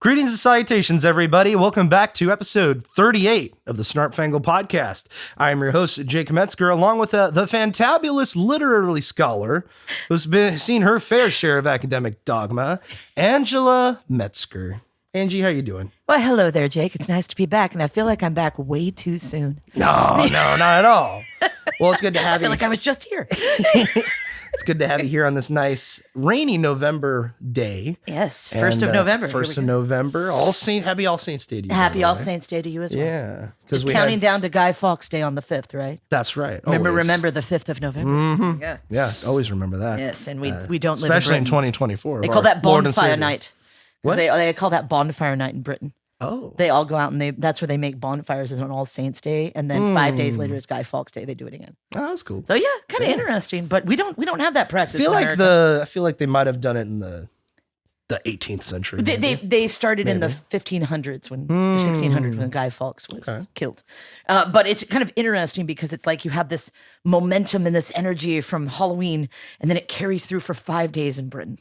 Greetings and salutations, everybody. Welcome back to episode 38 of the Snarp Fangle podcast. I am your host, Jake Metzger, along with the fantabulous literary scholar who's seen her fair share of academic dogma, Angela Metzger. Angie, how you doing? Well, hello there, Jake. It's nice to be back, and I feel like I'm back way too soon. No, not at all. Well, it's good to have you. I feel like I was just here. It's good to have you here on this nice rainy November day. Yes, 1st of November. 1st of November. Happy All Saints Day to you. Happy All Saints Day to you as well. Yeah. Just counting down to Guy Fawkes Day on the 5th, right? That's right. Remember the 5th of November. Mm-hmm. Yeah. Yeah, always remember that. Yes, and we don't live especially in in 2024. They call that bonfire night. What? They call that bonfire night in Britain. Oh. They all go out and that's where they make bonfires is on All Saints Day, and then 5 days later is Guy Fawkes Day. They do it again. Oh, that's cool. So yeah, kind of interesting, but we don't have that practice. I feel like they might have done it in the 18th century. They started in the 1500s when 1600s when Guy Fawkes was killed. But it's kind of interesting because it's like you have this momentum and this energy from Halloween, and then it carries through for 5 days in Britain.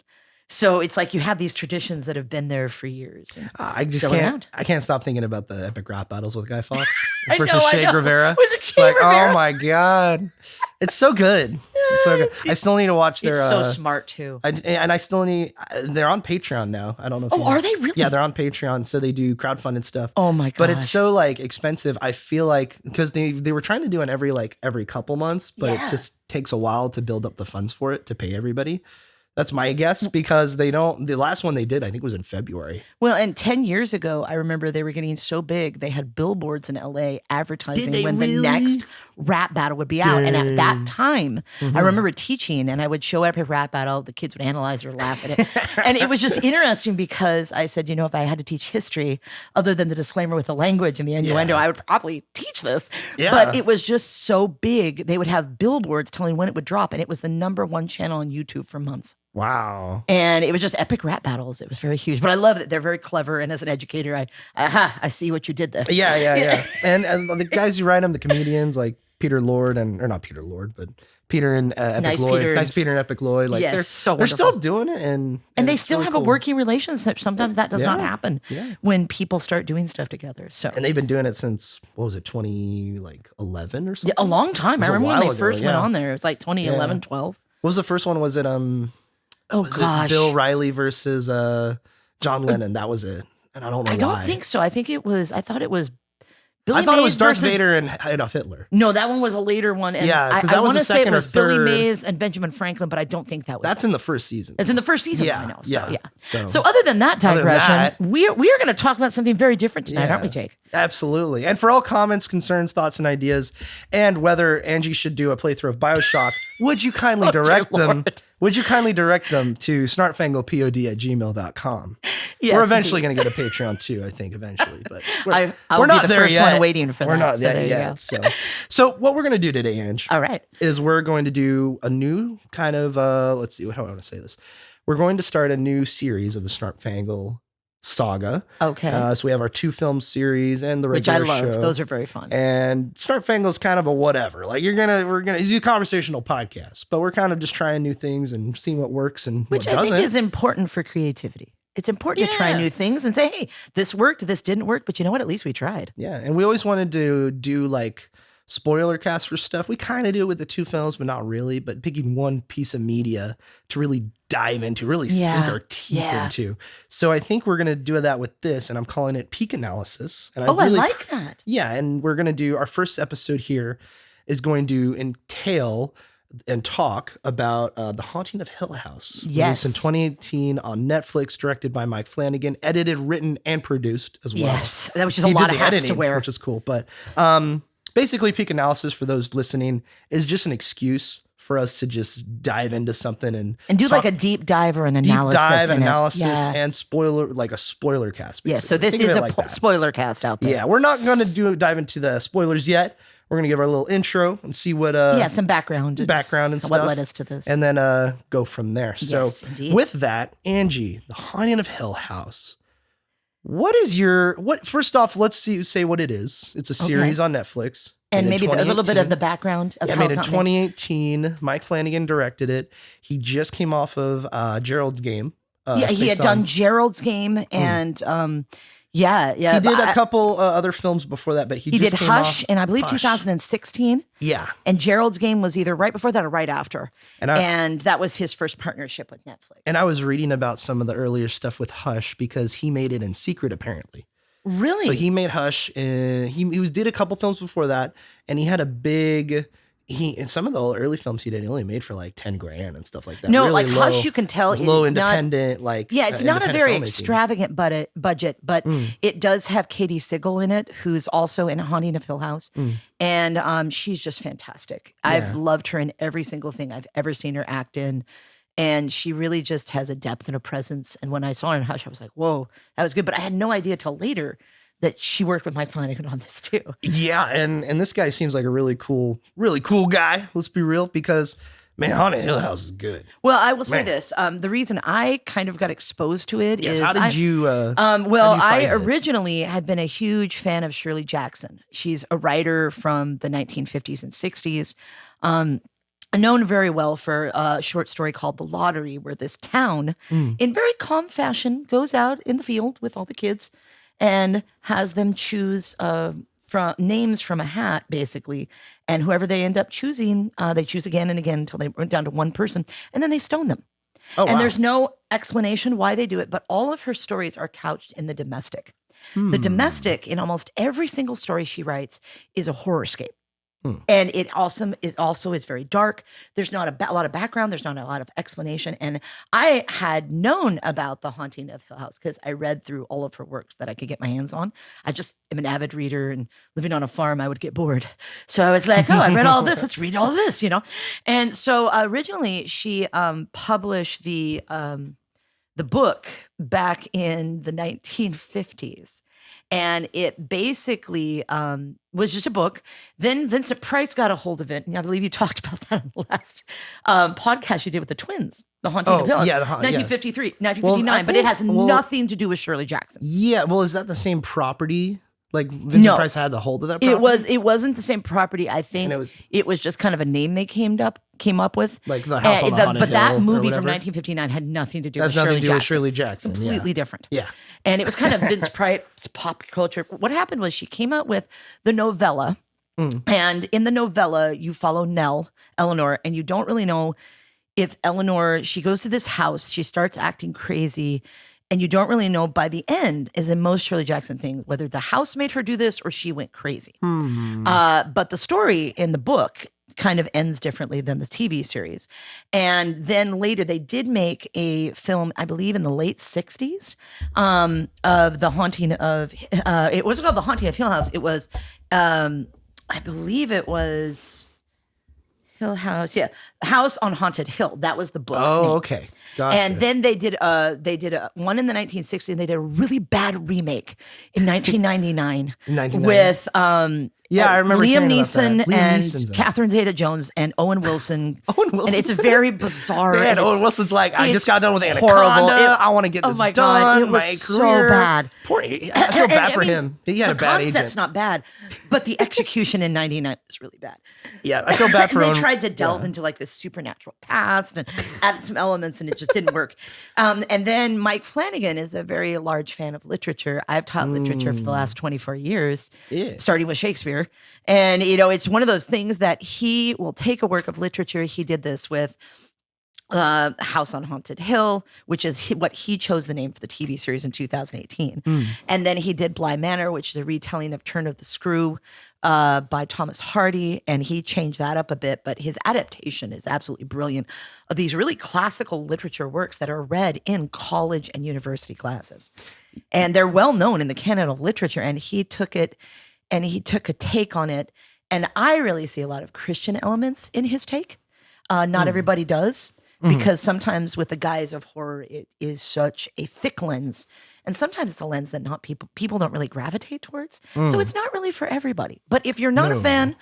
So it's like you have these traditions that have been there for years. I can't stop thinking about the epic rap battles with Guy Fawkes versus I Che know. Guevara. Was it Che Guevara? Oh my god, it's so good. It's so good. I still need to watch their. It's so smart too. I still need. They're on Patreon now. I don't know. If are they really? Yeah, they're on Patreon, so they do crowdfunded stuff. Oh my god! But it's so like expensive. I feel like because they were trying to do it every couple months, but it just takes a while to build up the funds for it to pay everybody. That's my guess because the last one they did, I think, was in February. Well, and 10 years ago, I remember they were getting so big, they had billboards in LA advertising when the next rap battle would be out. And at that time, I remember teaching and I would show up a rap battle. The kids would analyze or laugh at it. And it was just interesting because I said, if I had to teach history, other than the disclaimer with the language and the innuendo, I would probably teach this. Yeah. But it was just so big. They would have billboards telling when it would drop. And it was the #1 channel on YouTube for months. Wow. And it was just epic rap battles. It was very huge. But I love it. They're very clever. And as an educator, I see what you did there. Yeah. and the guys who write them, the comedians like Peter Lord not Peter Lord, but Peter and Epic Lloyd. Nice Peter and Epic Lloyd. Like they're still doing it. And they still really have a working relationship. Sometimes that does not happen when people start doing stuff together. So and they've been doing it since, what was it, 2011 or something? Yeah, a long time. I remember when they first went on there. It was like 2011, 12. What was the first one? Was it gosh, Bill Riley versus John Lennon? That was it. And I don't know why. I don't think so. I thought it was Billy Mays. It was Darth Vader and Adolf Hitler. No, that one was a later one. And because that was the second or third. Billy Mays and Benjamin Franklin, but I don't think that was. That's in the first season. It's in the first season. Yeah, I know. So other other than that digression, we are going to talk about something very different tonight, aren't we, Jake? Absolutely. And for all comments, concerns, thoughts, and ideas, and whether Angie should do a playthrough of BioShock, would you kindly direct them? Would you kindly direct them to snarpfanglepod@gmail.com? Yes, we're eventually going to get a Patreon too, I think, eventually. But I'll we're be not the there first yet. one waiting for that. We're not there yet. So what we're going to do today, Ange, all right, is we're going to do a new kind of, let's see, how do I want to say this? We're going to start a new series of the Snarp Fangle Saga. Okay. So we have our 2-film series and the regular show. Which I love. Those are very fun. And Snarp Fangle is kind of a whatever. Like we're gonna do a conversational podcast, but we're kind of just trying new things and seeing what works and what doesn't. Which I think is important for creativity. It's important to try new things and say, hey, this worked, this didn't work, but you know what? At least we tried. Yeah, and we always wanted to do like spoiler cast for stuff. We kind of do it with the 2 films, but not really. But picking one piece of media to really dive into, really sink our teeth into. So I think we're going to do that with this, and I'm calling it Peak Analysis. And I like that. Yeah, and we're going to do our first episode here is going to entail and talk about The Haunting of Hill House. Yes. Released in 2018 on Netflix, directed by Mike Flanagan, edited, written, and produced as well. Yes, that was just a lot of hats to wear. Which is cool. But basically, Peak Analysis, for those listening, is just an excuse for us to just dive into something and do like a deep dive or an analysis. And spoiler, like a spoiler cast. Basically. Yeah, so this is a spoiler cast out there. Yeah, we're not going to dive into the spoilers yet. We're going to give our little intro and see what... some background and stuff. What led us to this. And then go from there. Yes, so indeed. With that, Angie, The Haunting of Hill House. First off, let's say what it is. It's a series on Netflix. And maybe a little bit of the background of how in 2018, Mike Flanagan directed it. He just came off of Gerald's Game, he had done Gerald's Game and yeah. He did a couple other films before that, but he just did came Hush off in I believe Hush. 2016. Yeah, and Gerald's Game was either right before that or right after, and that was his first partnership with Netflix. And I was reading about some of the earlier stuff with Hush because he made it in secret, apparently. Really? So he made Hush. Did a couple films before that, and he had a big. In some of the early films he did, he only made for like $10,000 and stuff like that. No, really like low, Hush, you can tell low it's independent, it's not a very extravagant budget, but it does have Katie Siegel in it, who's also in Haunting of Hill House, and she's just fantastic. Yeah. I've loved her in every single thing I've ever seen her act in. And she really just has a depth and a presence. And when I saw her in Hush, I was like, whoa, that was good. But I had no idea till later that she worked with Mike Flanagan on this too. Yeah, and this guy seems like a really cool guy. Let's be real, because man, Haunted Hill House is good. Well, I will say this: the reason I kind of got exposed to it is how did you? I originally had been a huge fan of Shirley Jackson. She's a writer from the 1950s and 60s. Known very well for a short story called The Lottery, where this town, in very calm fashion, goes out in the field with all the kids and has them choose from names from a hat, basically. And whoever they end up choosing, they choose again and again until they went down to one person, and then they stone them. Oh, and there's no explanation why they do it, but all of her stories are couched in the domestic. The domestic, in almost every single story she writes, is a horrorscape. And it also is very dark. There's not a lot of background. There's not a lot of explanation. And I had known about The Haunting of Hill House because I read through all of her works that I could get my hands on. I just am an avid reader, and living on a farm, I would get bored. So I was like, I read all this. Let's read all this, And so originally she published the book back in the 1950s. And it basically was just a book. Then Vincent Price got a hold of it. And I believe you talked about that in the last podcast you did with the twins, The Haunting of Hill House. 1953, 1959. But it has nothing to do with Shirley Jackson. Yeah. Well, is that the same property? Like Vincent Price had a hold of that property? It wasn't the same property. I think it was just kind of a name they came up with. Like the House on the Haunted But that Hill movie from 1959 had nothing to do with Shirley Jackson. Completely different. Yeah. And it was kind of Vince Price pop culture. What happened was she came out with the novella. And in the novella, you follow Eleanor, and you don't really know if Eleanor, she goes to this house, she starts acting crazy, and you don't really know by the end, as in most Shirley Jackson things, whether the house made her do this or she went crazy. But the story in the book kind of ends differently than the TV series. And then later they did make a film, I believe in the late 60s, of The Haunting of, it wasn't called The Haunting of Hill House. It was, I believe it was Hill House. Yeah. House on Haunted Hill. That was the book's name. Okay. Gotcha. And then they did one in the 1960s, and they did a really bad remake in 1999 with I remember Liam Neeson and Catherine Zeta-Jones and Owen Wilson. And it's very bizarre. Man, Owen Wilson's like, I just got done with Anaconda. Horrible. I want to get this done. God, it was my so career. bad. I feel bad for him. He had a bad agent. The concept's not bad, but the execution in 99 was really bad. Yeah, I feel bad for him. They tried to delve into like this supernatural past and added some elements, and it just didn't work. And then Mike Flanagan is a very large fan of literature. I've taught literature for the last 24 years, starting with Shakespeare. And, it's one of those things that he will take a work of literature. He did this with House on Haunted Hill, which is what he chose the name for the TV series in 2018. And then he did Bly Manor, which is a retelling of Turn of the Screw by Thomas Hardy. And he changed that up a bit, but his adaptation is absolutely brilliant of these really classical literature works that are read in college and university classes. And they're well known in the canon of literature. And he took it and he took a take on it. And I really see a lot of Christian elements in his take. Not everybody does. Because sometimes with the guise of horror, it is such a thick lens. And sometimes it's a lens that people don't really gravitate towards. So it's not really for everybody. But if you're not a fan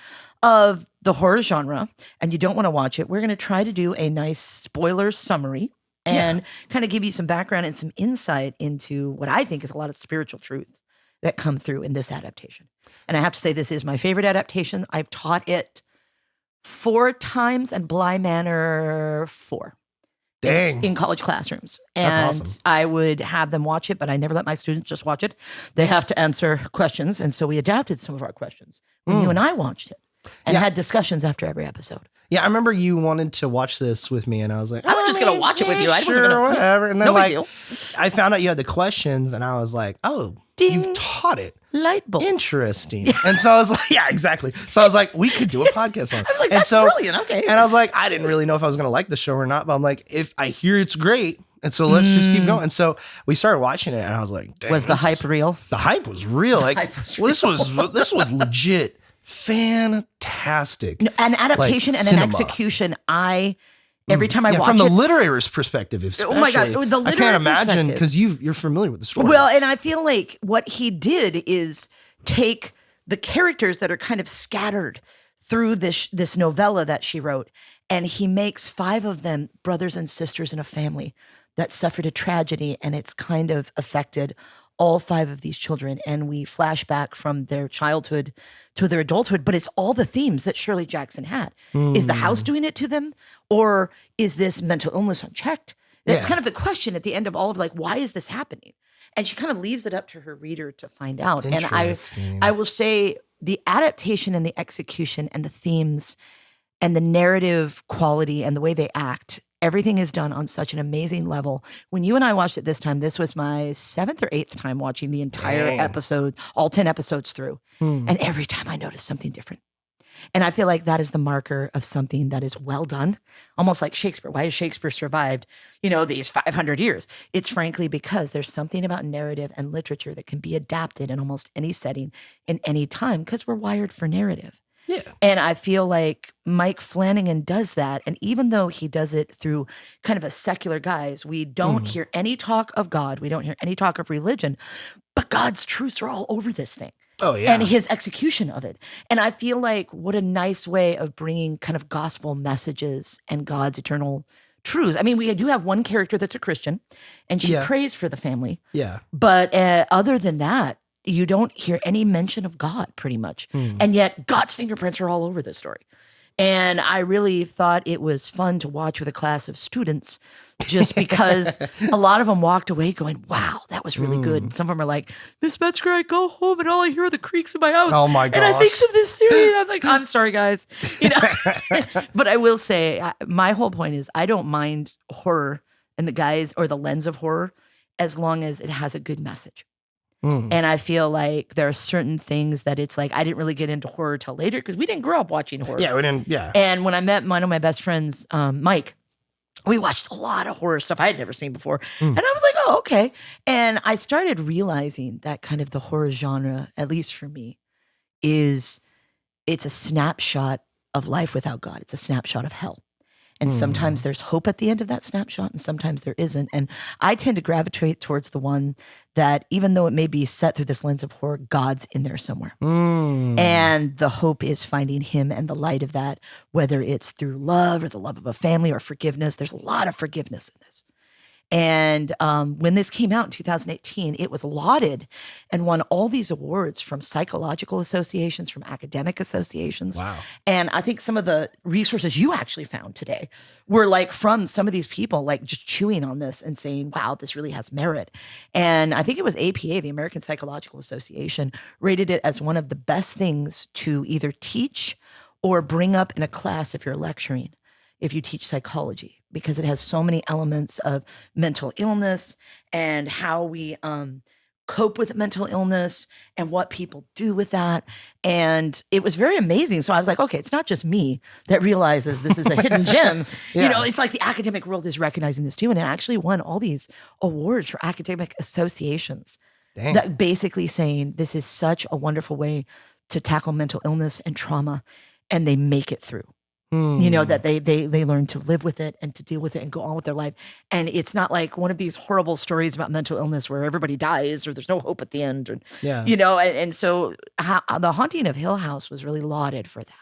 of the horror genre and you don't want to watch it, we're going to try to do a nice spoiler summary and kind of give you some background and some insight into what I think is a lot of spiritual truths that come through in this adaptation. And I have to say, this is my favorite adaptation. I've taught it 4 times and Bly Manor 4. Dang. in college classrooms. And That's awesome. I would have them watch it, but I never let my students just watch it. They have to answer questions. And so we adapted some of our questions when you and I watched it and had discussions after every episode. Yeah, I remember you wanted to watch this with me, and I was like, I was just going to watch it with you. I wasn't going to. Whatever. And then, No big like, deal. I found out you had the questions, and I was like, oh, Ding. you've taught it. Light bulb. Interesting. And so I was like, yeah, exactly. So I was like, we could do a podcast on it. I was like, and that's brilliant. Okay. And I was like, I didn't really know if I was going to like the show or not, but I'm like, if I hear it's great, and so let's just keep going. And so we started watching it, and I was like, dang, Was the hype real? The hype was real. Like, hype was well, this was legit fantastic. An adaptation like, and cinema. an execution. Every time I watch from the it. literary perspective, especially. Oh my God, the I literary can't imagine perspective. because you're familiar with the story. Well, and I feel like what he did is take the characters that are kind of scattered through this novella that she wrote, and he makes 5 of them brothers and sisters in a family that suffered a tragedy, and it's kind of affected all 5 of these children. And we flash back from their childhood to their adulthood, but it's all the themes that Shirley Jackson had. Is the house doing it to them? Or is this mental illness unchecked? That's kind of the question at the end of all of like, why is this happening? And she kind of leaves it up to her reader to find out. And I will say the adaptation and the execution and the themes and the narrative quality and the way they act, everything is done on such an amazing level. When you and I watched it this time, this was my 7th or 8th time watching the entire episode, all 10 episodes through. And every time I noticed something different. And I feel like that is the marker of something that is well done, almost like Shakespeare. Why has Shakespeare survived, these 500 years? It's frankly because there's something about narrative and literature that can be adapted in almost any setting in any time because we're wired for narrative. Yeah. And I feel like Mike Flanagan does that. And even though he does it through kind of a secular guise, we don't hear any talk of God. We don't hear any talk of religion, but God's truths are all over this thing. Oh, yeah. And his execution of it. And I feel like what a nice way of bringing kind of gospel messages and God's eternal truths. I mean, we do have one character that's a Christian, and she prays for the family. Yeah. But other than that, you don't hear any mention of God pretty much. And yet God's fingerprints are all over this story. And I really thought it was fun to watch with a class of students just because a lot of them walked away going, wow, that was really good. And some of them are like, Miss Metzger, I go home and all I hear are the creaks in my house. Oh my gosh. And I think of this series. I'm like, I'm sorry, guys. But I will say, my whole point is I don't mind horror and the guise or the lens of horror as long as it has a good message. And I feel like there are certain things that it's like, I didn't really get into horror till later because we didn't grow up watching horror. Yeah, we didn't. Yeah. And when I met one of my best friends, Mike, we watched a lot of horror stuff I had never seen before. And I was like, oh, okay. And I started realizing that kind of the horror genre, at least for me, it's a snapshot of life without God. It's a snapshot of hell. And sometimes there's hope at the end of that snapshot, and sometimes there isn't. And I tend to gravitate towards the one that, even though it may be set through this lens of horror, God's in there somewhere. And the hope is finding him and the light of that, whether it's through love or the love of a family or forgiveness. There's a lot of forgiveness in this. And when this came out in 2018, it was lauded and won all these awards from psychological associations, from academic associations. Wow. And I think some of the resources you actually found today were like from some of these people, like just chewing on this and saying, wow, this really has merit. And I think it was APA, the American Psychological Association, rated it as one of the best things to either teach or bring up in a class if you're lecturing, if you teach psychology, because it has so many elements of mental illness and how we cope with mental illness and what people do with that. And it was very amazing. So I was like, okay, it's not just me that realizes this is a hidden gem. It's like the academic world is recognizing this too. And it actually won all these awards for academic associations that basically saying this is such a wonderful way to tackle mental illness and trauma, and they make it through. That they learn to live with it and to deal with it and go on with their life. And it's not like one of these horrible stories about mental illness where everybody dies or there's no hope at the end. And so The Haunting of Hill House was really lauded for that.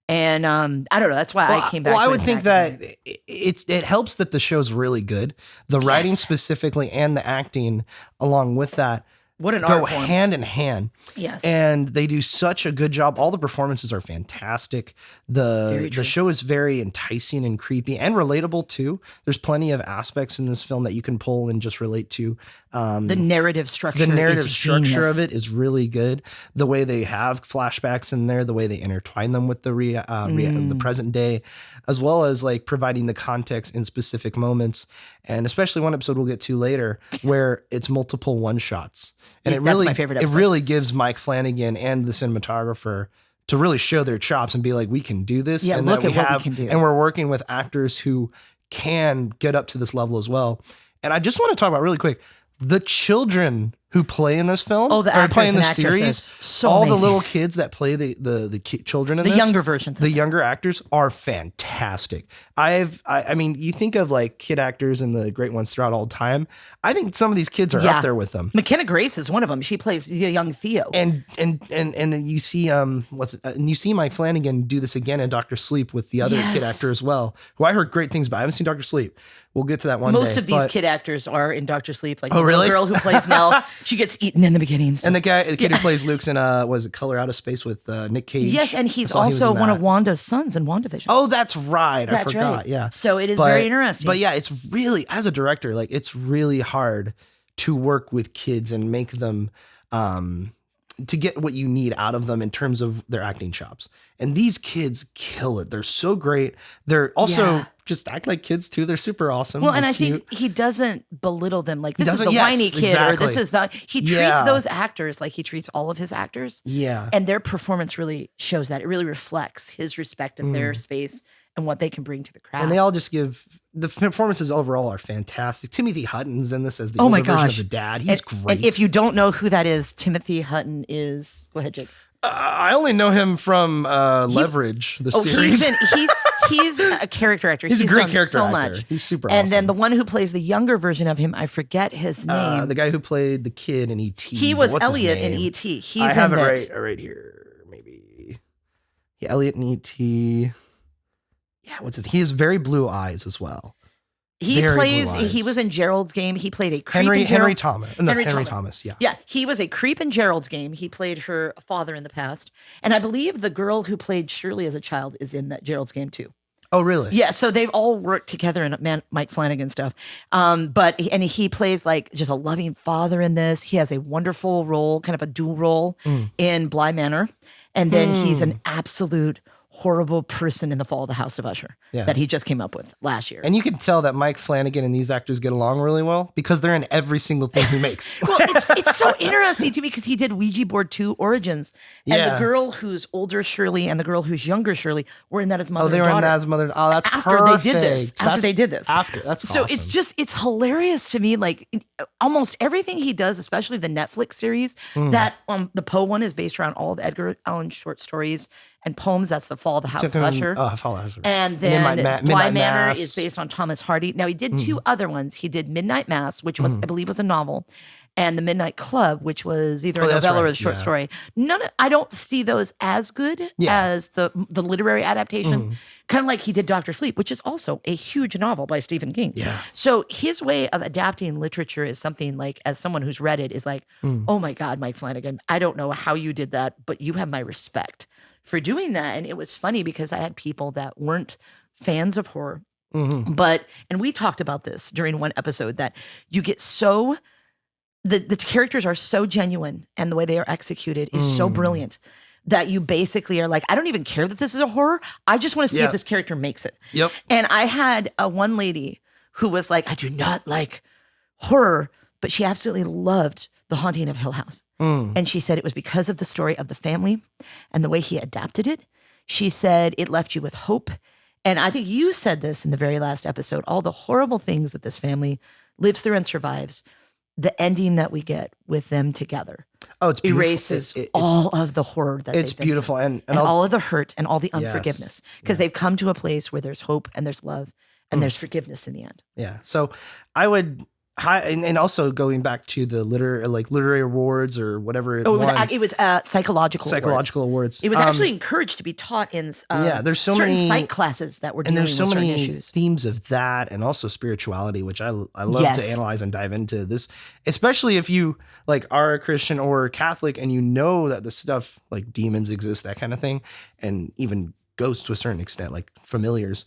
And I don't know. That's why I came back. Well, I would think that it helps that the show's really good. The writing specifically and the acting along with that. What an go art form. hand in hand. Yes. And they do such a good job. All the performances are fantastic. The show is very enticing and creepy and relatable too. There's plenty of aspects in this film that you can pull and just relate to. The narrative structure. Of it is really good. The way they have flashbacks in there, the way they intertwine them with the present day, as well as like providing the context in specific moments. And especially one episode we'll get to later where it's multiple one shots. And That's my favorite episode. It really gives Mike Flanagan and the cinematographer to really show their chops and be like, we can do this. Yeah, and look that at what we can do. And we're working with actors who can get up to this level as well. And I just want to talk about really quick, the children who play in this film, the actors play in the and series, so all amazing. the little kids that play the children in the this, younger versions, the younger actors are fantastic. I mean, you think of like kid actors and the great ones throughout all time. I think some of these kids are up there with them. McKenna Grace is one of them. She plays the young Theo. And you see and you see Mike Flanagan do this again in Dr. Sleep with the other kid actor as well, who I heard great things about. I haven't seen Dr. Sleep. We'll get to that one day. Most of these kid actors are in Dr. Sleep. Like the little girl who plays Nell, she gets eaten in the beginning. So. And the kid who plays Luke's in was it Color Out of Space with Nick Cage? Yes, and he's also one of Wanda's sons in WandaVision. Oh, that's right. I forgot. Right. Yeah. So it is very interesting. But yeah, it's really, as a director, like it's really hard to work with kids and make them to get what you need out of them in terms of their acting chops. And these kids kill it. They're so great. They're also just act like kids too. They're super awesome. Well, and I cute. think he doesn't belittle them. Like this is the whiny kid or this is the, he treats those actors like he treats all of his actors. Yeah. And their performance really shows that. It really reflects his respect of their space and what they can bring to the craft. And they all just give, the performances overall are fantastic. Timothy Hutton's in this as the older version of the dad. He's great. And if you don't know who that is, Timothy Hutton is, go ahead, Jake. I only know him from Leverage, the series. He's a character actor. He's a great character so actor. Much. He's super awesome. And then the one who plays the younger version of him, I forget his name. The guy who played the kid in E.T. He was Elliot in E.T. I have it right here, maybe. Yeah, Elliot in E.T. Yeah, he has very blue eyes as well. He was in Gerald's Game. He played a creep in Henry Thomas. No, Henry Thomas, yeah. Yeah, he was a creep in Gerald's Game. He played her father in the past. And I believe the girl who played Shirley as a child is in that Gerald's Game too. Oh, really? Yeah, so they've all worked together in Mike Flanagan stuff. And he plays like just a loving father in this. He has a wonderful role, kind of a dual role in Bly Manor. And then he's an absolute horrible person in The Fall of the House of Usher that he just came up with last year. And you can tell that Mike Flanagan and these actors get along really well because they're in every single thing he makes. Well, it's so interesting too because he did Ouija Board 2 Origins. And the girl who's older Shirley and the girl who's younger Shirley were in that as mother and daughter. Oh, they were in that as mother. Oh, that's after perfect. They did this. That's so awesome. it's hilarious to me. Like almost everything he does, especially the Netflix series, that the Poe one is based around all of Edgar Allan short stories and poems. That's The Fall of the House of Usher. And then Bly Manor is based on Thomas Hardy. Now he did two other ones. He did Midnight Mass, which was I believe was a novel, and The Midnight Club, which was either a novella or a short story. I don't see those as good as the literary adaptation. Kind of like he did Dr. Sleep, which is also a huge novel by Stephen King. Yeah. So his way of adapting literature is something like, as someone who's read it, is like, oh my God, Mike Flanagan, I don't know how you did that, but you have my respect for doing that. And it was funny because I had people that weren't fans of horror, and we talked about this during one episode, that you get so, the characters are so genuine and the way they are executed is so brilliant that you basically are like, I don't even care that this is a horror. I just want to see if this character makes it. Yep. And I had one lady who was like, I do not like horror, but she absolutely loved The Haunting of Hill House. And she said it was because of the story of the family and the way he adapted it. She said it left you with hope. And I think you said this in the very last episode, all the horrible things that this family lives through and survives, the ending that we get with them together erases all of the horror that it's beautiful. And all of the hurt and all the unforgiveness, because they've come to a place where there's hope and there's love and there's forgiveness in the end. Yeah. So I would and also going back to the literary awards or whatever it was psychological awards. It was actually encouraged to be taught in there's so certain many psych classes that were dealing and there's so with certain many issues. themes of that, and also spirituality, which I love to analyze and dive into this, especially if you like are a Christian or Catholic and you know that the stuff like demons exist, that kind of thing, and even ghosts to a certain extent, like familiars.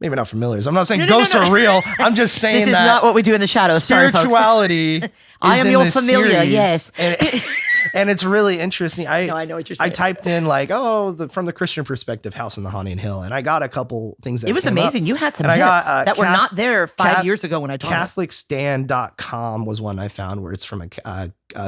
Maybe not familiars. I'm not saying ghosts are real. I'm just saying this is not what we do in the shadows. Spirituality. I am your familiar. Series. Yes. And it's really interesting. I know what you're saying. I typed in from the Christian perspective, House on the Haunted Hill, and I got a couple things that it was amazing. Up. You had some hits that were not there 5 years ago when I taught CatholicStand.com was one I found where it's from a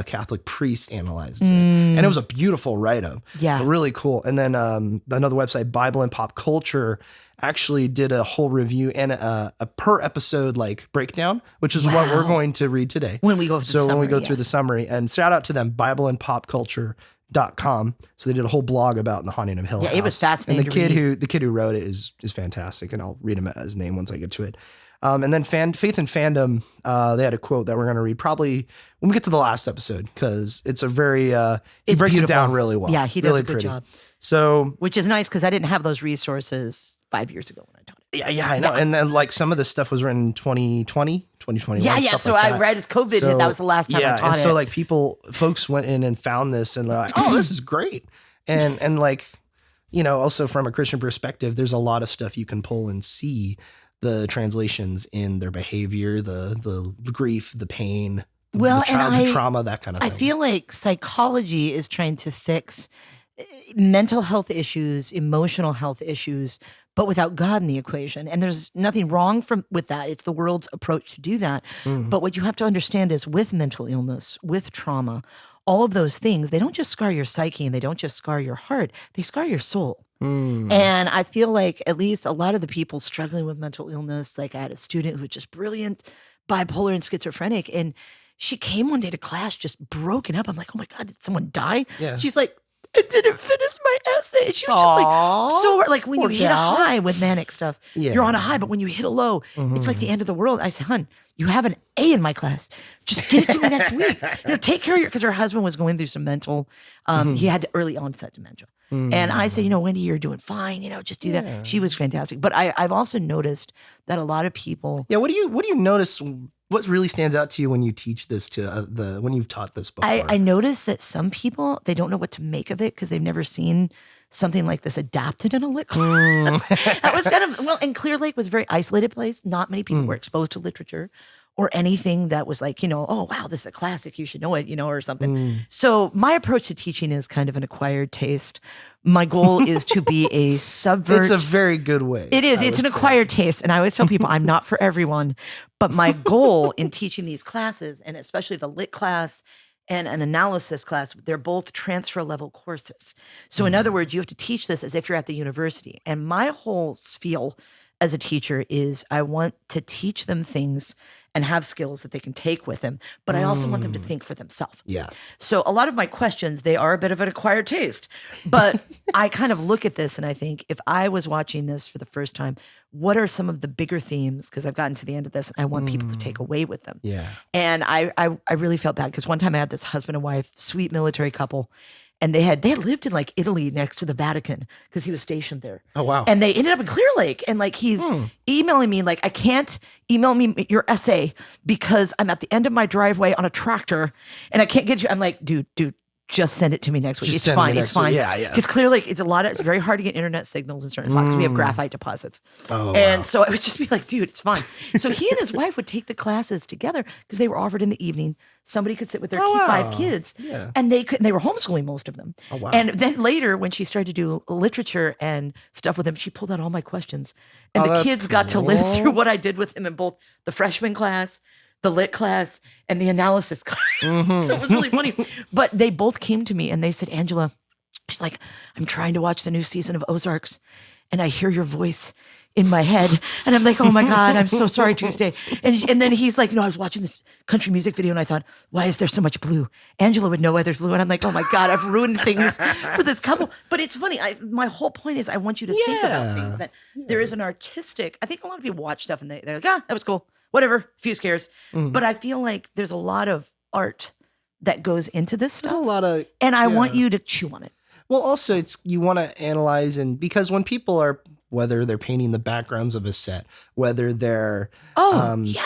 Catholic priest analyzes it, and it was a beautiful write-up. Yeah, really cool. And then another website, Bible and Pop Culture, actually did a whole review and a per episode like breakdown, which is what we're going to read today when we go through the summary. And shout out to them, bibleandpopculture.com. So they did a whole blog about the haunting of Hill House. It was fascinating. And the kid who wrote it is fantastic, and I'll read his name once I get to it. And then Faith and Fandom, they had a quote that we're going to read probably when we get to the last episode, because it's a very he breaks beautiful. It down really well. Yeah, he does a good job. So, which is nice because I didn't have those resources 5 years ago when I taught it. Yeah, I know. And then like some of the stuff was written in 2020, 2021. Yeah. So I read as COVID hit. That was the last time I taught it. And so like folks went in and found this and they're like, oh, this is great. And like, also from a Christian perspective, there's a lot of stuff you can pull and see the translations in their behavior, the grief, the pain, the childhood trauma, that kind of thing. I feel like psychology is trying to fix mental health issues, emotional health issues, but without God in the equation. And there's nothing wrong with that. It's the world's approach to do that. But what you have to understand is with mental illness, with trauma, all of those things, they don't just scar your psyche and they don't just scar your heart, they scar your soul. And I feel like at least a lot of the people struggling with mental illness, like I had a student who was just brilliant, bipolar and schizophrenic, and she came one day to class just broken up. I'm like, oh my God, did someone die? Yeah. She's like, I didn't finish my essay. And she was just like, so like when you hit a high with manic stuff, you're on a high, but when you hit a low, it's like the end of the world. I said, hon, you have an A in my class. Just get it to me next week. Take care of because her husband was going through some mental, he had early onset dementia. And I said, Wendy, you're doing fine. Just do that. She was fantastic. But I've also noticed that a lot of people. Yeah. What do you notice? What really stands out to you when you teach this to when you've taught this before? I noticed that some people, they don't know what to make of it because they've never seen something like this adapted in a lit class. That was kind of, and Clear Lake was a very isolated place. Not many people were exposed to literature or anything that was like, oh, wow, this is a classic, you should know it, or something. So my approach to teaching is kind of an acquired taste. My goal is to be a subvert. It's a very good way. It is. It's an acquired taste. And I always tell people I'm not for everyone. But my goal in teaching these classes, and especially the lit class and an analysis class, they're both transfer level courses. So in other words, you have to teach this as if you're at the university. And my whole spiel as a teacher is I want to teach them things and have skills that they can take with them, but I also want them to think for themselves. Yeah. So a lot of my questions, they are a bit of an acquired taste, but I kind of look at this and I think if I was watching this for the first time, what are some of the bigger themes? Because I've gotten to the end of this and I want people to take away with them. Yeah. And I really felt bad because one time I had this husband and wife, sweet military couple, and they had lived in like Italy next to the Vatican because he was stationed there. Oh, wow. And they ended up in Clear Lake. And like he's emailing me like, I can't email me your essay because I'm at the end of my driveway on a tractor and I can't get you. I'm like, dude, just send it to me next week. It's fine. It's fine. Yeah. Because Clear Lake, it's very hard to get internet signals in certain spots because we have graphite deposits. Oh, and so I would just be like, dude, it's fine. So he and his wife would take the classes together because they were offered in the evening. Somebody could sit with their 5 kids, and they were homeschooling most of them. Oh, wow. And then later, when she started to do literature and stuff with them, she pulled out all my questions, and the kids got to live through what I did with him in both the freshman class, the lit class, and the analysis class. So it was really funny. But they both came to me and they said, Angela, she's like, I'm trying to watch the new season of Ozarks, and I hear your voice in my head. And I'm like, oh my God, I'm so sorry, Tuesday. And then he's like, I was watching this country music video and I thought, why is there so much blue? Angela would know why there's blue. And I'm like, oh my God, I've ruined things for this couple. But it's funny. My whole point is I want you to think about things that there is an artistic, I think a lot of people watch stuff and they're like, that was cool. whatever, few scares. But I feel like there's a lot of art that goes into this stuff. There's a lot of, and I want you to chew on it. Well, also you want to analyze, and because when people are, whether they're painting the backgrounds of a set, whether they're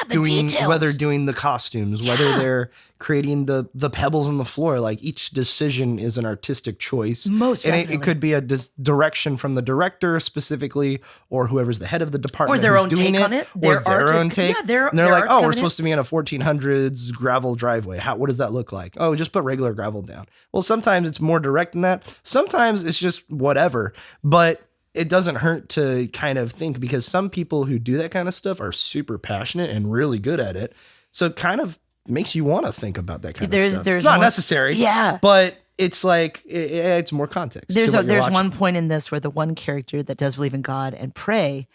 doing the costumes, whether they're creating the pebbles on the floor, like each decision is an artistic choice. Most definitely. And it could be a direction from the director specifically, or whoever's the head of the department, or their own take on it, or their own take. Yeah, and they're like, oh, we're supposed to be in a 1400s gravel driveway. What does that look like? Oh, just put regular gravel down. Well, sometimes it's more direct than that. Sometimes it's just whatever, but it doesn't hurt to kind of think, because some people who do that kind of stuff are super passionate and really good at it. So it kind of makes you want to think about that kind of stuff. It's not necessary. Yeah. But it's like, it's more context. There's one point in this where the one character that does believe in God and pray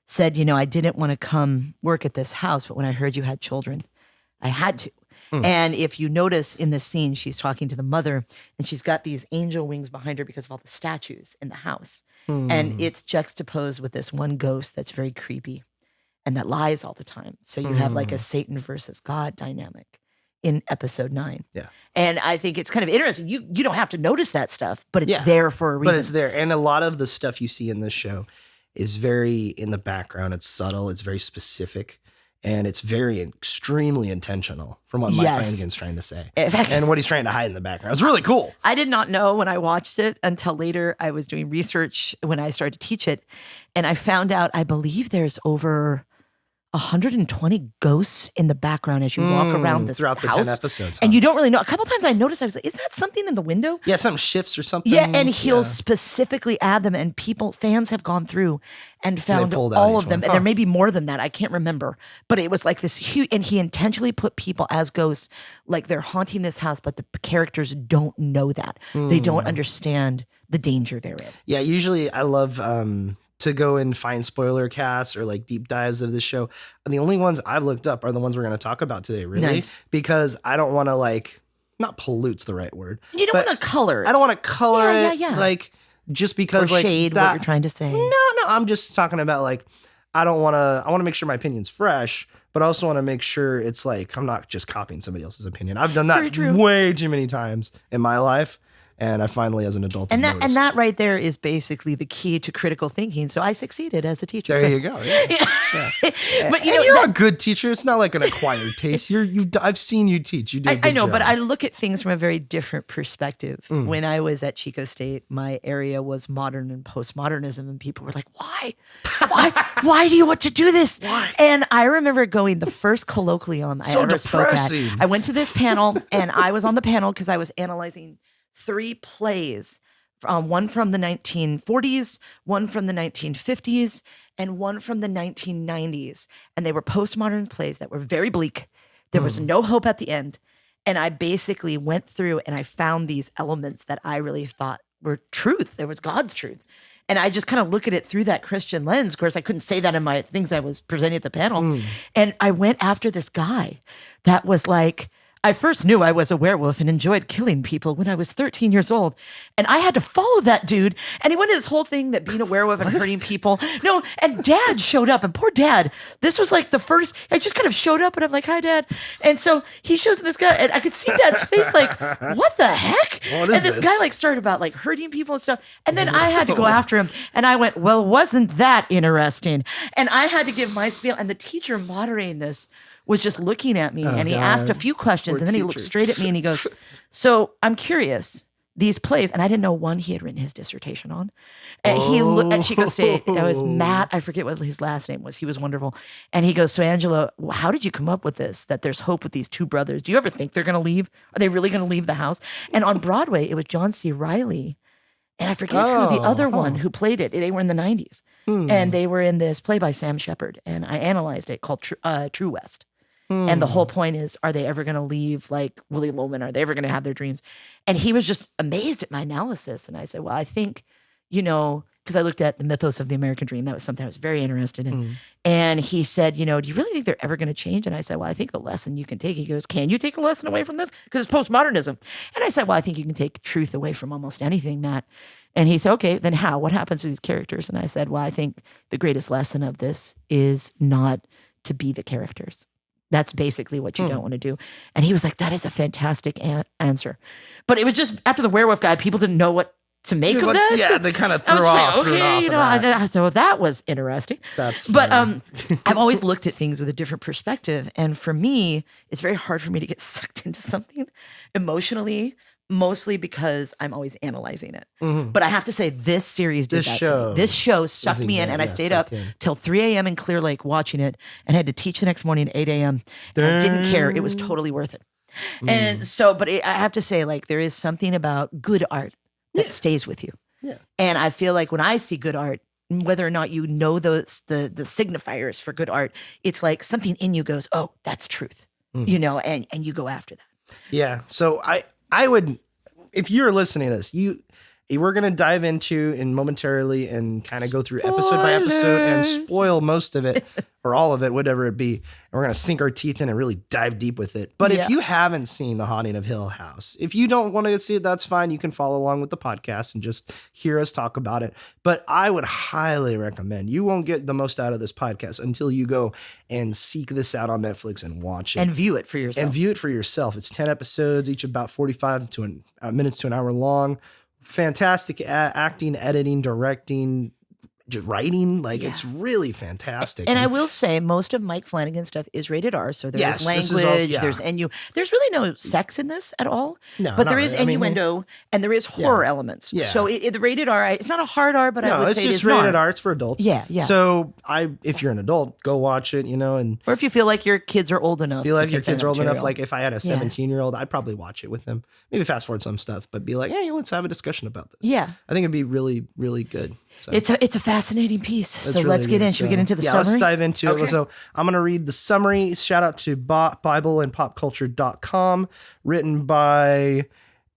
said, I didn't want to come work at this house, but when I heard you had children, I had to. And if you notice in this scene, she's talking to the mother and she's got these angel wings behind her because of all the statues in the house. And it's juxtaposed with this one ghost that's very creepy and that lies all the time. So you have like a Satan versus God dynamic in episode 9. Yeah. And I think it's kind of interesting. You don't have to notice that stuff, but it's there for a reason. But it's there. And a lot of the stuff you see in this show is very in the background. It's subtle. It's very specific. And it's very extremely intentional from what Mike Flanagan's trying to say. And what he's trying to hide in the background. It's really cool. I did not know when I watched it until later. I was doing research when I started to teach it. And I found out, I believe there's over 120 ghosts in the background as you walk around this throughout house. The 10 episodes. And you don't really know. A couple times I noticed, I was like, is that something in the window? Yeah, something shifts or something. Yeah, and he'll specifically add them, and fans have gone through and found all of them. And there may be more than that. I can't remember. But it was like this huge, and he intentionally put people as ghosts, like they're haunting this house, but the characters don't know that. They don't understand the danger they're in. Yeah, usually I love to go and find spoiler casts or like deep dives of this show. And the only ones I've looked up are the ones we're going to talk about today, really. Nice. Because I don't want to not pollute's the right word. You don't want to color it. I don't want to color it. Like, just because or shade what you're trying to say. No, I'm just talking about I want to make sure my opinion's fresh, but I also want to make sure it's I'm not just copying somebody else's opinion. I've done that way too many times in my life. And I finally, as an adult, and that right there is basically the key to critical thinking. So I succeeded as a teacher. There you go. Yeah. But you're a good teacher. It's not like an acquired taste. I've seen you teach. You do. I know, job. But I look at things from a very different perspective. When I was at Chico State, my area was modern and postmodernism, and people were like, "Why do you want to do this?" Why? And I remember going the first colloquium I ever spoke at. I went to this panel, and I was on the panel because I was analyzing 3 plays, one from the 1940s, one from the 1950s, and one from the 1990s. And they were postmodern plays that were very bleak. There was no hope at the end. And I basically went through and I found these elements that I really thought were truth. There was God's truth. And I just kind of look at it through that Christian lens. Of course, I couldn't say that in my things I was presenting at the panel. And I went after this guy that was like, I first knew I was a werewolf and enjoyed killing people when I was 13 years old. And I had to follow that dude. And he went into this whole thing that being a werewolf and hurting people. No, and Dad showed up. And poor Dad, this was like the first, I just kind of showed up and I'm like, hi, Dad. And so he shows this guy and I could see Dad's face like, what the heck? What is this guy started about hurting people and stuff. And then I had to go after him. And I went, well, wasn't that interesting? And I had to give my spiel. And the teacher moderating this was just looking at me and he asked a few questions and then he looked straight at me and he goes, so I'm curious, these plays, and I didn't know one he had written his dissertation on. And he looked at Chico State, it was Matt, I forget what his last name was. He was wonderful. And he goes, so Angela, how did you come up with this, that there's hope with these 2 brothers? Do you ever think they're going to leave? Are they really going to leave the house? And on Broadway, it was John C. Reilly. And I forget who the other one who played it. They were in the 90s. And they were in this play by Sam Shepard. And I analyzed it called True West. And the whole point is, are they ever going to leave like Willie Loman? Are they ever going to have their dreams? And he was just amazed at my analysis. And I said, well, I think, because I looked at the mythos of the American dream. That was something I was very interested in. And he said, do you really think they're ever going to change? And I said, well, I think the lesson you can take, he goes, can you take a lesson away from this? Because it's postmodernism. And I said, well, I think you can take truth away from almost anything, Matt. And he said, okay, then how? What happens to these characters? And I said, well, I think the greatest lesson of this is not to be the characters. That's basically what you don't want to do. And he was like, that is a fantastic answer. But it was just after the werewolf guy, people didn't know what to make of that. Yeah, they kind of threw off. So that was interesting. That's funny. But I've always looked at things with a different perspective. And for me, it's very hard for me to get sucked into something emotionally, mostly because I'm always analyzing it. But I have to say, this series did that to me. This show sucked me in, and I stayed up till 3 a.m. in Clear Lake watching it, and had to teach the next morning at 8 a.m. And I didn't care. It was totally worth it. And so, but I have to say, like, there is something about good art that stays with you. Yeah. And I feel like when I see good art, whether or not you know the signifiers for good art, it's like something in you goes, oh, that's truth, you know, and you go after that. Yeah. So I would, if you're listening to this, we're going to dive into and momentarily and kind of go through episode by episode and spoil most of it or all of it, whatever it be. And we're going to sink our teeth in and really dive deep with it. But if you haven't seen The Haunting of Hill House, if you don't want to see it, that's fine. You can follow along with the podcast and just hear us talk about it. But I would highly recommend, you won't get the most out of this podcast until you go and seek this out on Netflix and watch it. And view it for yourself. It's 10 episodes, each about 45 minutes to an hour long. Fantastic acting, editing, directing, writing. Like, it's really fantastic. And I will say, most of Mike Flanagan's stuff is rated R, so there's language, there's there's really no sex in this at all. No, but there is innuendo, and there is horror elements. Yeah. So the rated R, it's not a hard R, but I would say it's just rated R. It's for adults. Yeah, yeah. So if you're an adult, go watch it, and or if you feel like your kids are old enough. Like if I had a 17-year-old, I'd probably watch it with them. Maybe fast forward some stuff, but be like, hey, let's have a discussion about this. Yeah. I think it'd be really, really good. So. It's a fascinating piece. So really let's get in. Should we get into the summary? Let's dive into it. So I'm going to read the summary. Shout out to BibleandPopCulture.com, written by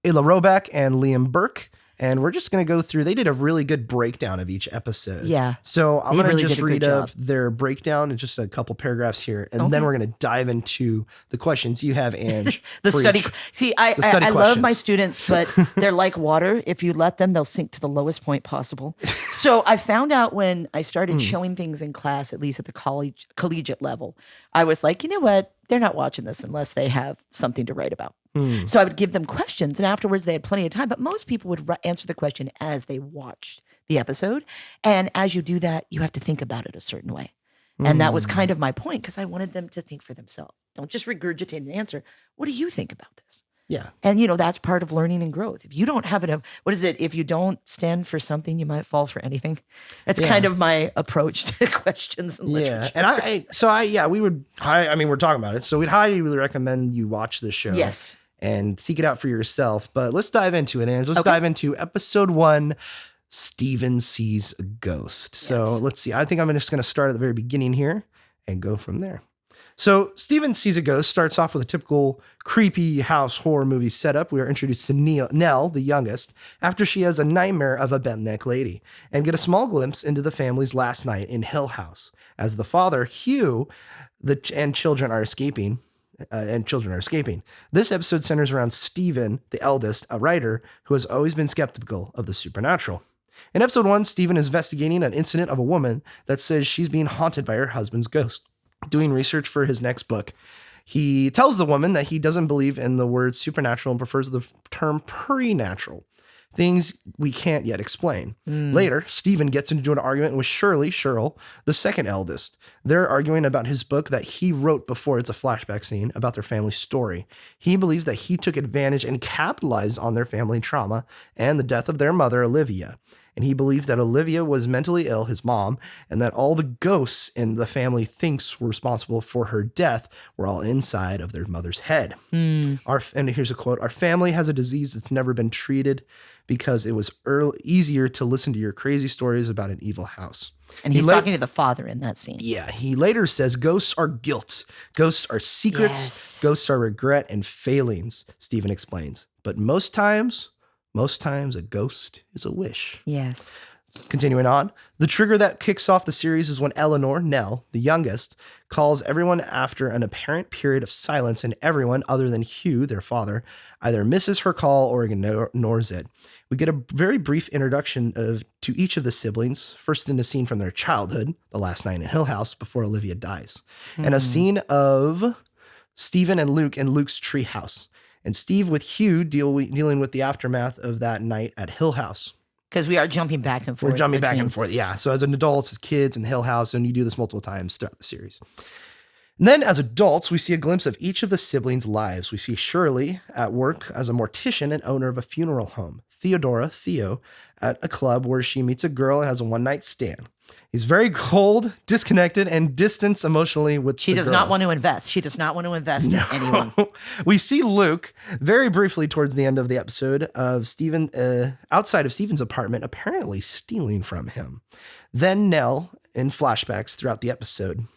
Ayla Roback and Liam Burke. And we're just going to go through. They did a really good breakdown of each episode. Yeah. So I'm going to just read up their breakdown in just a couple paragraphs here. And then we're going to dive into the questions you have, Ange. I love my students, but they're like water. If you let them, they'll sink to the lowest point possible. So I found out when I started showing things in class, at least at the collegiate level, I was like, you know what? They're not watching this unless they have something to write about. So I would give them questions, and afterwards they had plenty of time, but most people would answer the question as they watched the episode. And as you do that, you have to think about it a certain way. And that was kind of my point, because I wanted them to think for themselves. Don't just regurgitate an answer. What do you think about this? Yeah. And, that's part of learning and growth. If you don't have if you don't stand for something, you might fall for anything. That's kind of my approach to questions in literature. Yeah. And we're talking about it. So we'd highly recommend you watch this show. Yes. And seek it out for yourself. But let's dive into it, Ange. Let's dive into episode 1, Stephen Sees a Ghost. Yes. So let's see. I think I'm just going to start at the very beginning here and go from there. So Stephen Sees a Ghost starts off with a typical creepy house horror movie setup. We are introduced to Nell, the youngest, after she has a nightmare of a bent-neck lady, and get a small glimpse into the family's last night in Hill House, as the father, Hugh, and children are escaping. This episode centers around Stephen, the eldest, a writer who has always been skeptical of the supernatural. In episode 1, Stephen is investigating an incident of a woman that says she's being haunted by her husband's ghost. Doing research for his next book, he tells the woman that he doesn't believe in the word supernatural and prefers the term preternatural, things we can't yet explain. Later, Stephen gets into an argument with Cheryl, the second eldest. They're arguing about his book that he wrote before it's a flashback scene about their family story. He believes that he took advantage and capitalized on their family trauma and the death of their mother, Olivia. And he believes that Olivia was mentally ill, his mom, and that all the ghosts in the family thinks were responsible for her death were all inside of their mother's head. And here's a quote, "Our family has a disease that's never been treated because it was easier to listen to your crazy stories about an evil house." And he's talking to the father in that scene. Yeah. He later says, "Ghosts are guilt. Ghosts are secrets. Yes. Ghosts are regret and failings," Stephen explains. "But most times a ghost is a wish." Yes. Continuing on, the trigger that kicks off the series is when Eleanor, Nell, the youngest, calls everyone after an apparent period of silence, and everyone other than Hugh, their father, either misses her call or ignores it. We get a very brief introduction to each of the siblings, first in a scene from their childhood, the last night in Hill House before Olivia dies, and a scene of Stephen and Luke in Luke's treehouse, and Steve with Hugh dealing with the aftermath of that night at Hill House. Because we are jumping back and forth. We're jumping back and forth, yeah. So as an adults, as kids, in Hill House, and you do this multiple times throughout the series. And then as adults, we see a glimpse of each of the siblings' lives. We see Shirley at work as a mortician and owner of a funeral home. Theodora, Theo, at a club where she meets a girl and has a one-night stand. He's very cold, disconnected, and distant emotionally with She does not want to invest. She does not want to invest in anyone. We see Luke very briefly towards the end of the episode of Stephen, outside of Stephen's apartment, apparently stealing from him. Then Nell in flashbacks throughout the episode.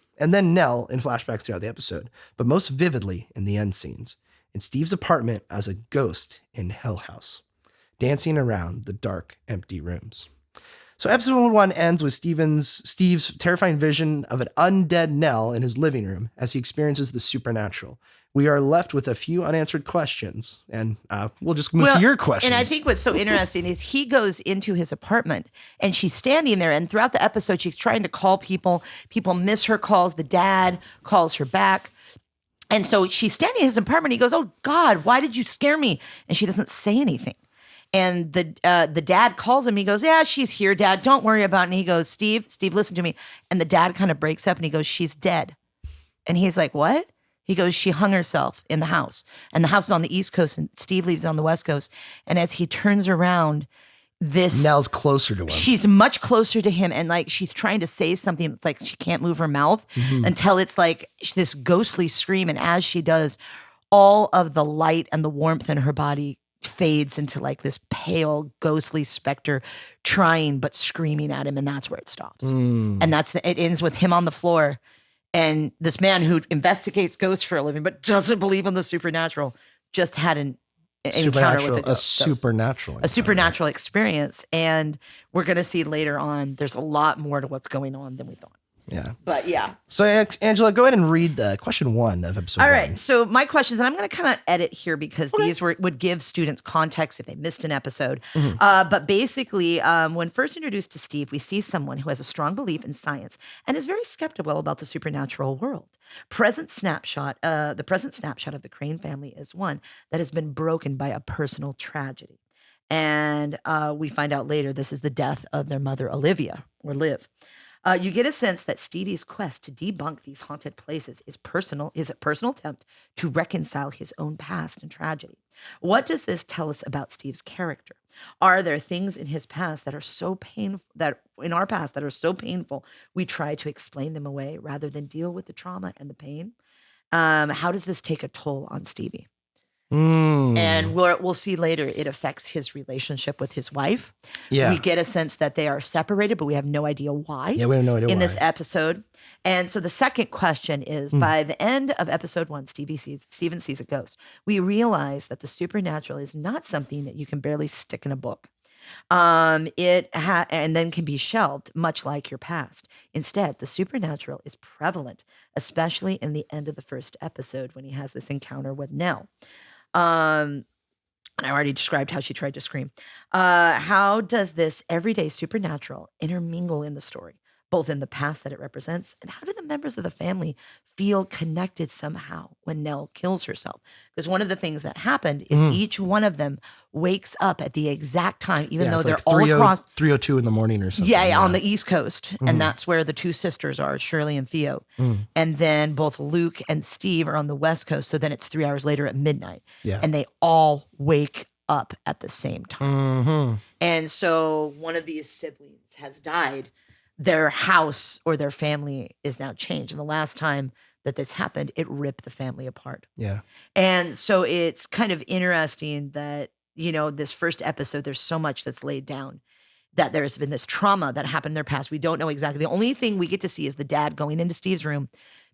But most vividly in the end scenes, in Steve's apartment as a ghost in Hill House, dancing around the dark, empty rooms. So episode 1 ends with Steve's terrifying vision of an undead Nell in his living room as he experiences the supernatural. We are left with a few unanswered questions, and we'll just move to your questions. And I think what's so interesting is he goes into his apartment, and she's standing there, and throughout the episode, she's trying to call people. People miss her calls. The dad calls her back. And so she's standing in his apartment. He goes, "Oh, God, why did you scare me?" And she doesn't say anything. And the dad calls him. He goes, "Yeah, she's here, Dad. Don't worry about it." And he goes, Steve, listen to me. And the dad kind of breaks up and he goes, "She's dead." And he's like, "What?" He goes, "She hung herself in the house." And the house is on the East Coast and Steve lives on the West Coast. And as he turns around, Nell's closer to him. She's much closer to him. And like she's trying to say something. It's like she can't move her mouth until it's like this ghostly scream. And as she does, all of the light and the warmth in her body fades into like this pale, ghostly specter trying but screaming at him, and that's where it stops. And it ends with him on the floor, and this man who investigates ghosts for a living but doesn't believe in the supernatural just had an encounter with a supernatural experience. And we're going to see later on there's a lot more to what's going on than we thought. Yeah. But yeah. So Angela, go ahead and read the question 1 of episode 1. All right. So my questions, and I'm going to kind of edit here because these would give students context if they missed an episode. But basically, when first introduced to Steve, we see someone who has a strong belief in science and is very skeptical about the supernatural world. The present snapshot of the Crane family is one that has been broken by a personal tragedy. And we find out later this is the death of their mother, Olivia, or Liv. You get a sense that Stevie's quest to debunk these haunted places is a personal attempt to reconcile his own past and tragedy. What does this tell us about Steve's character? Are there things in his past that are so painful, we try to explain them away rather than deal with the trauma and the pain? How does this take a toll on Stevie? And we'll see later it affects his relationship with his wife. Yeah. We get a sense that they are separated, but we have no idea why. Yeah, we have no idea in this episode. And so the second question is, by the end of episode 1, Steven sees a ghost. We realize that the supernatural is not something that you can barely stick in a book. And then can be shelved, much like your past. Instead, the supernatural is prevalent, especially in the end of the first episode when he has this encounter with Nell. And I already described how she tried to scream. How does this everyday supernatural intermingle in the story, both in the past that it represents, and how do the members of the family feel connected somehow when Nell kills herself? Because one of the things that happened is each one of them wakes up at the exact time, even though they're all across 3:02 in the morning or something. Yeah, on the East Coast. And that's where the two sisters are, Shirley and Theo. And then both Luke and Steve are on the West Coast. So then it's 3 hours later at midnight. Yeah. And they all wake up at the same time. And so one of these siblings has died. Their house or their family is now changed. And the last time that this happened, it ripped the family apart. Yeah. And so it's kind of interesting that, this first episode, there's so much that's laid down, that there's been this trauma that happened in their past. We don't know exactly. The only thing we get to see is the dad going into Steve's room,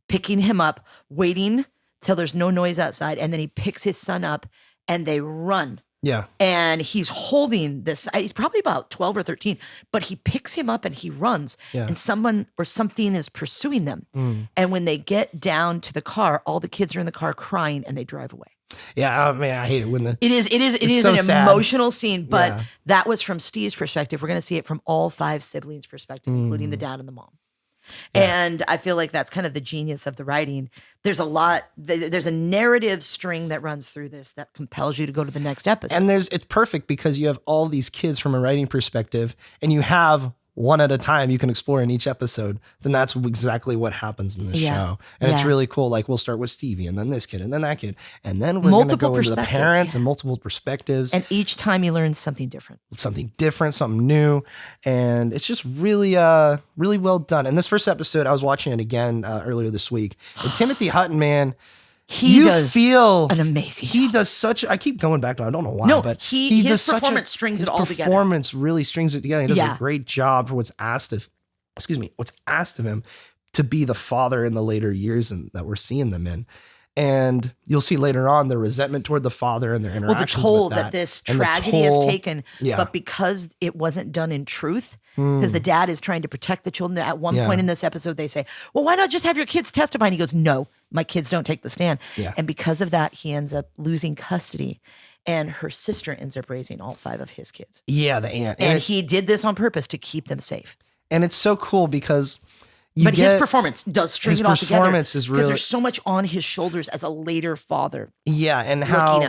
picking him up, waiting till there's no noise outside. And then he picks his son up and they run Yeah. And he's holding this. He's probably about 12 or 13, but he picks him up and he runs. Yeah. And someone or something is pursuing them. And when they get down to the car, all the kids are in the car crying and they drive away. Yeah, man, I hate it when It is so an sad. emotional scene, but that was from Steve's perspective. We're going to see it from all 5 siblings' perspective, including the dad and the mom. And I feel like that's kind of the genius of the writing. There's a narrative string that runs through this that compels you to go to the next episode. And it's perfect because you have all these kids from a writing perspective, and you have one at a time you can explore in each episode. Then that's exactly what happens in the show. And it's really cool. Like, we'll start with Stevie and then this kid and then that kid. And then we're going to go into the parents and multiple perspectives. And each time you learn something different. Something different, something new. And it's just really, really well done. And this first episode, I was watching it again earlier this week. And Timothy Hutton, man, He does an amazing job. He does such, I keep going back to it, I don't know why, but his performance strings it all together. His performance really strings it together. He does a great job for what's asked of him to be the father in the later years and that we're seeing them in. And you'll see later on the resentment toward the father and their interactions the toll with that this tragedy has taken, but because it wasn't done in truth, because the dad is trying to protect the children. At one point in this episode, they say, well, why not just have your kids testify? And he goes, no, my kids don't take the stand. And because of that, he ends up losing custody. And her sister ends up raising all 5 of his kids. Yeah, the aunt. And he did this on purpose to keep them safe. And it's so cool because his performance does string it all together. His performance is really... Because there's so much on his shoulders as a later father. Yeah, and how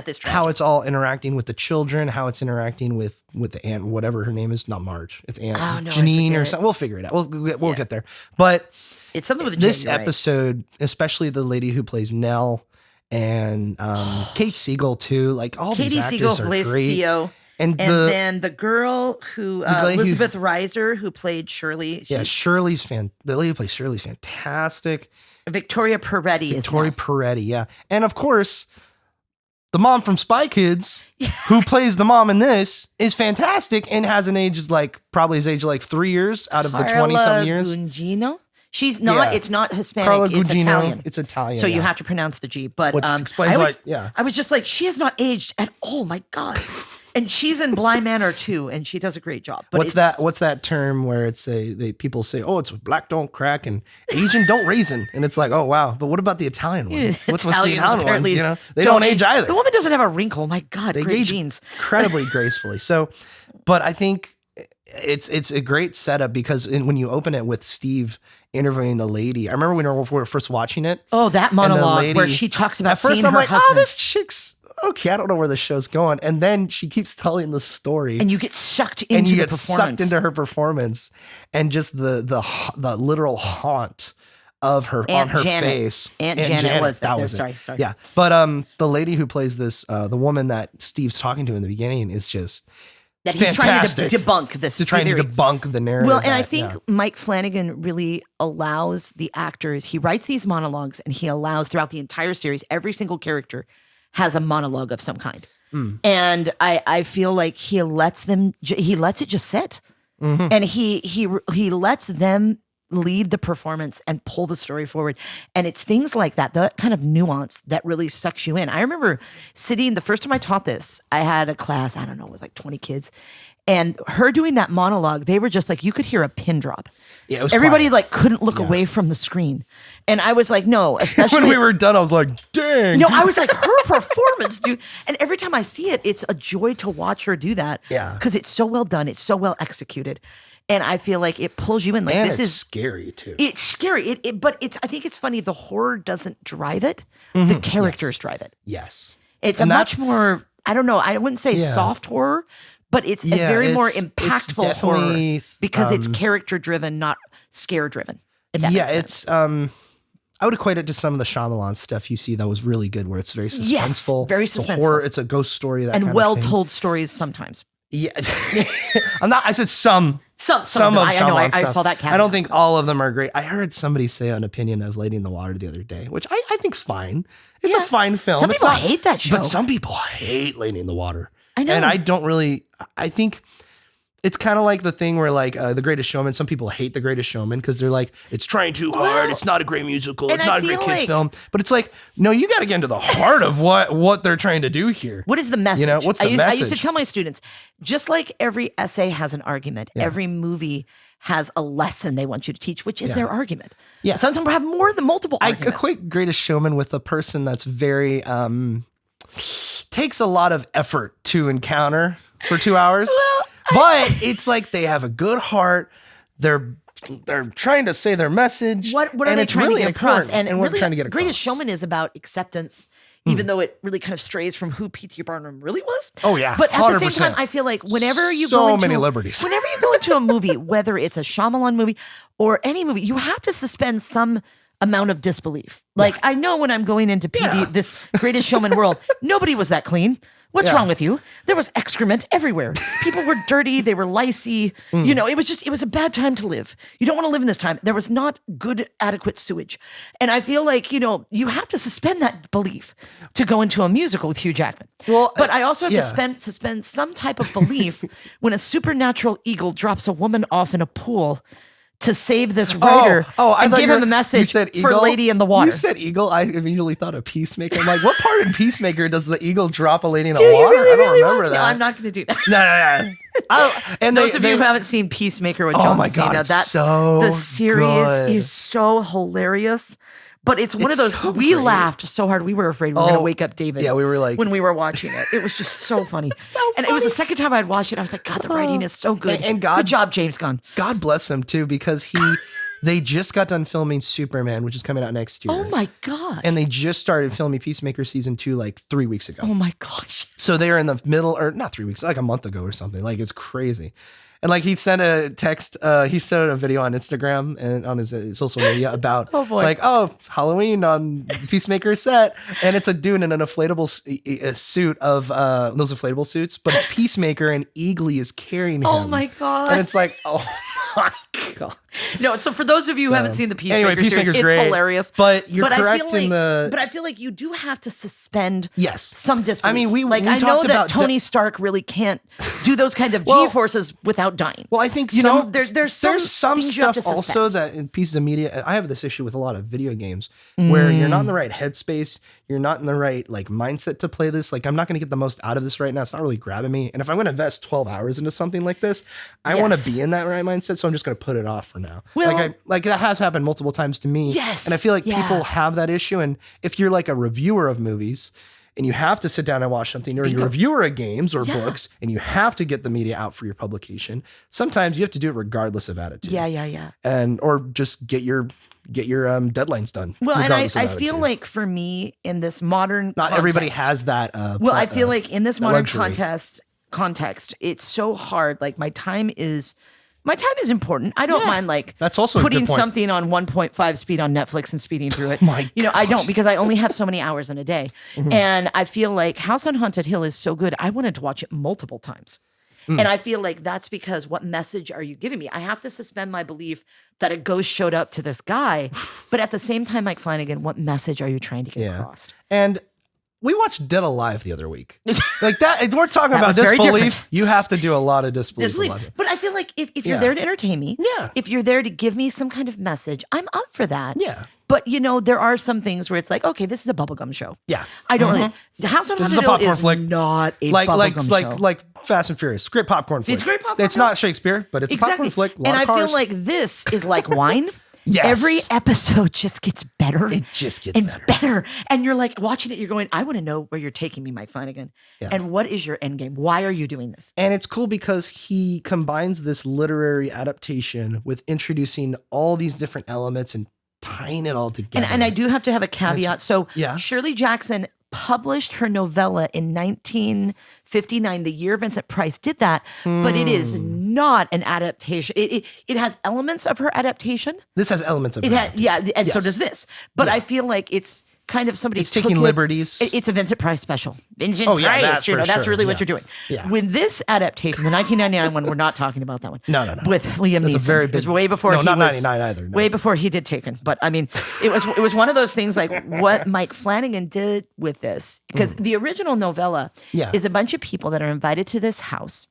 it's all interacting with the children, how it's interacting with the aunt, whatever her name is. Not Marge. It's Aunt Janine or something. We'll figure it out. We'll get there. But it's something with this episode, especially the lady who plays Nell and Kate Siegel too. Like all these actors Siegel are plays great. Theo. And then the girl who, Elizabeth Reiser, who played Shirley. The lady who plays Shirley's fantastic. Victoria Peretti. Yeah. And of course, the mom from Spy Kids, who plays the mom in this, is fantastic and has an age probably his age 3 years out of the 20-some years. Gugino? She's not. It's not Hispanic. It's Italian. It's Italian. So you have to pronounce the G. But explains I was just like, she has not aged at all. My God. And she's in Blind Manor too, and she does a great job. But what's that term where it's people say, oh, it's black don't crack and Asian don't raisin, and it's like, oh wow, but what about the Italian one? What's the Italian ones? You know, they don't age either. The woman doesn't have a wrinkle. My God, they age genes incredibly gracefully. So, but I think it's a great setup because when you open it with Steve interviewing the lady, I remember when we were first watching it. Oh, that monologue where she talks about seeing her husband. Oh, this chick's. Okay, I don't know where the show's going. And then she keeps telling the story. And you get sucked into the performance. Sucked into her performance and just the literal haunt of her on her face. Aunt Janet was that. Was sorry. Yeah. But the lady who plays this, the woman that Steve's talking to in the beginning is just that he's fantastic. trying to debunk this. Trying to debunk the narrative. Well, and I think Mike Flanagan really allows the actors, he writes these monologues and he allows throughout the entire series, every single character has a monologue of some kind. And I feel like he lets it just sit. And he lets them lead the performance and pull the story forward. And it's things like that kind of nuance that really sucks you in. I remember sitting, the first time I taught this, I had a class, I don't know, it was like 20 kids. And her doing that monologue, they were just like, you could hear a pin drop. Yeah, it was everybody quiet. Couldn't look away from the screen. And I was like, no, especially when we were done, I was like, dang. No, I was like, her performance, dude. And every time I see it, it's a joy to watch her do that. Yeah. Because it's so well done. It's so well executed. And I feel like it pulls you in. Like, and this it's is scary too. It's scary. But I think it's funny. The horror doesn't drive it. The characters drive it. Yes. It's a much more, I don't know, I wouldn't say soft horror, but it's a very more impactful horror because it's character driven, not scare driven. It's I would equate it to some of the Shyamalan stuff you see that was really good, where it's very suspenseful. Yes, very suspenseful. It's a horror, it's a ghost story, and well told stories sometimes. Yeah, I said some of Shyamalan stuff. I saw that. I don't think all of them are great. I heard somebody say an opinion of Lady in the Water the other day, which I think's fine. It's a fine film. Some people hate that show, but some people hate Lady in the Water. I know, and I don't really. I think It's kind of like the thing where like The Greatest Showman, some people hate The Greatest Showman because they're like, it's trying too hard. It's not a great musical. It's not a great kids film. But it's like, no, you got to get into the heart of what they're trying to do here. What is the message? You know, what's the message? I used to tell my students, just like every essay has an argument, every movie has a lesson they want you to teach, which is their argument. Yeah. Some have more than multiple arguments. I equate Greatest Showman with a person that's very, takes a lot of effort to encounter for 2 hours. But it's like they have a good heart. They're trying to say their message. What are they trying to get across? And we're trying to get across. Greatest Showman is about acceptance, even though it really kind of strays from who P.T. Barnum really was. Oh yeah, but at 100%. The same time, I feel like whenever you so go into many liberties, whenever you go into a movie, whether it's a Shyamalan movie or any movie, you have to suspend some amount of disbelief. Like I know when I'm going into this Greatest Showman world, nobody was that clean. What's wrong with you? There was excrement everywhere. People were dirty. They were licey. You know, it was a bad time to live. You don't want to live in this time. There was not good, adequate sewage. And I feel like, you know, you have to suspend that belief to go into a musical with Hugh Jackman. Well, but I also have to suspend some type of belief when a supernatural eagle drops a woman off in a pool to save this writer and give him a message for Lady in the Water. You said eagle. I immediately thought of Peacemaker. I'm like, what part in Peacemaker does the eagle drop a lady in the water? I don't remember that. No, I'm not going to do that. No. And those of you who haven't seen Peacemaker with John Cena, the series is so hilarious. But it's one of those, we laughed so hard. We were afraid we were going to wake up David. Yeah, we were like. When we were watching it. It was just so funny. And it was the second time I'd watched it. I was like, God, the writing is so good. And good job, James Gunn. God bless him, too, because they just got done filming Superman, which is coming out next year. Oh, my God. And they just started filming Peacemaker season 2 like 3 weeks ago. Oh, my gosh. So they are in the middle, or not 3 weeks, like a month ago or something. Like, it's crazy. And like he sent a text, he sent a video on Instagram and on his social media about Halloween on Peacemaker set, and it's a dude in an inflatable suit of those inflatable suits, but it's Peacemaker and Eagly is carrying him. Oh my God! And it's like, oh my God. No, so for those of you who haven't seen the Peacemaker series, it's great, hilarious. But you're correct in the. But I feel like you do have to suspend some disbelief. I mean, we I know that Tony Stark really can't do those kind of G-forces without dying. Well, I think there's some stuff also that in pieces of media. I have this issue with a lot of video games where you're not in the right headspace. You're not in the right like mindset to play this. Like, I'm not going to get the most out of this right now. It's not really grabbing me. And if I'm going to invest 12 hours into something like this, I want to be in that right mindset. So I'm just going to put it off for now. Well, like that has happened multiple times to me. Yes. And I feel like people have that issue. And if you're like a reviewer of movies and you have to sit down and watch something, or you're a reviewer of games or books and you have to get the media out for your publication, sometimes you have to do it regardless of attitude. Yeah. And or just get your deadlines done. Well, and I feel like for me in this modern not context, everybody has that. I feel like in this modern context, it's so hard. Like my time is important. I don't mind that's also putting something on 1.5 speed on Netflix and speeding through it. I don't, because I only have so many hours in a day. And I feel like House on Haunted Hill is so good. I wanted to watch it multiple times. And I feel like that's because what message are you giving me? I have to suspend my belief that a ghost showed up to this guy. But at the same time, Mike Flanagan, what message are you trying to get across? And we watched Dead Alive the other week. Like that, we're talking about disbelief. You have to do a lot of disbelief. But I feel like if you're there to entertain me, if you're there to give me some kind of message, I'm up for that. Yeah. But there are some things where it's like, okay, this is a bubblegum show. Yeah. I don't really. The House on Haunted Hill is not a bubblegum show. Like Fast and Furious. Great popcorn flick. It's great popcorn. It's not Shakespeare, but it's a popcorn flick. And I feel like this is like wine. Yes. Every episode just gets better. It just gets better. And you're like watching it, you're going, I want to know where you're taking me, Mike Flanagan. Yeah. And what is your end game? Why are you doing this? And it's cool because he combines this literary adaptation with introducing all these different elements and tying it all together. And I do have to have a caveat. So Shirley Jackson published her novella in 1959, the year Vincent Price did that, but it is not an adaptation. It has elements of her adaptation. This has elements of it. And so does this. But I feel like it's kind of somebody taking liberties. It's a Vincent Price special. Vincent Price, that's really what you're doing. Yeah. With this adaptation, the 1999 one, we're not talking about that one. No. With Liam Neeson. A very big, it was way before he was. No, not 99 either. No. Way before he did Taken. But I mean, it was one of those things like what Mike Flanagan did with this. Because the original novella is a bunch of people that are invited to this house.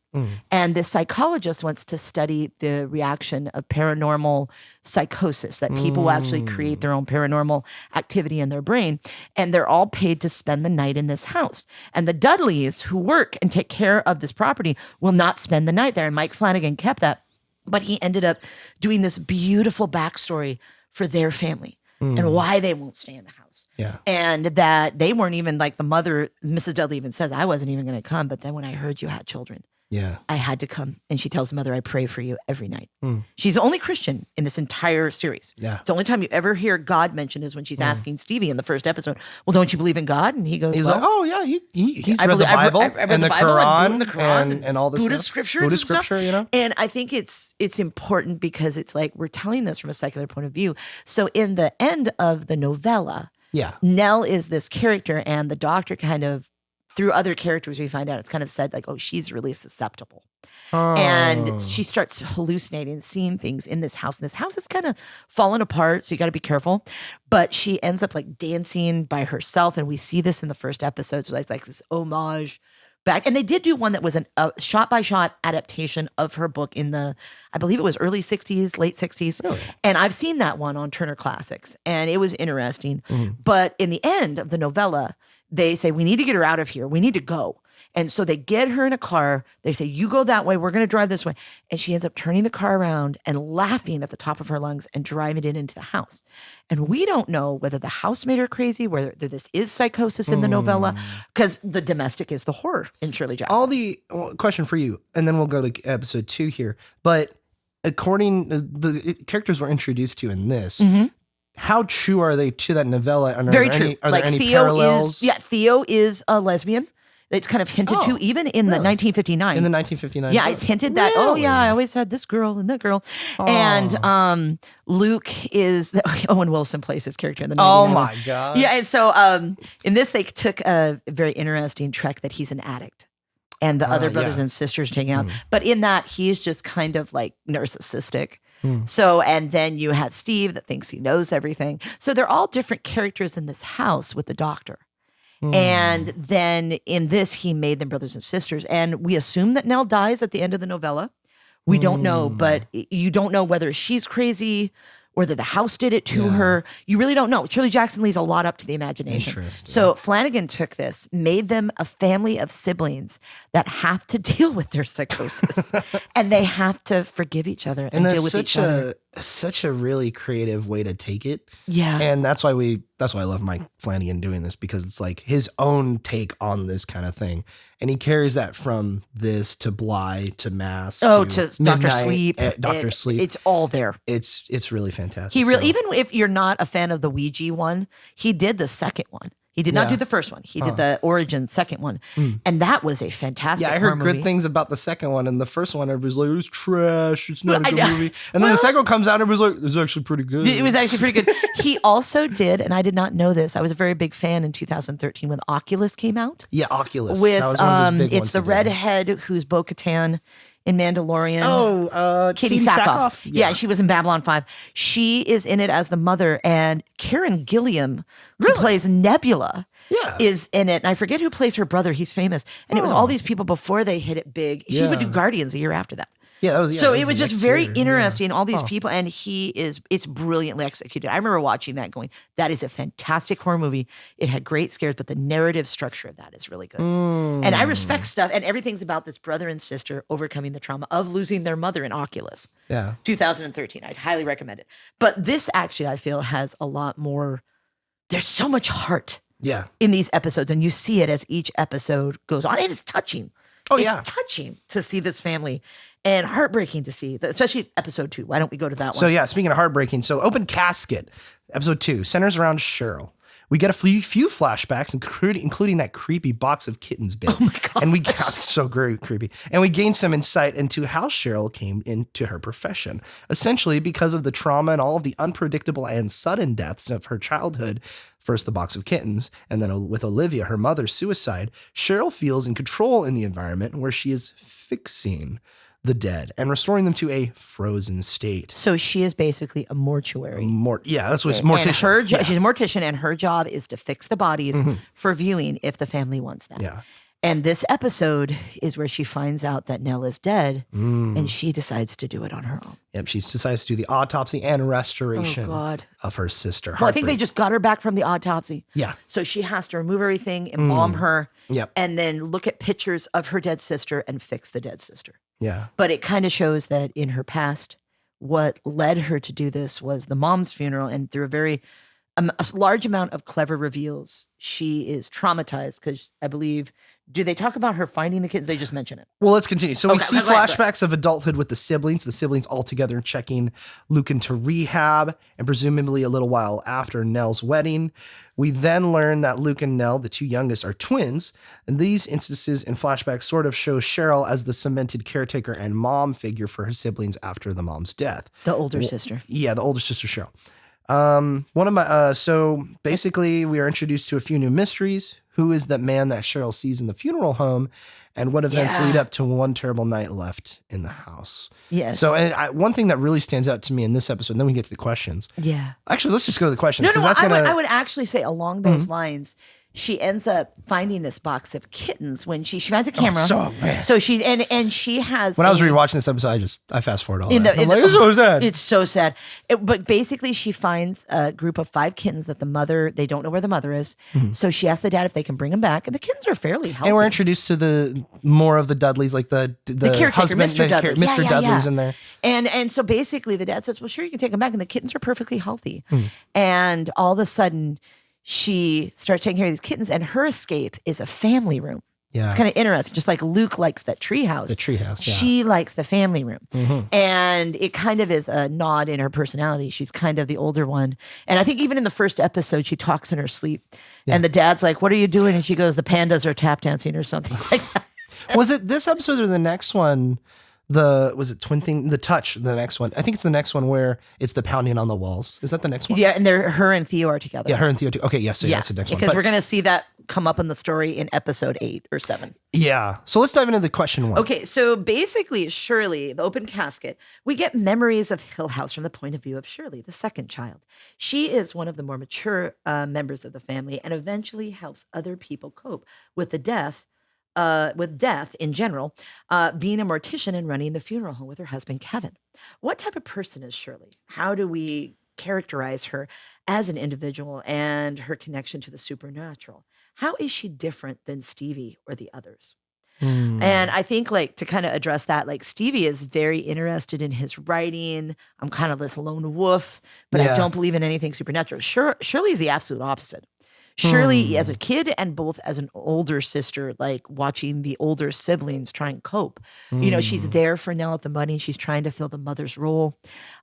And this psychologist wants to study the reaction of paranormal psychosis, that people will actually create their own paranormal activity in their brain. And they're all paid to spend the night in this house. And the Dudleys, who work and take care of this property, will not spend the night there. And Mike Flanagan kept that. But he ended up doing this beautiful backstory for their family and why they won't stay in the house. Yeah. And that they weren't even, like, the mother, Mrs. Dudley even says, I wasn't even going to come. But then when I heard you had children, I had to come. And she tells mother, I pray for you every night. She's the only Christian in this entire series. Yeah. It's the only time you ever hear God mentioned is when she's asking Stevie in the first episode, well, don't you believe in God? And he goes, He's well, like, oh yeah, he's read the Bible and the Quran and all this Buddhist stuff. scriptures, Buddhist scripture, you know. And I think it's important because it's like we're telling this from a secular point of view. So in the end of the novella, Nell is this character, and the doctor kind of, through other characters, we find out it's kind of said like, oh, she's really susceptible. And she starts hallucinating, seeing things in this house. And this house is kind of falling apart, so you got to be careful. But she ends up like dancing by herself. And we see this in the first episode. So it's like this homage back. And they did do one that was a shot-by-shot adaptation of her book in the, I believe it was early 60s, late 60s. Really? And I've seen that one on Turner Classics. And it was interesting. But in the end of the novella, they say, we need to get her out of here. We need to go. And so they get her in a car. They say, you go that way. We're going to drive this way. And she ends up turning the car around and laughing at the top of her lungs and driving it into the house. And we don't know whether the house made her crazy, whether this is psychosis in the novella, because the domestic is the horror in Shirley Jackson. Question for you, and then we'll go to episode 2 here. But according the characters we're introduced to in this, how true are they to that novella? Very true. Are like there any Theo parallels? Theo is a lesbian. It's kind of hinted to even in the 1959. In the 1959. Yeah, it's hinted that, oh yeah, I always had this girl and that girl. And Luke is, Owen Wilson plays his character in the 99. Oh my God. Yeah, and so in this, they took a very interesting trek that he's an addict. And the other brothers and sisters taking out. But in that, he's just kind of like narcissistic. So, and then you have Steve that thinks he knows everything. So they're all different characters in this house with the doctor. And then in this, he made them brothers and sisters. And we assume that Nell dies at the end of the novella. We don't know, but you don't know whether she's crazy, whether the house did it to her. You really don't know. Shirley Jackson leaves a lot up to the imagination. So Flanagan took this, made them a family of siblings that have to deal with their psychosis. And they have to forgive each other and deal with each other. Such a really creative way to take it. Yeah. And that's why I love Mike Flanagan doing this, because it's like his own take on this kind of thing. And he carries that from this to Bly to Mass to Dr. Sleep. Dr. Sleep. It's all there. It's really fantastic. He really, even if you're not a fan of the Ouija one, he did the second one. He did not do the first one. He did the Origin second one. And that was a fantastic I heard movie. good things about the second one. And the first one, everybody's like, it was trash. It's not a good movie. And then the second one comes out, and everybody's like, it's actually pretty good. It was actually pretty good. He also did, and I did not know this, I was a very big fan in 2013 when Oculus came out. Yeah, Oculus. With, that was one of his big it's ones the redhead who's Bo-Katan in Mandalorian. Katie Sackhoff. Yeah. She was in Babylon 5. She is in it as the mother, and Karen Gilliam, who plays Nebula, is in it. And I forget who plays her brother. He's famous. And it was all these people before they hit it big. She would do Guardians a year after that. Yeah, that was, so it was just very interesting, all these people, and it's brilliantly executed. I remember watching that going, that is a fantastic horror movie. It had great scares, but the narrative structure of that is really good. And I respect stuff, and everything's about this brother and sister overcoming the trauma of losing their mother in Oculus. 2013. I'd highly recommend it. But this actually, I feel, has a lot more, there's so much heart in these episodes, and you see it as each episode goes on, and it's touching. It's touching to see this family. And heartbreaking to see, especially episode 2. Why don't we go to that one? So speaking of heartbreaking, so Open Casket, episode 2, centers around Cheryl. We get a few flashbacks, including that creepy box of kittens bit. Oh my God. And we got so creepy. And we gain some insight into how Cheryl came into her profession. Essentially, because of the trauma and all of the unpredictable and sudden deaths of her childhood. First, the box of kittens, and then with Olivia, her mother's suicide, Cheryl feels in control in the environment where she is fixing the dead and restoring them to a frozen state. So she is basically a mortuary. That's what mortician. She's a mortician, and her job is to fix the bodies for viewing if the family wants that. Yeah. And this episode is where she finds out that Nell is dead, and she decides to do it on her own. Yep, she decides to do the autopsy and restoration of her sister. Well, I think they just got her back from the autopsy. Yeah. So she has to remove everything, embalm her, Yep. and then look at pictures of her dead sister and fix the dead sister. Yeah. But it kind of shows that in her past, what led her to do this was the mom's funeral, and through a large amount of clever reveals, she is traumatized because I believe, do they talk about her finding the kids? They just mention it. Well, let's continue. So we see go ahead. flashbacks of adulthood with the siblings all together checking Luke into rehab, and presumably a little while after Nell's wedding. We then learn that Luke and Nell, the two youngest, are twins. And these instances in flashbacks sort of show Cheryl as the cemented caretaker and mom figure for her siblings after the mom's death. The older sister. Yeah, the older sister, Cheryl. So basically we are introduced to a few new mysteries. Who is that man that Cheryl sees in the funeral home, and what events lead up to one terrible night left in the house? Yes. So one thing that really stands out to me in this episode, and then we get to the questions. Yeah. Actually, let's just go to the questions. No, that's I would actually say along those lines, she ends up finding this box of kittens when she finds a camera. So she and she has. When I was rewatching this episode, I fast forward all that. It's so sad. It's so sad. But basically, she finds a group of 5 kittens that they don't know where the mother is. So she asks the dad if they can bring them back, and the kittens are fairly healthy. And we're introduced to the more of the Dudleys, like the caretaker, husband, Mr. Dudley. Mr. Dudley's in there. And so basically, the dad says, "Well, sure, you can take them back," and the kittens are perfectly healthy. And all of a sudden, she starts taking care of these kittens, and her escape is a family room. Yeah. It's kind of interesting. Just like Luke likes that treehouse. The treehouse, yeah. She likes the family room. And it kind of is a nod in her personality. She's kind of the older one. And I think even in the first episode, she talks in her sleep. Yeah. And the dad's like, "What are you doing?" And she goes, "The pandas are tap dancing," or something like that. Was it this episode or the next one? Was it Twin Thing? The Touch, the next one. I think it's the next one where it's the pounding on the walls. Is that the next one? Yeah, and her and Theo are together. Yeah, her and Theo too. Okay, yes, that's the next one. Because we're going to see that come up in the story in episode 8 or 7. Yeah. So let's dive into the question one. Okay, so basically, Shirley, the open casket, we get memories of Hill House from the point of view of Shirley, the second child. She is one of the more mature members of the family and eventually helps other people cope with death in general, being a mortician and running the funeral home with her husband, Kevin. What type of person is Shirley? How do we characterize her as an individual and her connection to the supernatural? How is she different than Stevie or the others? And I think to kind of address that, Stevie is very interested in his writing. I'm kind of this lone wolf, but I don't believe in anything supernatural. Shirley's the absolute opposite. Shirley, as a kid and both as an older sister, watching the older siblings try and cope. She's there for Nell at the money. She's trying to fill the mother's role.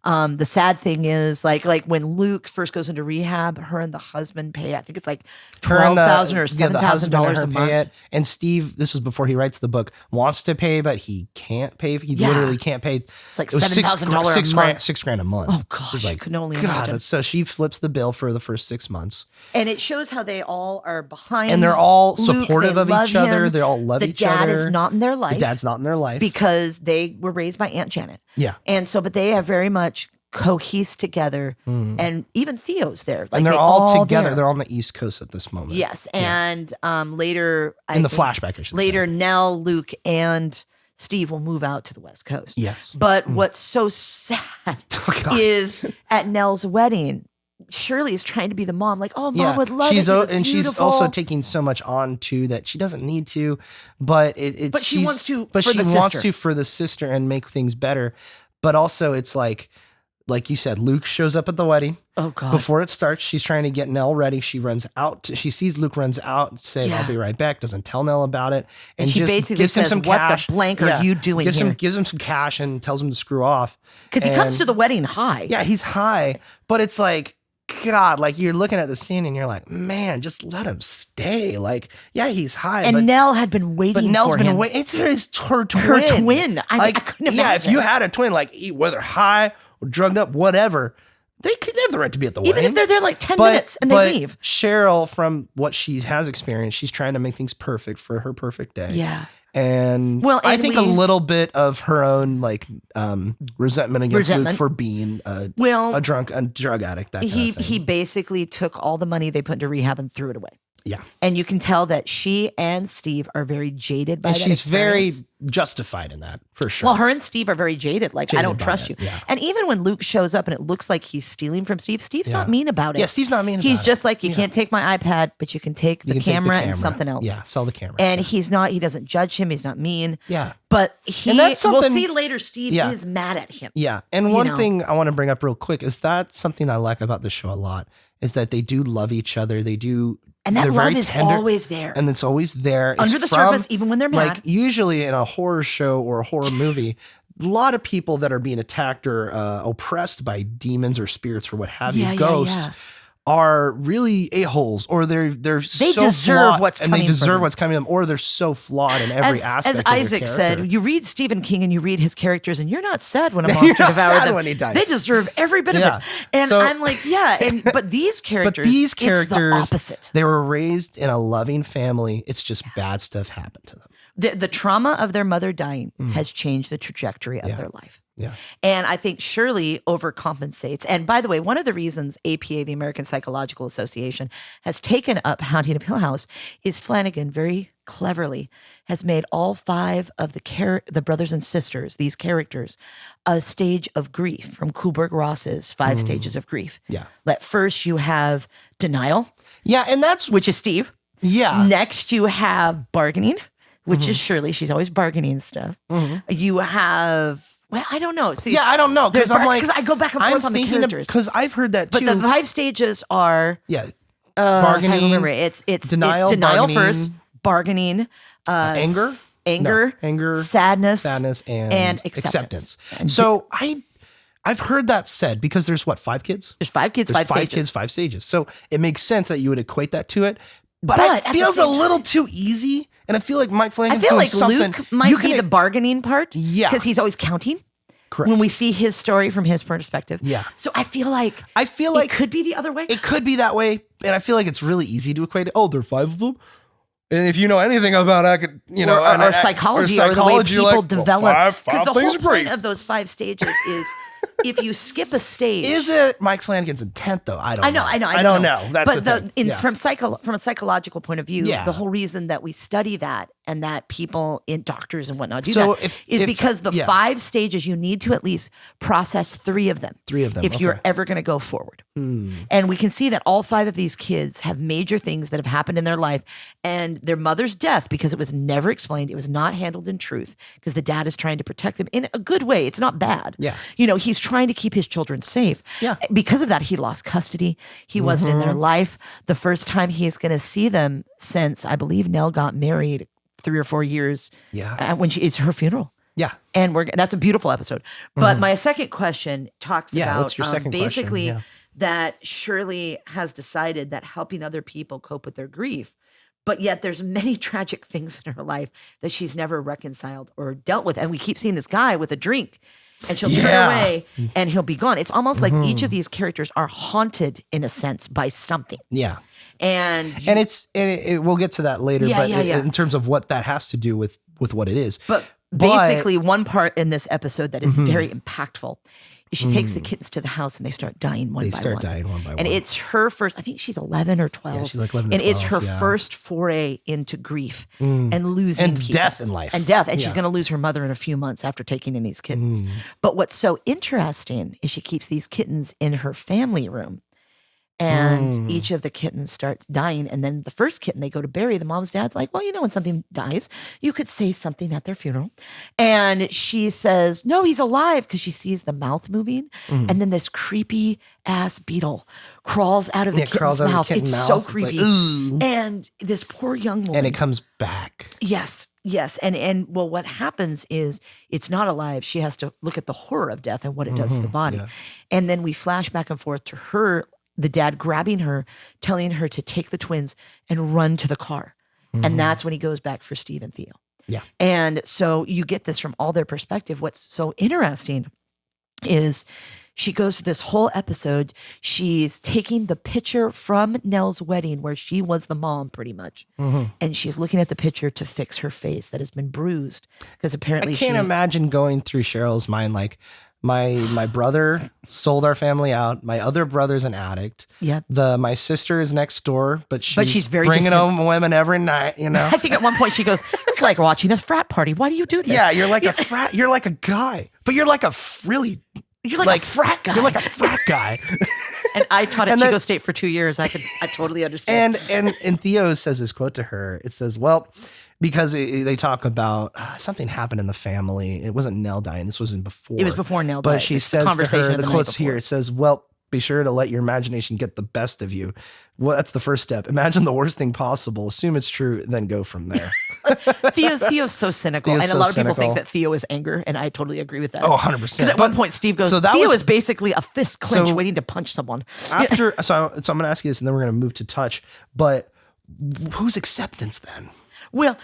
The sad thing is, when Luke first goes into rehab, her and the husband pay, I think it's $12,000 or $7,000 a month. And Steve, this was before he writes the book, wants to pay, but he can't pay. He literally can't pay. It's $7,000 a month. $6,000 a month. Oh gosh, I could only imagine. So she flips the bill for the first 6 months. And it shows how they all are behind. And they're all Luke. supportive of each other. They all love each other. The dad is not in their life. The dad's not in their life. Because they were raised by Aunt Janet. Yeah. And so, but they have very much cohesed together. And even Theo's there. And they're all together. There. They're on the East Coast at this moment. Yes. And later. In the flashback, I should say. Later, Nell, Luke, and Steve will move out to the West Coast. Yes. But what's so sad is at Nell's wedding, Shirley's trying to be the mom, mom would love it. And she's also taking so much on too that she doesn't need to, but she wants to for the sister and make things better. But also it's like you said, Luke shows up at the wedding. Oh God. Before it starts, she's trying to get Nell ready. She runs out. She sees Luke runs out, saying, "I'll be right back." Doesn't tell Nell about it. And she just basically gives him some cash. What the blank are you doing here? Gives him some cash and tells him to screw off. Because he comes to the wedding high. Yeah, he's high. But it's God, you're looking at the scene and you're like, man, just let him stay. He's high. And Nell had been waiting for him. But Nell's been waiting. It's her twin. Her twin. I couldn't imagine. Yeah, if you had a twin, whether high or drugged up, whatever, they have the right to be at the wedding. Even if they're there 10 minutes and they leave. Cheryl, from what she has experienced, she's trying to make things perfect for her perfect day. Yeah. And I think a little bit of her own resentment against Luke for being a drug addict. He basically took all the money they put into rehab and threw it away. Yeah. And you can tell that she and Steve are very jaded by And that she's very experience. justified in that, for sure. Well, her and Steve are very jaded. Like, I Jaded don't by trust it, you. yeah. And even when Luke shows up and it looks like he's stealing from Steve, Steve's not mean about it. Yeah, Steve's not mean about it. He's just like, you can't take my iPad, but you can take the You can take camera and something else. Yeah, sell the camera. And he doesn't judge him. He's not mean. Yeah. But And that's we'll something- see later, Steve is mad at him. Yeah. And You one know. thing I want to bring up real quick is that something I like about the show a lot is that they do love each other. They do. And that they're love very is tender, always there. And it's always there. Under It's the from, surface, even when they're mad. Like usually in a horror show or a horror movie, a lot of people that are being attacked or oppressed by demons or spirits or what have you, ghosts, are really a-holes, or they so deserve flawed, what's and coming they from deserve them. what's coming to them, or they're so flawed in every aspect As of their Isaac character. said, you read Stephen King and you read his characters, and you're not sad when a monster You're not devoured sad them. when he dies. They deserve every bit of Yeah. it. And So- I'm like, but these characters, These characters, it's the opposite. they were raised in a loving family. It's just bad stuff happened to them. The trauma of their mother dying has changed the trajectory of their life. Yeah. And I think Shirley overcompensates. And by the way, one of the reasons APA, the American Psychological Association, has taken up Haunting of Hill House is Flanagan very cleverly has made all 5 of the brothers and sisters, these characters, a stage of grief from Kubler-Ross's 5 stages of grief. Yeah. At first you have denial, Yeah. And that's, which is Steve. yeah. Next you have bargaining, which is Shirley. She's always bargaining stuff. You have, well, I don't know. So Yeah, I don't know. Because I'm like, because I go back and forth on the characters. Because I've heard that too. But the 5 stages are yeah. if I Bargaining, remember, it's denial, denial bargaining, first, bargaining, anger? anger, No, anger, sadness, and acceptance. So I've heard that said because there's what, 5 kids? There's 5 kids, There's 5 stages. kids, 5 stages. So it makes sense that you would equate that to it. But at it the feels a same little time- too easy. And I feel like Mike I Flanagan's feel doing like something. Luke might be the bargaining part. Yeah. Because he's always counting. Correct. When we see his story from his perspective. Yeah. So I feel like it it could be the other way. It could be that way, and I feel like it's really easy to equate it. Oh, there are 5 of them. And if you know anything about or psychology, or the way people like, develop, well, because the things whole are great. point of those 5 stages is if you skip a stage. Is it Mike Flanagan's intent though? I don't know. I don't know. That's but the thing. Yeah. from a psychological point of view, Yeah. the whole reason that we study that and that people in doctors and whatnot do So that if- is if- because the yeah. 5 stages you need to at least process 3 of them. 3 of them, if you're okay. ever going to go forward. And we can see that all 5 of these kids have major things that have happened in their life, and their mother's death, because it was never explained, it was not handled in truth, because the dad is trying to protect them in a good way. It's not bad. Yeah. He's trying to keep his children safe. Yeah. Because of that, he lost custody. He wasn't in their life. The first time he's going to see them since, I believe, Nell got married 3 or 4 years. Yeah. When it's her funeral. Yeah. And that's a beautiful episode. But my second question talks Yeah, about what's your second question? basically Yeah. that Shirley has decided that helping other people cope with their grief, but yet there's many tragic things in her life that she's never reconciled or dealt with. And we keep seeing this guy with a drink, and she'll turn Yeah. away and he'll be gone. It's almost like each of these characters are haunted in a sense by something. Yeah. And we'll get to that later, Yeah, but yeah, yeah. in terms of what that has to do with what it is. But basically, one part in this episode that is very impactful is she takes the kittens to the house and they start dying one by one. They start dying one by one. And it's her first, I think she's 11 or 12. Yeah, she's like 11 or And it's her 12, yeah. first foray into grief and losing And people. death in life. And death. And she's Yeah. going to lose her mother in a few months after taking in these kittens. But what's so interesting is she keeps these kittens in her family room. And each of the kittens starts dying. And then the first kitten they go to bury, the mom's dad's like, well, when something dies, you could say something at their funeral. And she says, no, he's alive, because she sees the mouth moving. And then this creepy ass beetle crawls out of the kitten's mouth. It's so It's like, creepy. "Ooh." And this poor young woman. And it comes back. Yes. And well, what happens is it's not alive. She has to look at the horror of death and what it does to the body. yeah. And then we flash back and forth to her, the dad grabbing her, telling her to take the twins and run to the car. And that's when he goes back for Steve and Theo. Yeah. And so you get this from all their perspective. What's so interesting is she goes through this whole episode. She's taking the picture from Nell's wedding where she was the mom pretty much. And she's looking at the picture to fix her face that has been bruised. Because apparently I can't imagine going through Cheryl's mind like, My brother sold our family out. My other brother's an addict. Yep. My sister is next door, but she's very bringing distant. home women every night, you know? I think at one point she goes, it's like watching a frat party. Why do you do this? Yeah, you're like a frat. You're like a guy, but you're like a really. You're like a frat guy. You're like a frat guy. And I taught at Chico State for 2 years. I totally understand. And Theo says this quote to her. It says, well, because they talk about something happened in the family. It wasn't Nell dying. This wasn't before. It was before Nell died. But she says to her, the quote's here. It says, well, be sure to let your imagination get the best of you. Well, that's the first step. Imagine the worst thing possible. Assume it's true, then go from there. Theo's so cynical. Theo's and a lot of people think that Theo is anger, and I totally agree with that. Oh, 100%. Because at one point, Steve goes, Theo is basically a fist clench waiting to punch someone. So I'm going to ask you this, and then we're going to move to touch. But whose acceptance then? Well,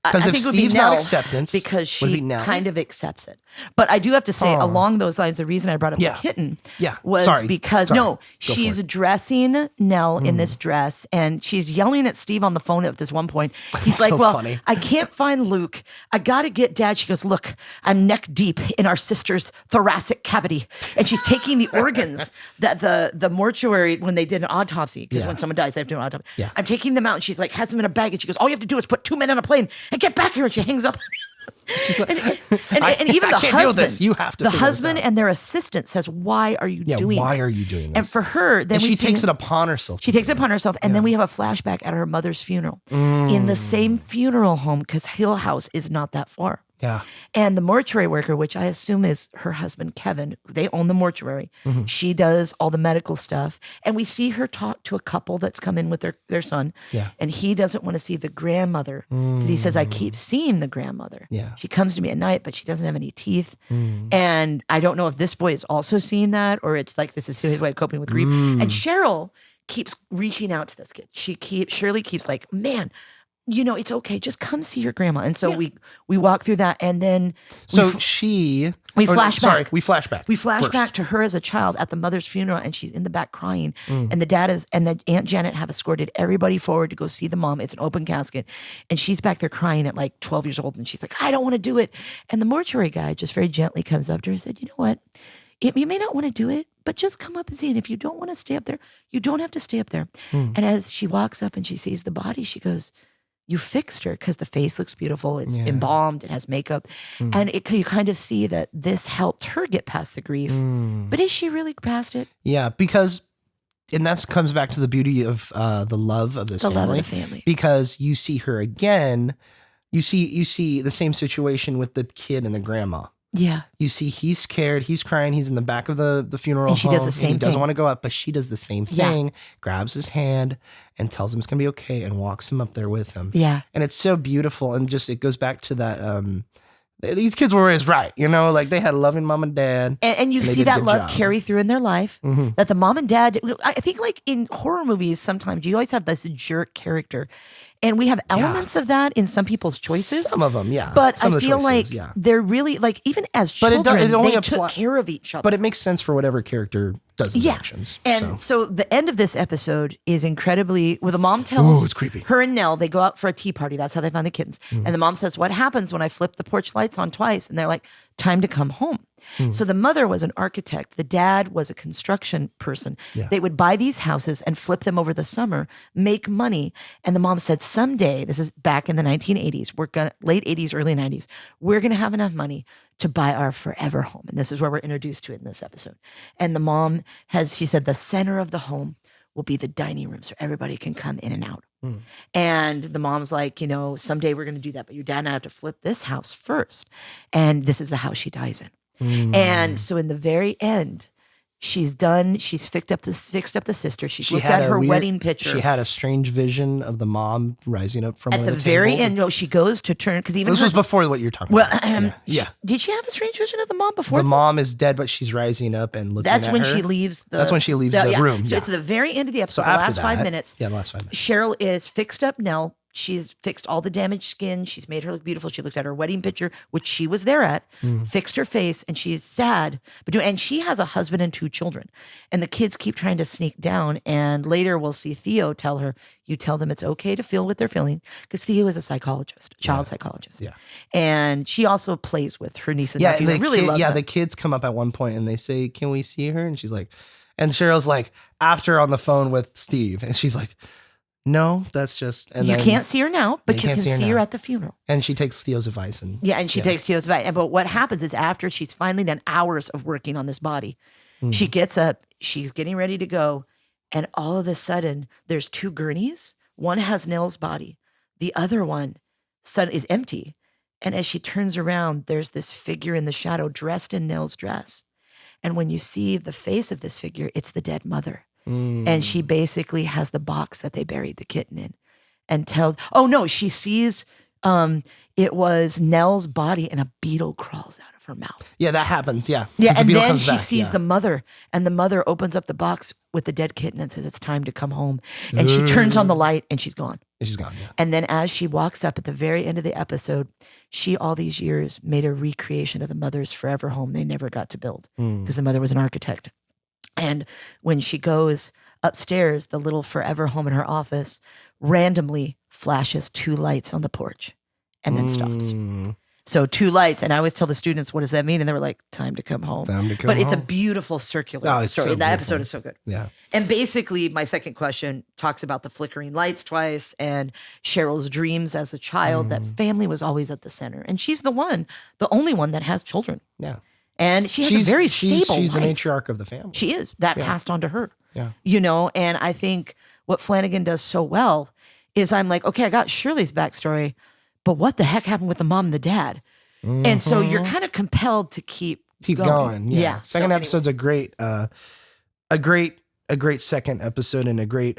because if Steve's not acceptance, because she kind of accepts it. But I do have to say, along those lines, the reason I brought up the kitten was because she's dressing Nell in this dress, and she's yelling at Steve on the phone at this one point. He's like, "Well, funny. I can't find Luke. I got to get Dad." She goes, "Look, I'm neck deep in our sister's thoracic cavity," and she's taking the organs that the mortuary when they did an autopsy, because when someone dies, they have to do an autopsy. Yeah. I'm taking them out, and she's like, has them in a bag, and she goes, "All you have to do is put 2 men on a plane and get back here," and she hangs up. She's like, and even the husband, you have to. The husband and their assistant says, "Why are you doing this? Why are you doing this?" And for her, then she takes it upon herself. She takes it upon herself, and then we have a flashback at her mother's funeral in the same funeral home because Hill House is not that far. Yeah. And the mortuary worker, which I assume is her husband, Kevin, they own the mortuary. Mm-hmm. She does all the medical stuff. And we see her talk to a couple that's come in with their son. Yeah. And he doesn't want to see the grandmother because he says, I keep seeing the grandmother. Yeah. She comes to me at night, but she doesn't have any teeth. And I don't know if this boy is also seeing that or it's like this is his way of coping with grief. And Cheryl keeps reaching out to this kid. Shirley keeps like, man, you know, it's okay. Just come see your grandma. And so we walk through that, and then we flash back. We flash back. We flash back to her as a child at the mother's funeral, and she's in the back crying. And the Aunt Janet have escorted everybody forward to go see the mom. It's an open casket, and she's back there crying at like 12 years old, and she's like, I don't want to do it. And the mortuary guy just very gently comes up to her and said, you know what? You may not want to do it, but just come up and see it. If you don't want to stay up there, you don't have to stay up there. And as she walks up and she sees the body, she goes, you fixed her because the face looks beautiful. It's embalmed. It has makeup. And you kind of see that this helped her get past the grief. But is she really past it? Yeah, because, and that comes back to the beauty of the love of this family. The love of the family. Because you see her again, you see the same situation with the kid and the grandma. Yeah. You see he's scared, he's crying, he's in the back of the funeral and she home. Does the same he thing. Doesn't want to go up, but she does the same thing, grabs his hand and tells him it's going to be okay and walks him up there with him. Yeah. And it's so beautiful. And just, it goes back to that, these kids were raised right, you know, like they had a loving mom and dad. And you see that love carry through in their life, that the mom and dad, I think like in horror movies, sometimes you always have this jerk character. And we have elements of that in some people's choices. Some of them, yeah. But I feel like they're really, like, even as children, they took care of each other. But it makes sense for whatever character does his actions. And so the end of this episode is incredibly, the mom tells it's creepy. Her and Nell, they go out for a tea party. That's how they find the kittens. And the mom says, what happens when I flip the porch lights on twice? And they're like, time to come home. So the mother was an architect. The dad was a construction person. Yeah. They would buy these houses and flip them over the summer, make money. And the mom said, someday, this is back in the 1980s, late 80s, early 90s, we're going to have enough money to buy our forever home. And this is where we're introduced to it in this episode. And the mom she said, the center of the home will be the dining room so everybody can come in and out. And the mom's like, you know, someday we're going to do that, but your dad and I have to flip this house first. And this is the house she dies in. And so in the very end, she's done. She's fixed up the sister. She looked at her wedding picture. She had a strange vision of the mom rising up from at the very end. No, she goes to turn because even this was before what you're talking about. Did she have a strange vision of the mom before? The mom is dead, but she's rising up and looking. That's when she leaves. That's when she leaves the room. So it's the very end of the episode. So the last 5 minutes. Yeah, the last 5 minutes. Cheryl is fixed up Nell. she's fixed all the damaged skin. She's made her look beautiful. She looked at her wedding picture, which she was there at, fixed her face, and she's sad. And she has a husband and 2 children. And the kids keep trying to sneak down. And later we'll see Theo tell her, you tell them it's okay to feel what they're feeling, because Theo is a psychologist, child psychologist. Yeah. And she also plays with her niece and nephew. They really love them. The kids come up at one point and they say, can we see her? And she's like, and Cheryl's like, after on the phone with Steve, and she's like, no, that's just. And you can't see her now, but you can see her at the funeral. And she takes Theo's advice. And she takes Theo's advice. But what happens is after she's finally done hours of working on this body, she gets up, she's getting ready to go, and all of a sudden there's 2 gurneys. One has Nell's body. The other one is empty. And as she turns around, there's this figure in the shadow dressed in Nell's dress. And when you see the face of this figure, it's the dead mother. And she basically has the box that they buried the kitten in and she sees it was Nell's body and a beetle crawls out of her mouth. Yeah, that happens. Yeah. Yeah. And then she sees the mother, and the mother opens up the box with the dead kitten and says, it's time to come home. And she turns on the light and she's gone. She's gone. Yeah. And then as she walks up at the very end of the episode, she all these years made a recreation of the mother's forever home they never got to build because the mother was an architect. And when she goes upstairs, the little forever home in her office randomly flashes 2 lights on the porch and then stops. So 2 lights. And I always tell the students, what does that mean? And they were like, time to come home. But it's a beautiful circular story. That episode is so good. Yeah. And basically, my second question talks about the flickering lights twice and Cheryl's dreams as a child, that family was always at the center. And she's the only one that has children. Yeah. And she has a very stable She's the life. matriarch of the family. She is. That passed on to her. Yeah. And I think what Flanagan does so well is I'm like, okay, I got Shirley's backstory, but what the heck happened with the mom and the dad? And so you're kind of compelled to keep going. Yeah. Second episode's a great second episode and a great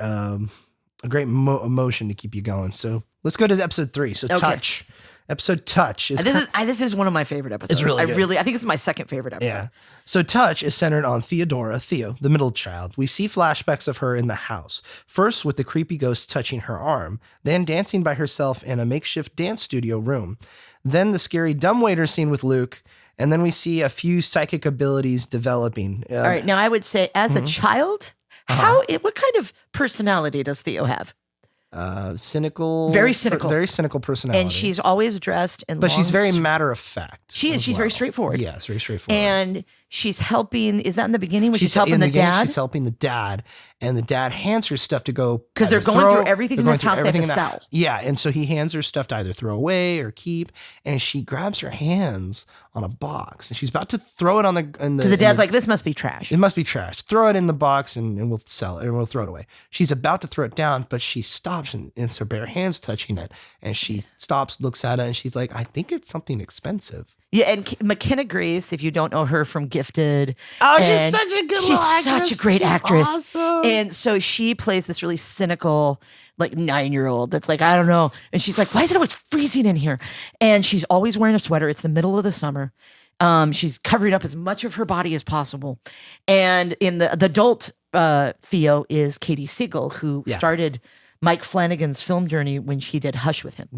emotion to keep you going. So let's go to episode 3. So Touch. Episode Touch is this is one of my favorite episodes. It's really good. I think it's my second favorite episode. Yeah. So Touch is centered on Theo, the middle child. We see flashbacks of her in the house. First with the creepy ghost touching her arm, then dancing by herself in a makeshift dance studio room. Then the scary dumbwaiter scene with Luke, and then we see a few psychic abilities developing. All right. Now I would say as a child, what kind of personality does Theo have? Cynical, very cynical personality, and she's always dressed in. But she's very matter of fact. She's very straightforward. Yes, very straightforward. And she's helping. Is that in the beginning when she's helping the dad? She's helping the dad, and the dad hands her stuff to go because they're going through everything in this house. They have to sell. Yeah, and so he hands her stuff to either throw away or keep, and she grabs her hands on a box, and she's about to throw it on the. Because the dad's like, "This must be trash. It must be trash. Throw it in the box, and we'll sell it, and we'll throw it away." She's about to throw it down, but she stops, and it's her bare hands touching it, and she stops, looks at it, and she's like, "I think it's something expensive." Yeah, and McKenna Grace, if you don't know her from Gifted. Oh, she's such a good She's actress. such a great actress. Awesome. And so she plays this really cynical, like 9-year-old that's like, I don't know. And she's like, why is it always freezing in here? And she's always wearing a sweater. It's the middle of the summer. She's covering up as much of her body as possible. And in the adult Theo is Katie Siegel, who started Mike Flanagan's film journey when she did Hush with him.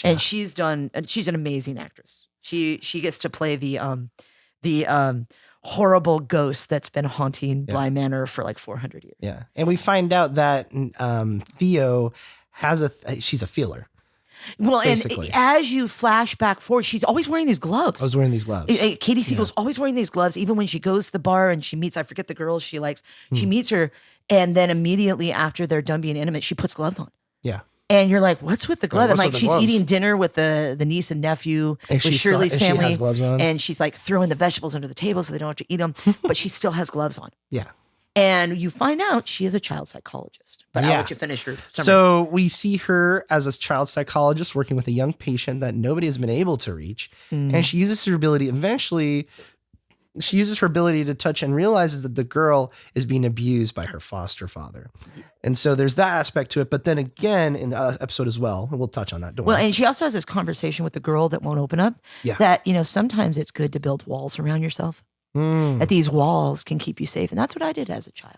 And she's an amazing actress. She gets to play the horrible ghost that's been haunting Bly Manor for like 400 years. Yeah. And we find out that Theo she's a feeler. Well, basically. And as you flash back forward, she's always wearing these gloves. I was wearing these gloves. Katie Siegel's always wearing these gloves, even when she goes to the bar and she meets, I forget the girl she likes. She meets her, and then immediately after they're done being intimate, she puts gloves on. Yeah. And you're like, what's with the glove? What's I'm like, with the she's gloves? eating dinner with the niece and nephew, And with Shirley's family. She has gloves on. And she's like throwing the vegetables under the table so they don't have to eat them, but she still has gloves on. Yeah. And you find out she is a child psychologist. But I'll let you finish her summary. So we see her as a child psychologist working with a young patient that nobody has been able to reach. And she uses her ability, she uses her ability to touch and realizes that the girl is being abused by her foster father. And so there's that aspect to it. But then again, in the episode as well, and we'll touch on that. And she also has this conversation with the girl that won't open up. Yeah. That, sometimes it's good to build walls around yourself. That these walls can keep you safe. And that's what I did as a child.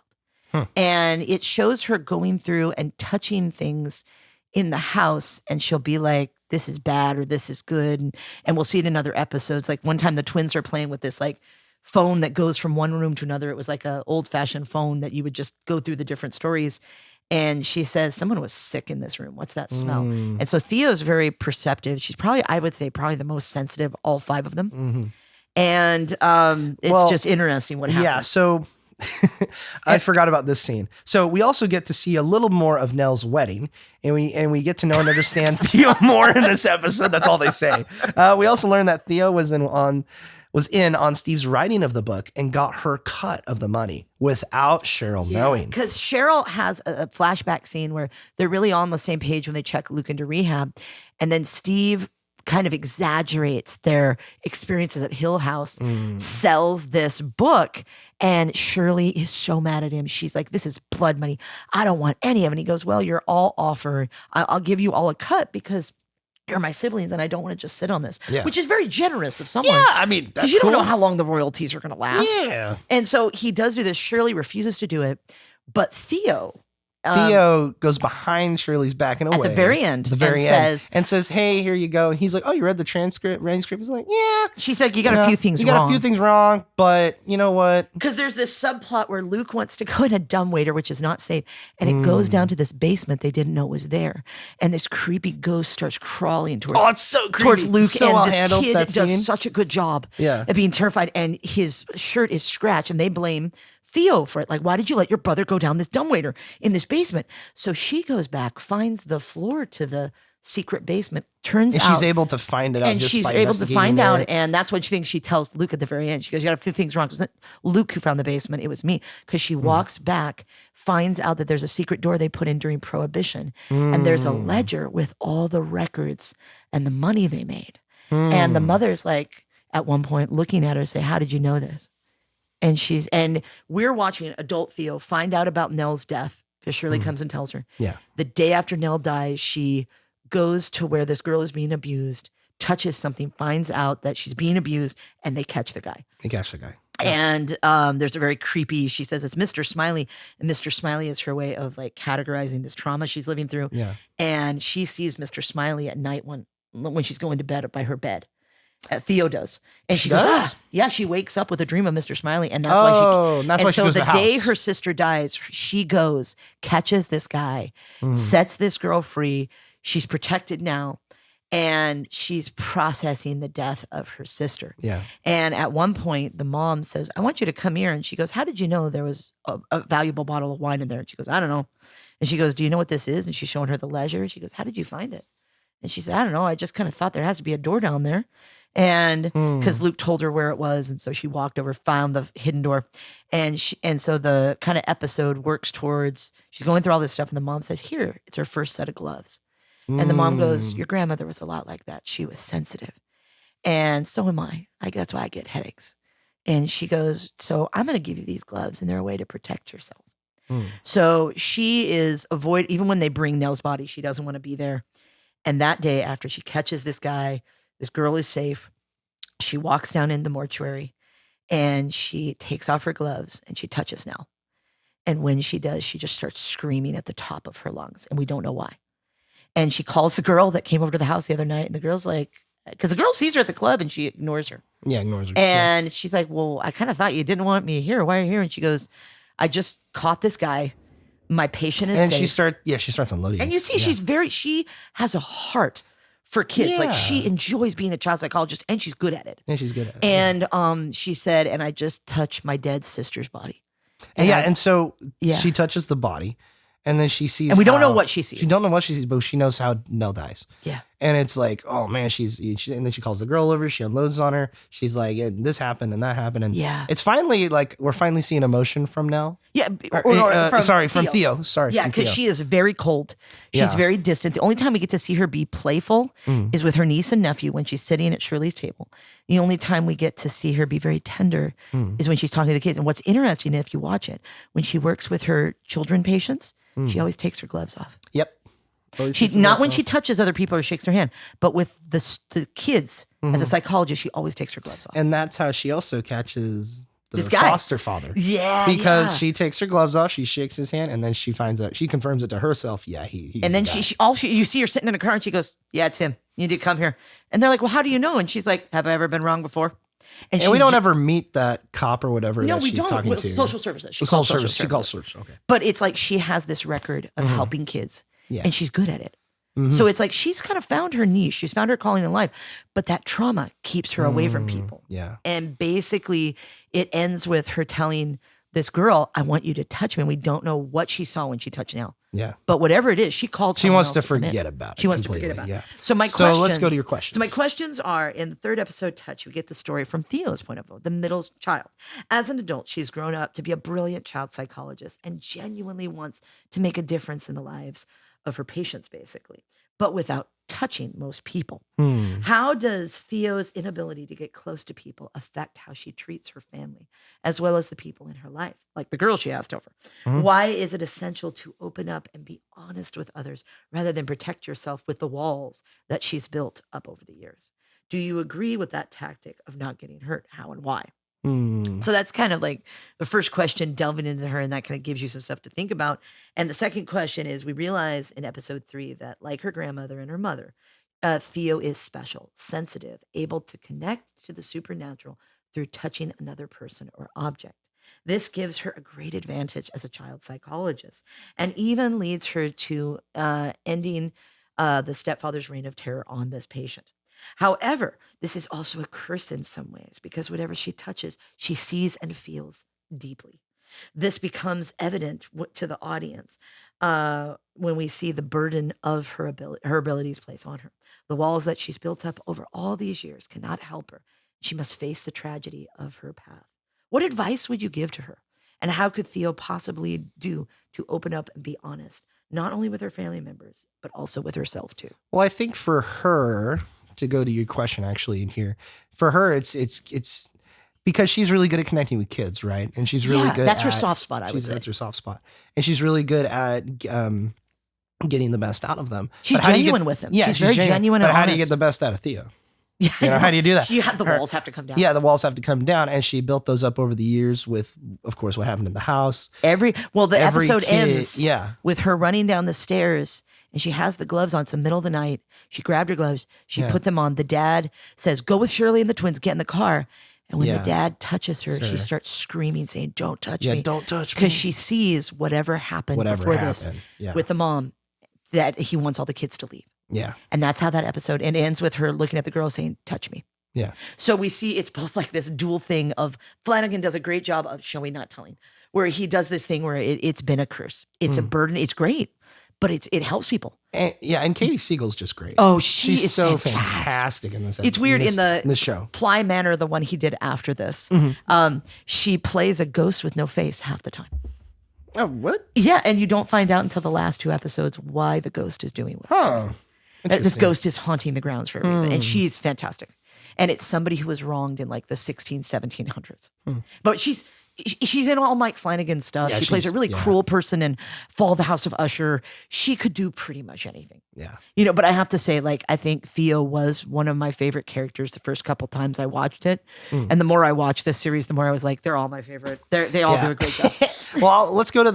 And it shows her going through and touching things in the house and she'll be like, this is bad or this is good. And we'll see it in other episodes. Like one time the twins are playing with this like phone that goes from one room to another. It was like a old fashioned phone that you would just go through the different stories. And she says, someone was sick in this room. What's that smell? And so Theo's very perceptive. She's probably, I would say, probably the most sensitive, all five of them. And it's just interesting what happened. Yeah, so I forgot about this scene. So we also get to see a little more of Nell's wedding, and we get to know and understand Theo more in this episode. That's all they say. We also learned that Theo was in on Steve's writing of the book and got her cut of the money without Cheryl knowing. Because Cheryl has a flashback scene where they're really on the same page when they check Luke into rehab, and then Steve kind of exaggerates their experiences at Hill House, sells this book, and Shirley is so mad at him. She's like, this is blood money. I don't want any of it. And he goes, well, you're all offered. I'll give you all a cut because you're my siblings and I don't want to just sit on this, which is very generous of someone. Yeah, I mean, because you don't know how long the royalties are going to last. Yeah. And so he does do this. Shirley refuses to do it, but Theo goes behind Shirley's back in a way. At the very end. And says, hey, here you go. And he's like, oh, you read the transcript? He's like, yeah. She's like, you got a few things wrong. You got a few things wrong, but you know what? Because there's this subplot where Luke wants to go in a dumbwaiter, which is not safe. And it goes down to this basement they didn't know was there. And this creepy ghost starts crawling towards it's so creepy. Towards Luke. So and this kid does such a good job of being terrified. And his shirt is scratched and they blame Theo for it. Like, why did you let your brother go down this dumbwaiter in this basement? So she goes back, finds the floor to the secret basement, turns out. And she's able to find it out. And she's able to find out. And that's what she thinks. She tells Luke at the very end. She goes, you got a few things wrong. It wasn't Luke who found the basement. It was me. Because she walks back, finds out that there's a secret door they put in during Prohibition. And there's a ledger with all the records and the money they made. And the mother's like, at one point, looking at her, say, how did you know this? And we're watching adult Theo find out about Nell's death because Shirley comes and tells her. Yeah. The day after Nell dies, she goes to where this girl is being abused, touches something, finds out that she's being abused, and they catch the guy. Yeah. And there's a very creepy, she says it's Mr. Smiley. And Mr. Smiley is her way of like categorizing this trauma she's living through. Yeah. And she sees Mr. Smiley at night when she's going to bed by her bed. Theo does. And she goes, yeah, she wakes up with a dream of Mr. Smiley. And that's why she goes to the day her sister dies, she goes, catches this guy, sets this girl free. She's protected now. And she's processing the death of her sister. Yeah. And at one point, the mom says, I want you to come here. And she goes, how did you know there was a valuable bottle of wine in there? And she goes, I don't know. And she goes, do you know what this is? And she's showing her the ledger. She goes, how did you find it? And she said, I don't know. I just kind of thought there has to be a door down there. And because Luke told her where it was. And so she walked over, found the hidden door. And so the kind of episode works towards, she's going through all this stuff. And the mom says, here, it's her first set of gloves. And the mom goes, your grandmother was a lot like that. She was sensitive. And so am I. That's why I get headaches. And she goes, so I'm going to give you these gloves. And they're a way to protect yourself. So she is even when they bring Nell's body, she doesn't want to be there. And that day after she catches this guy, this girl is safe. She walks down in the mortuary and she takes off her gloves and she touches Nell. And when she does, she just starts screaming at the top of her lungs. And we don't know why. And she calls the girl that came over to the house the other night. And the girl's like, because the girl sees her at the club and she ignores her. Yeah, ignores her. And she's like, well, I kind of thought you didn't want me here. Why are you here? And she goes, I just caught this guy. My patient is safe. And she starts unloading. And you see, she has a heart for kids. Yeah. Like she enjoys being a child psychologist and she's good at it. And she said, and I just touched my dead sister's body. And so she touches the body and then she sees, and we don't know what she sees. She don't know what she sees, but she knows how Nell dies. Yeah. And it's like, oh man, and then she calls the girl over, she unloads on her. She's like, yeah, this happened and that happened. And it's finally like, we're finally seeing emotion from Nell. Yeah. From Theo. Sorry. Yeah. Because she is very cold. She's very distant. The only time we get to see her be playful is with her niece and nephew when she's sitting at Shirley's table. The only time we get to see her be very tender is when she's talking to the kids. And what's interesting, if you watch it, when she works with her children patients, she always takes her gloves off. Yep. She not when she touches other people or shakes their hand, but with the kids as a psychologist, she always takes her gloves off. And that's how she also catches the foster father. Yeah. Because she takes her gloves off, she shakes his hand, and then she finds out, she confirms it to herself. Yeah, he's and then the you see her sitting in a car and she goes, yeah, it's him. You need to come here. And they're like, well, how do you know? And she's like, have I ever been wrong before? And we don't ever meet that cop or whatever that she's talking to. Social services. She calls social. Okay. But it's like she has this record of helping kids, and she's good at it. Mm-hmm. So it's like she's kind of found her niche. She's found her calling in life, but that trauma keeps her away from people. Yeah. And basically it ends with her telling this girl, I want you to touch me. And we don't know what she saw when she touched Nell. Yeah. But whatever it is, she called She wants to forget about it. She wants to forget about it. it. So let's go to your questions. So my questions are, in the third episode, Touch, we get the story from Theo's point of view, the middle child. As an adult, she's grown up to be a brilliant child psychologist and genuinely wants to make a difference in the lives of her patients, basically, but without touching most people. How does Theo's inability to get close to people affect how she treats her family, as well as the people in her life, like the girl she asked over? Why is it essential to open up and be honest with others rather than protect yourself with the walls that she's built up over the years? Do you agree with that tactic of not getting hurt? How and why? So that's kind of like the first question, delving into her, and that kind of gives you some stuff to think about. And the second question is, we realize in episode 3 that, like her grandmother and her mother, Theo is special, sensitive, able to connect to the supernatural through touching another person or object. This gives her a great advantage as a child psychologist, and even leads her to ending the stepfather's reign of terror on this patient. However, this is also a curse in some ways, because whatever she touches, she sees and feels deeply. This becomes evident to the audience when we see the burden of her abilities placed on her. The walls that she's built up over all these years cannot help her. She must face the tragedy of her path. What advice would you give to her? And how could Theo possibly do to open up and be honest, not only with her family members, but also with herself too? Well, I think for her, to go to your question actually in here, for her, it's because she's really good at connecting with kids, right? And she's really good. That's her soft spot, I would say. That's her soft spot, and she's really good at getting the best out of them. She's genuine with them. Yeah, she's very genuine. But and how honest. do you get the best out of Theo? Yeah, you know, how do you do that? The walls have to come down. Yeah, the walls have to come down, and she built those up over the years with, of course, what happened in the house. The episode kid, ends with her running down the stairs, and she has the gloves on. It's the middle of the night. She grabbed her gloves. She put them on. The dad says, go with Shirley and the twins, get in the car. And when the dad touches her, she starts screaming, saying, don't touch me. Don't touch me. Because she sees whatever happened this with the mom, that he wants all the kids to leave. Yeah. And that's how that episode ends, with her looking at the girl saying, touch me. Yeah. So we see it's both like this dual thing of, Flanagan does a great job of showing, not telling, where he does this thing where it's been a curse. It's a burden. It's great, but it helps people. And Katie Siegel's just great. Oh, she's is so fantastic in this. It's weird in the show. Ply Manor, the one he did after this. She plays a ghost with no face half the time. Oh, what? Yeah, and you don't find out until the last 2 episodes why the ghost is doing what it's doing. This ghost is haunting the grounds for a reason, and she's fantastic. And it's somebody who was wronged in like the 1700s. But she's in all Mike Flanagan stuff. Yeah, she plays a really cruel person in Fall of the House of Usher. She could do pretty much anything. Yeah. But I have to say, like, I think Theo was one of my favorite characters the first couple times I watched it. And the more I watched this series, the more I was like, they're all my favorite. They all do a great job. Well, let's go to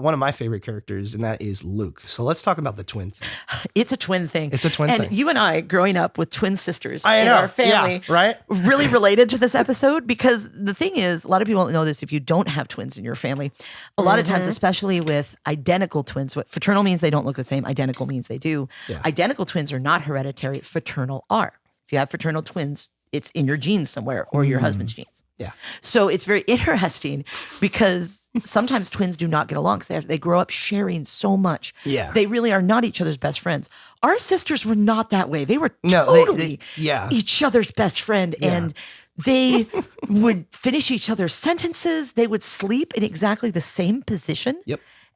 one of my favorite characters, and that is Luke. So let's talk about the twin thing. It's a twin thing. It's a twin thing. And you and I, growing up with twin sisters in our family, right? really related to this episode, because the thing is, a lot of people don't know this if you don't have twins in your family. A lot of times, especially with identical twins, what fraternal means they don't look the same, identical means they do. Yeah. Identical twins are not hereditary, fraternal are. If you have fraternal twins, it's in your genes somewhere, or your husband's genes. Yeah. So it's very interesting, because sometimes twins do not get along because they grow up sharing so much. Yeah. They really are not each other's best friends. Our sisters were not that way. They were totally each other's best friend. Yeah. And they would finish each other's sentences. They would sleep in exactly the same position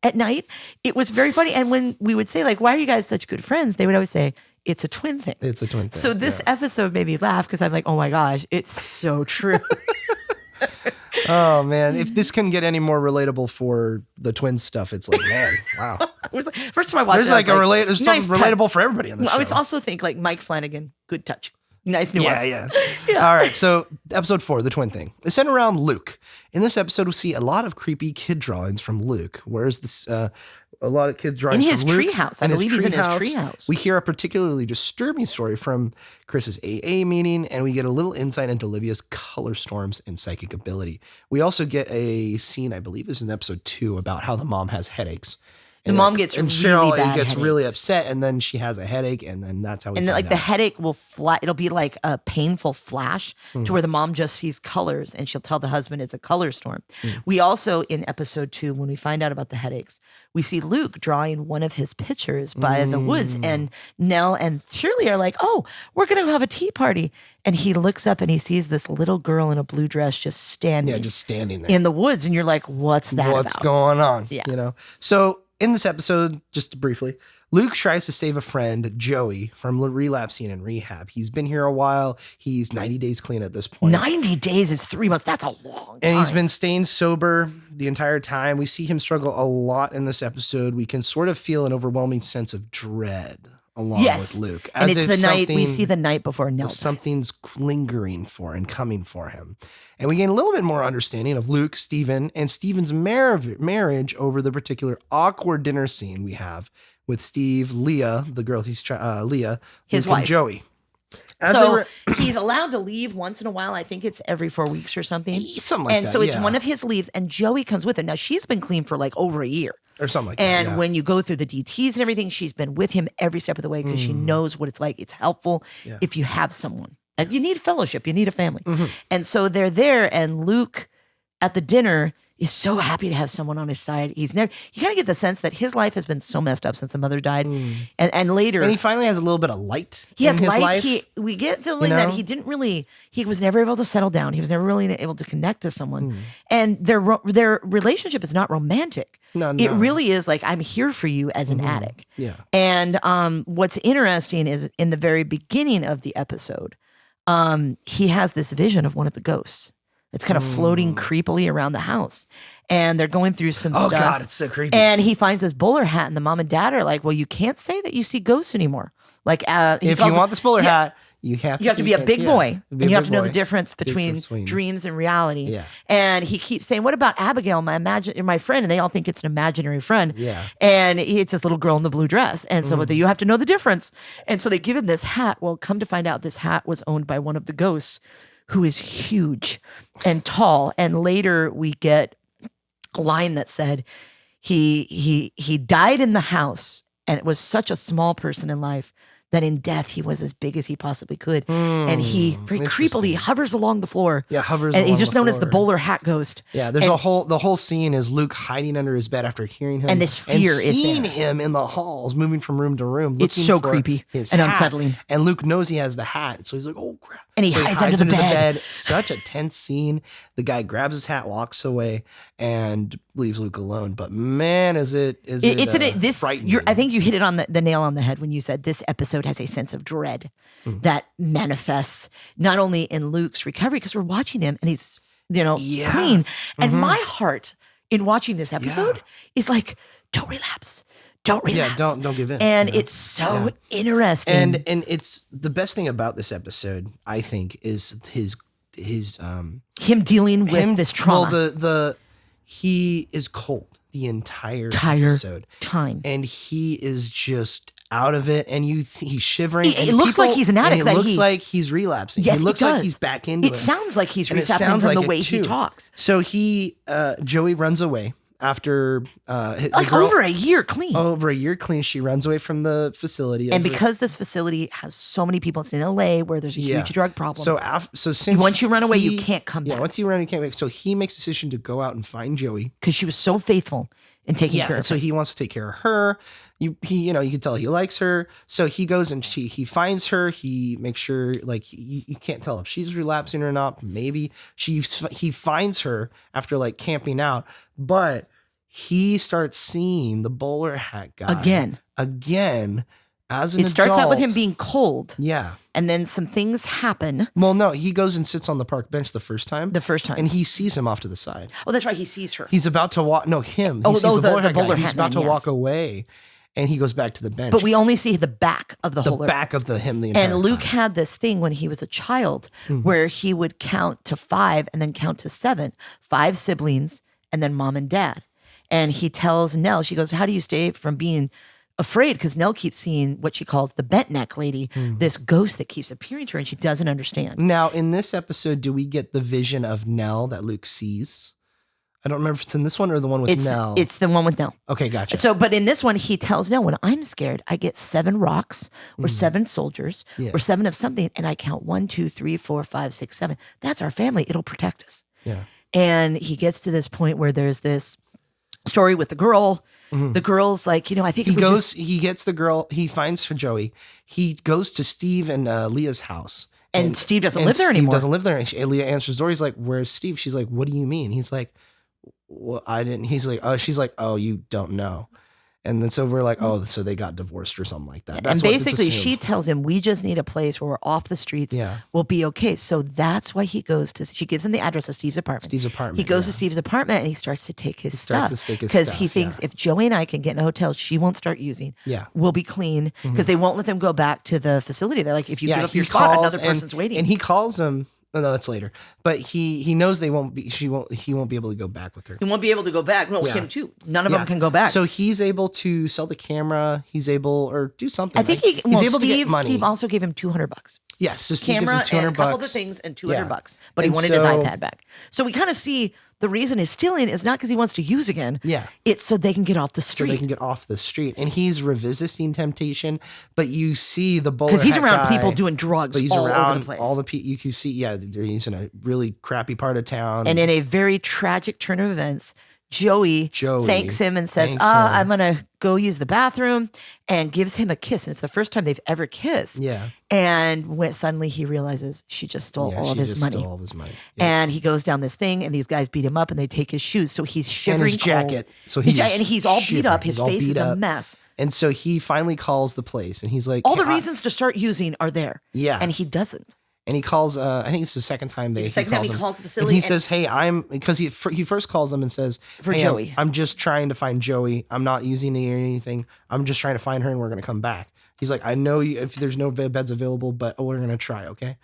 at night. It was very funny. And when we would say, like, why are you guys such good friends? They would always say, it's a twin thing. It's a twin thing. So this episode made me laugh, because I'm like, oh my gosh, it's so true. Oh man, if this couldn't get any more relatable for the twin stuff, it's like, man, wow. First time I watched there's something relatable for everybody in this show. I always also think like Mike Flanagan, good touch. Nice nuance. Yeah. All right. So episode 4, the twin thing. It's centered around Luke. In this episode, we see a lot of creepy kid drawings from Luke. Whereas this, a lot of kids drawings in his from Luke. treehouse. I believe he's in his treehouse. We hear a particularly disturbing story from Chris's AA meeting, and we get a little insight into Olivia's color storms and psychic ability. We also get a scene, I believe is in episode 2, about how the mom has headaches. The mom gets and really Cheryl bad gets headaches. really upset, and then she has a headache, and then that's how we And find like out. the headache will it'll be like a painful flash to where the mom just sees colors and she'll tell the husband it's a color storm. We also, in episode 2, when we find out about the headaches, we see Luke drawing one of his pictures by the woods, and Nell and Shirley are like, oh, we're going to have a tea party. And he looks up and he sees this little girl in a blue dress just standing there. in the woods. And you're like, what's that What's about? going on? Yeah. You know? So in this episode, just briefly, Luke tries to save a friend, Joey, from relapsing in rehab. He's been here a while. He's 90 days clean at this point. 90 days is 3 months. That's a long time. And he's been staying sober the entire time. We see him struggle a lot in this episode. We can sort of feel an overwhelming sense of dread along with Luke. And it's the night, we see the night before Nell dies. Something's lingering for and coming for him. And we gain a little bit more understanding of Luke, Stephen, and Stephen's marriage over the particular awkward dinner scene we have with Steve, Leah, the girl Leah, his Luke, wife. and Joey. He's allowed to leave once in a while. I think it's every 4 weeks or something. Something like that. And so it's one of his leaves, and Joey comes with him. Now, she's been clean for like over a year. Or something like and that. when you go through the DTs and everything, she's been with him every step of the way because she knows what it's like. It's helpful if you have someone. You need fellowship. You need a family. And so they're there, and Luke at the dinner is so happy to have someone on his side. You kind of get the sense that his life has been so messed up since the mother died. And later. And he finally has a little bit of light He in has his light. life. We get feeling that he was never able to settle down. He was never really able to connect to someone. And their relationship is not romantic. No. It really is like, I'm here for you as an addict. Yeah. And what's interesting is in the very beginning of the episode, he has this vision of one of the ghosts. It's kind of floating creepily around the house. And they're going through some stuff. Oh, God, it's so creepy. And he finds this bowler hat, and the mom and dad are like, well, you can't say that you see ghosts anymore. Like, if you want this bowler hat, you have to be a big boy. And you have to know the difference between between dreams and reality. Yeah. And he keeps saying, what about Abigail, my friend? And they all think it's an imaginary friend. Yeah. And it's this little girl in the blue dress. And so you have to know the difference. And so they give him this hat. Well, come to find out, this hat was owned by one of the ghosts, who is huge and tall. And later we get a line that said he died in the house, and it was such a small person in life that in death he was as big as he possibly could. And he very creepily hovers along the floor. Yeah, hovers and along he's just the known as the floor. bowler hat ghost. Yeah, there's the whole scene is Luke hiding under his bed after hearing him. And this fear and is seeing there. him in the halls, moving from room to room. It's looking so for creepy his and hat. unsettling. And Luke knows he has the hat, so he's like, oh, crap. And he So hides under the bed. Such a tense scene. The guy grabs his hat, walks away, and leaves Luke alone. But man, is it frightening. I think you hit it on the nail on the head when you said this episode has a sense of dread that manifests not only in Luke's recovery, because we're watching him and he's clean. And my heart in watching this episode is like, don't relapse. Don't relapse. Yeah, don't give in. And it's so interesting. And it's the best thing about this episode, I think, is him dealing with this trauma. Well, he is cold the entire episode time, and he is just out of it. And he's shivering. It looks like he's an addict. And it looks like he's relapsing. Yes, it looks it does. like he's back into it. It sounds like he's And it relapsing sounds from like the it way too. he talks. So Joey runs away after over a year clean. Over a year clean, she runs away from the facility. And because this facility has so many people, it's in LA where there's a huge drug problem. So since once you run away, you can't come back. Yeah, once you run, you can't back. So he makes a decision to go out and find Joey because she was so faithful in taking care of her. So he wants to take care of her. You can tell he likes her. So he goes and he finds her. He makes sure, like, you can't tell if she's relapsing or not. Maybe he finds her after like camping out, but he starts seeing the bowler hat guy again as an adult. It starts out with him being cold. Yeah. And then some things happen. Well, no, he goes and sits on the park bench the first time. And he sees him off to the side. Oh, that's right. He sees her. He's about to walk. No, him. Oh, he sees the the bowler hat bowler guy. hat He's about man, to walk away. and he goes back to the bench. But we only see the back of the holder. The back of him the entire And Luke time. had this thing when he was a child where he would count to 5 and then count to 7. 5 siblings and then mom and dad. And he tells Nell, she goes, how do you stay from being afraid? Because Nell keeps seeing what she calls the bent neck lady, this ghost that keeps appearing to her, and she doesn't understand. Now, in this episode, do we get the vision of Nell that Luke sees? I don't remember if it's in this one or the one with Nell. It's the one with Nell. Okay, gotcha. So, but in this one, he tells Nell, when I'm scared, I get 7 rocks or 7 soldiers or 7 of something, and I count 1, 2, 3, 4, 5, 6, 7. That's our family. It'll protect us. Yeah. And he gets to this point where there's this story with the girl. The girl's like, I think he gets the girl, he finds her Joey. He goes to Steve and Leah's house. And Steve doesn't live there anymore. Steve doesn't live there. And Leah answers the door. He's like, where's Steve? She's like, what do you mean? He's like, well, I didn't. He's like, oh, she's like, oh, you don't know. And then so we're like, oh, so they got divorced or something like that. That's and basically she tells him, we just need a place where we're off the streets. Yeah. We'll be okay. So that's why he goes to, she gives him the address of Steve's apartment. He goes to Steve's apartment and he starts to take his stuff. Because he thinks if Joey and I can get in a hotel, she won't start using. Yeah. We'll be clean. Because they won't let them go back to the facility. They're like, if you give up your spot, another person's waiting. And he calls him. Oh, no, that's later. But he knows he won't be able to go back with her. He won't be able to go back. No, him too. None of them can go back. So he's able to sell the camera. He's able or do something. I think he's able to get money. Steve also gave him $200. Yes, so camera and a couple other things and $200. But he wanted his iPad back. So we kind of see the reason he's stealing is not because he wants to use again. Yeah. It's so they can get off the street. So they can get off the street. And he's resisting temptation, but you see the bowler because he's around guy, people doing drugs but he's all around over the place. All the people you can see, he's in a really crappy part of town. And in a very tragic turn of events, Joey thanks him and says, I'm going to go use the bathroom, and gives him a kiss. And it's the first time they've ever kissed. Yeah. And when suddenly he realizes she just stole all of his money. Yeah. And he goes down this thing, and these guys beat him up, and they take his shoes. So he's shivering and his jacket. Cold. So he's all beat up. His face is a mess. And so he finally calls the place, and he's like, all the reasons to start using are there. Yeah. And he doesn't. And he calls, I think it's the second time he calls the facility. And he says, hey, because he first calls them and says, hey, Joey. I'm just trying to find Joey. I'm not using it or anything. I'm just trying to find her and we're going to come back. He's like, I know if there's no beds available, but we're going to try, okay?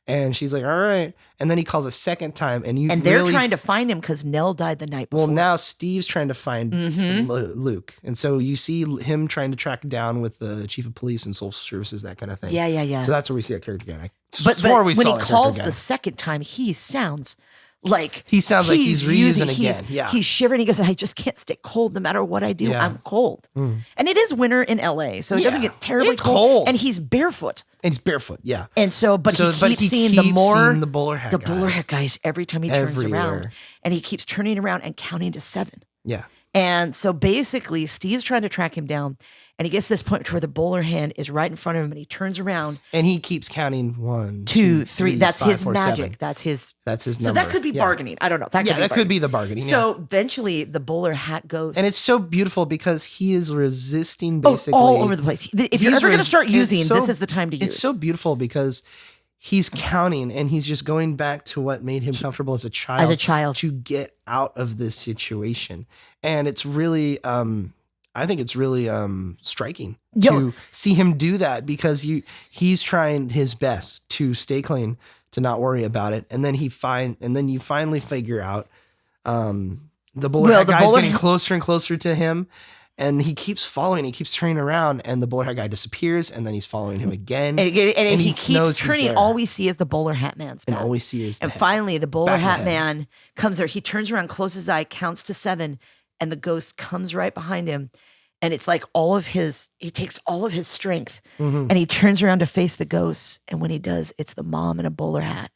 And she's like, all right. And then he calls a second time. And they're trying to find him because Nell died the night before. Well, now Steve's trying to find Luke. And so you see him trying to track down with the chief of police and social services, that kind of thing. Yeah. So that's where we see that character again. But when he calls the second time, he sounds like he's reusing again. He's shivering. He goes, I just can't stay cold no matter what I do. I'm cold. And it is winter in LA, so it doesn't get terribly cold. And he's barefoot. And he's barefoot, yeah. And so, but he keeps seeing the bowler hat guys every time he turns around. And he keeps turning around and counting to 7. Yeah. And so basically, Steve's trying to track him down. And he gets to this point where the bowler hand is right in front of him, and he turns around. And he keeps counting 1, 2, 3. That's 5, his 4, magic. 7. That's his number. So that could be bargaining. I don't know. That could be the bargaining. So eventually the bowler hat goes. And it's so beautiful because he is resisting basically. all over the place. If you're ever going to start using, this is the time to use. It's so beautiful because he's counting and he's just going back to what made him comfortable as a child. To get out of this situation. And it's really, I think it's really striking to see him do that because he's trying his best to stay clean, to not worry about it, and then you finally figure out the bowler hat guy's getting closer and closer to him, and he keeps following. He keeps turning around, and the bowler hat guy disappears, and then he's following him again, and he keeps turning. All we see is the bowler hat man's back. And all we see is and finally the bowler hat man comes there. He turns around, closes his eye, counts to 7, and the ghost comes right behind him. And it's like he takes all of his strength and he turns around to face the ghost. And when he does, it's the mom in a bowler hat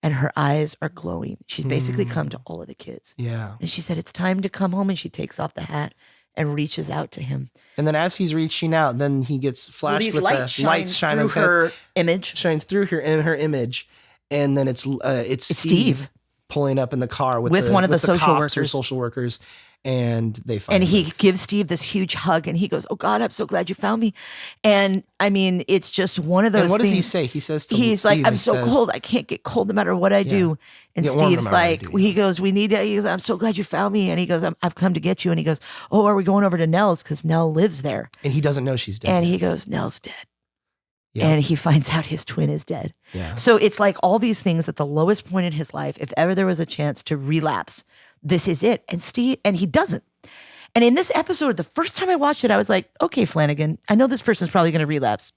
and her eyes are glowing. She's basically come to all of the kids. Yeah. And she said, it's time to come home. And she takes off the hat and reaches out to him. And then as he's reaching out, then he gets flashed with lights the lights shining through her image. Shines through her image. And then it's Steve pulling up in the car with one of the social workers. and they find And he Luke. gives Steve this huge hug, and he goes, "Oh God, I'm so glad you found me." And I mean, it's just one of those. And what things. does he say? He says to He's Steve, like, "I'm he so says, cold. I can't get cold no matter what I do." And Get warm no Steve's matter what I like, do, he goes, "We need to." He goes, "I'm so glad you found me." And he goes, "I've come to get you." And he goes, "Oh, are we going over to Nell's? Because Nell lives there." and he doesn't know she's dead. And he goes, "Nell's dead." Yeah. And he finds out his twin is dead. Yeah. So it's like all these things at the lowest point in his life. If ever there was a chance to relapse, this is it. And he doesn't. And in this episode, the first time I watched it, I was like, okay, Flanagan, I know this person's probably going to relapse,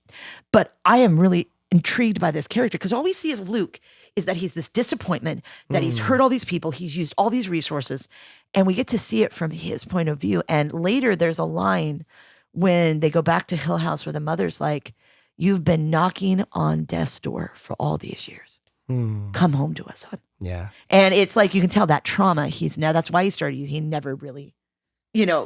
but I am really intrigued by this character because all we see of Luke is that he's this disappointment, that he's hurt all these people, he's used all these resources, and we get to see it from his point of view. And later there's a line when they go back to Hill House where the mother's like, "You've been knocking on death's door for all these years. Come home to us, son." Yeah. And it's like, you can tell that trauma, that's why he never really,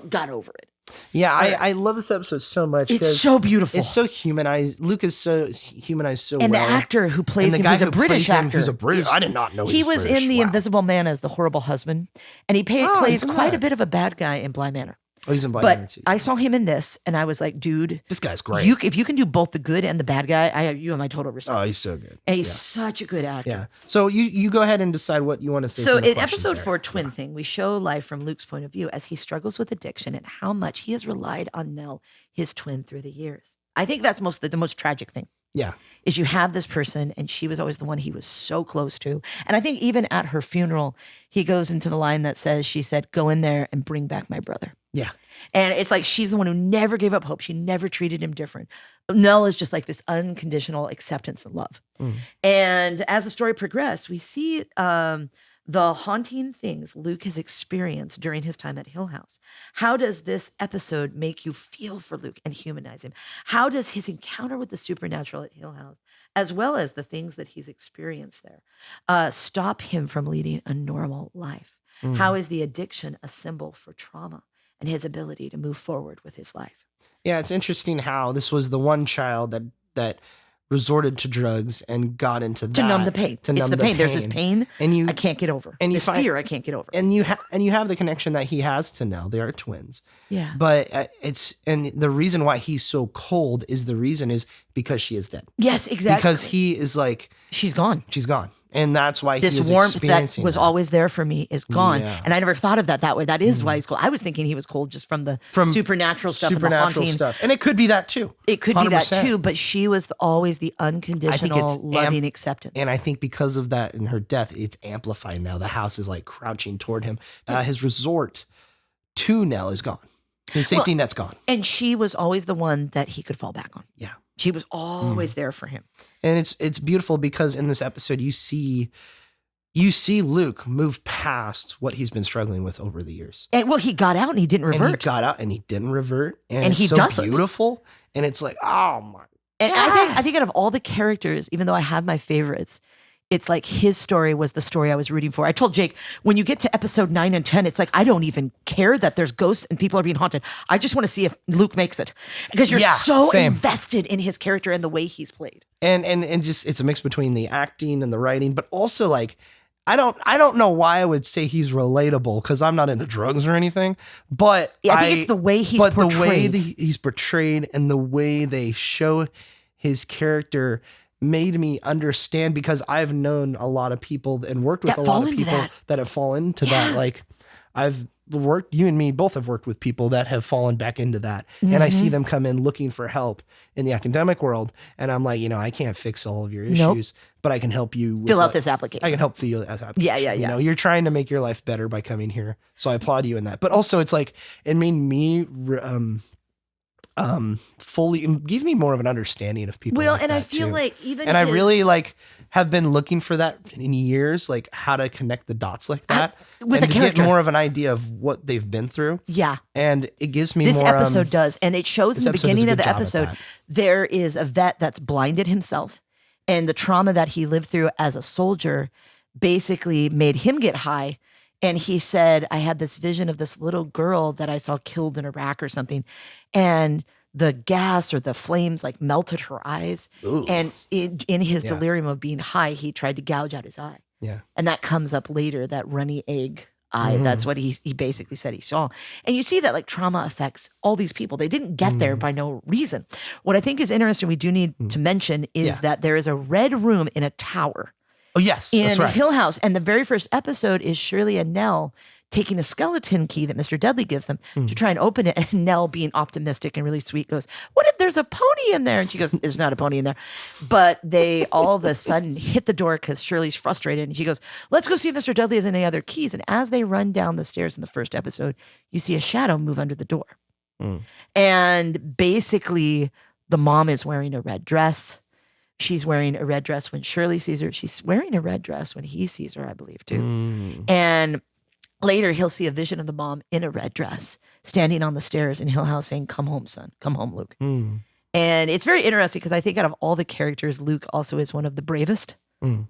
got over it. Yeah, I love this episode so much. It's so beautiful. It's so humanized. Luke is so humanized so and well. the actor who plays and the him, guy who's a who British plays him, actor. who's a British. I did not know he was was British. in The Wow. Invisible Man as the horrible husband, and he plays he's in quite that. a bit of a bad guy in Bly Manor. Oh, he's in Black Mirror But too. I saw him in this, and I was like, dude, This guy's great. if you can do both the good and the bad guy, you have my total respect. Oh, he's so good. And he's such a good actor. Yeah. So you go ahead and decide what you want to say. So from the in questions episode there. 4, Twin Thing, we show life from Luke's point of view as he struggles with addiction and how much he has relied on Nell, his twin, through the years. I think that's the most tragic thing. Yeah. Is you have this person and she was always the one he was so close to. And I think even at her funeral, he goes into the line that says, she said, "Go in there and bring back my brother." Yeah. And it's like she's the one who never gave up hope. She never treated him different. Nell is just like this unconditional acceptance and love. And as the story progressed, we see the haunting things Luke has experienced during his time at Hill House. How does this episode make you feel for Luke and humanize him? How does his encounter with the supernatural at Hill House, as well as the things that he's experienced there, stop him from leading a normal life? How is the addiction a symbol for trauma and his ability to move forward with his life? Yeah, it's interesting how this was the one child that resorted to drugs and got into that To numb the pain. It's the pain. There's this pain and I can't get over. and you this find- fear I can't get over. and you have the connection that he has to Nell. They are twins. Yeah. But and the reason why he's so cold is because she is dead. Yes, exactly. Because he is like, she's gone. she's gone. And that's why This he is warmth that experiencing was always there for me is gone. Yeah. And I never thought of that way. That is why he's cold. I was thinking he was cold just from the supernatural stuff and the haunting. stuff. And it could be that too. It could be that 100%. too, but she was always the unconditional, loving acceptance. And I think because of that in her death, it's amplified now. The house is like crouching toward him. His resort to Nell is gone. His safety net's gone. And she was always the one that he could fall back on. Yeah. She was always there for him. And it's beautiful because in this episode you see Luke move past what he's been struggling with over the years. And well, he got out and he didn't revert. And he got out and he didn't revert. And And it's he so doesn't. beautiful. And it's like, oh my. And I think out of all the characters, even though I have my favorites, it's like his story was the story I was rooting for. I told Jake, when you get to episode 9 and 10, it's like, I don't even care that there's ghosts and people are being haunted. I just want to see if Luke makes it. Because you're same. invested in his character and the way he's played. And just it's a mix between the acting and the writing, but also like I don't know why I would say he's relatable because I'm not into drugs or anything, but Yeah, I think it's the way he's portrayed. The way he's portrayed and the way they show his character made me understand because I've known a lot of people and worked with That a fall lot of into people that. that have fallen into Yeah. that. Like you and me both have worked with people that have fallen back into that. And I see them come in looking for help in the academic world. And I'm like, I can't fix all of your Nope. issues, but I can help you. With Fill out what- this application. I can help you as Yeah. you're trying to make your life better by coming here. So I applaud you in that. But also it's like, it made me, fully give me more of an understanding of people. Well, like and I that, feel too. like even and I his- really like have been looking for that in years, like how to connect the dots like that with and a to character. get more of an idea of what they've been through. Yeah. And it gives me This more. episode does. And it shows in this the episode does a beginning of good the job at episode, that. there is a vet that's blinded himself. And the trauma that he lived through as a soldier basically made him get high. And he said, I had this vision of this little girl that I saw killed in Iraq or something. And the gas or the flames like melted her eyes. Ooh. And in his Yeah. delirium of being high, he tried to gouge out his eye. Yeah. And that comes up later, that runny egg That's what he basically said he saw. And you see that like trauma affects all these people. They didn't get there by no reason. What I think is interesting, we do need to mention, is that there is a red room in a tower. Oh, yes. In that's right. Hill House. And the very first episode is Shirley and Nell taking a skeleton key that Mr. Dudley gives them to try and open it. And Nell, being optimistic and really sweet, goes, "What if there's a pony in there?" And she goes, "There's not a pony in there." But they all of a sudden hit the door because Shirley's frustrated. And she goes, "Let's go see if Mr. Dudley has any other keys." And as they run down the stairs in the first episode, you see a shadow move under the door. And basically, the mom is wearing a red dress. She's wearing a red dress when Shirley sees her. She's wearing a red dress when he sees her, I believe, too. And later, he'll see a vision of the mom in a red dress standing on the stairs in Hill House saying, "Come home, son. Come home, Luke." And it's very interesting because I think out of all the characters, Luke also is one of the bravest,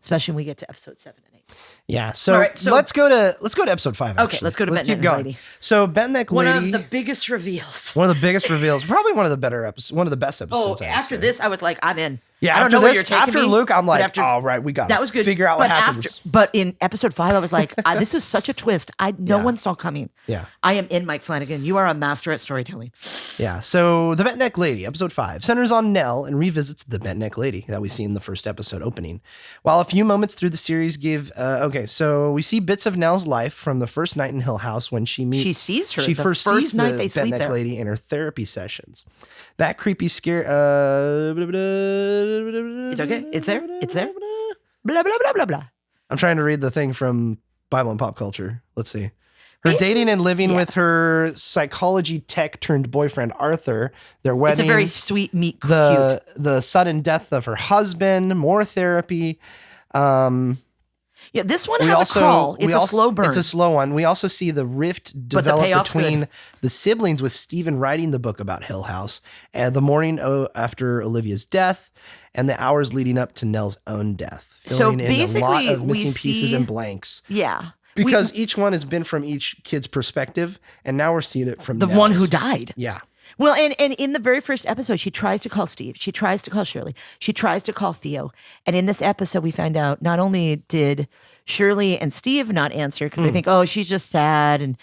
especially when we get to episode 7 and 8. Yeah. So, let's go to episode 5. Okay, let's go to Bent Neck Lady. So Bent Neck Lady, one of the biggest reveals. One of the biggest reveals. Probably one of the better episodes. One of the best episodes. After this, I was like, I'm in. Yeah, I don't know where you're taking after me, Luke, I'm like, after, all right, we got that was good. Figure out what happens. But in episode 5, I was like, this is such a twist. No one saw coming. Yeah. I am in, Mike Flanagan. You are a master at storytelling. Yeah. So the Bent Neck Lady, episode 5, centers on Nell and revisits the Bent Neck Lady that we see in the first episode opening. While a few moments through the series give, so we see bits of Nell's life from the first night in Hill House when she meets. She sees her. She the first first sees night the they Bent sleep Neck there. Lady in her therapy sessions. That creepy scare. It's okay. It's there. It's there. Blah, blah, blah, blah, blah. I'm trying to read the thing from Bible and Pop Culture. Let's see. Her dating and living with her psychology tech turned boyfriend, Arthur. Their wedding. It's a very sweet, cute. The sudden death of her husband. More therapy. Yeah, this one has a crawl. It's a slow burn. It's a slow one. We also see the rift develop between the siblings, with Stephen writing the book about Hill House and the morning after Olivia's death and the hours leading up to Nell's own death. So Filling basically, in a lot of missing pieces and blanks. Yeah. Because each one has been from each kid's perspective, and now we're seeing it from the Nell's. one who died. Yeah. Well, and in the very first episode, she tries to call Steve. She tries to call Shirley. She tries to call Theo. And in this episode, we find out not only did Shirley and Steve not answer because they think, oh, she's just sad and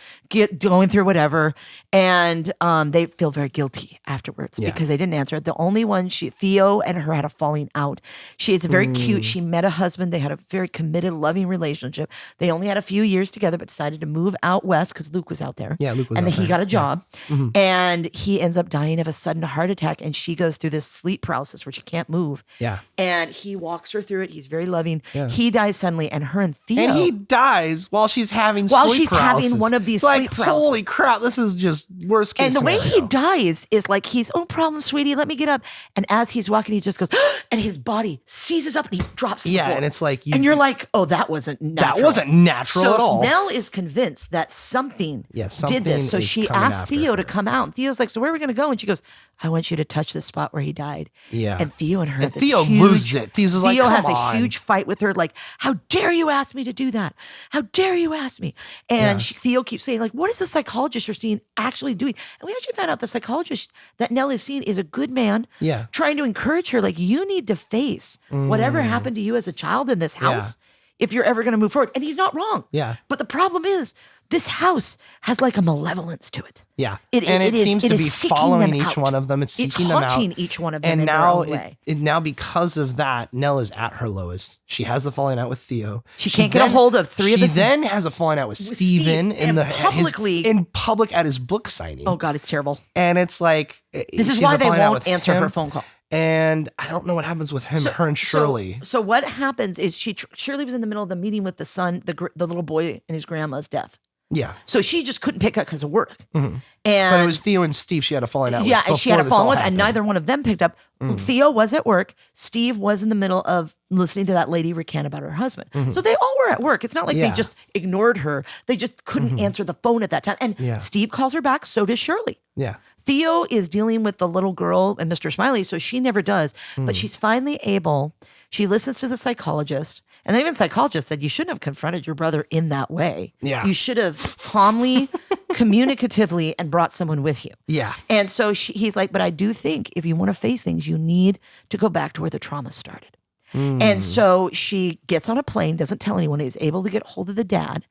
going through whatever. And they feel very guilty afterwards because they didn't answer. The only one, Theo and her had a falling out. It's very cute. She met a husband. They had a very committed, loving relationship. They only had a few years together, but decided to move out west because Luke was out there. Yeah, Luke was out and there. he got a job. Yeah. And he ends up dying of a sudden heart attack. And she goes through this sleep paralysis where she can't move. Yeah. And he walks her through it. He's very loving. Yeah. He dies suddenly, and her and Theo. And he dies while she's having sleep paralysis. Having one of these sleep paralysis. Holy crap, this is just worst case And the way scenario. he dies is like he's, "Oh, problem, sweetie, let me get up." And as he's walking, he just goes, and his body seizes up and he drops to the floor. And it's like... and you're like, oh, that wasn't natural. That wasn't natural at all. So Nell is convinced that something something did this. So is she coming asked after Theo her. to come out. And Theo's like, "So where are we going to go?" And she goes, "I want you to touch the spot where he died." Yeah. And Theo and her, And Theo loses it. Theo's like, Theo "Come has on." a huge fight with her, like, "How dare you ask me to do that? How dare you ask me?" And Theo keeps saying, like, "What is the psychologist you're seeing actually doing?" And we actually found out the psychologist that Nell is seeing is a good man, trying to encourage her, like, you need to face whatever happened to you as a child in this house if you're ever going to move forward. And he's not wrong. Yeah. But the problem is, this house has like a malevolence to it. Yeah. It seems to be following each one of them. It's seeking them out. Haunting each one of them And in now, their own way. now because of that, Nell is at her lowest. She has the falling out with Theo. She can't get a hold of three of the... She then has a falling out with Stephen publicly. in public at his book signing. Oh God, it's terrible. And it's like... This is why they won't answer her phone call. And I don't know what happens with her and Shirley. So what happens is Shirley was in the middle of the meeting with the son, the little boy, and his grandma's death. Yeah. So she just couldn't pick up because of work. Mm-hmm. And but it was Theo and Steve she had a falling out with. Yeah, and she had a falling with, and happened. neither one of them picked up. Theo was at work. Steve was in the middle of listening to that lady recant about her husband. So they all were at work. It's not like they just ignored her. They just couldn't answer the phone at that time. And Steve calls her back. So does Shirley. Yeah. Theo is dealing with the little girl and Mr. Smiley, so she never does. But she's finally able. She listens to the psychologist. And even the psychologist said, you shouldn't have confronted your brother in that way. Yeah. You should have calmly, communicatively, and brought someone with you. Yeah. And so he's like, but I do think if you want to face things, you need to go back to where the trauma started. And so she gets on a plane, doesn't tell anyone, is able to get hold of the dad.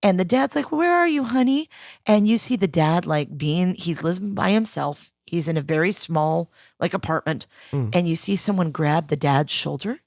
And the dad's like, where are you, honey? And you see the dad like he's living by himself. He's in a very small like apartment. And you see someone grab the dad's shoulder.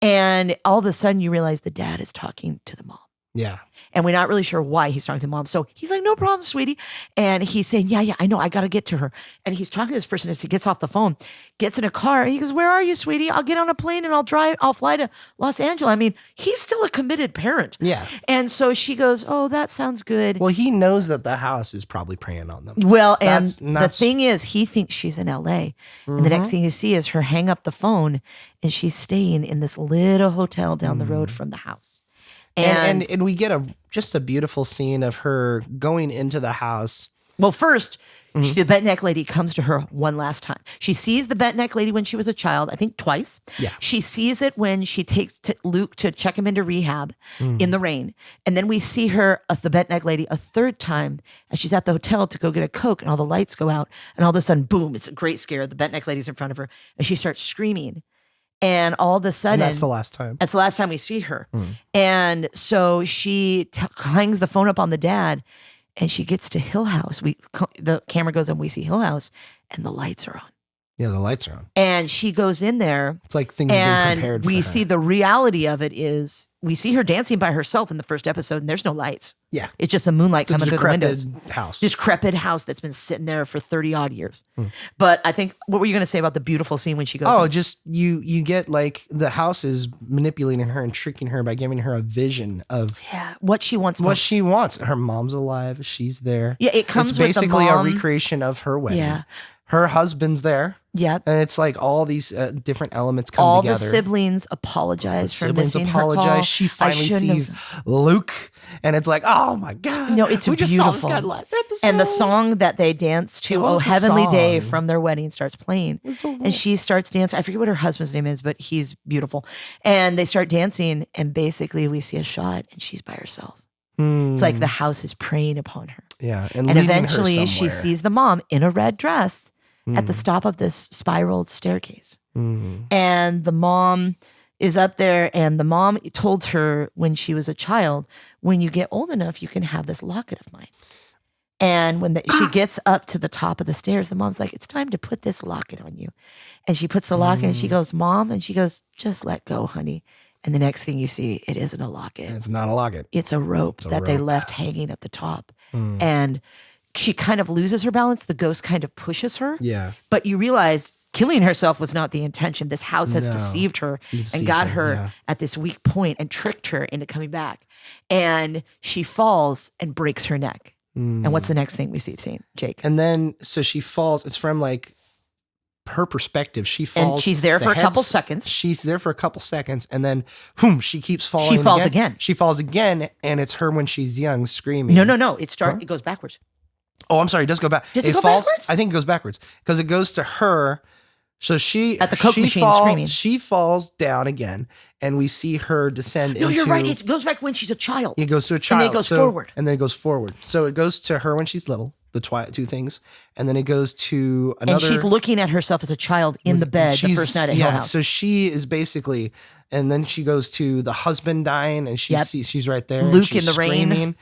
And all of a sudden you realize the dad is talking to the mom. Yeah. And we're not really sure why he's talking to mom. So he's like, no problem, sweetie. And he's saying, yeah, I know. I got to get to her. And he's talking to this person as he gets off the phone, gets in a car. And he goes, where are you, sweetie? I'll get on a plane and I'll fly to Los Angeles. I mean, he's still a committed parent. Yeah. And so she goes, oh, that sounds good. Well, he knows that the house is probably preying on them. Well, and the thing is, he thinks she's in LA. And the next thing you see is her hang up the phone and she's staying in this little hotel down the road from the house. And we get just a beautiful scene of her going into the house. Well, first, the bent neck lady comes to her one last time. She sees the bent neck lady when she was a child, I think twice. Yeah. She sees it when she takes Luke to check him into rehab in the rain. And then we see her, the bent neck lady, a third time as she's at the hotel to go get a Coke and all the lights go out. And all of a sudden, boom, it's a great scare. The bent neck lady's in front of her and she starts screaming. And all of a sudden, and that's the last time. That's the last time we see her. And so she hangs the phone up on the dad and she gets to Hill House. The camera goes and we see Hill House and the lights are on. Yeah, the lights are on. And she goes in there. It's like things have been prepared for her. We see the reality of it is we see her dancing by herself in the first episode and there's no lights. Yeah. It's just the moonlight coming through the windows. House. This decrepit house that's been sitting there for 30 odd years. But I think, what were you going to say about the beautiful scene when she goes in? Just you get like the house is manipulating her and tricking her by giving her a vision of what she wants. What she wants. Her mom's alive. She's there. Yeah, it comes it's with basically the mom. a recreation of her wedding. Yeah. Her husband's there. Yep. And it's like all these different elements come all together. The siblings apologize for missing her call. She finally sees Luke and it's like, oh my God. No, it's we beautiful. Just saw this guy last episode. And the song that they dance to, Oh Heavenly Day from their wedding starts playing. And she starts dancing. I forget what her husband's name is, but he's beautiful. And they start dancing and basically we see a shot and she's by herself. It's like the house is preying upon her. Yeah. And eventually she sees the mom in a red dress at the stop of this spiraled staircase. And the mom is up there and the mom told her when she was a child, when you get old enough, you can have this locket of mine. And when she gets up to the top of the stairs, the mom's like, it's time to put this locket on you. And she puts the locket and she goes, Mom, and she goes, just let go, honey. And the next thing you see, it isn't a locket. It's not a locket. It's a rope they left hanging at the top. And she kind of loses her balance. The ghost kind of pushes her. Yeah. But you realize killing herself was not the intention. This house has deceived her and got her at this weak point and tricked her into coming back. And she falls and breaks her neck. And what's the next thing we see, Jake? And then, so she falls. It's from like her perspective. She falls. And she's there for a couple seconds. She's there for a couple seconds. And then, boom, she keeps falling. She falls again. She falls again. And it's her when she's young screaming. No. It goes backwards. Oh, I'm sorry. It does go back. Does it go backwards? I think it goes backwards because it goes to her. So she at the Coke machine screaming. She falls down again, and we see her descend. No, you're right. It goes back when she's a child. It goes to a child, and then it goes forward, and then it goes forward. So it goes to her when she's little, the two things, and then it goes to another. And she's looking at herself as a child in the bed the first night at Hill House. So she is basically, and then she goes to the husband dying, and she sees she's right there. Luke in the rain.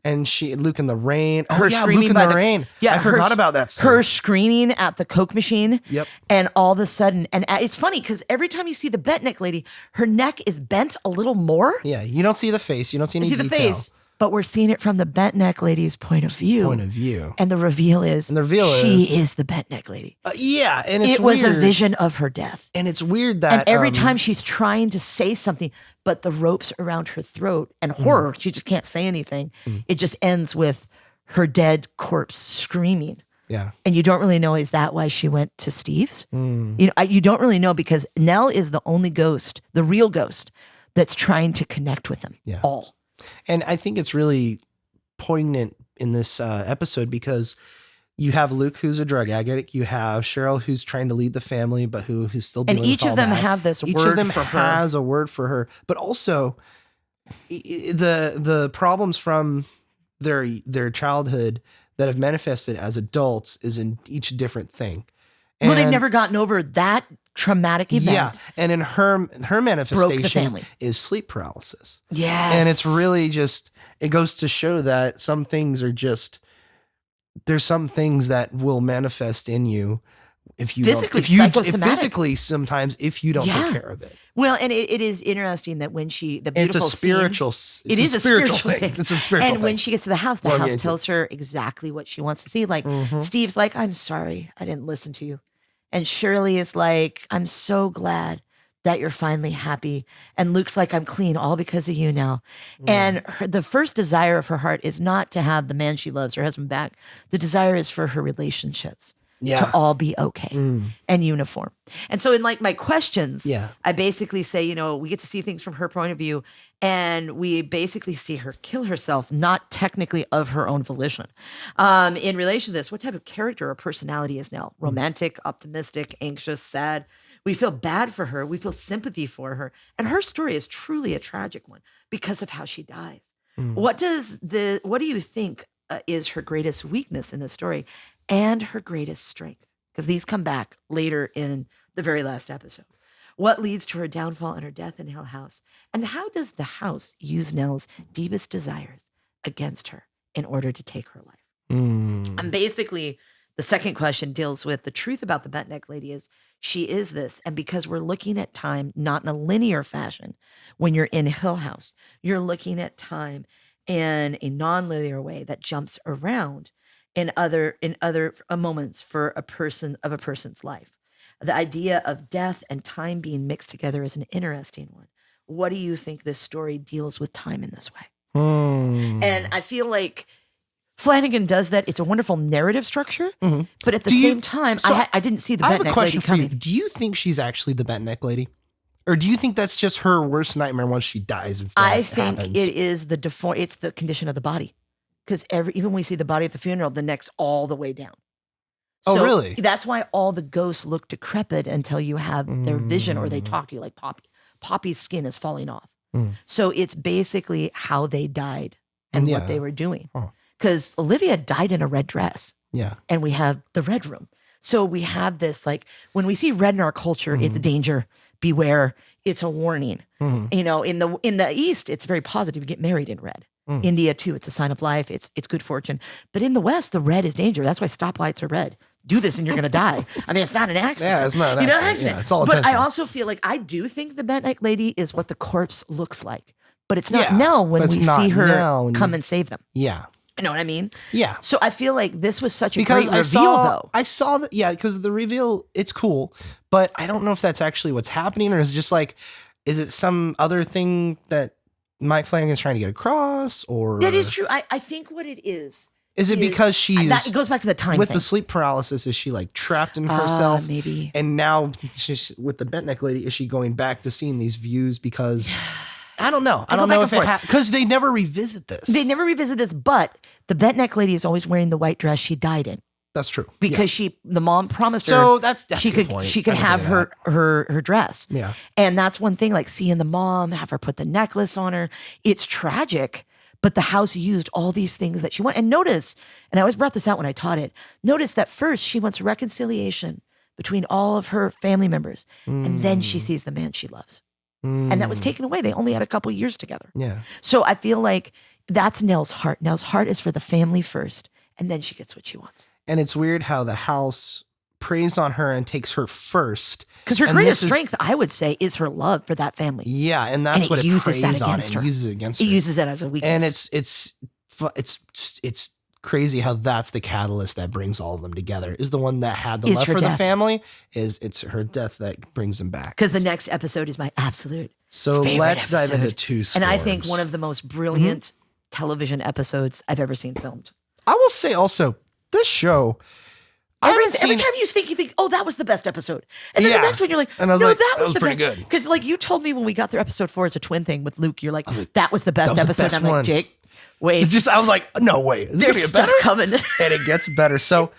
And Luke in the rain. Her screaming Luke in by the rain. Yeah, I forgot about that scene. Her screaming at the Coke machine. Yep. And all of a sudden, and it's funny because every time you see the bent neck lady, her neck is bent a little more. Yeah, you don't see the face. You don't see any detail. You see the face, but we're seeing it from the bent neck lady's point of view. And the reveal is she is the bent neck lady. Yeah, and it was a vision of her death. And it's weird that and every time she's trying to say something, but the ropes around her throat and horror, she just can't say anything. It just ends with her dead corpse screaming. Yeah. And you don't really know, is that why she went to Steve's? You don't really know because Nell is the only ghost, the real ghost, that's trying to connect with them all. And I think it's really poignant in this episode because you have Luke, who's a drug addict. You have Cheryl, who's trying to lead the family, but who's still dealing with all that. And each of them have this word for her. Each of them has a word for her. But also, the problems from their childhood that have manifested as adults is in each different thing. Well, they've never gotten over that traumatic event. Yeah. And in her manifestation is sleep paralysis. Yes. And it's really just, it goes to show that some things are just, there's some things that will manifest in you if you physically sometimes if you don't take care of it. Well, and it is interesting that when the beautiful it's a spiritual scene, it is a spiritual thing. It's a spiritual and thing. when she gets to the house tells her exactly what she wants to see. Like Steve's like, I'm sorry, I didn't listen to you. And Shirley is like, I'm so glad that you're finally happy. And Luke's like, I'm clean, all because of you now. And the first desire of her heart is not to have the man she loves, her husband, back. The desire is for her relationships to all be okay and uniform. And so in like my questions, I basically say, we get to see things from her point of view, and we basically see her kill herself, not technically of her own volition. In relation to this, what type of character or personality is Nell? Romantic, optimistic, anxious, sad? We feel bad for her. We feel sympathy for her. And her story is truly a tragic one because of how she dies. What do you think is her greatest weakness in the story and her greatest strength? Because these come back later in the very last episode. What leads to her downfall and her death in Hill House? And how does the house use Nell's deepest desires against her in order to take her life? And basically, the second question deals with the truth about the bent neck lady is she is this. And because we're looking at time not in a linear fashion, when you're in Hill House, you're looking at time in a non-linear way that jumps around in other moments for a person's life. The idea of death and time being mixed together is an interesting one. What do you think this story deals with time in this way? And I feel like Flanagan does that. It's a wonderful narrative structure, but at the same time, I didn't see the bent neck lady coming. Do you think she's actually the bent neck lady? Or do you think that's just her worst nightmare once she dies? I think it is it's the condition of the body. Because even when we see the body at the funeral, the neck's all the way down. So really? That's why all the ghosts look decrepit until you have their vision or they talk to you like Poppy. Poppy's skin is falling off. So it's basically how they died and what they were doing. Because Olivia died in a red dress. Yeah. And we have the red room. So we have this, like, when we see red in our culture, it's danger, beware, it's a warning. In the East, it's very positive. You get married in red. India too, it's a sign of life. It's good fortune. But in the West, the red is danger. That's why stoplights are red. Do this and you're going to die. I mean, it's not an accident. Yeah, it's not an accident. Yeah, it's all intentional. But I also feel like I do think the bent neck lady is what the corpse looks like. But it's not Nell when we see her come and save them. Yeah. You know what I mean? Yeah. So I feel like this was such a great reveal, though. I saw that, because the reveal, it's cool. But I don't know if that's actually what's happening, or is it just like, is it some other thing that Mike Flanagan's trying to get across, or that is true. I think what it is it because she's it goes back to the time with thing. The sleep paralysis? Is she like trapped in herself? Maybe. And now she's with the bent neck lady. Is she going back to seeing these views because I don't know. I don't know if because they never revisit this. They never revisit this, but the bent neck lady is always wearing the white dress she died in. That's true. Because the mom promised her. So that's she could have her dress. Yeah. And that's one thing, like seeing the mom, have her put the necklace on her. It's tragic, but the house used all these things that she wanted. And notice, and I always brought this out when I taught it, notice that first she wants reconciliation between all of her family members. And then she sees the man she loves. And that was taken away. They only had a couple years together. Yeah. So I feel like that's Nell's heart. Nell's heart is for the family first, and then she gets what she wants. And it's weird how the house preys on her and takes her first. Because her greatest strength, I would say, is her love for that family. Yeah, and that's what it uses that against her. It uses it against her. It uses it as a weakness. And it's crazy how that's the catalyst that brings all of them together. Is the one that had the love for the family. It's her death that brings them back. Because the next episode is my absolute favorite let's episode. dive into Two Storms. And I think one of the most brilliant television episodes I've ever seen filmed. I will say also, this show, every time you think, oh, that was the best episode. And then the next one, you're like, that was the pretty best. good. Because like you told me when we got through episode 4, it's a twin thing with Luke. You're like, that was the best episode. I'm like, Jake, wait. I was like, no, wait. Is it going to get better? Coming. And it gets better. So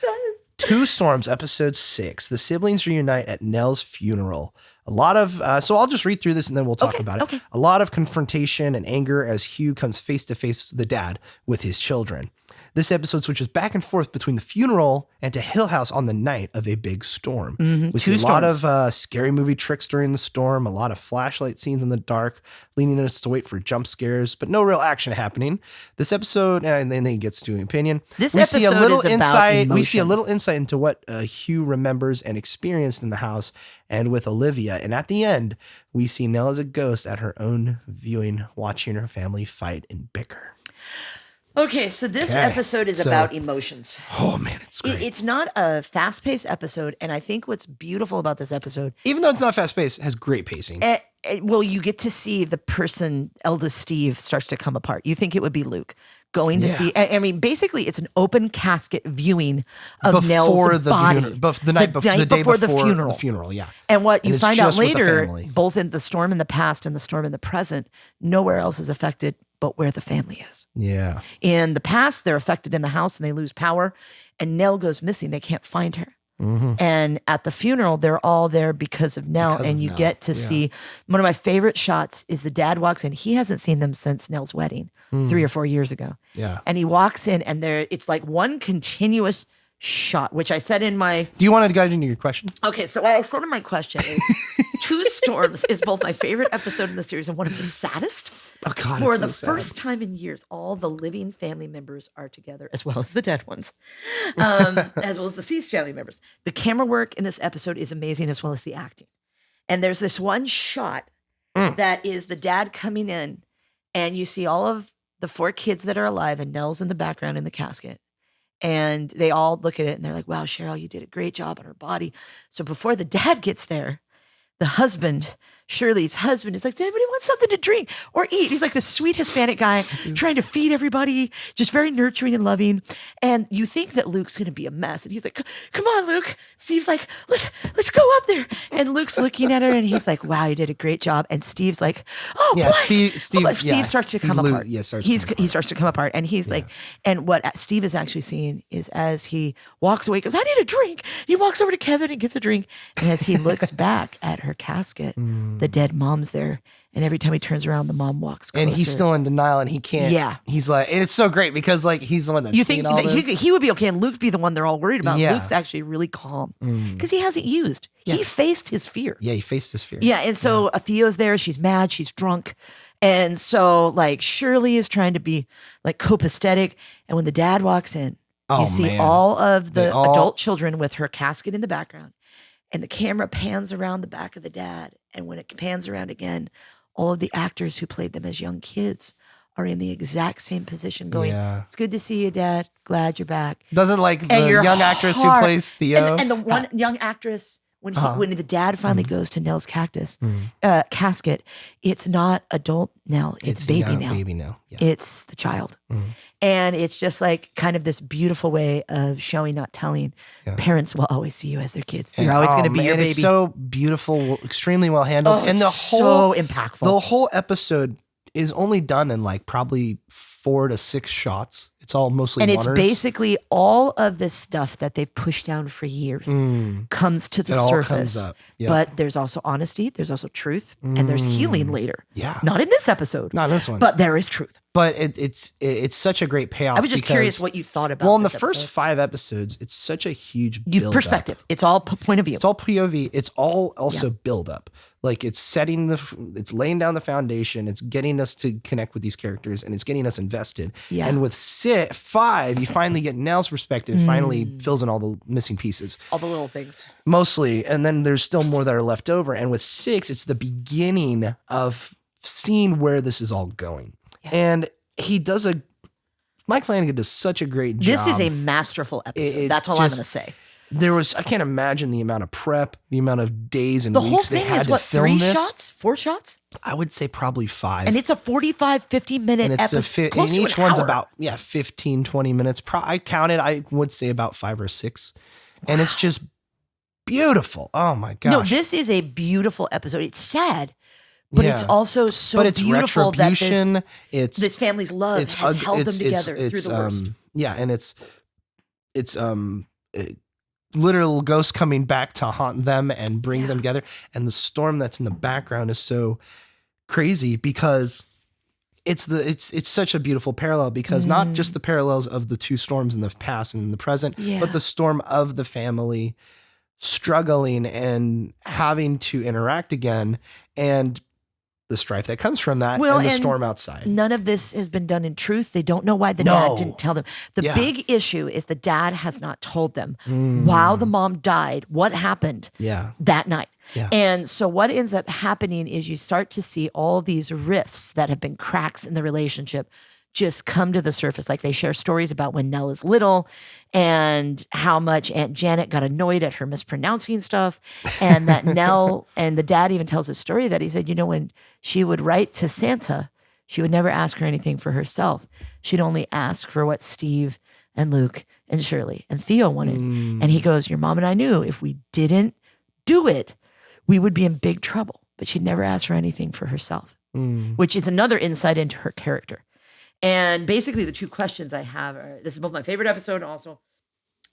Two Storms, episode 6, the siblings reunite at Nell's funeral. A lot of, so I'll just read through this and then we'll talk about it. Okay. A lot of confrontation and anger as Hugh comes face to face, the dad, with his children. This episode switches back and forth between the funeral and to Hill House on the night of a big storm. We see a lot of scary movie tricks during the storm, a lot of flashlight scenes in the dark, leading us to wait for jump scares, but no real action happening. This episode, and then he gets to an opinion. We see a little insight into what Hugh remembers and experienced in the house and with Olivia. And at the end, we see Nell as a ghost at her own viewing, watching her family fight and bicker. Okay, so this episode is about emotions. Oh, man, it's great. It's not a fast-paced episode, and I think what's beautiful about this episode... Even though it's not fast-paced, it has great pacing. Well, you get to see the person, eldest Steve, starts to come apart. You think it would be Luke going to see... I mean, basically, it's an open casket viewing of Nell's body. The day before the funeral, yeah. And what you find out later, both in the storm in the past and the storm in the present, nowhere else is affected but where the family is. Yeah. In the past, they're affected in the house and they lose power. And Nell goes missing. They can't find her. And at the funeral, they're all there because of Nell. And you get to see one of my favorite shots is the dad walks in. He hasn't seen them since Nell's wedding 3 or 4 years ago. Yeah. And he walks in and it's like one continuous shot, which I said in my... Do you want to go into your question? Okay, so what I said in my question is Two Storms is both my favorite episode in the series and one of the saddest. Oh, God, For the first time in years, all the living family members are together, as well as the dead ones, as well as the deceased family members. The camera work in this episode is amazing, as well as the acting. And there's this one shot that is the dad coming in, and you see all of the 4 kids that are alive, and Nell's in the background in the casket. And they all look at it, and they're like, wow, Cheryl, you did a great job on her body. So before the dad gets there, the husband, Shirley's husband, is like, does anybody want something to drink or eat? He's like the sweet Hispanic guy trying to feed everybody, just very nurturing and loving. And you think that Luke's going to be a mess. And he's like, come on, Luke. Steve's like, let's go up there. And Luke's looking at her and he's like, wow, you did a great job. And Steve's like, oh, yeah, boy. Steve starts to come apart. Yeah, he starts to come apart. And he's like, and what Steve is actually seeing is as he walks away, he goes, I need a drink. He walks over to Kevin and gets a drink. And as he looks back at her casket, the dead mom's there. And every time he turns around, the mom walks closer. And he's still in denial and he can't. Yeah. He's like, and it's so great because like he's the one that's seen all this. He would be okay and Luke'd be the one they're all worried about. Yeah. Luke's actually really calm because he hasn't used. Yeah. He faced his fear. Yeah, he faced his fear. Yeah, and so Theo's there. She's mad. She's drunk. And so like Shirley is trying to be like copacetic. And when the dad walks in, you see all of the adult children with her casket in the background. And the camera pans around the back of the dad. And when it pans around again, all of the actors who played them as young kids are in the exact same position going, it's good to see you, Dad. Glad you're back. Doesn't like the young actress who plays Theo. And the one young actress, when the dad finally goes to Nell's casket, it's not adult Nell, it's baby Nell. Baby Nell. Yeah. It's the child. And it's just like kind of this beautiful way of showing, not telling. Parents will always see you as their kids. You're always going to be your baby. It's so beautiful, extremely well handled. And so impactful. The whole episode is only done in like probably 4 to 6 shots. It's all mostly it's basically all of this stuff that they've pushed down for years comes to the surface. Comes up. Yeah. But there's also honesty, there's also truth, and there's healing later. Yeah. Not in this episode. Not in this one. But there is truth. But it's such a great payoff. I was just curious what you thought about. Well, in the first 5 episodes, it's such a huge build perspective. Up. It's all point of view. It's all POV. It's all also build up. Like it's it's laying down the foundation. It's getting us to connect with these characters, and it's getting us invested. Yeah. And with 5, you finally get Nell's perspective. Finally fills in all the missing pieces, all the little things, mostly. And then there's still more that are left over. And with 6, it's the beginning of seeing where this is all going. Yeah. And Mike Flanagan does such a great job. This is a masterful episode. That's all I'm going to say. I can't imagine the amount of prep, the amount of days and weeks they had to film this. The whole thing is 3 shots? 4 shots? I would say probably 5. And it's a 45, 50-minute episode. And each one's about 15, 20 minutes. I counted, I would say about 5 or 6. And it's just beautiful. Oh my gosh. No, this is a beautiful episode. It's sad. But it's also so beautiful that this family's love has held them together through the worst. Yeah, and it's literal ghosts coming back to haunt them and bring them together. And the storm that's in the background is so crazy because it's such a beautiful parallel because not just the parallels of the two storms in the past and in the present, but the storm of the family struggling and having to interact again, and the strife that comes from that, and the storm outside. None of this has been done in truth. They don't know why the dad didn't tell them. The big issue is the dad has not told them while the mom died what happened that night. Yeah. And so what ends up happening is you start to see all these rifts that have been cracks in the relationship just come to the surface. Like they share stories about when Nell is little and how much Aunt Janet got annoyed at her mispronouncing stuff. And that Nell, and the dad even tells a story that he said, you know, when she would write to Santa, she would never ask her anything for herself. She'd only ask for what Steve and Luke and Shirley and Theo wanted. And he goes, your mom and I knew if we didn't do it, we would be in big trouble. But she'd never ask for anything for herself, which is another insight into her character. And basically the two questions I have are, this is both my favorite episode and also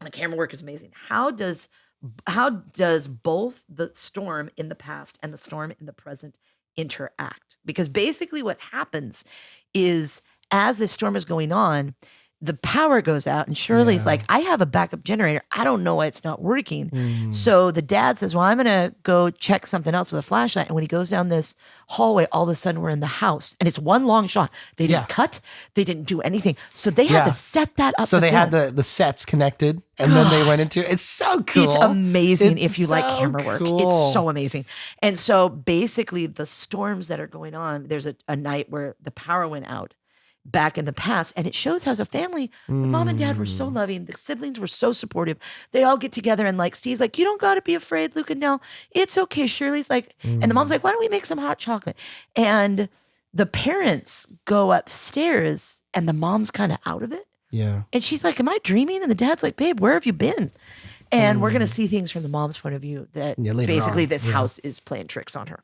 the camera work is amazing. How does both the storm in the past and the storm in the present interact? Because basically what happens is as this storm is going on, the power goes out and Shirley's like, I have a backup generator. I don't know why it's not working. So the dad says, well, I'm going to go check something else with a flashlight. And when he goes down this hallway, all of a sudden we're in the house and it's one long shot. They didn't cut. They didn't do anything. So they had to set that up. So they had the sets connected and then they went into it. It's so cool. It's amazing if you like camera work. It's so amazing. And so basically the storms that are going on, there's a night where the power went out back in the past, and it shows how as a family, the mom and dad were so loving, the siblings were so supportive. They all get together and like Steve's like, you don't got to be afraid, Luke and Nell, it's okay. Shirley's like, and the mom's like, why don't we make some hot chocolate? And the parents go upstairs and the mom's kind of out of it. Yeah. And she's like, am I dreaming? And the dad's like, babe, where have you been? And we're going to see things from the mom's point of view that basically this house is playing tricks on her.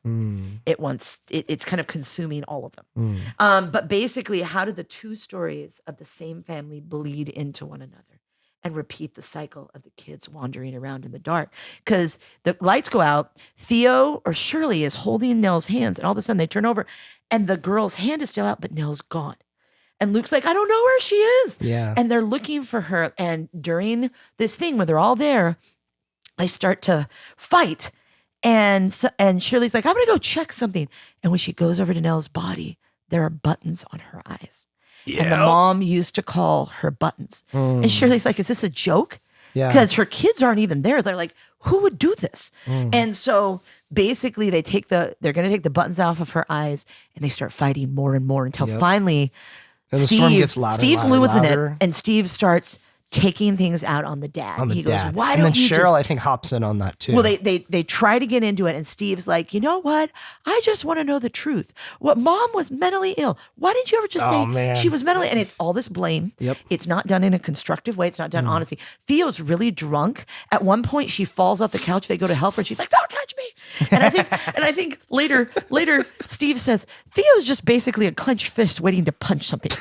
It's kind of consuming all of them. But basically, how do the two stories of the same family bleed into one another and repeat the cycle of the kids wandering around in the dark? Because the lights go out, Theo or Shirley is holding Nell's hands, and all of a sudden they turn over and the girl's hand is still out, but Nell's gone. And Luke's like, I don't know where she is. Yeah. And they're looking for her. And during this thing where they're all there, they start to fight. And Shirley's like, I'm going to go check something. And when she goes over to Nell's body, there are buttons on her eyes. Yeah. And the mom used to call her buttons. And Shirley's like, is this a joke? Yeah. Because her kids aren't even there. They're like, who would do this? And so basically they're going to take the buttons off of her eyes and they start fighting more and more until finally... And the storm gets louder. Steve's losing it, and Steve starts taking things out on the dad. He goes, why don't you Cheryl, I think, hops in on that too. Well, they try to get into it, and Steve's like, you know what? I just want to know the truth. What mom was mentally ill. Why didn't you ever just say she was mentally? And it's all this blame. Yep. It's not done in a constructive way. It's not done honestly. Theo's really drunk. At one point, she falls off the couch. They go to help her, and she's like, don't touch me. And I think later, Steve says, Theo's just basically a clenched fist waiting to punch something.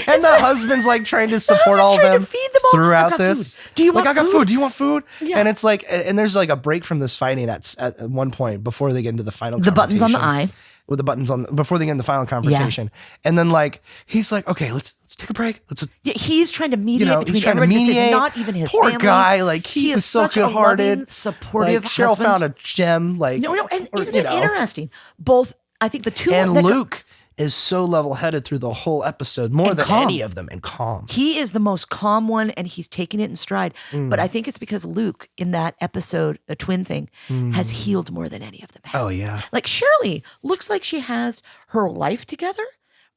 And the husband's like trying to support all of them throughout this. Food. Do you want I got food? Do you want food? Yeah. And it's like, and there's like a break from this fighting at one point before they get into the final confrontation. The buttons on the eye. With the buttons on, before they get in the final confrontation. Yeah. And then like, he's like, okay, let's take a break. He's trying to mediate between everybody. This is not even his family. Poor guy. Like he was so good-hearted. Supportive Cheryl husband. Found a gem. Like, and isn't it interesting? Both, I think the two. And Luke is so level-headed through the whole episode, more than any of them, and calm. He is the most calm one, and he's taking it in stride. But I think it's because Luke, in that episode, a twin thing, has healed more than any of them have. Oh, yeah. Like Shirley looks like she has her life together,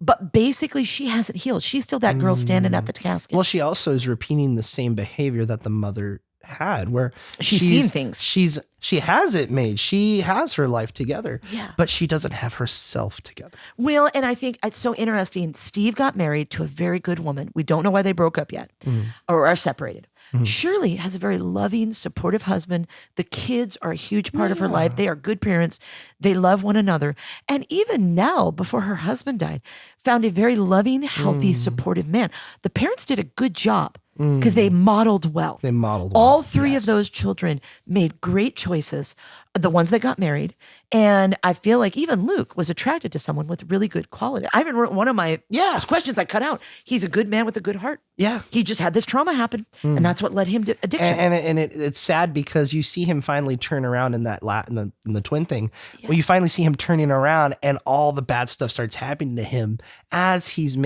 but basically she hasn't healed. She's still that girl standing at the casket. Well, she also is repeating the same behavior that the mother had, where she's seen things. She has it made. She has her life together, but she doesn't have herself together. Well, and I think it's so interesting. Steve got married to a very good woman. We don't know why they broke up yet or are separated. Shirley has a very loving, supportive husband. The kids are a huge part of her life. They are good parents. They love one another. And even Nell, before her husband died, found a very loving, healthy, supportive man. The parents did a good job because they modeled well. They modeled well. All three of those children made great choices, the ones that got married. And I feel like even Luke was attracted to someone with really good quality. I even wrote one of my questions I cut out. He's a good man with a good heart. Yeah. He just had this trauma happen. And that's what led him to addiction. And it's sad because you see him finally turn around in that in the twin thing. Yeah. Well, you finally see him turning around and all the bad stuff starts happening to him as he's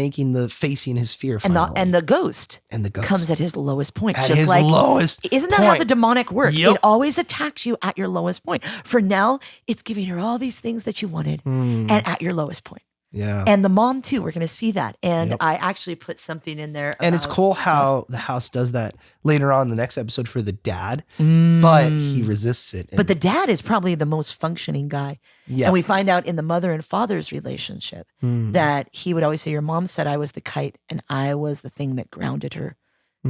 facing his fear finally. And the ghost comes at his lowest point. Just like lowest Isn't that how the demonic work? Yep. It always attacks you at your lowest point. For Nell, it's giving her all these things that you wanted and at your lowest point. Yeah. And the mom too, we're going to see that. And I actually put something in there. And it's cool how the house does that later on in the next episode for the dad, but he resists it. But the dad is probably the most functioning guy. Yeah. And we find out in the mother and father's relationship that he would always say, your mom said I was the kite and I was the thing that grounded her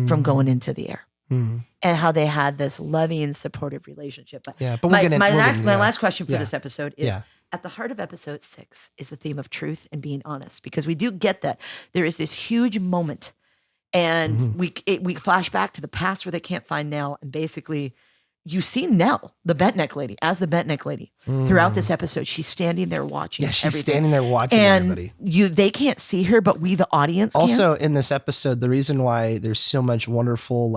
from going into the air. And how they had this loving, supportive relationship. But my last question for this episode is, at the heart of episode 6 is the theme of truth and being honest, because we do get that there is this huge moment, and we flash back to the past where they can't find Nell, and basically you see Nell, the bent neck lady, as the bent neck lady throughout this episode. She's standing there watching. Yeah, she's everything. standing there watching everybody. They can't see her, but we, the audience, also in this episode, the reason why there's so much wonderful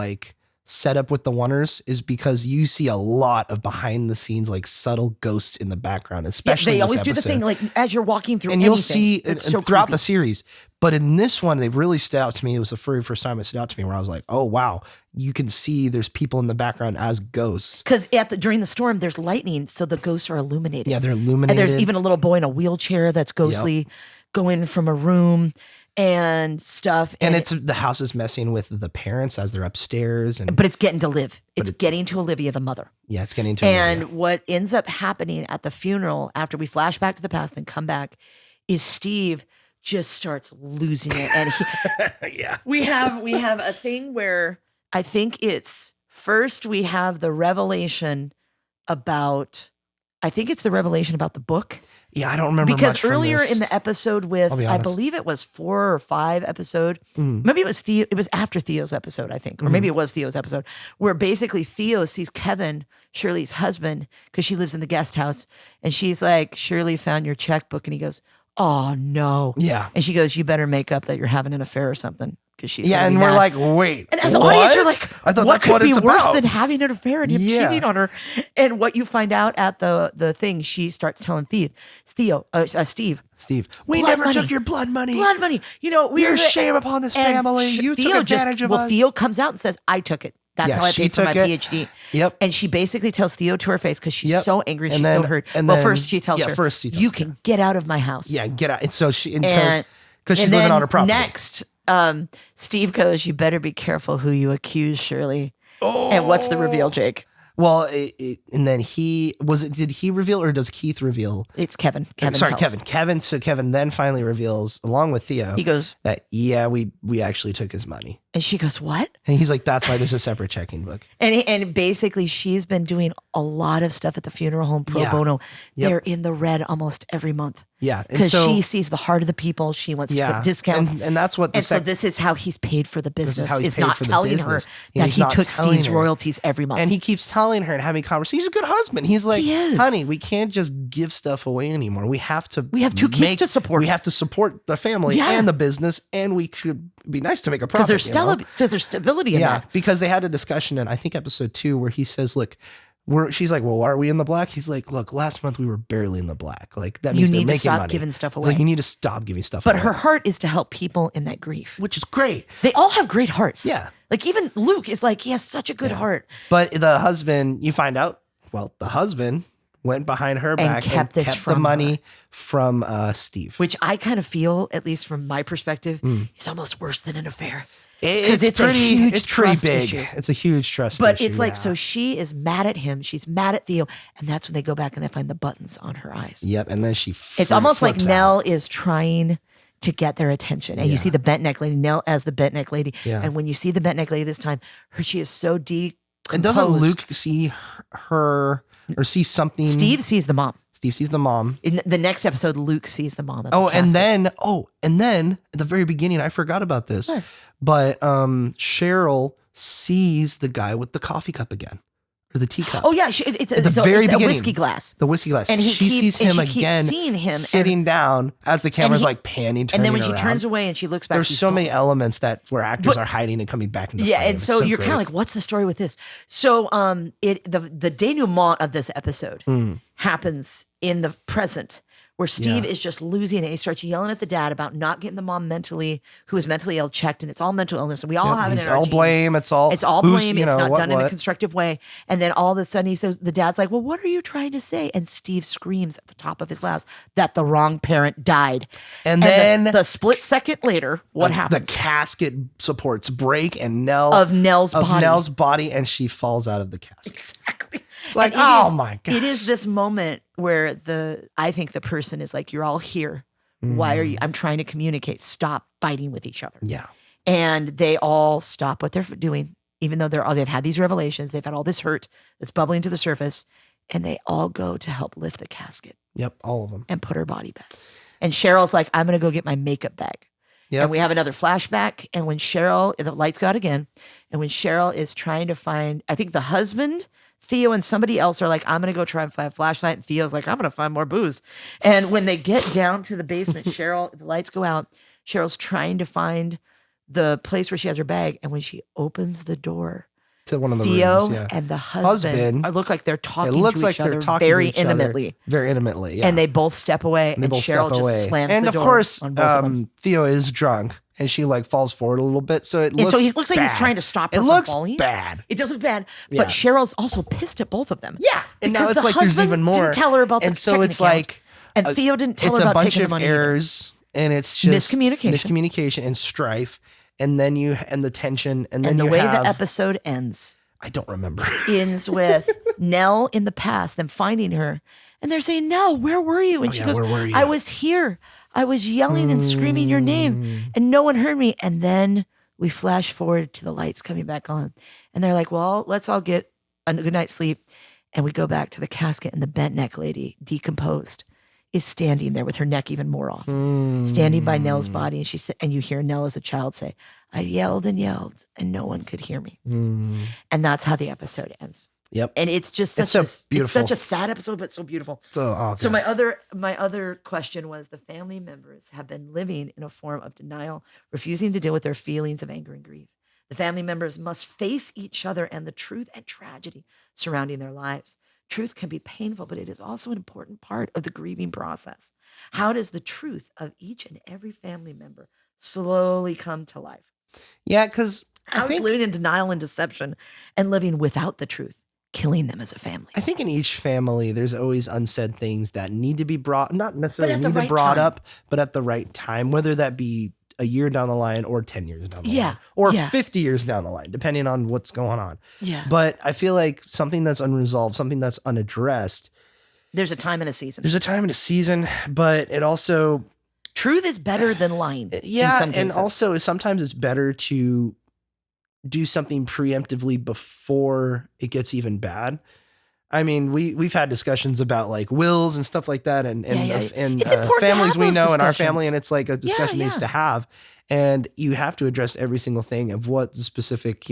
setup with the Wonders is because you see a lot of behind the scenes subtle ghosts in the background, especially they always this do the thing as you're walking through, and anything. You'll see so throughout creepy. the series. But in this one, they really stood out to me. It was the very first time it stood out to me where I was like, oh wow, you can see there's people in the background as ghosts. Because during the storm, there's lightning, so the ghosts are illuminated. Yeah, they're illuminated. And there's even a little boy in a wheelchair that's ghostly going from a room and stuff. And it's the house is messing with the parents as they're upstairs. But it's getting to Liv. It's getting to Olivia, the mother. Yeah, it's getting to Olivia. And what ends up happening at the funeral, after we flash back to the past and come back, is Steve just starts losing it. And we have a thing where I think it's first we have the revelation about, the book. Yeah, I don't remember because much earlier in the episode with, I believe it was 4 or 5 episode, maybe it was Theo. It was after Theo's episode, I think, or maybe it was Theo's episode, where basically Theo sees Kevin, Shirley's husband, because she lives in the guest house, and she's like, "Shirley found your checkbook," and he goes, "Oh no!" Yeah, and she goes, "You better make up that you're having an affair or something." She's and we're like, wait. And as an audience, you're like, I thought what that's what could it's be worse about. than having an affair and him cheating on her? And what you find out at the thing, she starts telling Steve, we never took your blood money. Blood money. We're shame upon this family. You took advantage of us. Theo comes out and says, I took it. That's how I paid for my PhD. Yep. And she basically tells Theo to her face because she's so angry. She's so hurt. First she tells her, you can get out of my house. Yeah, get out. And so because she's living on her property. Next, Steve goes, you better be careful who you accuse, Shirley. Oh. And what's the reveal, Jake? Well, and then did he reveal or does Keith reveal? It's Kevin. Kevin. So Kevin then finally reveals, along with Theo, he goes, that, we actually took his money. And she goes, what? And he's like, that's why there's a separate checking book. And basically she's been doing a lot of stuff at the funeral home pro bono. They're in the red almost every month. Yeah. Because she sees the heart of the people. She wants to put discounts. And that's what so this is how he's paid for the business. Is not telling her that he took Steve's royalties every month. And he keeps telling her and having conversations. He's a good husband. He's like, honey, we can't just give stuff away anymore. We have 2 kids to support. We have to support the family and the business, and we should be nice to make a profit. Because there's stability in that. Because they had a discussion in, I think, episode 2 where he says, look, she's like, well, are we in the black? He's like, look, last month we were barely in the black. Like, that means you need they're to stop money. Giving stuff away. It's like, you need to stop giving stuff away. But her heart is to help people in that grief. Which is great. They all have great hearts. Yeah. Like, even Luke is like, he has such a good heart. But the husband, you find out, the husband went behind her back and kept the money from Steve. Which I kind of feel, at least from my perspective, is almost worse than an affair. It's pretty big. Issue. It's a huge trust issue. But it's like, so she is mad at him. She's mad at Theo. And that's when they go back and they find the buttons on her eyes. Yep. And then it's almost like Nell is trying to get their attention. And you see the bent neck lady, Nell as the bent neck lady. Yeah. And when you see the bent neck lady this time, she is so decomposed. And doesn't Luke see her or see something? Steve sees the mom. Steve sees the mom. In the next episode, Luke sees the mom. And then at the very beginning, I forgot about this. What? But Cheryl sees the guy with the coffee cup again. or the teacup. Oh yeah, it's a whiskey glass. The whiskey glass. And she sees him again, seeing him sitting down as the camera's like panning, turning and then when she around. turns away and she looks back, there's so many elements where actors are hiding and coming back into frame. And so you're kind of like, what's the story with this? So the denouement of this episode happens in the present, where Steve is just losing it. He starts yelling at the dad about not getting the mom who is mentally ill checked, and it's all mental illness, and we all have it in our genes. Blame. It's all blame. It's not done in a constructive way. And then all of a sudden he says, the dad's like, well, what are you trying to say? And Steve screams at the top of his lungs that the wrong parent died. And then the split second later, what happens? The casket supports break and Nell's body, and she falls out of the casket. Exactly. It's like, my God. It is this moment where I think the person is like, you're all here. Why are you? I'm trying to communicate. Stop fighting with each other. Yeah. And they all stop what they're doing, even though they've had these revelations. They've had all this hurt that's bubbling to the surface. And they all go to help lift the casket. Yep, all of them. And put her body back. And Cheryl's like, I'm going to go get my makeup bag. Yep. And we have another flashback. And when the lights go out again. And when Cheryl is trying to find, I think the husband, Theo, and somebody else are like, I'm going to go try and find a flashlight. And Theo's like, I'm going to find more booze. And when they get down to the basement, the lights go out. Cheryl's trying to find the place where she has her bag. And when she opens the door, to one of the Theo rooms, and the husband look like they're talking to each other very intimately. Very intimately, yeah. And they both step away, and Cheryl just slams the door. And of course, Theo is drunk, and she like falls forward a little bit. So he looks like he's trying to stop her from falling. Bad. It does look bad. But Cheryl's also pissed at both of them. Yeah. And now it's like there's even more. Didn't tell her about and so it's like, and Theo didn't tell her about taking the money. It's a bunch of errors, and it's just miscommunication and strife. And then the tension, and then the way the episode ends. I don't remember. Ends with Nell in the past, them finding her, and they're saying, Nell, where were you? And she goes, I was here. I was yelling and screaming your name, and no one heard me. And then we flash forward to the lights coming back on, and they're like, well, let's all get a good night's sleep. And we go back to the casket, and the bent neck lady, decomposed, is standing there with her neck even more off, standing by Nell's body. And you hear Nell as a child say, I yelled and yelled, and no one could hear me. And that's how the episode ends. Yep. And it's just it's such a sad episode, but so beautiful. So my other question was, the family members have been living in a form of denial, refusing to deal with their feelings of anger and grief. The family members must face each other and the truth and tragedy surrounding their lives. Truth can be painful, but it is also an important part of the grieving process. How does the truth of each and every family member slowly come to life? Yeah, because I think living in denial and deception and living without the truth, killing them as a family. I think in each family, there's always unsaid things that need to be not necessarily up, but at the right time, whether that be a year down the line or 10 years down the line or 50 years down the line, depending on what's going on. Yeah. But I feel like something that's unresolved, something that's unaddressed. There's a time and a season. But it also... Truth is better than lying. Yeah. And also sometimes it's better to do something preemptively before it gets even bad. I mean, we've had discussions about like wills and stuff like that, and families we know in our family, and it's like a discussion needs to have, and you have to address every single thing of what the specific,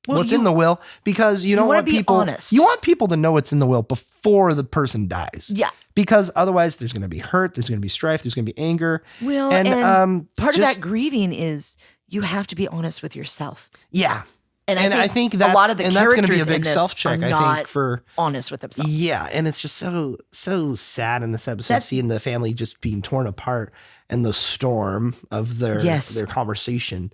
what's in the will, because you don't want people. Honest. You want people to know what's in the will before the person dies. Yeah. Because otherwise, there's going to be hurt, there's going to be strife, there's going to be anger. Well, and part of that grieving is you have to be honest with yourself. Yeah. And I think a lot of the characters going to be a big self-check, I think, for honest with themselves. Yeah, and it's just so sad in this episode, seeing the family just being torn apart and the storm of their conversation.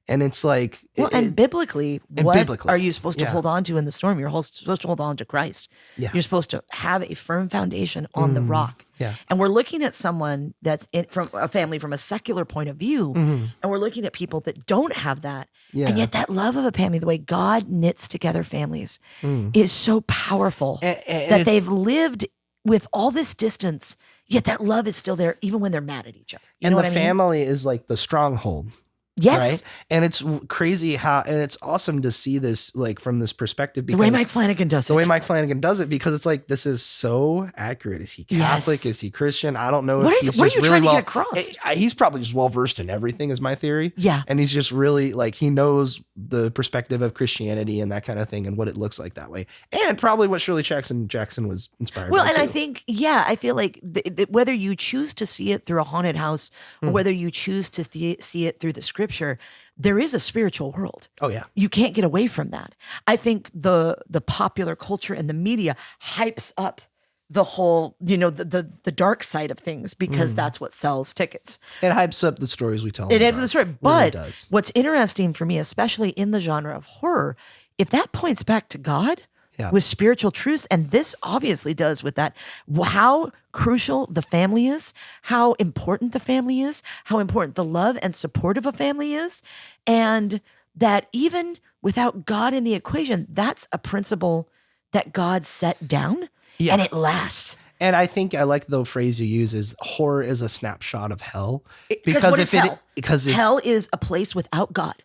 And it's like... and biblically, what are you supposed to hold on to in the storm? You're supposed to hold on to Christ. Yeah. You're supposed to have a firm foundation on the rock. Yeah. And we're looking at someone that's from a family from a secular point of view, and we're looking at people that don't have that. Yeah. And yet that love of a family, the way God knits together families, is so powerful that they've lived with all this distance, yet that love is still there even when they're mad at each other. You know what I mean? family is like the stronghold. Yes. Right. And it's crazy and it's awesome to see this like from this perspective. The way Mike Flanagan does it. The way Mike Flanagan does it, because it's like, this is so accurate. Is he Catholic? Yes. Is he Christian? I don't know. What are you trying to get across? He's probably just well-versed in everything is my theory. Yeah. And he's just really like, he knows the perspective of Christianity and that kind of thing and what it looks like that way. And probably what Shirley Jackson was inspired by. Well, and too. I think, I feel like whether you choose to see it through a haunted house or whether you choose to see it through the scripture, there is a spiritual world. Oh, yeah. You can't get away from that. I think the popular culture and the media hypes up the whole, the dark side of things because that's what sells tickets. It hypes up the stories we tell. It hypes up the story. But really does. What's interesting for me, especially in the genre of horror, if that points back to God, with spiritual truths, and this obviously does with that, how crucial the family is, how important the family is, how important the love and support of a family is, and that even without God in the equation, that's a principle that God set down, and it lasts. And I think I like the phrase you use is horror is a snapshot of hell. Because hell is a place without God.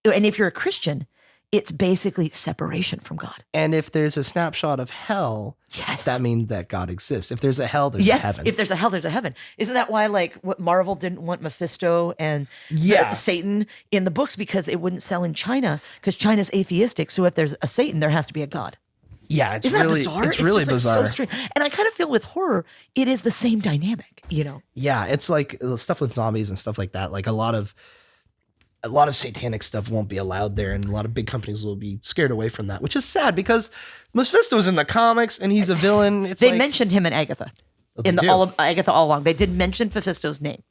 And if you're a Christian, it's basically separation from God. And if there's a snapshot of hell, that means that God exists. If there's a hell, there's a heaven. If there's a hell, there's a heaven. Isn't that why, like, what Marvel didn't want Mephisto and Satan in the books? Because it wouldn't sell in China, because China's atheistic. So if there's a Satan, there has to be a God. Yeah, Isn't that bizarre? It's really just, bizarre. Like, so strange. And I kind of feel with horror, it is the same dynamic, Yeah, it's like the stuff with zombies and stuff like that. Like a lot of satanic stuff won't be allowed there, and a lot of big companies will be scared away from that, which is sad because Mephisto's in the comics and he's a villain. They mentioned him in Agatha. Agatha all along. They did mention Mephisto's name.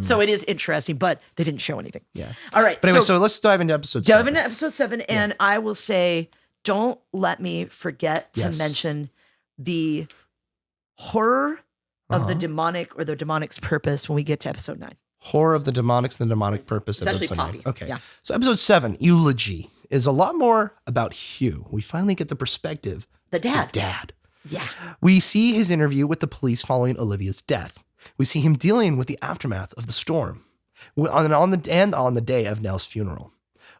So it is interesting, but they didn't show anything. Yeah. All right. But anyway, so let's dive into episode 7. And I will say, don't let me forget to mention the horror of the demonic or the demonic's purpose when we get to episode 9. Horror of the demonics and the demonic purpose of Especially episode Poppy. 9. Okay. Yeah. So episode 7, Eulogy, is a lot more about Hugh. We finally get the perspective. The dad. Yeah. We see his interview with the police following Olivia's death. We see him dealing with the aftermath of the storm. On the day of Nell's funeral.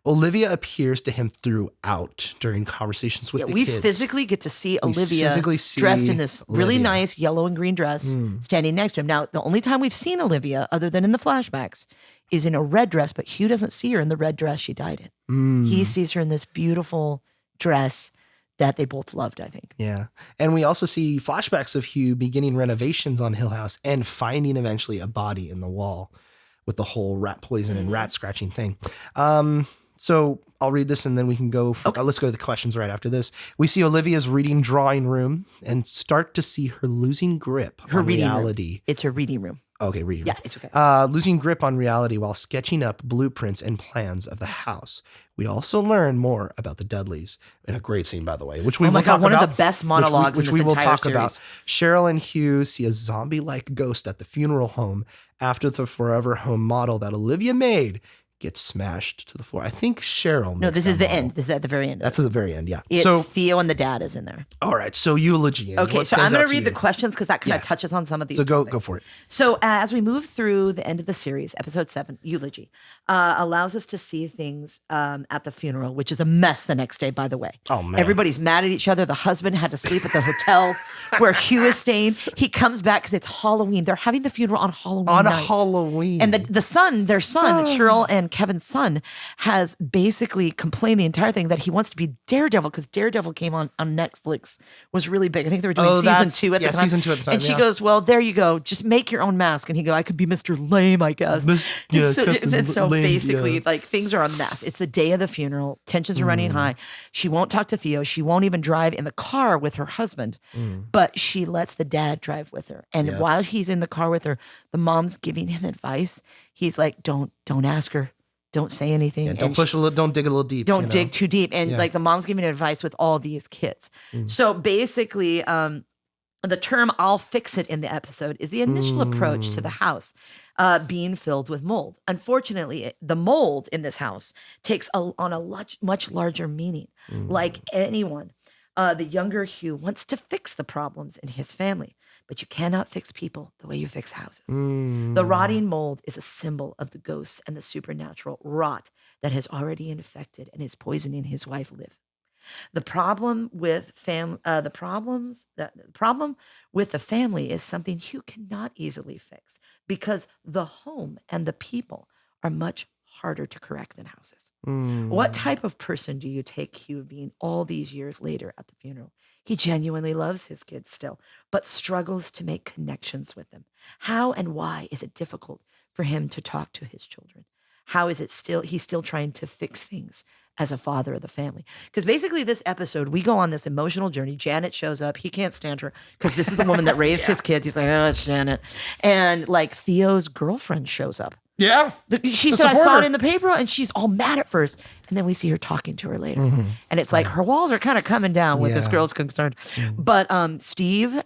Olivia appears to him throughout during conversations with the kids. We physically get to see Olivia dressed in this really nice yellow and green dress standing next to him. Now, the only time we've seen Olivia, other than in the flashbacks, is in a red dress, but Hugh doesn't see her in the red dress she died in. He sees her in this beautiful dress that they both loved, I think. Yeah. And we also see flashbacks of Hugh beginning renovations on Hill House and finding eventually a body in the wall with the whole rat poison and rat scratching thing. So I'll read this and then we can go. Let's go to the questions right after this. We see Olivia's reading drawing room and start to see her losing grip on reality. It's her reading room. Okay, reading room. Yeah, it's okay. Losing grip on reality while sketching up blueprints and plans of the house. We also learn more about the Dudleys in a great scene, by the way, which we will talk about. One of the best monologues in this entire series. About. Cheryl and Hugh see a zombie-like ghost at the funeral home after the Forever Home model that Olivia made gets smashed to the floor. I think Cheryl. No, this is the end. This is at the very end. That's at the very end. Yeah. So Theo and the dad is in there. All right. So eulogy. Okay. So I'm going to read the questions because that kind of touches on some of these. So go for it. So as we move through the end of the series, episode 7, eulogy, allows us to see things at the funeral, which is a mess the next day, by the way. Oh man. Everybody's mad at each other. The husband had to sleep at the hotel where Hugh is staying. He comes back because it's Halloween. They're having the funeral on Halloween night. Halloween. And their son, Cheryl and Kevin's son, has basically complained the entire thing that he wants to be Daredevil because Daredevil came on Netflix, was really big. I think they were doing season 2 at the time. Season 2 at the time. And she goes, well, there you go. Just make your own mask. And he goes, I could be Mr. Lame, I guess. So basically, like, things are a mess. It's the day of the funeral. Tensions are running high. She won't talk to Theo. She won't even drive in the car with her husband, but she lets the dad drive with her. And while he's in the car with her, the mom's giving him advice. He's like, don't ask her. Don't say anything. Yeah, don't dig a little deep. Don't dig too deep. And like the mom's giving advice with all these kids. So basically, the term "I'll fix it" in the episode is the initial approach to the house being filled with mold. Unfortunately, the mold in this house takes on a much larger meaning. Like anyone, the younger Hugh wants to fix the problems in his family. but you cannot fix people the way you fix houses. Mm. The rotting mold is a symbol of the ghosts and the supernatural rot that has already infected and is poisoning his wife, Liv. The problem with the problem with the family is something you cannot easily fix because the home and the people are much harder to correct than houses. What type of person do you take Hugh being all these years later at the funeral? He genuinely loves his kids still, but struggles to make connections with them. How and why is it difficult for him to talk to his children? How is it he's still trying to fix things as a father of the family? Because basically this episode, we go on this emotional journey. Janet shows up. He can't stand her because this is the woman that raised his kids. He's like, oh, it's Janet. And like Theo's girlfriend shows up. Yeah. She said, I saw it in the paper, and she's all mad at first. And then we see her talking to her later. And it's like her walls are kind of coming down with this girl's concerned. But Steve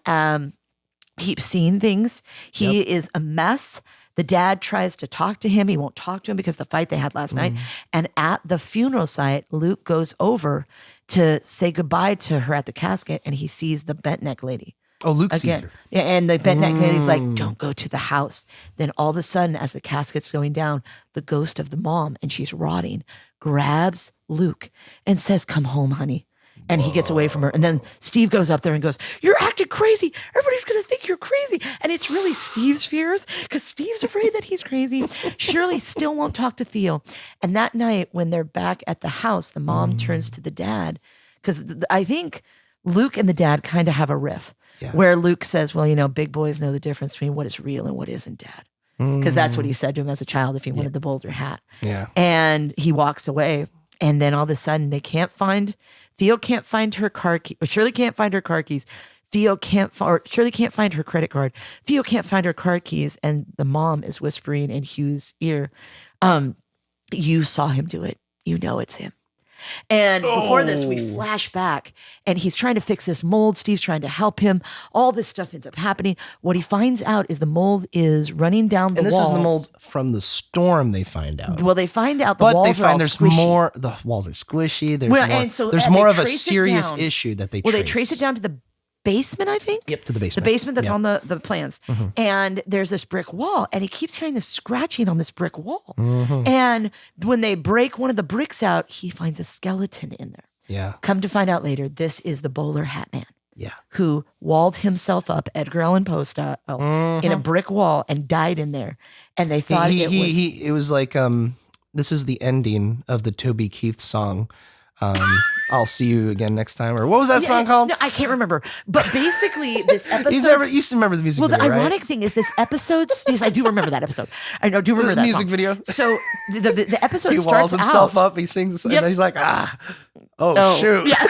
keeps seeing things. He is a mess. The dad tries to talk to him. He won't talk to him because of the fight they had last night. And at the funeral site, Luke goes over to say goodbye to her at the casket, and he sees the bent neck lady. Oh, Luke sees her. Yeah, and the bent neck lady's like, don't go to the house. Then all of a sudden, as the casket's going down, the ghost of the mom, and she's rotting, grabs Luke and says, come home, honey. And he gets away from her. And then Steve goes up there and goes, you're acting crazy. Everybody's going to think you're crazy. And it's really Steve's fears because Steve's afraid that he's crazy. Shirley still won't talk to Theo. And that night when they're back at the house, the mom turns to the dad because I think Luke and the dad kind of have a riff where Luke says, well, you know, big boys know the difference between what is real and what isn't, Dad. Because that's what he said to him as a child if he wanted the Boulder hat. Yeah. And he walks away. And then all of a sudden Theo can't find her car key, or Shirley can't find her car keys. Shirley can't find her credit card. Theo can't find her car keys. And the mom is whispering in Hugh's ear, you saw him do it. You know it's him. And before this, we flash back and he's trying to fix this mold. Steve's trying to help him. All this stuff ends up happening. What he finds out is the mold is running down the walls. And this is the mold from the storm they find out. Well, they find out the walls are all squishy. The walls are squishy. There's more of a serious issue that they trace. Well, they trace it down to the basement, I think. Yep, to the basement. The basement that's on the plans. And there's this brick wall, and he keeps hearing this scratching on this brick wall. And when they break one of the bricks out, he finds a skeleton in there. Yeah. Come to find out later, this is the bowler hat man. Yeah. Who walled himself up, Edgar Allan Poe style, in a brick wall and died in there. And they thought it was like, this is the ending of the Toby Keith song. I'll see you again next time. Or what was that song called? No, I can't remember. But basically, this episode. You used to remember the music video, Well, the ironic thing is this episode. Yes, I do remember that episode. I do remember that music song. video. So the episode he starts walls himself out. up. He sings, and then he's like, shoot. Yeah.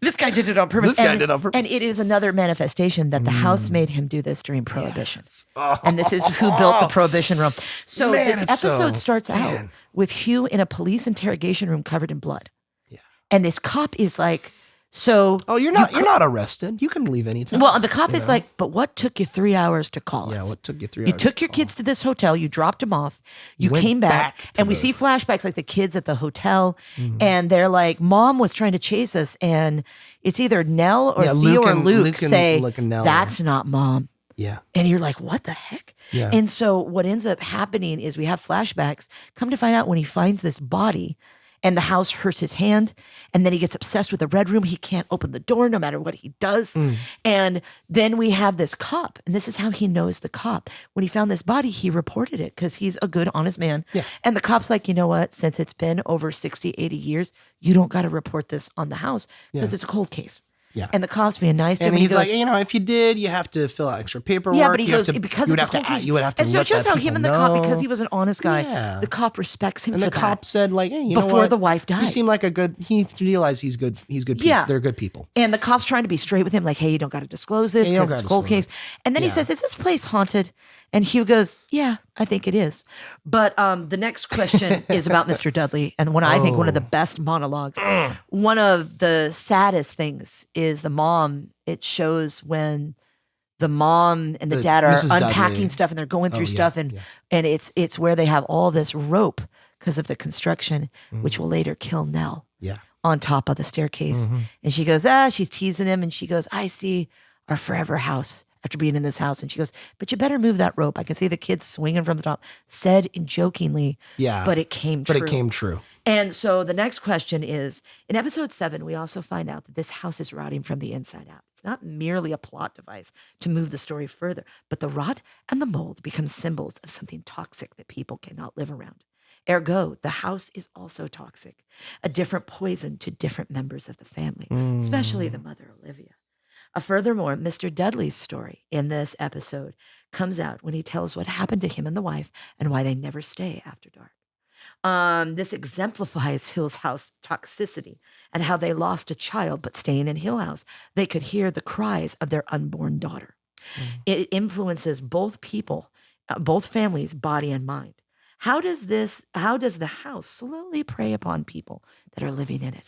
This guy did it on purpose. did it on purpose. And it is another manifestation that the house made him do this during Prohibition. And this is who built the Prohibition room. So this episode starts out with Hugh in a police interrogation room covered in blood. Yeah. And this cop is like, so... Oh, you're not arrested. You can leave anytime. Well, the cop is like, but what took you 3 hours to call us? Yeah, what took you 3 hours? You took your kids to this hotel. You dropped them off. You came back. And we see flashbacks like the kids at the hotel. And they're like, Mom was trying to chase us. And it's either Nell or Theo or Luke say, that's not Mom. Yeah. And you're like, what the heck? Yeah. And so what ends up happening is we have flashbacks. Come to find out when he finds this body and the house hurts his hand, and then he gets obsessed with the red room. He can't open the door no matter what he does. And then we have this cop, and this is how he knows the cop. When he found this body, he reported it because he's a good, honest man. Yeah. And the cop's like, you know what? Since it's been over 60, 80 years, you don't got to report this on the house because it's a cold case. Yeah. And the cop's being nice to him. And he's like, if you did, you have to fill out extra paperwork. Yeah, but he goes, because it's a cold case. You would have to. And so it shows how him and the cop, because he was an honest guy, the cop respects him for that. And the cop said, like, hey, you know what? Before the wife died. You seem like he needs to realize he's good. He's good people. Yeah. They're good people. And the cop's trying to be straight with him, like, hey, you don't got to disclose this because it's a cold case. And then he says, is this place haunted? And Hugh goes, yeah, I think it is. But the next question is about Mr. Dudley. And I think one of the best monologues. One of the saddest things is the mom. It shows when the mom and the dad are Mrs. unpacking Dudley. stuff and they're going through stuff. And it's where they have all this rope because of the construction, which will later kill Nell on top of the staircase. And she goes, she's teasing him. And she goes, I see our forever house after being in this house. And she goes, but you better move that rope. I can see the kids swinging from the top. Said in jokingly, but it came true. But it came true. And so the next question is, in episode 7, we also find out that this house is rotting from the inside out. It's not merely a plot device to move the story further, but the rot and the mold become symbols of something toxic that people cannot live around. Ergo, the house is also toxic, a different poison to different members of the family, especially the mother, Olivia. Furthermore, Mr. Dudley's story in this episode comes out when he tells what happened to him and the wife and why they never stay after dark. This exemplifies Hill's House toxicity and how they lost a child, but staying in Hill House, they could hear the cries of their unborn daughter. It influences both people, both families, body and mind. How does the house slowly prey upon people that are living in it?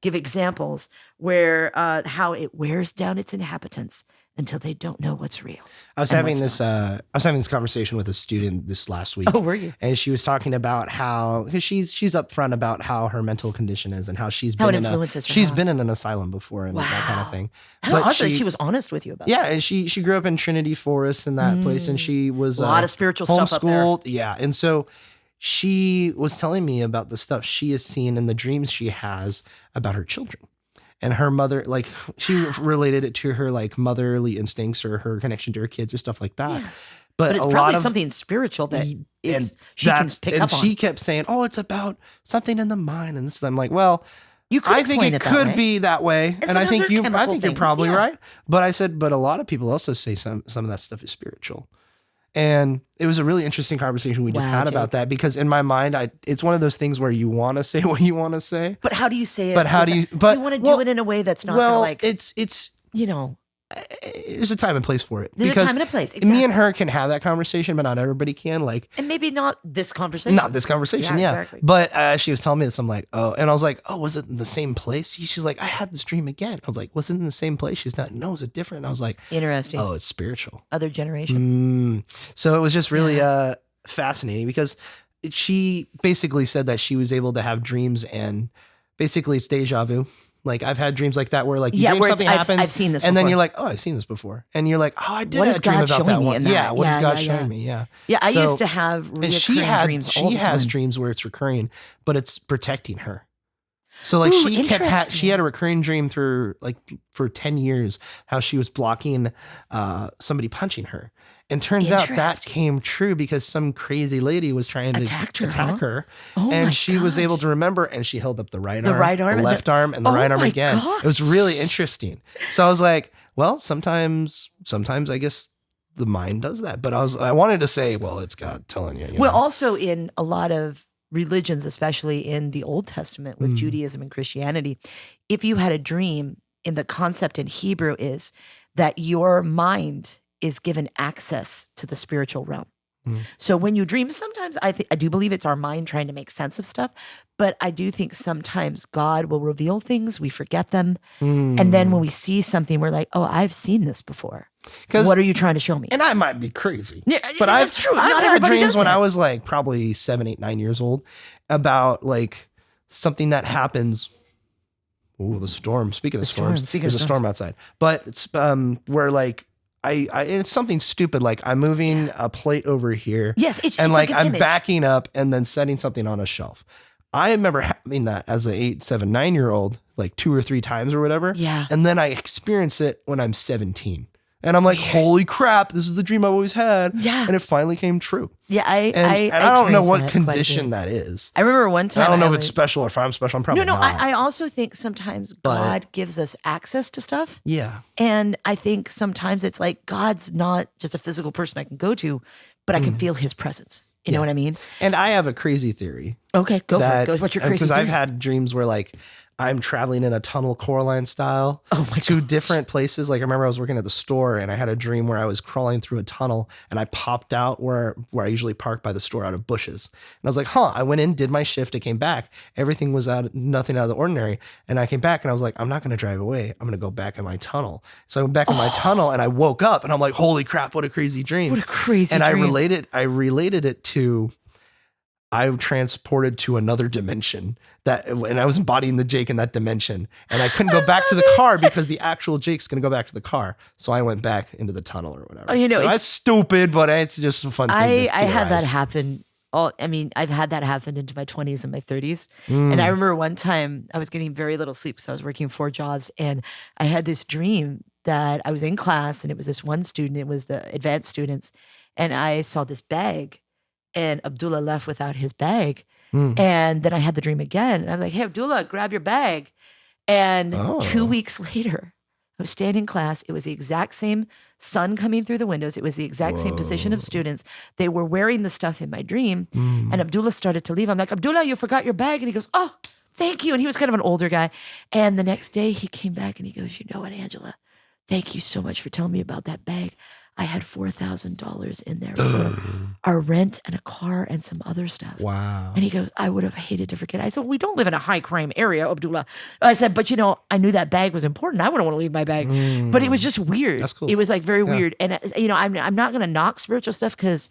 Give examples where how it wears down its inhabitants until they don't know what's real. I was having this conversation with a student this last week. Oh, were you? And she was talking about how, because she's upfront about how her mental condition is and how she's been in an asylum before and that kind of thing. She was honest with you about that. Yeah, and she grew up in Trinity Forest in that place, and she was a lot of spiritual stuff up there. Yeah, and so she was telling me about the stuff she has seen in the dreams she has about her children. And her mother, like, she related it to her, like, motherly instincts or her connection to her kids or stuff like that. Yeah. But it's probably something spiritual that she can pick up on. And she kept saying, oh, it's about something in the mind. And this, I'm like, well, you could I think it could be that way. And I think you're probably right. But I said, but a lot of people also say some of that stuff is spiritual. And it was a really interesting conversation we just had about that, because in my mind, it's one of those things where you want to say what you want to say. But how do you say it? But how do you, but you want to do it in a way that's not like, it's, there's a time and place for it. There's a time and a place. Exactly. Me and her can have that conversation, but not everybody can. Like, and maybe not this conversation. Not this conversation, yeah. Exactly. But she was telling me this. I'm like, oh, and I was like, oh, was it in the same place? She's like, I had this dream again. I was like, was it in the same place? She's not. No, is it different? And I was like, interesting. Oh, it's spiritual. Other generation. So it was just really fascinating, because she basically said that she was able to have dreams, and basically it's deja vu. Like, I've had dreams like that where, like, you dream something happens, I've seen this and before. then you're like, oh, I've seen this before. And you're like, oh, I did have a dream about that one. Yeah, what is God showing me? Yeah. Yeah, I used to have recurring dreams all the time. She has dreams where it's recurring, but it's protecting her. So, like, she had a recurring dream for 10 years, how she was blocking somebody punching her. And turns out that came true because some crazy lady was trying to attack her. Oh, and she was able to remember, and she held up the right arm, the left arm, and the right arm again. Gosh. It was really interesting. So I was like, well, sometimes I guess the mind does that. But I wanted to say, well, it's God telling you. Well, also in a lot of religions, especially in the Old Testament with Judaism and Christianity, if you had a dream, in the concept in Hebrew is that your mind is given access to the spiritual realm. So when you dream, sometimes I do believe it's our mind trying to make sense of stuff, but I do think sometimes God will reveal things, we forget them, and then when we see something, we're like, oh, I've seen this before. What are you trying to show me? And I might be crazy, but that's true. I've had dreams when I was like probably 7, 8, 9 years old about like something that happens. Oh, the storm. Speaking of storms, there's a storm outside, but it's where like, it's something stupid, like I'm moving a plate over here. Yes, and like I'm backing up and then setting something on a shelf. I remember having that as an 8, 7, 9-year-old, like 2 or 3 times or whatever. Yeah. And then I experience it when I'm 17. And I'm like, holy crap, this is the dream I've always had. Yeah. And it finally came true. Yeah, I don't know what condition that is. I remember one time. I don't know if it's special or if I'm special. I'm probably not. I also think sometimes God gives us access to stuff. Yeah. And I think sometimes it's like God's not just a physical person I can go to, but I can feel his presence. You know what I mean? And I have a crazy theory. Okay, go for it. What's your crazy theory? Because I've had dreams where like I'm traveling in a tunnel Coraline style to different places. Like I remember I was working at the store and I had a dream where I was crawling through a tunnel and I popped out where I usually park by the store out of bushes. And I was like, I went in, did my shift. I came back. Everything was nothing out of the ordinary. And I came back and I was like, I'm not going to drive away. I'm going to go back in my tunnel. So I went back in my tunnel and I woke up and I'm like, holy crap, what a crazy dream. What a crazy dream. And I related it to I transported to another dimension and I was embodying the Jake in that dimension, and I couldn't go back to the car because the actual Jake's going to go back to the car. So I went back into the tunnel or whatever. Oh, so that's stupid, but it's just a fun thing. I had that happen. I've had that happen into my 20s and my 30s. And I remember one time I was getting very little sleep because I was working 4 jobs, and I had this dream that I was in class, and it was this one student. It was the advanced students, and I saw this bag. And Abdullah left without his bag. And then I had the dream again. And I'm like, hey, Abdullah, grab your bag. And 2 weeks later, I was standing in class. It was the exact same sun coming through the windows. It was the exact same position of students. They were wearing the stuff in my dream. And Abdullah started to leave. I'm like, Abdullah, you forgot your bag. And he goes, oh, thank you. And he was kind of an older guy. And the next day he came back and he goes, you know what, Angela? Thank you so much for telling me about that bag. I had $4,000 in there for our rent and a car and some other stuff. Wow. And he goes, I would have hated to forget. I said, we don't live in a high crime area, Abdullah. I said, but I knew that bag was important. I wouldn't want to leave my bag. But it was just weird. That's cool. It was like very weird. And I'm not going to knock spiritual stuff because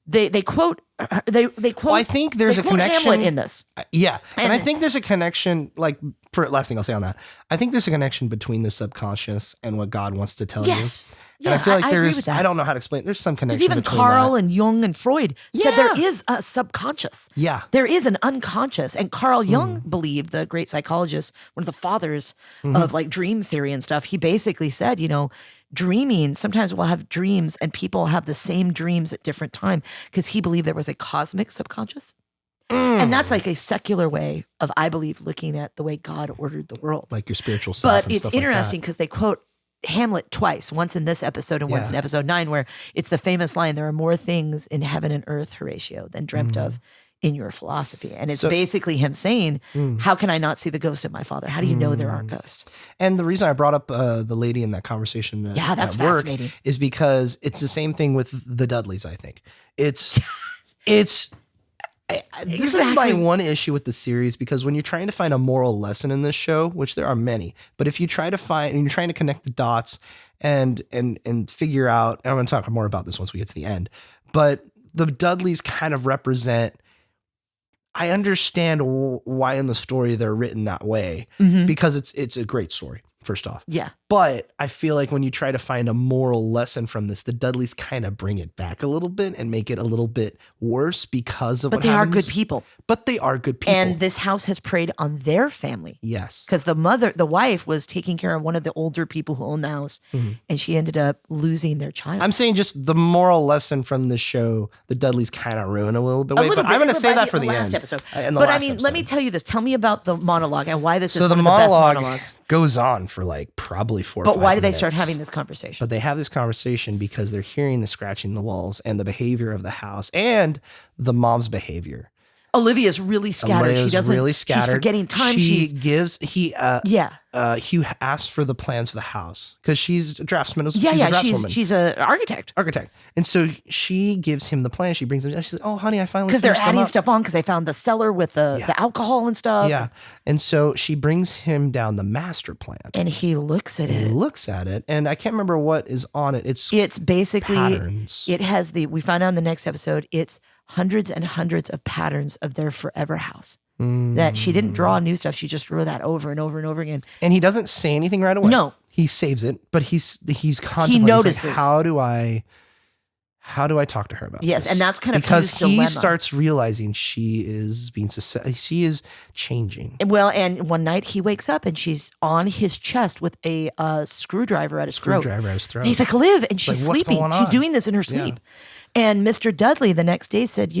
they quote Well, I think there's a connection Hamlet in this. Yeah. And I think there's a connection, like, for last thing I'll say on that, I think there's a connection between the subconscious and what God wants to tell you. Yeah, and I feel like I agree with that. I don't know how to explain it. There's some connection. Because even between Carl that. and Jung and Freud said there is a subconscious. Yeah. There is an unconscious. And Carl Jung believed, the great psychologist, one of the fathers of like dream theory and stuff, he basically said, dreaming, sometimes we'll have dreams and people have the same dreams at different time because he believed there was a cosmic subconscious. And that's like a secular way of, I believe, looking at the way God ordered the world. Like your spiritual self. But and it's stuff interesting because they quote Hamlet twice, once in this episode and once in episode 9, where it's the famous line, there are more things in heaven and earth, Horatio, than dreamt of in your philosophy. And it's basically him saying, how can I not see the ghost of my father? How do you know there aren't ghosts? And the reason I brought up the lady in that conversation that's at work fascinating. is because it's the same thing with the Dudleys, I think. This is my one issue with the series, because when you're trying to find a moral lesson in this show, which there are many, but if you try to find, and you're trying to connect the dots and figure out, and I'm going to talk more about this once we get to the end, but the Dudleys kind of represent, I understand why in the story they're written that way, because it's a great story, first off. Yeah. But I feel like when you try to find a moral lesson from this, the Dudleys kind of bring it back a little bit and make it a little bit worse because of what happens. But they are good people. But they are good people. And this house has preyed on their family. Yes. Because the wife was taking care of one of the older people who owned the house, and she ended up losing their child. I'm saying just the moral lesson from the show, the Dudleys kind of ruin a little bit. But I'm going to say that for the last end. Episode. Let me tell you this. Tell me about the monologue and why this is one of the best monologues. Goes on for like probably 4 or 5 minutes. But why did they start having this conversation? But they have this conversation because they're hearing the scratching the walls and the behavior of the house and the mom's behavior. Olivia's really scattered. She doesn't. Really scattered. She's forgetting time. Hugh asks for the plans for the house because she's a draftsman. She's an architect. And so she gives him the plan. She brings him. She says, "Oh, honey, I finally." Because they're adding stuff on because they found the cellar with the alcohol and stuff. Yeah, and so she brings him down the master plan, and he looks at it. And I can't remember what is on it. It's basically patterns. It has we find out in the next episode. It's hundreds and hundreds of patterns of their forever house. That she didn't draw new stuff. She just drew that over and over and over again. And he doesn't say anything right away. No. He saves it, but he's contemplating. He notices. Like, how do I talk to her about this? Yes, and that's kind of because his he dilemma. starts realizing she is changing. Well, and one night he wakes up and she's on his chest with a screwdriver at his throat. And he's like, "Liv," and she's sleeping. She's doing this in her sleep. And Mr. Dudley the next day said,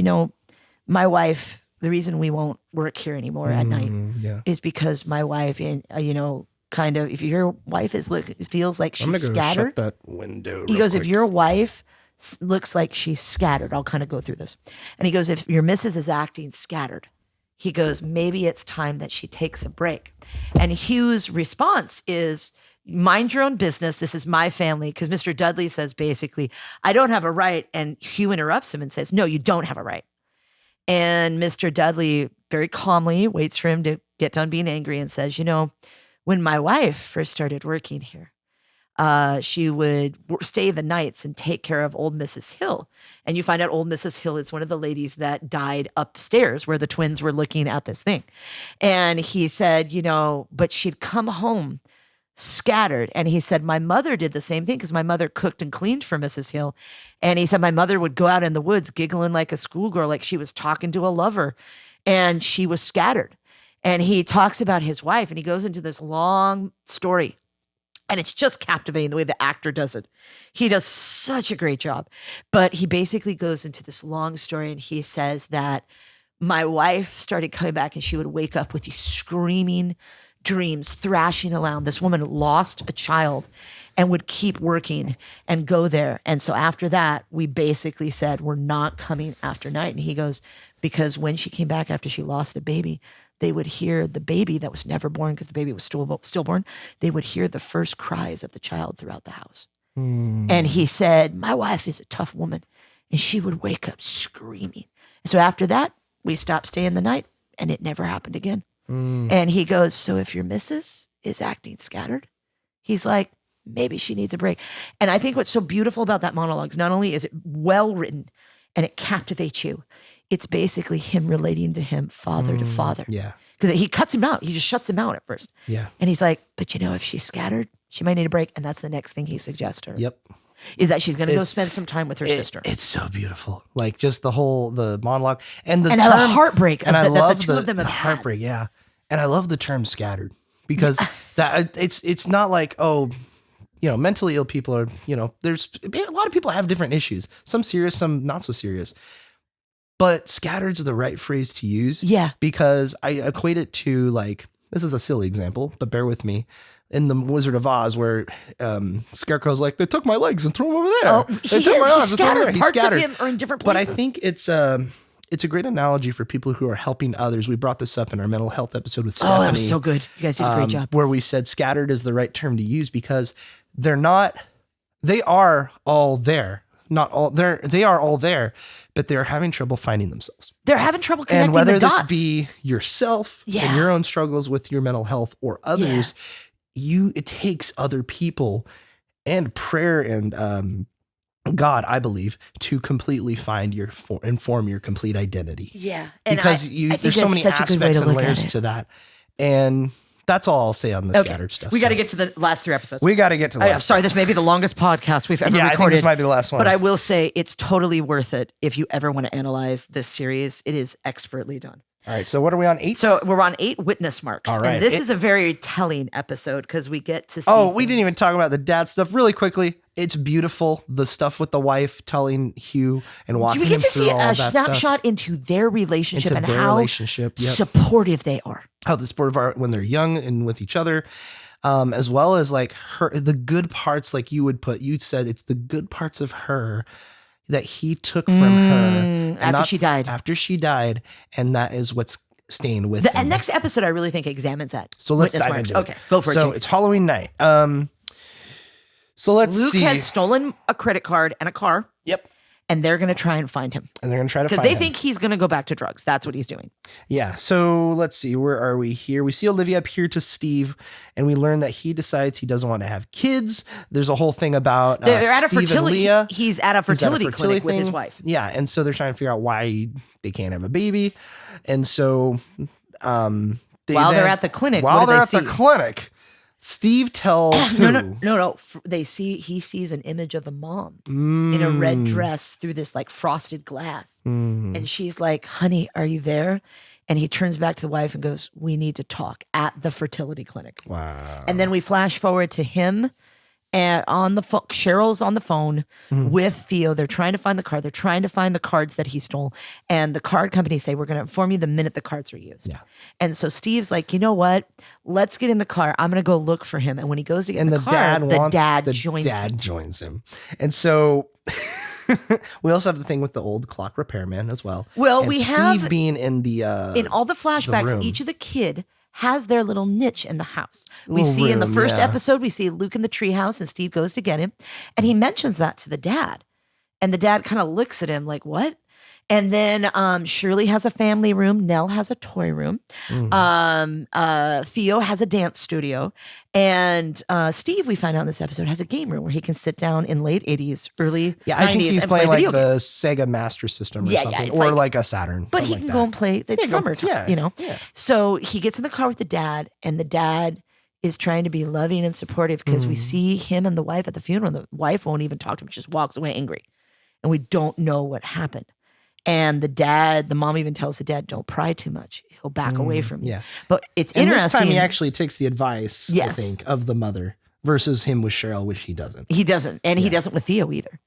my wife, the reason we won't work here anymore at night is because my wife, and kind of, if your wife feels like she's scattered. Shut that window. He goes, if your wife looks like she's scattered, I'll kind of go through this. And he goes, if your missus is acting scattered, he goes, maybe it's time that she takes a break. And Hugh's response is, mind your own business. This is my family. Because Mr. Dudley says basically, I don't have a right. And Hugh interrupts him and says, no, you don't have a right. And Mr. Dudley very calmly waits for him to get done being angry and says, when my wife first started working here, she would stay the nights and take care of old Mrs. Hill. And you find out old Mrs. Hill is one of the ladies that died upstairs where the twins were looking at this thing. And he said, but she'd come home scattered. And he said, my mother did the same thing because my mother cooked and cleaned for Mrs. Hill. And he said, my mother would go out in the woods giggling like a schoolgirl, like she was talking to a lover. And she was scattered. And he talks about his wife and he goes into this long story. And it's just captivating the way the actor does it. He does such a great job. But he basically goes into this long story and he says that my wife started coming back and she would wake up with these screaming dreams, thrashing around. This woman lost a child and would keep working and go there. And so after that, we basically said, we're not coming after night. And he goes, because when she came back after she lost the baby, they would hear the baby that was never born because the baby was stillborn. They would hear the first cries of the child throughout the house. And he said, my wife is a tough woman. And she would wake up screaming. So after that, we stopped staying the night and it never happened again. And he goes, so if your missus is acting scattered, he's like, maybe she needs a break. And I think what's so beautiful about that monologue is not only is it well written and it captivates you, it's basically him relating to him father to father. Yeah. Because he cuts him out. He just shuts him out at first. Yeah. And he's like, but if she's scattered, she might need a break. And that's the next thing he suggests her. Yep. Is that she's going to go spend some time with her sister. It's so beautiful. Like just the monologue and the heartbreak. And I love the two of them have heartbreak. Yeah. And I love the term scattered because that it's not like, mentally ill people are, there's a lot of people have different issues, some serious, some not so serious. But scattered's the right phrase to use. Yeah. Because I equate it to this is a silly example, but bear with me. In the Wizard of Oz where Scarecrow's like, they took my legs and threw them over there. Oh, they took my arms and threw them over there. He's scattered. Parts of him are in different places. But I think it's a great analogy for people who are helping others. We brought this up in our mental health episode with Stephanie. Oh, that was so good. You guys did a great job. Where we said scattered is the right term to use because they are all there. They are all there, but they're having trouble finding themselves. They're having trouble connecting the dots. And dots. whether this be yourself and your own struggles with your mental health or others, it takes other people and prayer and God, I believe, to completely find inform your complete identity. Yeah. And because there's so many aspects and layers to that. And that's all I'll say on the scattered stuff. We got to get to the last 3 episodes. Sorry, this may be the longest podcast we've ever recorded. I think this might be the last one. But I will say it's totally worth it if you ever want to analyze this series. It is expertly done. All right, so what are we on 8? So we're on 8 witness marks. All right. And this is a very telling episode because we get to see we didn't even talk about the dad stuff really quickly. It's beautiful. The stuff with the wife telling Hugh and walking him through all that stuff. We get to see a snapshot into their relationship and how supportive they are. How the supportive are when they're young and with each other. As well as the good parts, you'd said it's the good parts of her that he took from her after she died, and that is what's staying with him. And next episode, I really think examines that. So let's dive into it. Okay, go for it. So it's Halloween night. So let's see. Luke has stolen a credit card and a car. Yep. And they're going to try and find him. Because they think he's going to go back to drugs. That's what he's doing. Yeah. So let's see. Where are we here? We see Olivia appear to Steve, and we learn that he decides he doesn't want to have kids. There's a whole thing about they're at a Steve fertility. And Leah. He's at a fertility clinic with his wife. Yeah. And so they're trying to figure out why they can't have a baby. And so while they're at the clinic, the clinic, Steve tells No. He sees an image of the mom in a red dress through this frosted glass. And she's like, honey, are you there? And he turns back to the wife and goes, we need to talk at the fertility clinic. Wow. And then we flash forward to him and on the phone. Cheryl's on the phone with Theo. They're trying to find the car. They're trying to find the cards that he stole. And the card company say, we're going to inform you the minute the cards are used. Yeah. And so Steve's like, you know what? Let's get in the car. I'm going to go look for him. And when he goes to get in the car, the dad joins him. And so we also have the thing with the old clock repairman as well. Well, and we Steve have being in the in all the flashbacks, each of the kid has their little niche in the house. We see in the first episode, we see Luke in the treehouse and Steve goes to get him. And he mentions that to the dad. And the dad kind of looks at him like, what? And then Shirley has a family room. Nell has a toy room. Theo has a dance studio. And Steve, we find out in this episode, has a game room where he can sit down in late 80s, early 90s. I think he's and playing play like video the games. Sega Master System or Yeah, something. it's Or like- like a Saturn. But he something can like go that. and play. It's summertime, you know? Yeah. So he gets in the car with the dad, and the dad is trying to be loving and supportive because we see him and the wife at the funeral, and the wife won't even talk to him. She just walks away angry. And we don't know what happened. And the mom even tells the dad, don't pry too much. He'll back away from you. Yeah. But it's And interesting. this time he actually takes the advice, Yes. I think, of the mother versus him with Cheryl, which he doesn't. He doesn't. And he doesn't with Theo either.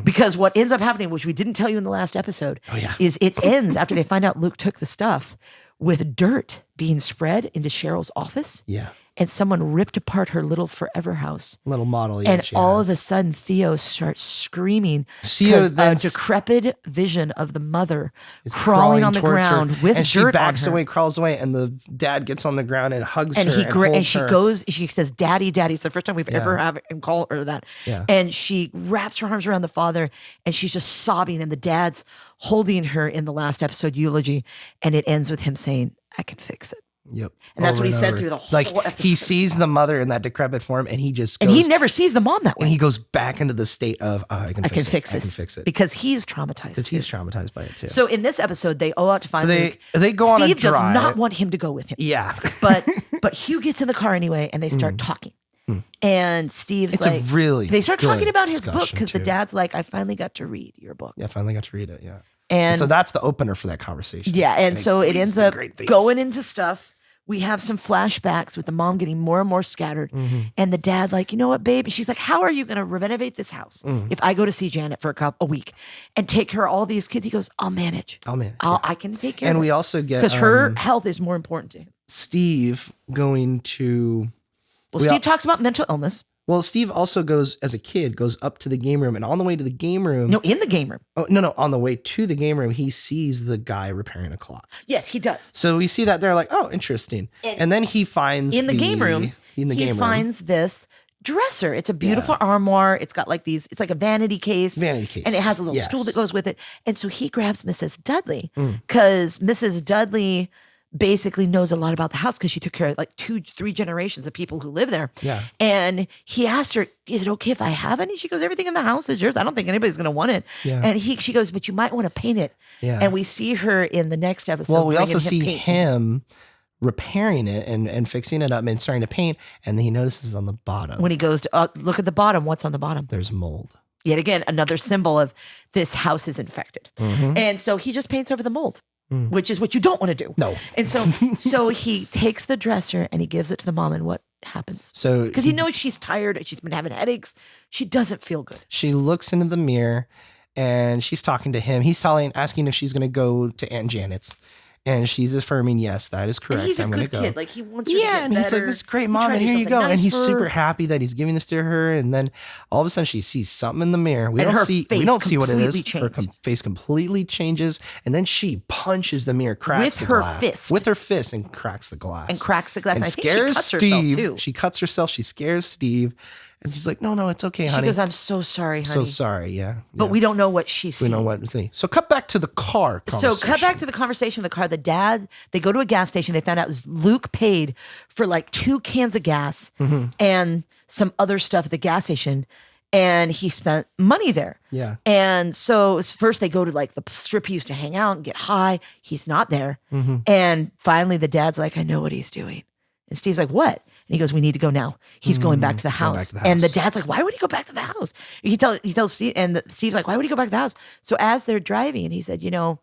Because what ends up happening, which we didn't tell you in the last episode, is it ends after they find out Luke took the stuff with dirt being spread into Cheryl's office. Yeah. And someone ripped apart her little forever house. Little model. And all of a sudden, Theo starts screaming because a decrepit vision of the mother crawling on the ground with and dirt she backs on her. away, crawls away, and the dad gets on the ground and hugs And her. she says, "Daddy, Daddy." It's the first time we've ever had him call her that. Yeah. And she wraps her arms around the father, and she's just sobbing. And the dad's holding her in the last episode eulogy, and it ends with him saying, "I can fix it." Yep. And that's Over what he said over. through the whole Like episode. he sees the mother in that decrepit form, and he just goes, And he never sees the mom that way. and he goes back into the state of I can fix fix it. I can this fix it because he's traumatized. because he's traumatized by it too. So in this episode, they go out to find Luke. they go on a Steve does drive. not want him to go with him. Yeah. But Hugh gets in the car anyway, and they start talking. And Steve's It's like, a really they start talking good about his book discussion, because the too. dad's like, I finally got to read your book. Yeah, I finally got to read it. Yeah. And so that's the opener for that conversation. yeah, and so it leads ends to up great things. going into stuff. We have some flashbacks with the mom getting more and more scattered. And the dad, like, you know what, babe? She's like, how are you going to renovate this house if I go to see Janet for a week and take care of all these kids? He goes, I'll manage. I can take care of it. And we also get because her health is more important to him. Steve going to. Well, Steve talks about mental illness. Well, Steve also goes up to the game room, and on the way to the game room. No, in the game room. Oh, no. On the way to the game room, he sees the guy repairing a clock. Yes, he does. So we see that they're like, oh, interesting. And then he finds in the game room, he finds this dresser. It's a beautiful armoire. It's got like these, it's like a vanity case. And it has a little stool that goes with it. And so he grabs Mrs. Dudley because Mrs. Dudley basically knows a lot about the house because she took care of like 2-3 generations of people who live there. Yeah. And he asked her, is it okay if I have any? She goes, everything in the house is yours. I don't think anybody's going to want it. Yeah. And she goes, but you might want to paint it. Yeah. And we see her in the next episode. Well, we also bringing see paint. him repairing it and fixing it up and starting to paint. And then he notices on the bottom, When he goes to look at the bottom, what's on the bottom? there's mold. Yet again, another symbol of this house is infected. And so he just paints over the mold. Which is what you don't want to do. No. And so he takes the dresser and he gives it to the mom. And what happens? So Because he knows she's tired. She's been having headaches. She doesn't feel good. she looks into the mirror and she's talking to him. He's asking if she's going to go to Aunt Janet's. And she's affirming, yes, that is correct. And he's a I'm gonna good go. kid. Like he wants her to get And he's like, better. this is great, He Mom, tried and to do here you something go. And nice he's for her. super happy that he's giving this to her. And then all of a sudden she sees something in the mirror. We And don't her see face what it is. completely Her changed. face completely changes. And then she punches the mirror, cracks With the her glass. fist. With her fist and cracks the glass. And cracks the glass. And And I think she scares cuts herself, Steve. too. She cuts herself. She scares Steve. And she's like, no, it's okay, She honey. goes, I'm so sorry, honey. so sorry, yeah. But yeah. we don't know what she sees. We know what to see. So cut back to the car So cut back to the conversation in the car. The dad, they go to a gas station. They found out Luke paid for like 2 cans of gas and some other stuff at the gas station. And he spent money there. Yeah. And so first they go to like the strip he used to hang out and get high. He's not there. And finally the dad's like, I know what he's doing. And Steve's like, what? And he goes, we need to go now. He's going back to the going back house. to the And the house. dad's like, why would he go back to the house? He tells Steve, and Steve's like, why would he go back to the house? So as they're driving, he said, I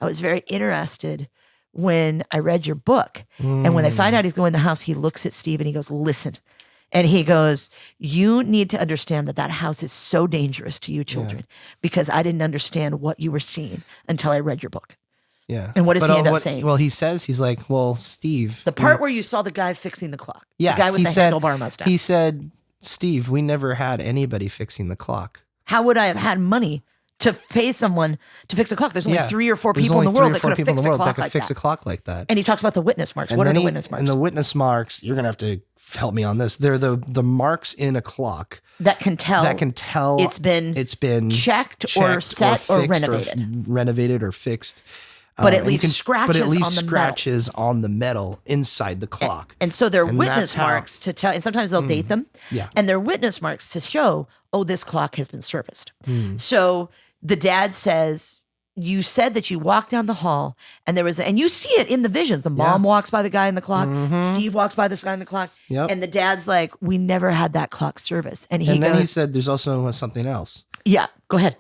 was very interested when I read your book. And when they find out he's going to the house, he looks at Steve and he goes, listen. And he goes, you need to understand that house is so dangerous to you children because I didn't understand what you were seeing until I read your book. Yeah. And what does he end up saying? Well, he's like, well, Steve. The part where you saw the guy fixing the clock. Yeah, The guy with he the said- handlebar mustache. He said, Steve, we never had anybody fixing the clock. How would I have had money to pay someone to fix a clock. There's only 3 or 4 people in the world that could have fixed a clock like that. A clock like that. And he talks about the witness marks. What are the witness marks? And the witness marks, you're going to have to help me on this. They're the marks in a clock that can tell it's been checked or set or renovated or fixed. But it leaves scratches on the metal inside the clock. And so they're witness marks to tell, and sometimes they'll date them. Yeah. And they're witness marks to show, this clock has been serviced. So the dad says, you said that you walked down the hall and and you see it in the visions. The mom walks by the guy in the clock. Steve walks by this guy in the clock. Yep. And the dad's like, we never had that clock service. And then he said, there's also something else. Yeah, go ahead.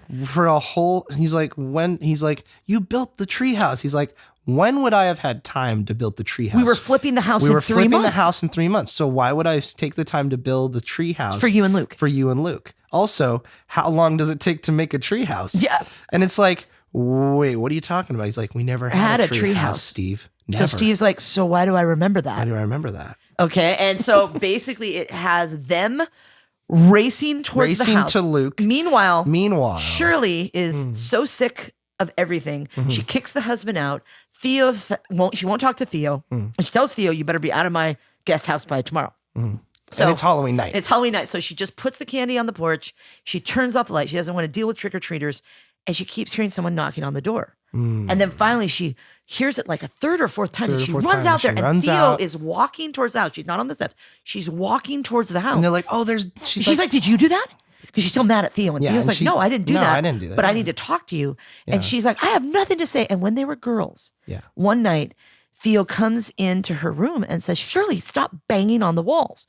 He's like, you built the treehouse. He's like, when would I have had time to build the treehouse? We were flipping the house in 3 months. We were flipping the house in 3 months. So why would I take the time to build the treehouse? For you and Luke. Also, how long does it take to make a treehouse? Yeah. And it's like, wait, what are you talking about? He's like, we never had a treehouse, Steve. Never. So Steve's like, so why do I remember that? Why do I remember that? Okay. And so basically it has them racing towards the house. To Luke. Meanwhile, Shirley is so sick of everything. She kicks the husband out. She won't talk to Theo. And she tells Theo, you better be out of my guest house by tomorrow. So and it's Halloween night. So she just puts the candy on the porch. She turns off the light. She doesn't want to deal with trick-or-treaters. And she keeps hearing someone knocking on the door. And then finally she hears it like a third or fourth time. And she runs out there. And Theo is walking towards the house. She's not on the steps. She's walking towards the house. And they're like, she's like, did you do that? Because she's so mad at Theo. And Theo's like, no, I didn't do that. I didn't do that. But I need to talk to you. Yeah. And she's like, I have nothing to say. And when they were girls, one night, Theo comes into her room and says, Shirley, stop banging on the walls.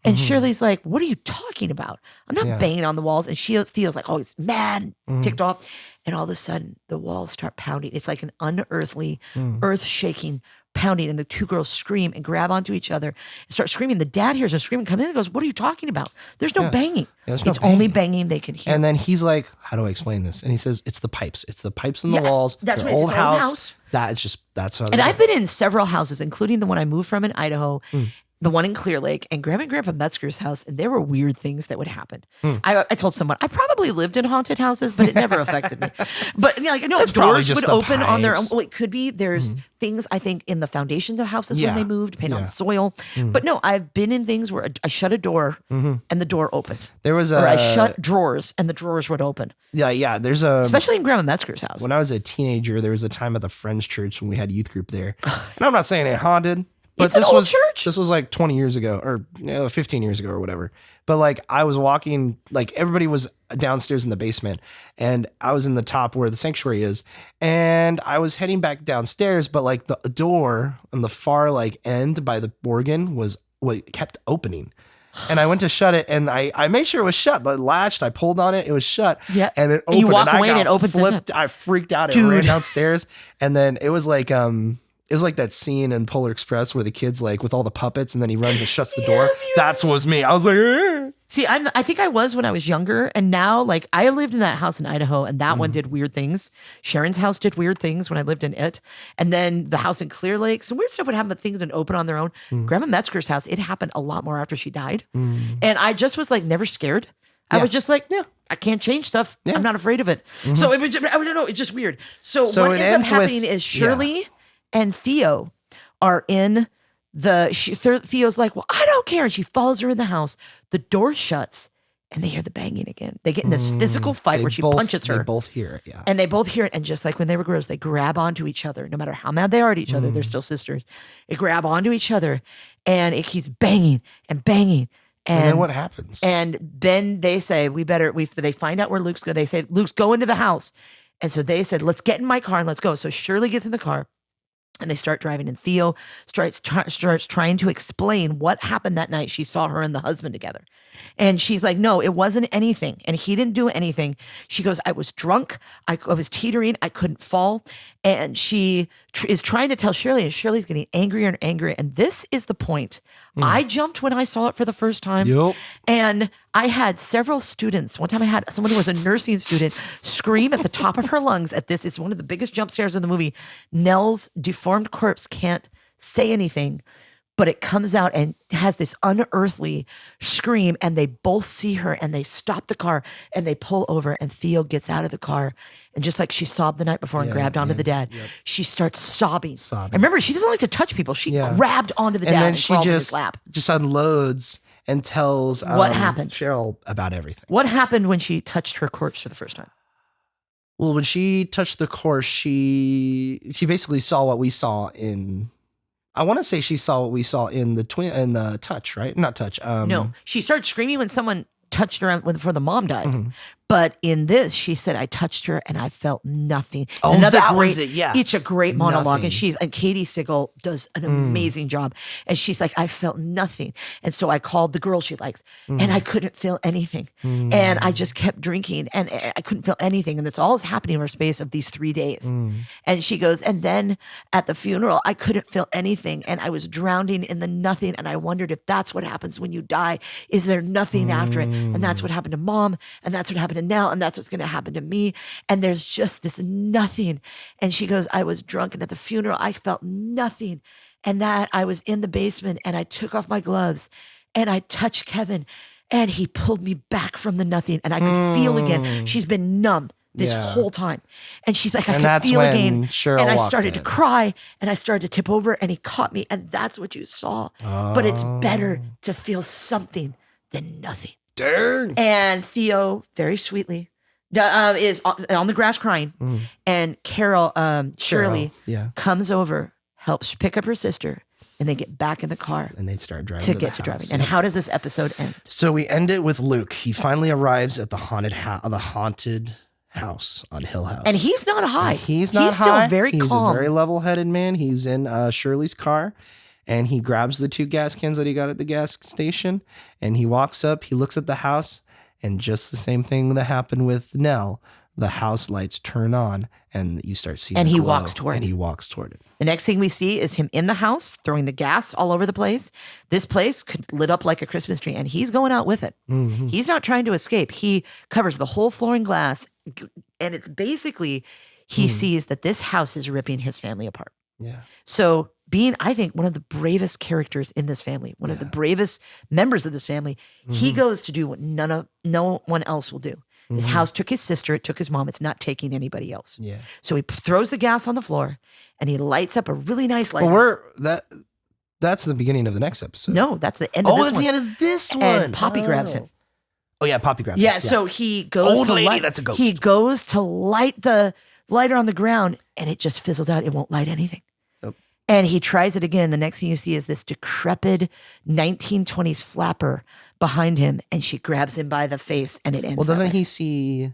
And Shirley's like, what are you talking about? I'm not banging on the walls. And Theo's like, he's mad, ticked off. And all of a sudden, the walls start pounding. It's like an unearthly, earth-shaking pounding. And the two girls scream and grab onto each other and start screaming. The dad hears her screaming, come in and goes, what are you talking about? There's no banging. It's only banging they can hear. And then he's like, how do I explain this? And he says, it's the pipes. It's the pipes in the walls. That's what old house. That's how. And I've been in several houses, including the one I moved from in Idaho, the one in Clear Lake, and Grandma and Grandpa Metzger's house, and there were weird things that would happen. I told someone, I probably lived in haunted houses, but it never affected me. But doors would open on their own. Well, it could be. There's things, I think, in the foundations of houses when they moved, depending on soil. But no, I've been in things where I shut a door and the door opened. Or I shut drawers and the drawers would open. Yeah. Especially in Grandma Metzger's house. When I was a teenager, there was a time at the Friends Church when we had youth group there. And I'm not saying it haunted. But it's an old church. This was like 20 years ago or 15 years ago or whatever. But like I was walking, like everybody was downstairs in the basement and I was in the top where the sanctuary is. And I was heading back downstairs, but like the door on the far like end by the organ was what kept opening. And I went to shut it and I made sure it was shut, but latched, I pulled on it, it was shut. Yeah. And it opened. You walk away and it opens. I freaked out. It ran downstairs. And then it was like that scene in Polar Express where the kid's like with all the puppets and then he runs and shuts the door. That was me. I was like, Argh. See, I think I was when I was younger. And now, like, I lived in that house in Idaho and that one did weird things. Sharon's house did weird things when I lived in it. And then the house in Clear Lake, some weird stuff would happen, but things didn't open on their own. Grandma Metzger's house, it happened a lot more after she died. And I just was like never scared. I was just like, I can't change stuff. I'm not afraid of it. So it was just, I don't know, it's just weird. So what ends up happening is Shirley and Theo are in Theo's like, well, I don't care. And she follows her in the house. The door shuts and they hear the banging again. They get in this physical fight where she punches her. They both hear it, And they both hear it. And just like when they were girls, they grab onto each other. No matter how mad they are at each other, they're still sisters. They grab onto each other and it keeps banging and banging. And then what happens? And then they say, they find out where Luke's going. They say, Luke's go into the house. And so they said, let's get in my car and let's go. So Shirley gets in the car. And they start driving, and Theo starts trying to explain what happened that night. She saw her and the husband together. And she's like, no, it wasn't anything. And he didn't do anything. She goes, I was drunk. I was teetering. I couldn't fall. And she is trying to tell Shirley, and Shirley's getting angrier and angrier. And this is the point. I jumped when I saw it for the first time. Yep. And I had several students. One time I had someone who was a nursing student scream at the top of her lungs at this. It's one of the biggest jump scares in the movie. Nell's deformed corpse can't say anything, but it comes out and has this unearthly scream, and they both see her and they stop the car and they pull over, and Theo gets out of the car, and just like she sobbed the night before and grabbed onto the dad, she starts sobbing. And remember, she doesn't like to touch people. She grabbed onto the dad and she crawled in his lap. just unloads and tells what happened, Cheryl, about everything. What happened when she touched her corpse for the first time? Well, when she touched the corpse, she basically saw what we saw in. I want to say she saw what we saw in the touch, right? Not touch. No, she started screaming when someone touched her before the mom died. Mm-hmm. But in this, she said, "I touched her and I felt nothing." Oh, that was it. Yeah, it's a great monologue, nothing. and Katie Siegel does an amazing job. And she's like, "I felt nothing," and so I called the girl she likes, and I couldn't feel anything, and I just kept drinking, and I couldn't feel anything, and that's all is happening in a space of these 3 days. And she goes, and then at the funeral, I couldn't feel anything, and I was drowning in the nothing, and I wondered if that's what happens when you die. Is there nothing after it? And that's what happened to Mom, and that's what happened to Nell, and that's what's going to happen to me. And there's just this nothing. And she goes, I was drunk, and at the funeral, I felt nothing. And that I was in the basement, and I took off my gloves, and I touched Kevin, and he pulled me back from the nothing, and I could feel again. She's been numb this whole time. And she's like, I could feel again. Cheryl and I started to cry, and I started to tip over, and he caught me, and that's what you saw. But it's better to feel something than nothing. Darn. And Theo, very sweetly, is on the grass crying. And Carol, Shirley, comes over, helps pick up her sister, and they get back in the car. And they start driving to get to driving. And how does this episode end? So we end it with Luke. He finally arrives at the haunted house on Hill House. And he's not high. He's still very calm. He's a very level-headed man. He's in Shirley's car. And he grabs the 2 gas cans that he got at the gas station, and he walks up, he looks at the house, and just the same thing that happened with Nell, the house lights turn on, and you start seeing and the he glow, walks toward and it. he walks toward it. The next thing we see is him in the house, throwing the gas all over the place. This place could lit up like a Christmas tree, and he's going out with it. He's not trying to escape. He covers the whole floor in glass, and it's basically, he sees that this house is ripping his family apart. Yeah. So being, I think, one of the bravest characters in this family, one of the bravest members of this family, he goes to do what no one else will do. This house took his sister, it took his mom, it's not taking anybody else. Yeah. So he throws the gas on the floor, and he lights up a really nice light. Well, that's the beginning of the next episode. No, that's the end of this one. Oh, that's the end of this one. And Poppy grabs him. Oh yeah, Poppy grabs him. Yeah, so he goes Old to lady, light. that's a ghost. He goes to light the lighter on the ground, and it just fizzles out. It won't light anything. And he tries it again. The next thing you see is this decrepit 1920s flapper behind him, and she grabs him by the face, and it ends. Well, doesn't he see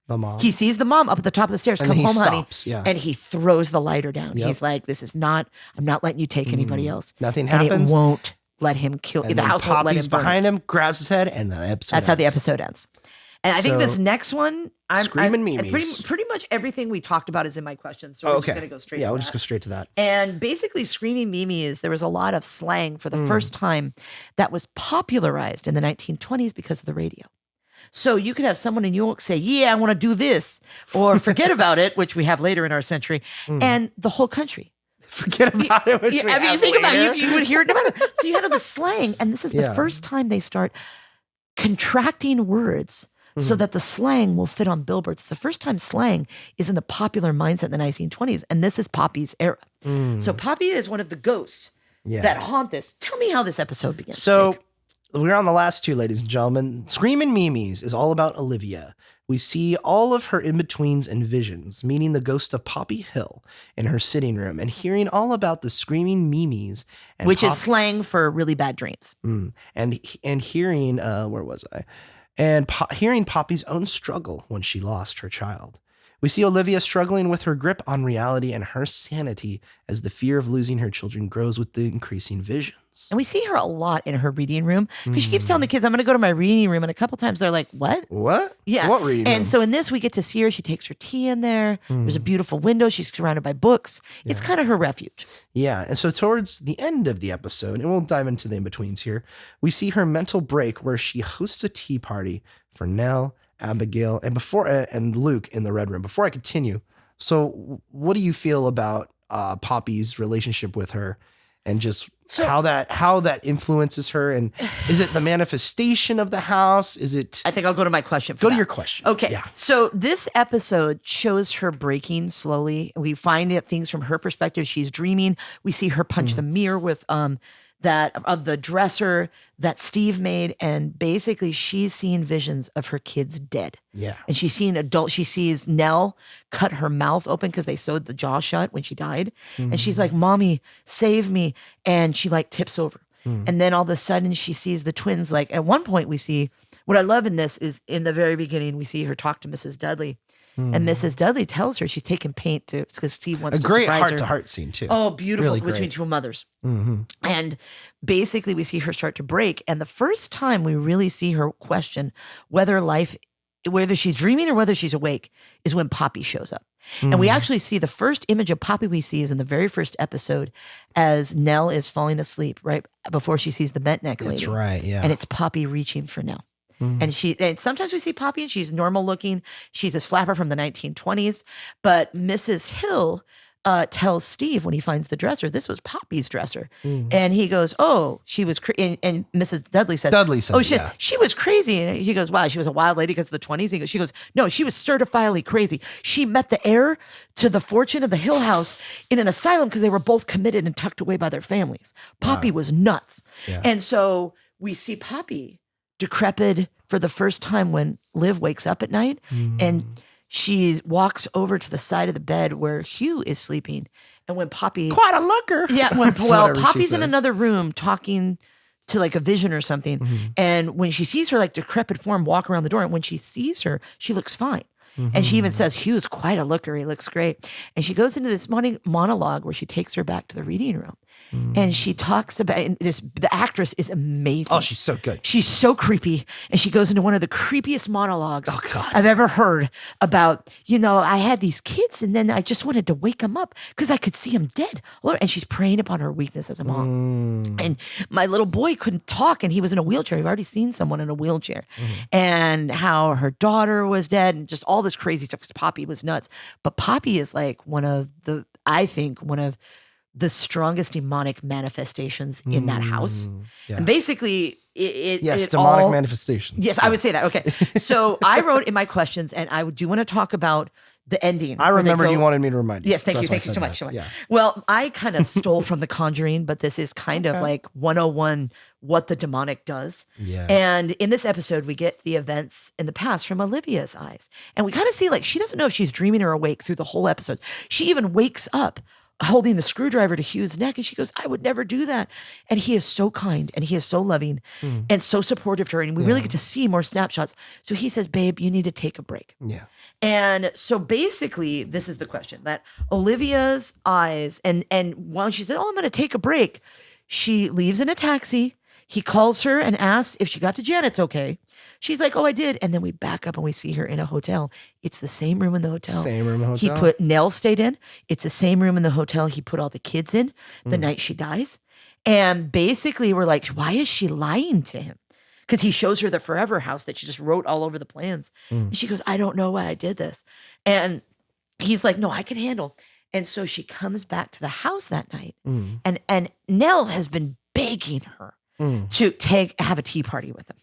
the mom? He sees the mom up at the top of the stairs. And Come he home, stops, honey. yeah. And he throws the lighter down. Yep. He's like, I'm not letting you take anybody else. Nothing and happens. it won't let him kill. And The then house won't let Poppy's him burn. behind him, grabs his head, and the episode That's how the ends. episode ends. And I think this next one, Screaming Mimis. pretty much everything we talked about is in my questions. So we're just going to go straight to that. Yeah, we'll just go straight to that. And basically, Screaming Mimis, there was a lot of slang for the first time that was popularized in the 1920s because of the radio. So you could have someone in New York say, yeah, I want to do this, or forget about it, which we have later in our century, and the whole country. Forget about it. Which I mean, think about it. You would hear it no matter. So you had all the slang, and this is the first time they start contracting words so that the slang will fit on billboards. The first time slang is in the popular mindset in the 1920s, and this is Poppy's era. So Poppy is one of the ghosts that haunt this. Tell me how this episode begins. So Jake. we're on the last two, ladies and gentlemen. Screaming Mimis is all about Olivia. We see all of her in-betweens and visions, meeting the ghost of Poppy Hill in her sitting room and hearing all about the screaming Mimis. And which is slang for really bad dreams. And hearing, where was I? And hearing Poppy's own struggle when she lost her child. We see Olivia struggling with her grip on reality and her sanity as the fear of losing her children grows with the increasing visions. And we see her a lot in her reading room because she keeps telling the kids, I'm going to go to my reading room. And a couple times they're like, what? What? Yeah. What reading room? And so in this, we get to see her. She takes her tea in there. There's a beautiful window. She's surrounded by books. It's kind of her refuge. Yeah. And so towards the end of the episode, and we'll dive into the in-betweens here, we see her mental break where she hosts a tea party for Nell, Abigail, and Luke in the Red Room. Before I continue, so what do you feel about Poppy's relationship with her and just how that influences her. And is it the manifestation of the house? Is it? I think I'll go to my question. Go to your question. Okay. Yeah. So this episode shows her breaking slowly. We find things from her perspective. She's dreaming. We see her punch the mirror with that of the dresser that Steve made, and basically she's seeing visions of her kids dead. Yeah. And she's seeing she sees Nell cut her mouth open because they sewed the jaw shut when she died. And she's like, "Mommy, save me." And she like tips over. And then all of a sudden she sees the twins. Like at one point we see, what I love in this is in the very beginning, we see her talk to Mrs. Dudley. And Mrs. Dudley tells her she's taking paint because Steve wants to surprise her. A great heart-to-heart scene, too. Oh, beautiful. Really between great. two mothers. And basically we see her start to break. And the first time we really see her question whether she's dreaming or whether she's awake is when Poppy shows up. And we actually see the first image of Poppy we see is in the very first episode as Nell is falling asleep right before she sees the bent neck lady. That's right, yeah. And it's Poppy reaching for Nell. And sometimes we see Poppy and she's normal looking. She's this flapper from the 1920s. But Mrs. Hill tells Steve when he finds the dresser, this was Poppy's dresser. And he goes, "Oh, she was and Mrs. Dudley says, "Oh, she was crazy." And he goes, "Wow, she was a wild lady because of the 20s." She goes, "No, she was certifiably crazy. She met the heir to the fortune of the Hill House in an asylum because they were both committed and tucked away by their families. Poppy was nuts." Yeah. And so we see Poppy decrepit for the first time when Liv wakes up at night, and she walks over to the side of the bed where Hugh is sleeping. And when Poppy, quite a looker, Poppy's in another room talking to like a vision or something, and when she sees her like decrepit form walk around the door, and when she sees her, she looks fine. And she even says, "Hugh's quite a looker. He looks great." And she goes into this monologue where she takes her back to the reading room. And she talks about, and the actress is amazing. Oh, she's so good. She's so creepy. And she goes into one of the creepiest monologues I've ever heard about, I had these kids and then I just wanted to wake them up because I could see them dead. And she's preying upon her weakness as a mom. And my little boy couldn't talk and he was in a wheelchair. We've already seen someone in a wheelchair. And how her daughter was dead and just all this crazy stuff because Poppy was nuts. But Poppy is like one of the strongest demonic manifestations in that house. Yeah. And basically demonic manifestations. Yes, I would say that. Okay. So I wrote in my questions, and I do want to talk about the ending. I remember you wanted me to remind you. Yes, thank you. Thank you so much. Yeah. Well, I kind of stole from The Conjuring, but this is kind of like 101 what the demonic does. Yeah. And in this episode, we get the events in the past from Olivia's eyes. And we kind of see like she doesn't know if she's dreaming or awake through the whole episode. She even wakes up holding the screwdriver to Hugh's neck. And she goes, "I would never do that." And he is so kind and he is so loving and so supportive to her. And we really get to see more snapshots. So he says, "Babe, you need to take a break." Yeah. And so basically, this is the question that Olivia's eyes, and while she said, "Oh, I'm going to take a break," she leaves in a taxi. He calls her and asks if she got to Janet's okay. She's like, "Oh, I did." And then we back up and we see her in a hotel. It's the same room in the hotel. Same room in the hotel. He put Nell stayed in. It's the same room in the hotel he put all the kids in the night she dies. And basically we're like, why is she lying to him? Because he shows her the forever house that she just wrote all over the plans. And she goes, "I don't know why I did this." And he's like, "No, I can handle." And so she comes back to the house that night. And Nell has been begging her to have a tea party with him.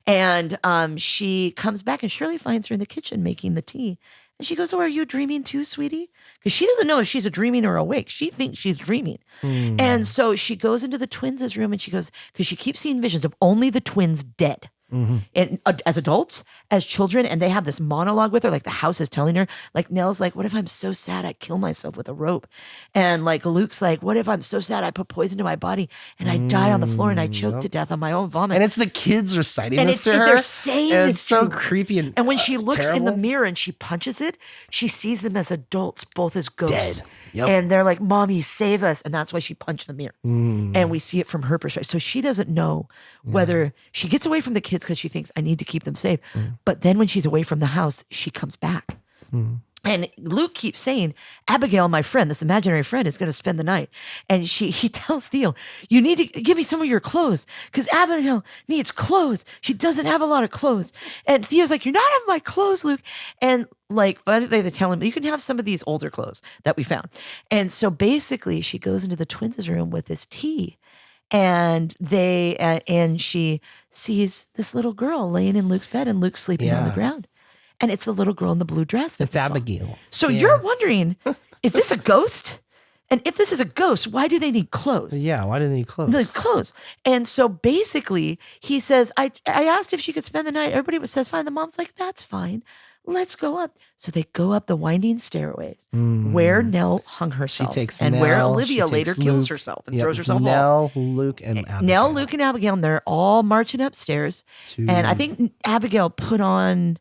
And she comes back and Shirley finds her in the kitchen making the tea. And she goes, "Oh, are you dreaming too, sweetie?" Because she doesn't know if she's a dreaming or awake. She thinks she's dreaming. And so she goes into the twins' room and she goes, because she keeps seeing visions of only the twins dead. And as adults, as children, and they have this monologue with her, like the house is telling her, like Nell's like, "What if I'm so sad I kill myself with a rope?" And like Luke's like, "What if I'm so sad I put poison in my body and I die on the floor and I choke to death on my own vomit?" And it's the kids reciting this to her. They're saying and this it's so to her. creepy and when she looks terrible. in the mirror and she punches it, she sees them as adults, both as ghosts. Dead. Yep. And they're like, "Mommy, save us." And that's why she punched the mirror. And we see it from her perspective. So she doesn't know whether she gets away from the kids because she thinks, "I need to keep them safe." But then when she's away from the house, she comes back. And Luke keeps saying, Abigail, my friend, this imaginary friend, is going to spend the night. And he tells Theo, you need to give me some of your clothes because Abigail needs clothes. She doesn't have a lot of clothes. And Theo's like, you're not having my clothes, Luke. And like, they tell him, you can have some of these older clothes that we found. And so basically she goes into the twins' room with this tea. And and she sees this little girl laying in Luke's bed and Luke's sleeping on the ground. And it's the little girl in the blue dress. It's Abigail. So you're wondering, is this a ghost? And if this is a ghost, why do they need clothes? Yeah, why do they need clothes? The clothes. And so basically, he says, I asked if she could spend the night. Everybody says, fine. The mom's like, that's fine. Let's go up. So they go up the winding stairways where Nell hung herself. She takes and Nell, where Olivia she later takes kills Luke. herself and throws herself off. Nell, Luke, and Abigail. Nell, Luke, and Abigail, and they're all marching upstairs. And I think Abigail put on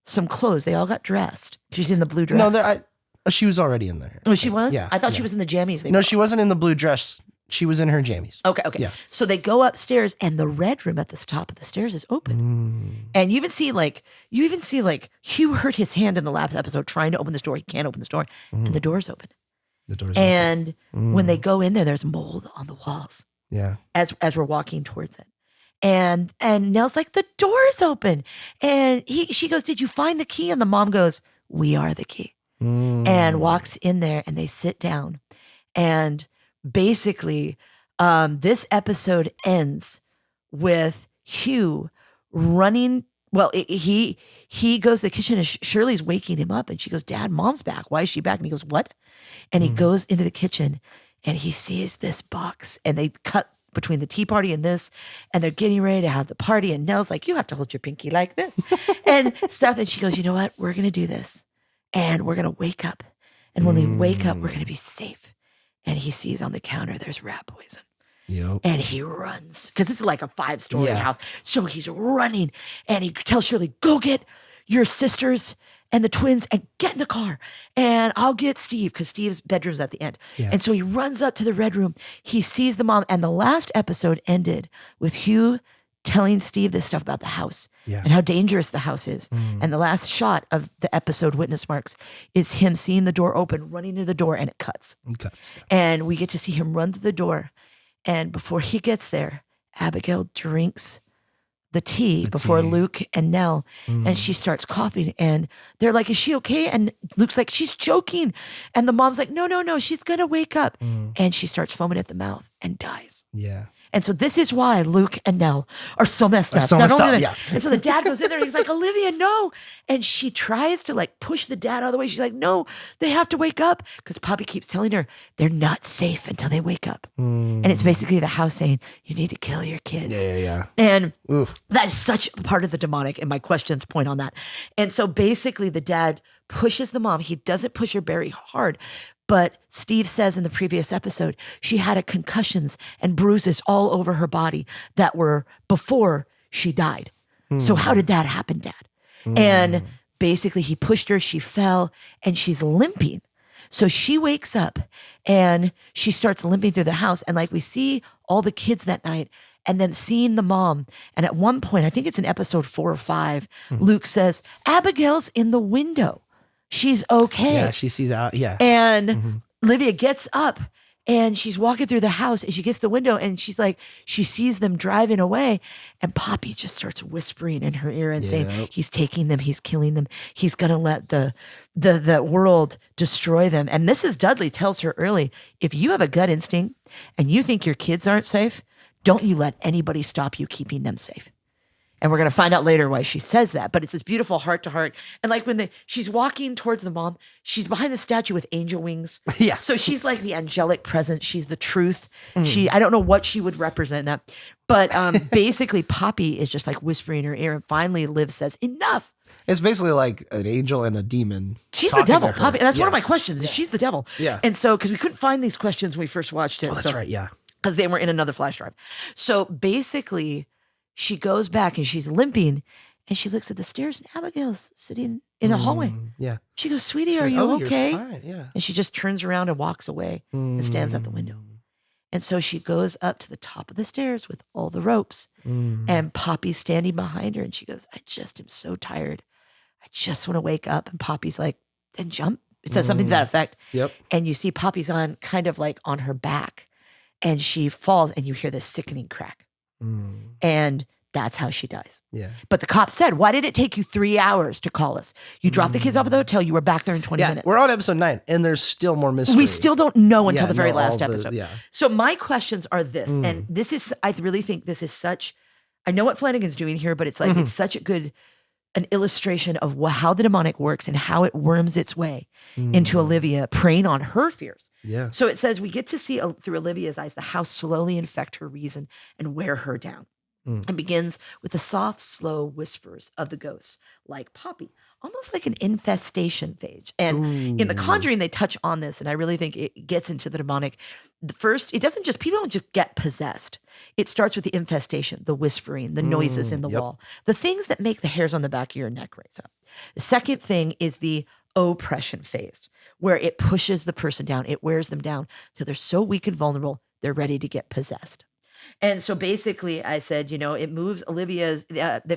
some clothes. They all got dressed. She's in the blue dress. No, she was already in there. Oh, she was? Yeah, I thought she was in the jammies. No, she wasn't in the blue dress. She was in her jammies. Okay. Yeah. So they go upstairs, and the red room at the top of the stairs is open. And you even see like Hugh hurt his hand in the last episode trying to open this door. He can't open this door, and the door's open. The door's and open. when they go in there, there's mold on the walls. Yeah. As we're walking towards it. And Nell's like, the door's open. And she goes, did you find the key? And the mom goes, we are the key. And walks in there, and they sit down. And basically, this episode ends with Hugh running. Well, he goes to the kitchen, and Shirley's waking him up, and she goes, Dad, Mom's back. Why is she back? And he goes, what? And he goes into the kitchen, and he sees this box, and they cut between the tea party and this, and they're getting ready to have the party, and Nell's like, you have to hold your pinky like this and stuff. And she goes, you know what? We're going to do this, and we're going to wake up. And when we wake up, we're going to be safe. And he sees on the counter, there's rat poison. Yep. And he runs because it's like a 5-story house. So he's running, and he tells Shirley, go get your sisters and the twins and get in the car, and I'll get Steve because Steve's bedroom's at the end. Yeah. And so he runs up to the red room. He sees the mom, and the last episode ended with Hugh telling Steve this stuff about the house and how dangerous the house is. And the last shot of the episode, Witness Marks, is him seeing the door open, running to the door, and it cuts. And we get to see him run to the door. And before he gets there, Abigail drinks the tea before Luke and Nell, and she starts coughing, and they're like, is she okay? And Luke's like, she's choking. And the mom's like, no, she's gonna wake up. And she starts foaming at the mouth and dies. Yeah. And so this is why Luke and Nell are so messed up. And so the dad goes in there and he's like, Olivia, no. And she tries to like push the dad out of the way. She's like, no, they have to wake up. Because Poppy keeps telling her they're not safe until they wake up. And it's basically the house saying, you need to kill your kids. Yeah. And that is such a part of the demonic, and my questions point on that. And so basically the dad pushes the mom. He doesn't push her very hard. But Steve says in the previous episode, she had a concussions and bruises all over her body that were before she died. So how did that happen, Dad? And basically he pushed her, she fell, and she's limping. So she wakes up and she starts limping through the house. And like we see all the kids that night and then seeing the mom. And at one point, I think it's in episode 4 or 5, Luke says, Abigail's in the window. She's okay. Yeah, she sees out. Yeah. And Olivia gets up and she's walking through the house, and she gets to the window, and she's like, she sees them driving away, and Poppy just starts whispering in her ear and saying, he's taking them, he's killing them, he's gonna let the world destroy them. And Mrs. Dudley tells her early, if you have a gut instinct and you think your kids aren't safe, don't you let anybody stop you keeping them safe. And we're going to find out later why she says that. But it's this beautiful heart to heart. And like when she's walking towards the mom, she's behind the statue with angel wings. Yeah. So she's like the angelic presence. She's the truth. I don't know what she would represent in that. But basically Poppy is just like whispering in her ear. And finally Liv says, enough. It's basically like an angel and a demon. She's the devil. Poppy. That's one of my questions. Is she's the devil. Yeah. And so, because we couldn't find these questions when we first watched it. Oh, that's right. Yeah. Because they were in another flash drive. So basically, she goes back and she's limping, and she looks at the stairs, and Abigail's sitting in a hallway. Yeah. She goes, sweetie, are like, you okay? You're fine. Yeah. And she just turns around and walks away and stands at the window. And so she goes up to the top of the stairs with all the ropes, and Poppy's standing behind her, and she goes, I just am so tired. I just want to wake up. And Poppy's like, then jump. It says something to that effect. Yep. And you see Poppy's on kind of like on her back and she falls and you hear this sickening crack. And that's how she dies. Yeah. But the cop said, why did it take you 3 hours to call us? You dropped the kids off at the hotel. You were back there in 20 minutes. We're on episode 9 and there's still more mystery. We still don't know until the very last episode. Yeah. So my questions are this, and this is, I really think this is such, I know what Flanagan's doing here, but it's like, it's such a good, an illustration of how the demonic works and how it worms its way into Olivia, preying on her fears. Yeah. So it says we get to see through Olivia's eyes the house slowly infect her reason and wear her down. It begins with the soft, slow whispers of the ghosts, like Poppy, almost like an infestation phase. And in The Conjuring, they touch on this, and I really think it gets into the demonic. First, it doesn't just, people don't just get possessed. It starts with the infestation, the whispering, the noises in the wall, the things that make the hairs on the back of your neck rise up. The second thing is the oppression phase, where it pushes the person down. It wears them down till they're so weak and vulnerable, they're ready to get possessed. And so basically I said, you know, it moves Olivia's,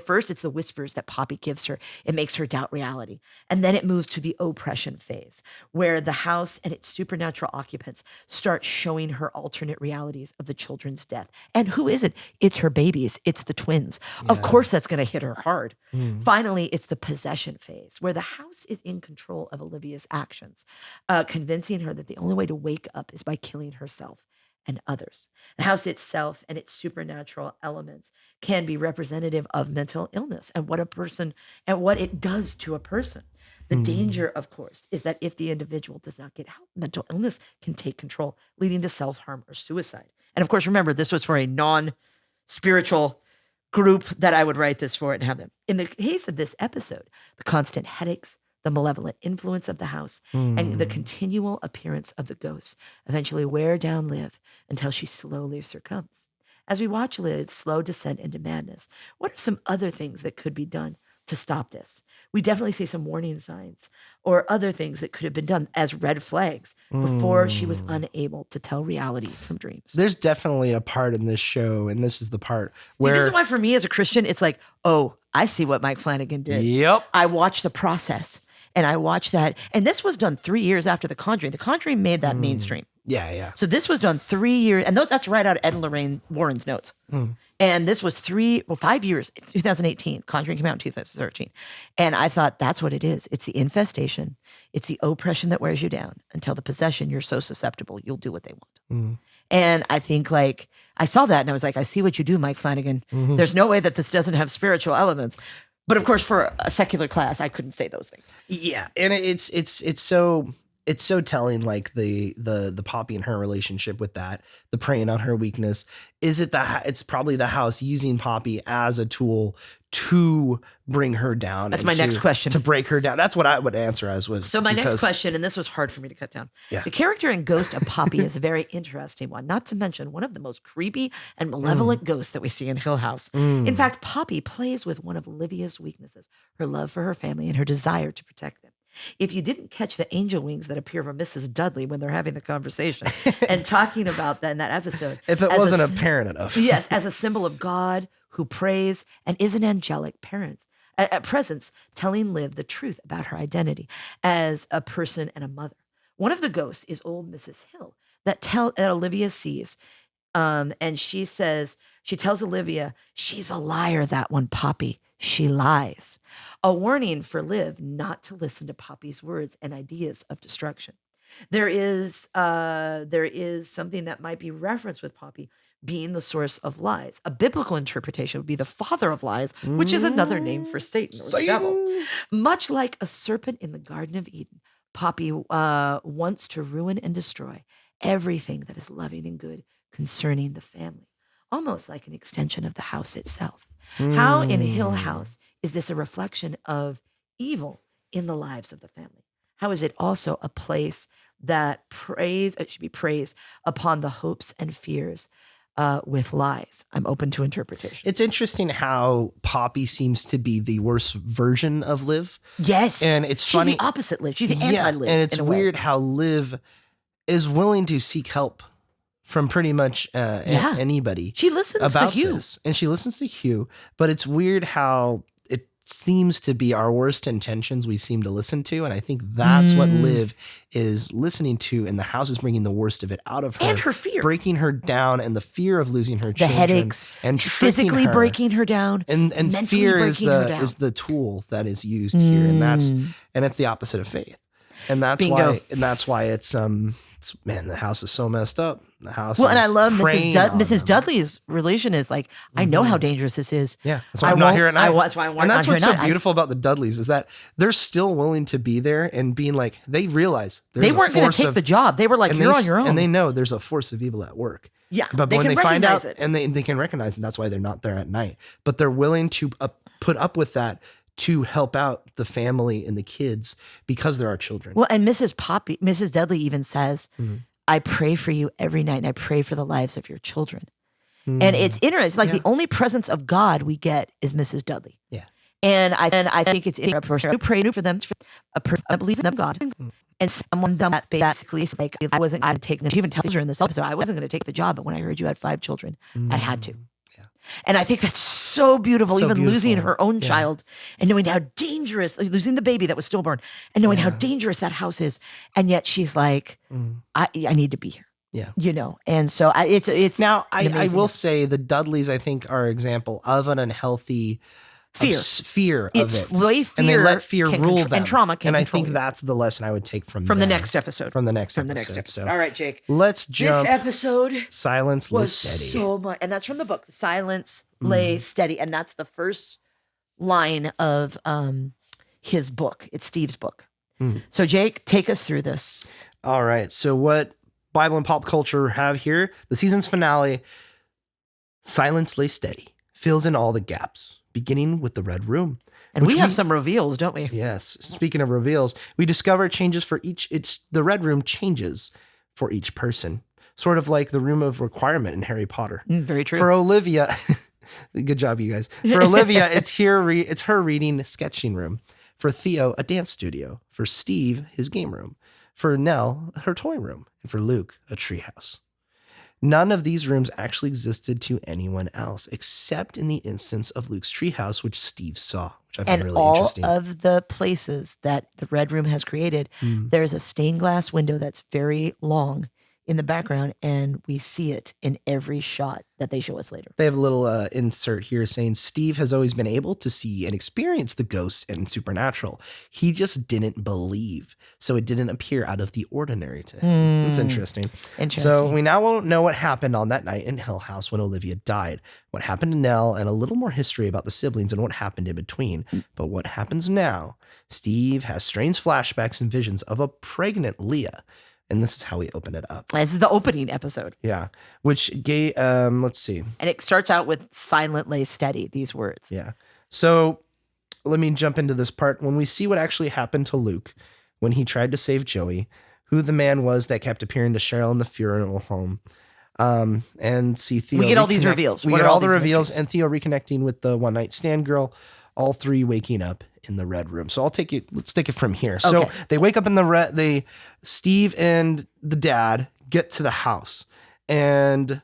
first it's the whispers that Poppy gives her. It makes her doubt reality. And then it moves to the oppression phase, where the house and its supernatural occupants start showing her alternate realities of the children's death. And who is it? It's her babies. It's the twins. Yeah. Of course, that's going to hit her hard. Finally, it's the possession phase, where the house is in control of Olivia's actions, convincing her that the only way to wake up is by killing herself and others. The house itself and its supernatural elements can be representative of mental illness and what a person and what it does to a person. The danger, of course, is that if the individual does not get help, mental illness can take control, leading to self-harm or suicide. And of course, remember, this was for a non-spiritual group that I would write this for and have them. In the case of this episode, the constant headaches, the malevolent influence of the house, and the continual appearance of the ghosts eventually wear down Liv until she slowly succumbs. As we watch Liv's slow descent into madness, what are some other things that could be done to stop this? We definitely see some warning signs or other things that could have been done as red flags before she was unable to tell reality from dreams. There's definitely a part in this show, and this is the part where... See, this is why for me as a Christian, it's like, oh, I see what Mike Flanagan did. Yep. I watched the process. And I watched that. And this was done 3 years after The Conjuring. The Conjuring made that mainstream. Yeah, yeah. So this was done 3 years. And that's right out of Ed and Lorraine Warren's notes. And this was 5 years, 2018. Conjuring came out in 2013. And I thought, that's what it is. It's the infestation. It's the oppression that wears you down. Until the possession, you're so susceptible, you'll do what they want. And I think like, I saw that and I was like, I see what you do, Mike Flanagan. There's no way that this doesn't have spiritual elements. But of course, for a secular class, I couldn't say those things. Yeah, and it's so telling, like the Poppy and her relationship with that, the preying on her weakness. It's probably the house using Poppy as a tool to bring her down. That's my next question. To break her down. That's what I would answer as was. So my next question, and this was hard for me to cut down. Yeah. The character and ghost of Poppy is a very interesting one, not to mention one of the most creepy and malevolent ghosts that we see in Hill House. In fact, Poppy plays with one of Olivia's weaknesses, her love for her family and her desire to protect them. If you didn't catch the angel wings that appear from Mrs. Dudley when they're having the conversation and talking about that in that episode. If it wasn't apparent enough. Yes, as a symbol of God who prays and is an angelic presence, telling Liv the truth about her identity as a person and a mother. One of the ghosts is old Mrs. Hill that Olivia sees. And she tells Olivia, she's a liar, that one, Poppy. She lies. A warning for Liv not to listen to Poppy's words and ideas of destruction. There is something that might be referenced with Poppy being the source of lies. A biblical interpretation would be the father of lies, which is another name for Satan or the devil. Much like a serpent in the Garden of Eden, Poppy wants to ruin and destroy everything that is loving and good concerning the family, almost like an extension of the house itself. How in Hill House is this a reflection of evil in the lives of the family? How is it also a place that should be praised upon the hopes and fears with lies? I'm open to interpretation. It's interesting how Poppy seems to be the worst version of Liv. Yes. And it's funny. She's the opposite Liv. She's the anti-Liv. And it's weird how Liv is willing to seek help from pretty much anybody. She listens to Hugh. This, and she listens to Hugh, but it's weird how seems to be our worst intentions we seem to listen to. And I think that's what Liv is listening to. And the house is bringing the worst of it out of her. And her fear. Breaking her down and the fear of losing her The children. headaches. And physically breaking her down. And mentally fear is breaking her down. the tool that is used here. And that's the opposite of faith. And that's why it's man, the house is so messed up. The house and I love Mrs. Dudley's relation is like, I know how dangerous this is. Yeah. That's why I'm not here at night. That's why I'm and that's not what's here so at night. beautiful about the Dudleys is that they're still willing to be there and being like, they realize they weren't going to take the job. They were like, you're on your own. And they know there's a force of evil at work. Yeah. But when they find out, and they can recognize it, that's why they're not there at night. But they're willing to put up with that to help out the family and the kids because there are children. Well, and Mrs. Dudley even says, I pray for you every night and I pray for the lives of your children. And it's interesting. Like the only presence of God we get is Mrs. Dudley. Yeah. And I think it's a person who prayed for them, a person that believes in God. And someone that basically is like, I wasn't going to take the, she even tells her in this episode, I wasn't going to take the job, but when I heard you had 5 children, I had to. And I think that's so beautiful, losing her own child and knowing how dangerous, like losing the baby that was stillborn and knowing how dangerous that house is. And yet she's like, I need to be here. Yeah. You know, and so it's now I will say the Dudleys, I think, are an example of an unhealthy fear of it's it. Way fear and they let fear rule them. And trauma can And I control think that's the lesson I would take from the next episode. From the next episode. So all right, Jake. Let's jump. This episode Silence Lay Steady. So much, and that's from the book. Silence Lay Steady, and that's the first line of his book. It's Steve's book. So Jake, take us through this. All right. So what Bible and pop culture have here? The season's finale. Silence Lay Steady fills in all the gaps, beginning with the Red Room. And we have some reveals, don't we? Yes. Speaking of reveals, we discover changes for each. The Red Room changes for each person, sort of like the Room of Requirement in Harry Potter. Very true. For Olivia, good job, you guys. For Olivia, it's her reading sketching room. For Theo, a dance studio. For Steve, his game room. For Nell, her toy room. And for Luke, a treehouse. None of these rooms actually existed to anyone else, except in the instance of Luke's treehouse, which Steve saw, which I found really interesting. And all of the places that the Red Room has created, there's a stained glass window that's very long in the background, and we see it in every shot that they show us later. They have a little insert here saying Steve has always been able to see and experience the ghosts and supernatural. He just didn't believe, so it didn't appear out of the ordinary to him. It's interesting. So we now won't know what happened on that night in Hill House when Olivia died, what happened to Nell, and a little more history about the siblings and what happened in between. But what happens now? Steve has strange flashbacks and visions of a pregnant Leah. And this is how we open it up. This is the opening episode. Yeah. Which gave, let's see. And it starts out with silent lay steady, these words. Yeah. So let me jump into this part. When we see what actually happened to Luke when he tried to save Joey, who the man was that kept appearing to Cheryl in the funeral home, and see Theo. We get all these reveals. We get all the reveals mysteries? And Theo reconnecting with the one night stand girl, all 3 waking up in the Red Room. So let's take it from here. So they wake up in the Steve and the dad get to the house, and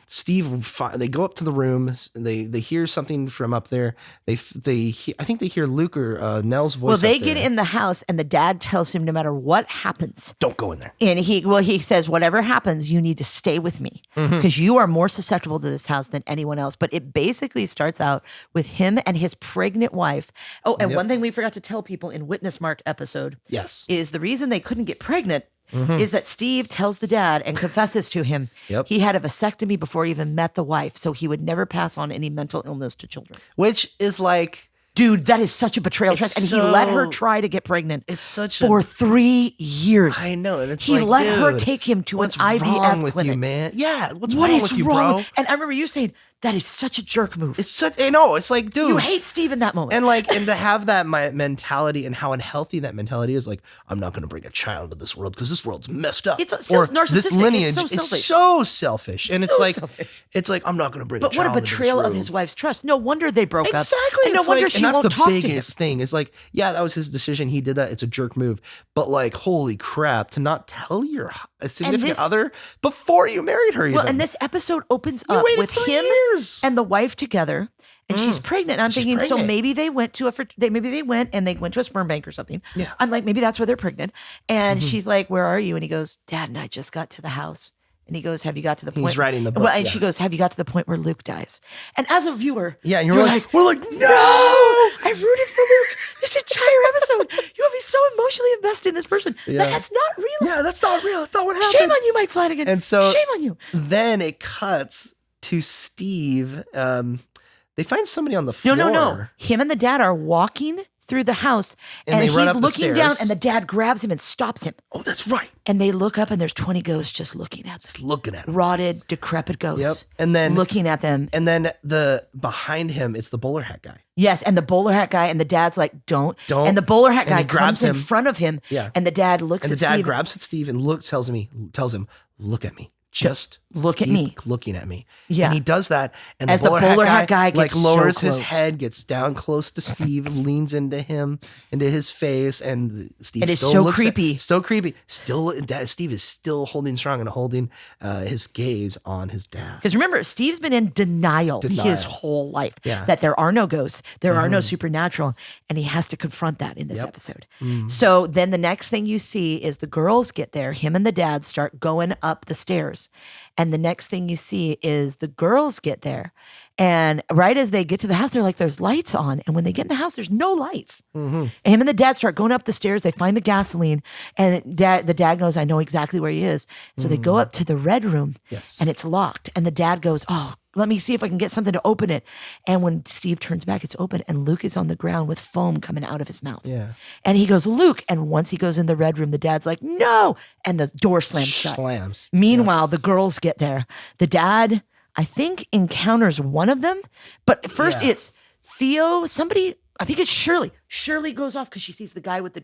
Steve, they go up to the room. They hear something from up there. I think they hear Luke or Nell's voice. Well, they get in the house, and the dad tells him, no matter what happens, don't go in there. And he says, whatever happens, you need to stay with me because you are more susceptible to this house than anyone else. But it basically starts out with him and his pregnant wife. Oh, and one thing we forgot to tell people in Witness Mark episode, is the reason they couldn't get pregnant. Is that Steve tells the dad and confesses to him he had a vasectomy before he even met the wife, so he would never pass on any mental illness to children. Which is like, dude, that is such a betrayal. And he let her try to get pregnant. It's such for 3 years. I know, and it's he let her take him to an IVF wrong with clinic. you, man? Yeah, what's wrong with you, bro? And I remember you saying that is such a jerk move. It's such. I know. It's like, dude, you hate Steve in that moment, and to have that mentality and how unhealthy that mentality is. Like, I'm not going to bring a child to this world because this world's messed up. It's narcissistic. This lineage, it's so selfish. It's so selfish, and so it's like I'm not going to bring. But a child what a betrayal of his wife's trust. No wonder they broke up. Exactly. And no wonder she won't talk to him. That's the biggest thing. It's like, yeah, that was his decision. He did that. It's a jerk move. But like, holy crap, to not tell your significant other before you married her. Even. Well, and this episode opens up with him and the wife together, and she's pregnant. And I'm thinking, so pregnant. maybe they went to a sperm bank or something. Yeah. I'm like, maybe that's where they're pregnant. And she's like, where are you? And he goes, Dad and I just got to the house. And he goes, have you got to the point? He's writing the book. Well, and she goes, have you got to the point where Luke dies? And as a viewer, Yeah, and you're like, we're like, no! I rooted for Luke this entire episode. You have me so emotionally invested in this person. Yeah. That's not real. Yeah, that's not real. That's not what happened. Shame on you, Mike Flanagan. And so shame on you. then it cuts to Steve. They find somebody on the floor. No. Him and the dad are walking through the house, And and they run he's up the looking down, stairs. and the dad grabs him and stops him. Oh, that's right. And they look up, and there's 20 ghosts just looking at them. Just looking at him. Rotted, decrepit ghosts. Yep. And then looking at them. And then the behind him is the bowler hat guy. Yes, and the bowler hat guy, and the dad's like, don't. Don't. And the bowler hat And guy he grabs comes in him. front of him, Yeah. and the dad looks And at the dad Steve. grabs at Steve and tells him, look at me. Just look at keep me. looking at me. Yeah. And he does that. And As the bowler hat guy like gets lowers so his close. head, gets down close to Steve, leans into his face, and Steve It is still so looks creepy. So creepy. Steve is still holding strong and holding his gaze on his dad. Because remember, Steve's been in denial his whole life Yeah. that there are no ghosts, there are no supernatural, and he has to confront that in this episode. So then the next thing you see is the girls get there, him and the dad start going up the stairs. And the next thing you see is the girls get there. And right as they get to the house, they're like, there's lights on. And when they get in the house, there's no lights. And him and the dad start going up the stairs. They find the gasoline. And the dad goes, I know exactly where he is. So they go up to the red room. Yes. And it's locked. And the dad goes, oh, let me see if I can get something to open it. And when Steve turns back, it's open. And Luke is on the ground with foam coming out of his mouth. Yeah. And he goes, Luke. And once he goes in the red room, the dad's like, no. And the door slams shut. Slams. Meanwhile, the girls get there. The dad, I think, encounters one of them. But first it's Theo, somebody, I think it's Shirley. Shirley goes off because she sees the guy with the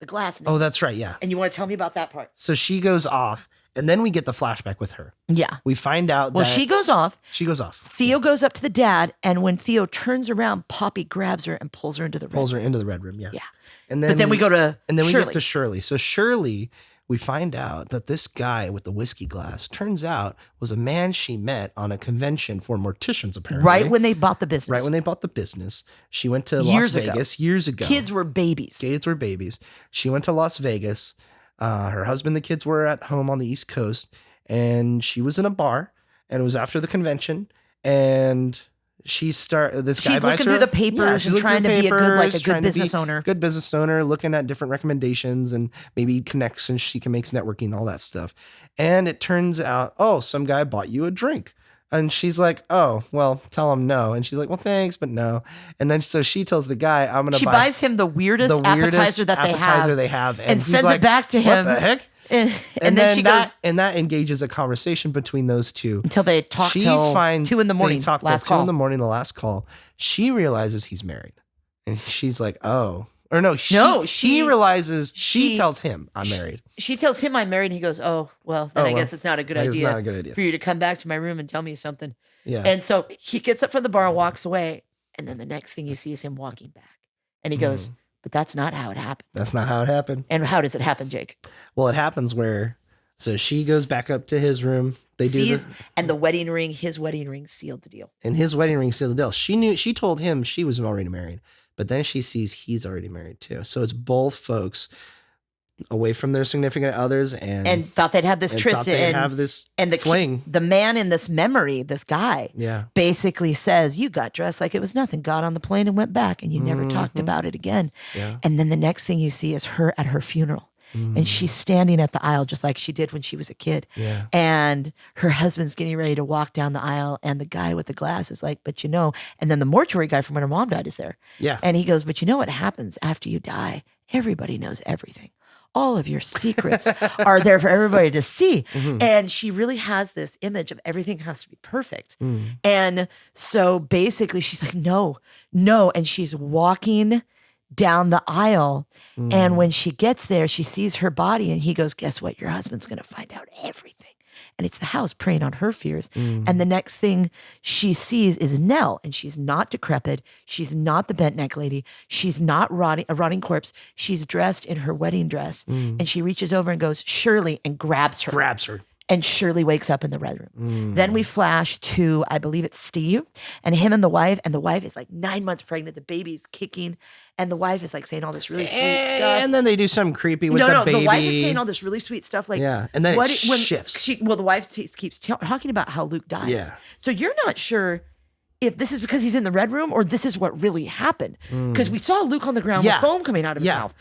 glass. In his Oh, that's right. Yeah. And you want to tell me about that part? So she goes off, and then we get the flashback with her. Yeah. We find out Well, that she goes off. she goes off. Theo goes up to the dad, and when Theo turns around, Poppy grabs her and pulls her into the red. Pulls her into the red room. Yeah. Yeah. And But then we go to and then we Shirley. get to Shirley. So Shirley, we find out that this guy with the whiskey glass turns out was a man she met on a convention for morticians, apparently. Right when they bought the business. Right when they bought the business. She went to Years Las ago. Vegas years ago. Kids were babies. Kids were babies. She went to Las Vegas. Her husband, the kids were at home on the East Coast, and she was in a bar, and it was after the convention, and she's looking through the papers and trying to be a good business owner. Good business owner, looking at different recommendations and maybe connections she can make, networking, all that stuff. And it turns out, some guy bought you a drink. And she's like, oh, well, tell him no. And she's like, well, thanks, but no. And then so she tells the guy, I'm going to buy. She buys him the weirdest appetizer they have. And he's sends like, it back to him. What the heck? And then she goes. And that engages a conversation between those two. Until they talk till 2 in the morning. They talk till 2 in the morning, the last call. She realizes he's married. And she's like, oh. Or no, she realizes, she tells him, I'm married. She tells him I'm married, and he goes, I guess it's not a good idea. It's not a good idea for you to come back to my room and tell me something. Yeah. And so he gets up from the bar and walks away. And then the next thing you see is him walking back. And he goes, but that's not how it happened. That's not how it happened. And how does it happen, Jake? Well, it happens so she goes back up to his room. And the wedding ring, his wedding ring sealed the deal. And his wedding ring sealed the deal. She told him she was already married. But then she sees he's already married too. So it's both folks away from their significant others and thought they'd have this tryst and the fling. The man in this memory, this guy, basically says, you got dressed like it was nothing, got on the plane and went back, and you never talked about it again. Yeah. And then the next thing you see is her at her funeral. And she's standing at the aisle just like she did when she was a kid. Yeah. And her husband's getting ready to walk down the aisle. And the guy with the glass is like, but and then the mortuary guy from when her mom died is there. Yeah. And he goes, but you know what happens after you die? Everybody knows everything. All of your secrets are there for everybody to see. And she really has this image of everything has to be perfect. And so basically she's like, no. And she's walking down the aisle. And when she gets there, she sees her body and he goes, guess what? Your husband's going to find out everything. And it's the house preying on her fears. And the next thing she sees is Nell, and she's not decrepit. She's not the bent neck lady. She's not a rotting corpse. She's dressed in her wedding dress. And she reaches over and goes, Shirley, and grabs her. And Shirley wakes up in the red room. Then we flash to, I believe it's Steve, and him and the wife is like 9 months pregnant. The baby's kicking, and the wife is like saying all this really sweet stuff. And then they do something creepy with the baby. The wife is saying all this really sweet stuff. Like, and then it shifts. The wife keeps talking about how Luke dies. Yeah. So you're not sure if this is because he's in the red room or this is what really happened. Because we saw Luke on the ground with foam coming out of his mouth.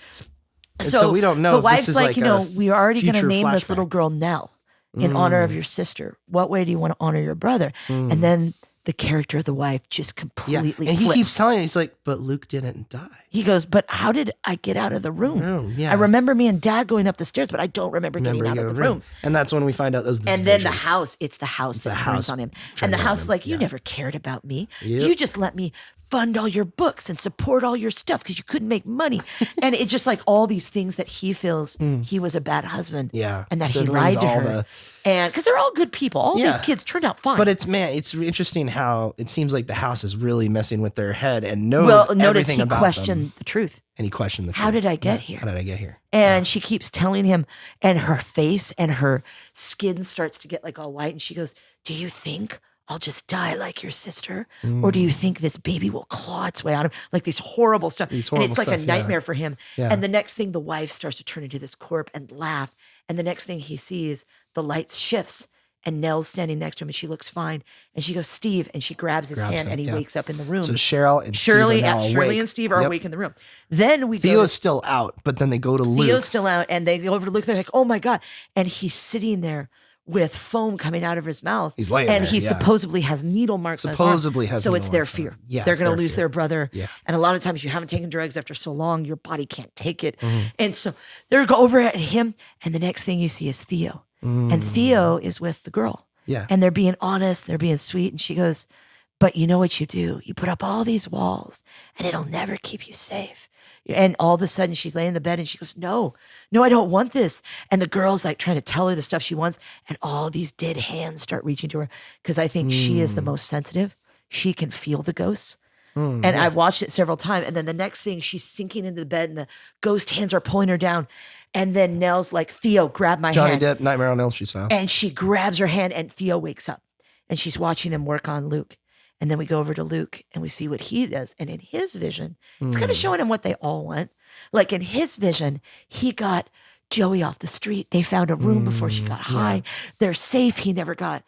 So we don't know. The wife's like, we are already going to name flashback. this little girl Nell in honor of your sister. What way do you want to honor your brother? And then the character of the wife just completely and he flips. keeps telling you, he's like, but Luke didn't die. He goes, but how did I get out of the room? Yeah. I remember me and Dad going up the stairs, but I don't remember getting out of the room. And that's when we find out those. And then the house, it's the house that turns on him. And the house is like, you never cared about me. Yep. You just let me fund all your books and support all your stuff because you couldn't make money. And it's just like all these things that he feels he was a bad husband. Yeah. And that So he it brings lied to all her. And because they're all good people. All these kids turned out fine. But it's interesting how it seems like the house is really messing with their head and knows notice everything he about questioned them. the truth. And he questioned the truth. How did I get here? How did I get here? And she keeps telling him, and her face and her skin starts to get like all white. And she goes, do you think I'll just die like your sister? Or do you think this baby will claw its way out of him? Like these horrible stuff. And it's like a nightmare for him. Yeah. And the next thing, the wife starts to turn into this corpse and laugh. And the next thing he sees, the light shifts. And Nell's standing next to him and she looks fine. And she goes, Steve, and she grabs his hand and he wakes up in the room. So Shirley and Shirley Steve and Steve are awake in the room. Then Theo's still out, but then they go to Luke. Theo's still out and they go over to Luke. They're like, oh my God. And he's sitting there with foam coming out of his mouth. He's laying and there, he supposedly has needle marks on his arm. So it's their fear. Yeah, they're going to lose their brother. Yeah. And a lot of times you haven't taken drugs after so long, your body can't take it. And so they're go over at him. And the next thing you see is Theo. And Theo is with the girl. Yeah. And they're being honest, they're being sweet. And she goes, but you know what you do? You put up all these walls and it'll never keep you safe. And all of a sudden she's laying in the bed and she goes, no, I don't want this. And the girl's like trying to tell her the stuff she wants. And all these dead hands start reaching to her because I think she is the most sensitive. She can feel the ghosts. And I've watched it several times. And then the next thing, she's sinking into the bed and the ghost hands are pulling her down. And then Nell's like, Theo, grab my hand. Johnny Depp, Nightmare on Elm Street style. And she grabs her hand and Theo wakes up. And she's watching them work on Luke. And then we go over to Luke and we see what he does. And in his vision, it's kind of showing him what they all want. Like in his vision, he got Joey off the street. They found a room before she got high. They're safe. He never got,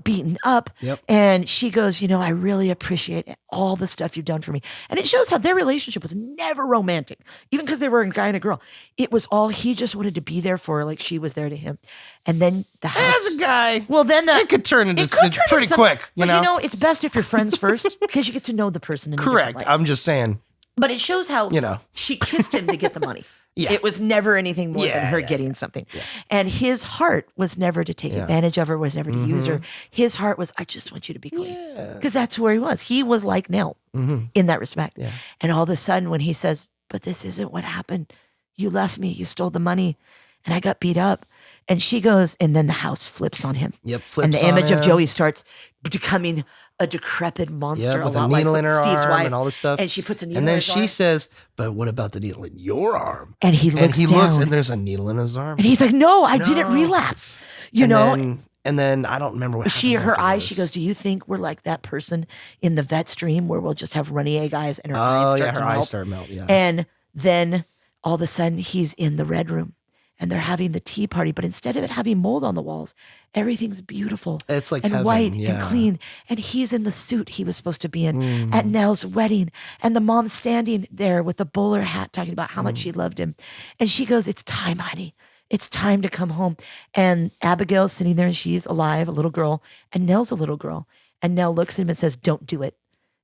beaten up. Yep. And she goes, I really appreciate all the stuff you've done for me. And it shows how their relationship was never romantic, even because they were a guy and a girl. It was all, he just wanted to be there for her like she was there to him. And then the house. As a guy. Well, then it could turn into pretty quick. But it's best if you're friends first because you get to know the person in a different Correct. light. I'm just saying. But it shows how she kissed him to get the money. Yeah. It was never anything more than her getting something. Yeah. And his heart was never to take advantage of her, was never to use her. His heart was, I just want you to be clean. Because that's where he was. He was like Nell in that respect. Yeah. And all of a sudden when he says, but this isn't what happened. You left me. You stole the money. And I got beat up. And she goes, and then the house flips on him. Yep, flips and the on image him. of Joey starts becoming a decrepit monster, with a lot a needle like in her Steve's arm wife. and all this stuff. And she puts a needle and in then his she arm. says, but what about the needle in your arm? And he looks down. And there's a needle in his arm. And he's like, no, I didn't relapse. And then I don't remember what her eyes, she goes, do you think we're like that person in the vet's dream where we'll just have runny egg eyes and her eyes start to melt? Eyes start melt, yeah. And then all of a sudden he's in the red room. And they're having the tea party, but instead of it having mold on the walls, everything's beautiful. It's like and heaven, white and clean. And he's in the suit he was supposed to be in at Nell's wedding. And the mom's standing there with the bowler hat talking about how much she loved him. And she goes, it's time, honey. It's time to come home. And Abigail's sitting there and she's alive, a little girl. And Nell's a little girl. And Nell looks at him and says, don't do it.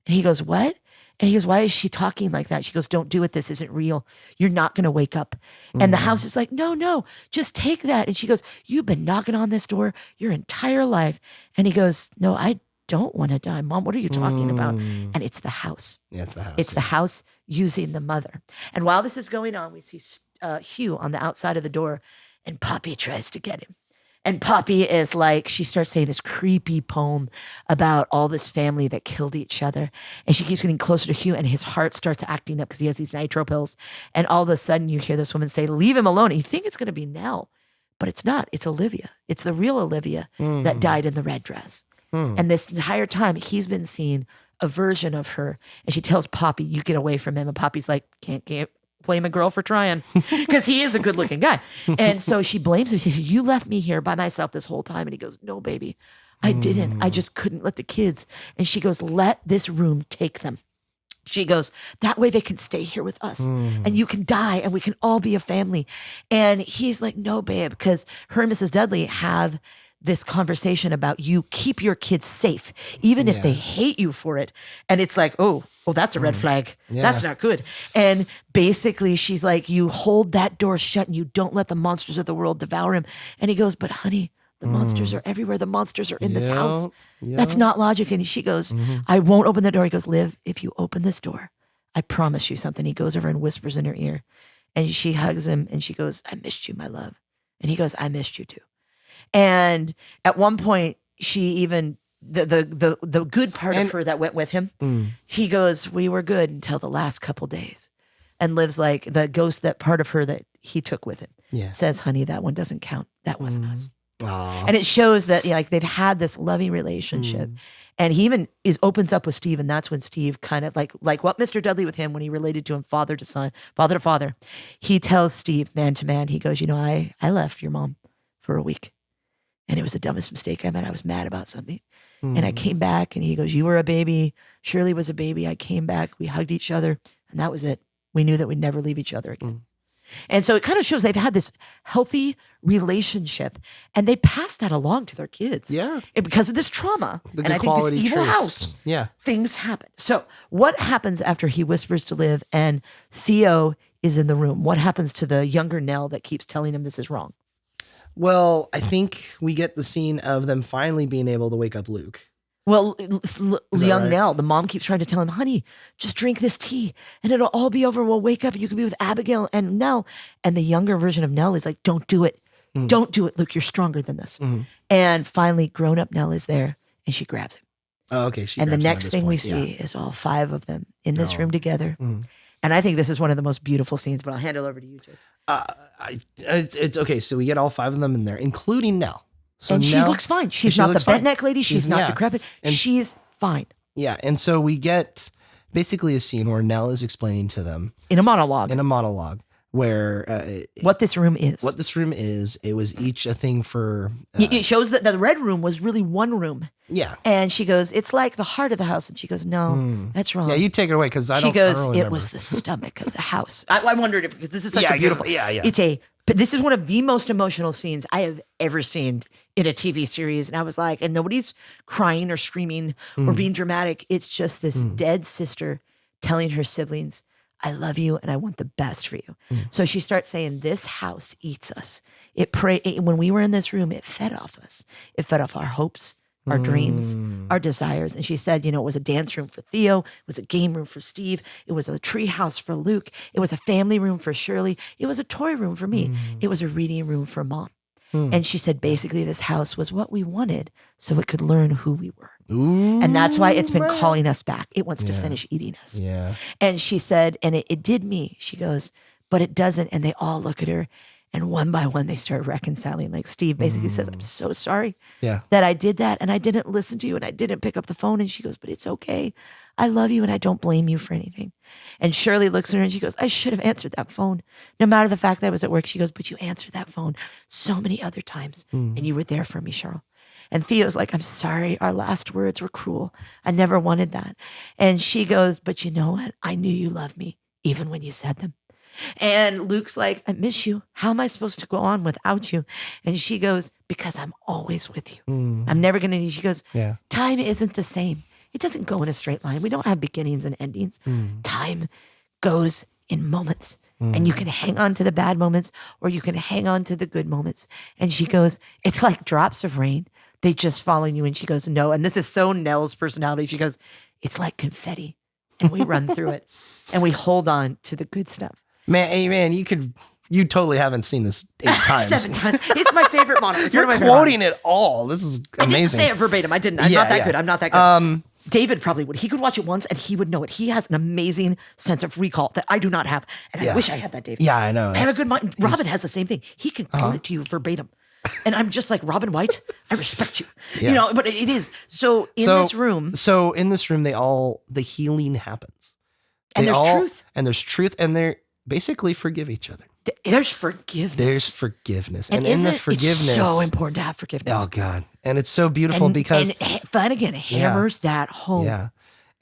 And he goes, what? And he goes, why is she talking like that? She goes, don't do it. This isn't real. You're not going to wake up. And the house is like, no, just take that. And she goes, you've been knocking on this door your entire life. And he goes, no, I don't want to die. Mom, what are you talking about? And it's the house. Yeah, it's the house. It's the house using the mother. And while this is going on, we see Hugh on the outside of the door and Poppy tries to get him. And Poppy is like, she starts saying this creepy poem about all this family that killed each other. And she keeps getting closer to Hugh and his heart starts acting up because he has these nitro pills. And all of a sudden you hear this woman say, leave him alone. And you think it's going to be Nell. but it's not. It's Olivia. It's the real Olivia that died in the red dress. And this entire time, he's been seeing a version of her. And she tells Poppy, you get away from him. And Poppy's like, can't blame a girl for trying, because he is a good looking guy. And so she blames him. She says, you left me here by myself this whole time. And he goes, no, baby, I didn't. I just couldn't let the kids. And she goes, let this room take them. She goes, that way they can stay here with us and you can die and we can all be a family. And he's like, no, babe, because her and Mrs. Dudley have this conversation about you keep your kids safe, even if they hate you for it. And it's like, oh, that's a red flag. Yeah. That's not good. And basically she's like, you hold that door shut and you don't let the monsters of the world devour him. And he goes, but honey, the monsters are everywhere. The monsters are in this house. That's not logic. And she goes, I won't open the door. He goes, Liv, if you open this door, I promise you something. He goes over and whispers in her ear. And she hugs him and she goes, I missed you, my love. And he goes, I missed you too. And at one point, she even, the good part of her that went with him, he goes, we were good until the last couple days. And Liv's like, the ghost, that part of her that he took with him, says, honey, that one doesn't count. That wasn't us. Aww. And it shows that like they've had this loving relationship. And he even opens up with Steve, and that's when Steve kind of like what Mr. Dudley with him when he related to him father to son, father to father. He tells Steve man to man, he goes, I left your mom for a week. And it was the dumbest mistake I made. I was mad about something. And I came back and he goes, you were a baby. Shirley was a baby. I came back. We hugged each other. And that was it. We knew that we'd never leave each other again. And so it kind of shows they've had this healthy relationship, and they pass that along to their kids. Yeah. And because of this trauma. And I think this evil house, things happen. So what happens after he whispers to Liv and Theo is in the room? What happens to the younger Nell that keeps telling him this is wrong? Well, I think we get the scene of them finally being able to wake up Luke. Well, young Nell, the mom keeps trying to tell him, honey, just drink this tea and it'll all be over. We'll wake up and you can be with Abigail and Nell. And the younger version of Nell is like, don't do it. Don't do it, Luke. You're stronger than this. And finally, grown-up Nell is there and she grabs him. Oh, okay. And the next thing we see is all five of them in this room together. And I think this is one of the most beautiful scenes, but I'll hand it over to you, Jake. It's okay. So we get all five of them in there, including Nell. So and she looks fine. She's not the bent neck lady. She's not decrepit. And she's fine. Yeah. And so we get basically a scene where Nell is explaining to them in a monologue where what this room is. What this room is. It was each a thing for. It shows that the red room was really one room. Yeah. And she goes, it's like the heart of the house. And she goes, no, that's wrong. Yeah, you take it away because She goes, it was the stomach of the house. I wondered if, because this is such a beautiful. This is one of the most emotional scenes I have ever seen in a TV series. And I was like, and nobody's crying or screaming or being dramatic. It's just this dead sister telling her siblings, I love you and I want the best for you. So she starts saying, this house eats us. When we were in this room, it fed off us. It fed off our hopes, our dreams, our desires. And she said, it was a dance room for Theo. It was a game room for Steve. It was a tree house for Luke. It was a family room for Shirley. It was a toy room for me. It was a reading room for Mom. And she said, basically, this house was what we wanted so it could learn who we were. And that's why it's been calling us back. It wants to finish eating us. Yeah. And she said, and it did me. She goes, but it doesn't. And they all look at her. And one by one, they start reconciling. Like Steve basically says, I'm so sorry that I did that. And I didn't listen to you. And I didn't pick up the phone. And she goes, but it's okay. I love you. And I don't blame you for anything. And Shirley looks at her and she goes, I should have answered that phone. No matter the fact that I was at work. She goes, but you answered that phone so many other times. And you were there for me, Cheryl. And Theo's like, I'm sorry. Our last words were cruel. I never wanted that. And she goes, but you know what? I knew you loved me even when you said them. And Luke's like, I miss you. How am I supposed to go on without you? And she goes, because I'm always with you. I'm never going to, she goes, time isn't the same. It doesn't go in a straight line. We don't have beginnings and endings. Time goes in moments. And you can hang on to the bad moments or you can hang on to the good moments. And she goes, it's like drops of rain. They just fall on you. And she goes, no. And this is so Nell's personality. She goes, it's like confetti. And we run through it. And we hold on to the good stuff. Man, you totally haven't seen this 8 times. 7 times. It's my favorite monologue. You're quoting it all. This is amazing. I didn't say it verbatim. I didn't. I'm not that good. I'm not that good. David probably would. He could watch it once and he would know it. He has an amazing sense of recall that I do not have. And I wish I had that, David. Yeah, I know. I have a good mind. Robin has the same thing. He can quote it to you verbatim. And I'm just like, Robin White, I respect you. You know, but it is. So in this room, the healing happens. And there's truth. And there's truth. And they basically forgive each other. There's forgiveness. There's forgiveness. And in the forgiveness. It's so important to have forgiveness. Oh, God. And it's so beautiful because. And Flanagan hammers that home. Yeah.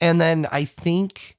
And then I think.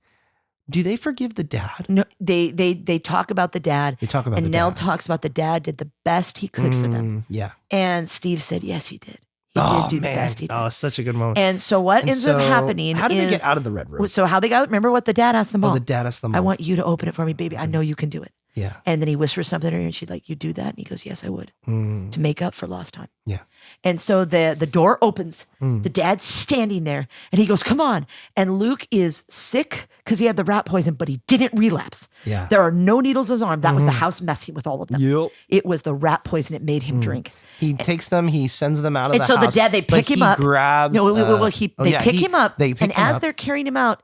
Do they forgive the dad? No, they talk about the dad. They talk about the dad. And Nell talks about the dad did the best he could for them. Yeah. And Steve said, yes, he did. He did do the best he did. Oh, such a good moment. And so what ends up happening how did they get out of the red room? So how they got, remember what the dad asked the mom? The dad asked the mom. I want you to open it for me, baby. I know you can do it. Yeah. And then he whispers something to her and she's like, you do that? And he goes, yes, I would. To make up for lost time. Yeah. And so the door opens, the dad's standing there and he goes, come on. And Luke is sick because he had the rat poison, but he didn't relapse. Yeah. There are no needles in his arm. That was the house messing with all of them. Yep. It was the rat poison. It made him drink. He takes them, he sends them out of the house. And so the dad, they pick him up. Grabs, they pick him up. And as up. they're carrying him out,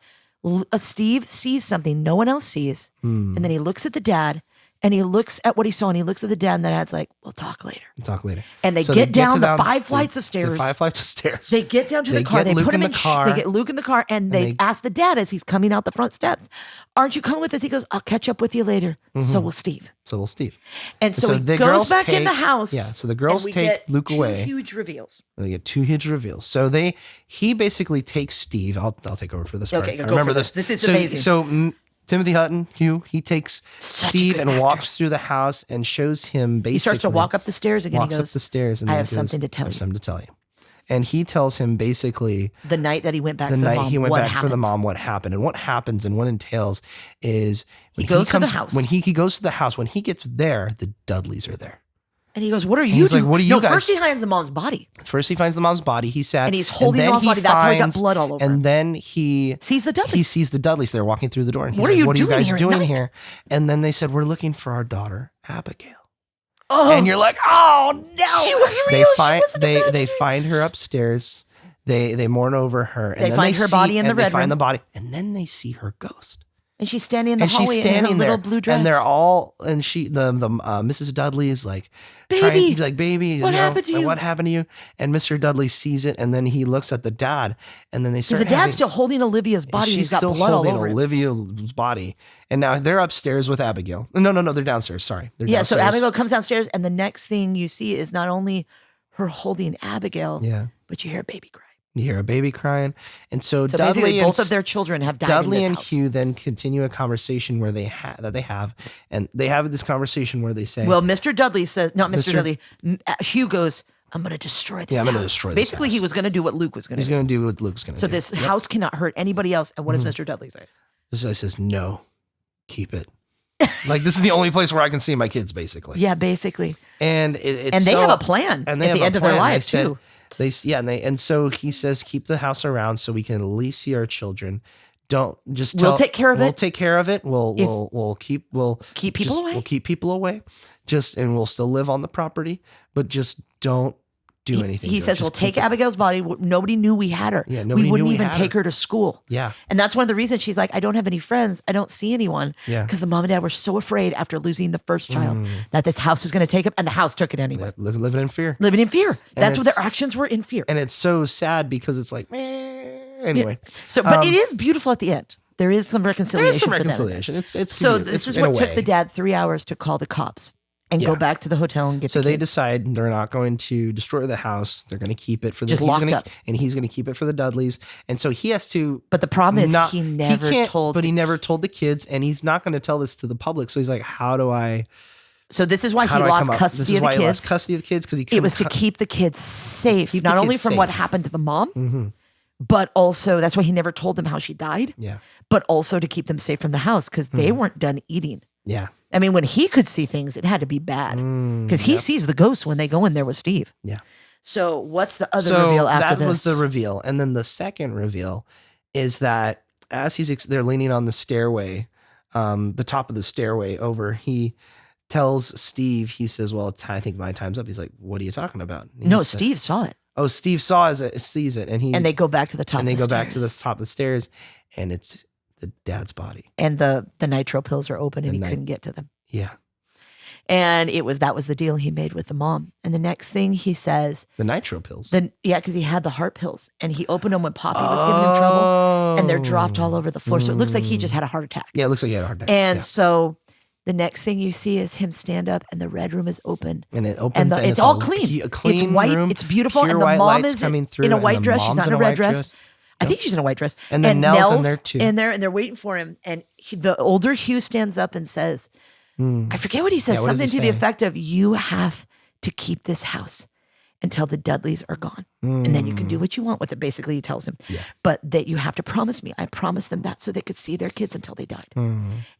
Steve sees something no one else sees. And then he looks at the dad and he looks at what he saw and he looks at the dad and the dad's like, we'll talk later. And they get down the 5 flights of stairs. The 5 flights of stairs. They get down to the car. They put him in the car. They get Luke in the car and they ask the dad as he's coming out the front steps, aren't you coming with us? He goes, I'll catch up with you later. So will Steve. And so he goes back in the house. Yeah, so the girls take Luke away. Huge reveals. They get 2 huge reveals. So he basically takes Steve. I'll take over for this part. Okay, I remember this. This is amazing. So Timothy Hutton, Hugh, he takes Steve and walks through the house and shows him basically. He starts to walk up the stairs again. Walks up the stairs and I have something to tell you. I have something to tell you. And he tells him basically the night that he went back for the mom, he went back for the mom, what happened. And what happens and what entails is he goes to the house. When he goes to the house, when he gets there, the Dudleys are there. And he goes, what are you doing? Like, what are you guys? First he finds the mom's body. First he finds the mom's body. He sat. And he's holding the mom's body. That's how he got blood all over. And then he sees the Dudleys. He sees the Dudleys. They're walking through the door. And he's what like, are you what are you guys doing here? And then they said, we're looking for our daughter, Abigail. Oh. And you're like, oh no. She was real. They find her upstairs. They mourn over her. And they find her body in the red room. They find the body. And then they see her ghost. And she's standing in the hallway in her little blue dress. And they're all, and Mrs. Dudley is like, baby, what happened to you? What happened to you? And Mr. Dudley sees it, and then he looks at the dad, and then they start. Because the dad's still holding Olivia's body. She's got still blood holding all over Olivia's body, and now they're upstairs with Abigail. No, they're downstairs. Sorry, they're downstairs. So Abigail comes downstairs, and the next thing you see is not only her holding Abigail, but you hear a baby cry. You hear a baby crying, and so Dudley both of their children have died. Dudley in and this house. Hugh then continue a conversation where they have this conversation where they say, "Well, Mr. Dudley says, not Mr. Dudley. Hugh goes, I'm going to destroy this. Yeah, I'm going to destroy this. Basically, house. he was going to do what Luke was going to do. He's going to do what Luke's going to do. So this house cannot hurt anybody else. And what does Mr. Dudley say? This guy says, "No, keep it." Like, this is the only place where I can see my kids, basically. Yeah, basically. And they have a plan at the end of their lives too. So he says, keep the house around so we can at least see our children. Don't just we'll take care of it. We'll take care of it. We'll keep people away. We'll keep people away. And we'll still live on the property, but just don't do anything. He says, we'll take Abigail's body. Nobody knew we had her. Yeah, we wouldn't even take her to school. Yeah. And that's one of the reasons she's like, I don't have any friends. I don't see anyone. Yeah. Because the mom and dad were so afraid after losing the first child that this house was going to take him. And the house took it anyway. Living in fear. Living in fear. That's what their actions were, in fear. And it's so sad because it's like, anyway. Yeah. So, but it is beautiful at the end. There is some reconciliation. There is some reconciliation. It's so this is what took the dad 3 hours to call the cops. And go back to the hotel and get the kids. They decide they're not going to destroy the house. They're going to keep it for the just locked up. And he's going to keep it for the Dudleys. And so he has to. But the problem is he never told. But he never told the kids, and he's not going to tell this to the public. So he's like, how do I? So this is why he lost custody of the kids. He lost custody of the kids because it was to keep the kids safe, not only from what happened to the mom, but also that's why he never told them how she died. Yeah. But also to keep them safe from the house because they weren't done eating. Yeah. I mean, when he could see things, it had to be bad because he sees the ghosts when they go in there with Steve. Yeah. So what's the other reveal after this? That was the reveal. And then the second reveal is that as they're leaning on the stairway, the top of the stairway over, he tells Steve, he says, well, I think my time's up. He's like, what are you talking about? No, Steve saw it. Oh, Steve sees it, and they go back to the top. And they go back to the top of the stairs, and it's the dad's body. And the nitro pills are open, and he couldn't get to them. Yeah. And that was the deal he made with the mom. And the next thing he says, the nitro pills. Because he had the heart pills, and he opened them when Poppy was giving him trouble, and they're dropped all over the floor. So it looks like he just had a heart attack. Yeah, it looks like he had a heart attack. And so the next thing you see is him stand up, and the red room is open. And it opens, and it's all clean. A clean it's white. room, it's beautiful. And the mom is in a white dress. She's not in a red dress. I think she's in a white dress. And then Nell's in there too. And they're waiting for him. And the older Hugh stands up and says, I forget what he says, something to the effect of, you have to keep this house until the Dudleys are gone. And then you can do what you want with it. Basically, he tells him. Yeah. But that you have to promise me. I promised them that so they could see their kids until they died.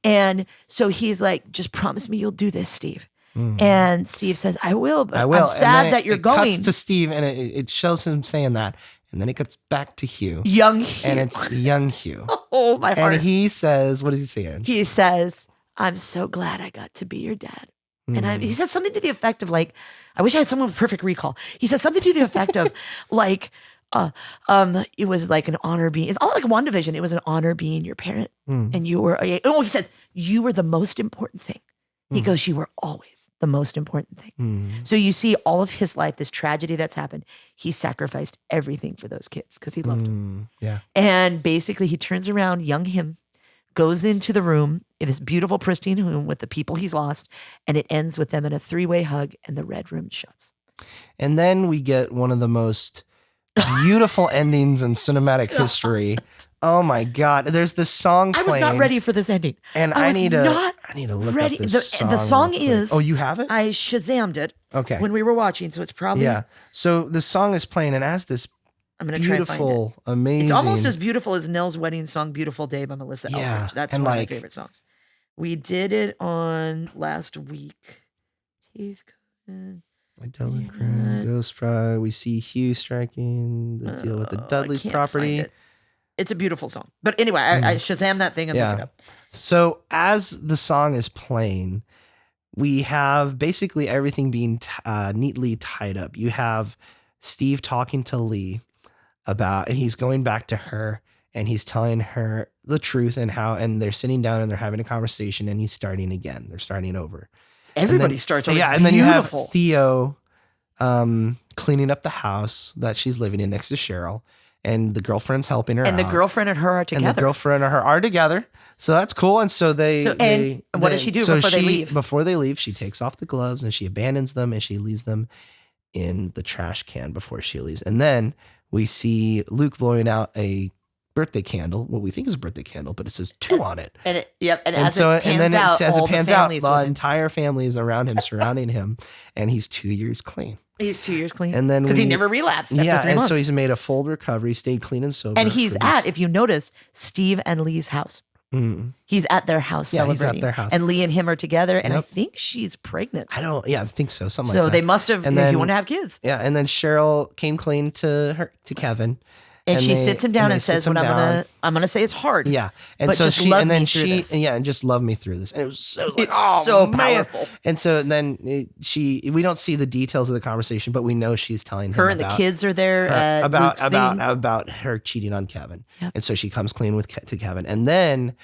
And so he's like, just promise me you'll do this, Steve. And Steve says, I will, but I'm sad that you're going. It cuts to Steve, and it shows him saying that. And then it cuts back to Hugh. Young Hugh. And it's young Hugh. Oh, my heart. And he says, what is he saying? He says, I'm so glad I got to be your dad. And he says something to the effect of like, I wish I had someone with perfect recall. He says something to the effect of like, it was like an honor being, it's all like WandaVision. It was an honor being your parent. And you were, he says, you were the most important thing. He goes, you were always the most important thing. So you see all of his life, this tragedy that's happened, he sacrificed everything for those kids because he loved them. Yeah. And basically he turns around, young him, goes into the room, in this beautiful, pristine room with the people he's lost, and it ends with them in a 3-way hug, and the red room shuts. And then we get one of the most beautiful endings in cinematic history. Oh my God! There's this song playing. I was not ready for this ending, and I need to look up this song. The song is. Oh, you have it? I Shazammed it. Okay. When we were watching, so it's probably. Yeah. So the song is playing, and as this. I'm going to try and find it. Amazing. It's almost as beautiful as Nell's wedding song, "Beautiful Day" by Melissa Eldridge. That's one of my favorite songs. We did it on last week. Teeth. Dylan Crane, Ghost Pride. We see Hugh striking the deal with the Dudley's property. It's a beautiful song. But anyway, I Shazam that thing and look it up. So as the song is playing, we have basically everything being neatly tied up. You have Steve talking to Lee and he's going back to her, and he's telling her the truth and they're sitting down and they're having a conversation, and he's starting again. They're starting over. Everybody starts over. Yeah, and then you have Theo cleaning up the house that she's living in next to Cheryl, and the girlfriend's helping her and out. The girlfriend and her are together. And the girlfriend and her are together. So that's cool. And so what does she do before they leave? Before they leave, she takes off the gloves and she abandons them and she leaves them in the trash can before she leaves. And then we see Luke blowing out a birthday candle, what we think is a birthday candle, but it says 2 on it. And as it pans out, the entire family is around him, surrounding him, and he's 2 years clean. He's 2 years clean. And then because he never relapsed after 3 months. And so he's made a full recovery, stayed clean and sober. And he's if you notice, Steve and Lee's house. He's at their house celebrating. He's at their house. And Lee and him are together, and I think she's pregnant. I think so. Something like that. So they must have, if you want to have kids. Yeah, and then Cheryl came clean to Kevin. And she sits him down and says, "What I'm gonna say is hard." Yeah, and but so just she love and then me through this. and just love me through this. And it was so powerful. And so then we don't see the details of the conversation, but we know she's telling him and the kids are there about her cheating on Kevin. Yep. And so she comes clean to Kevin, and then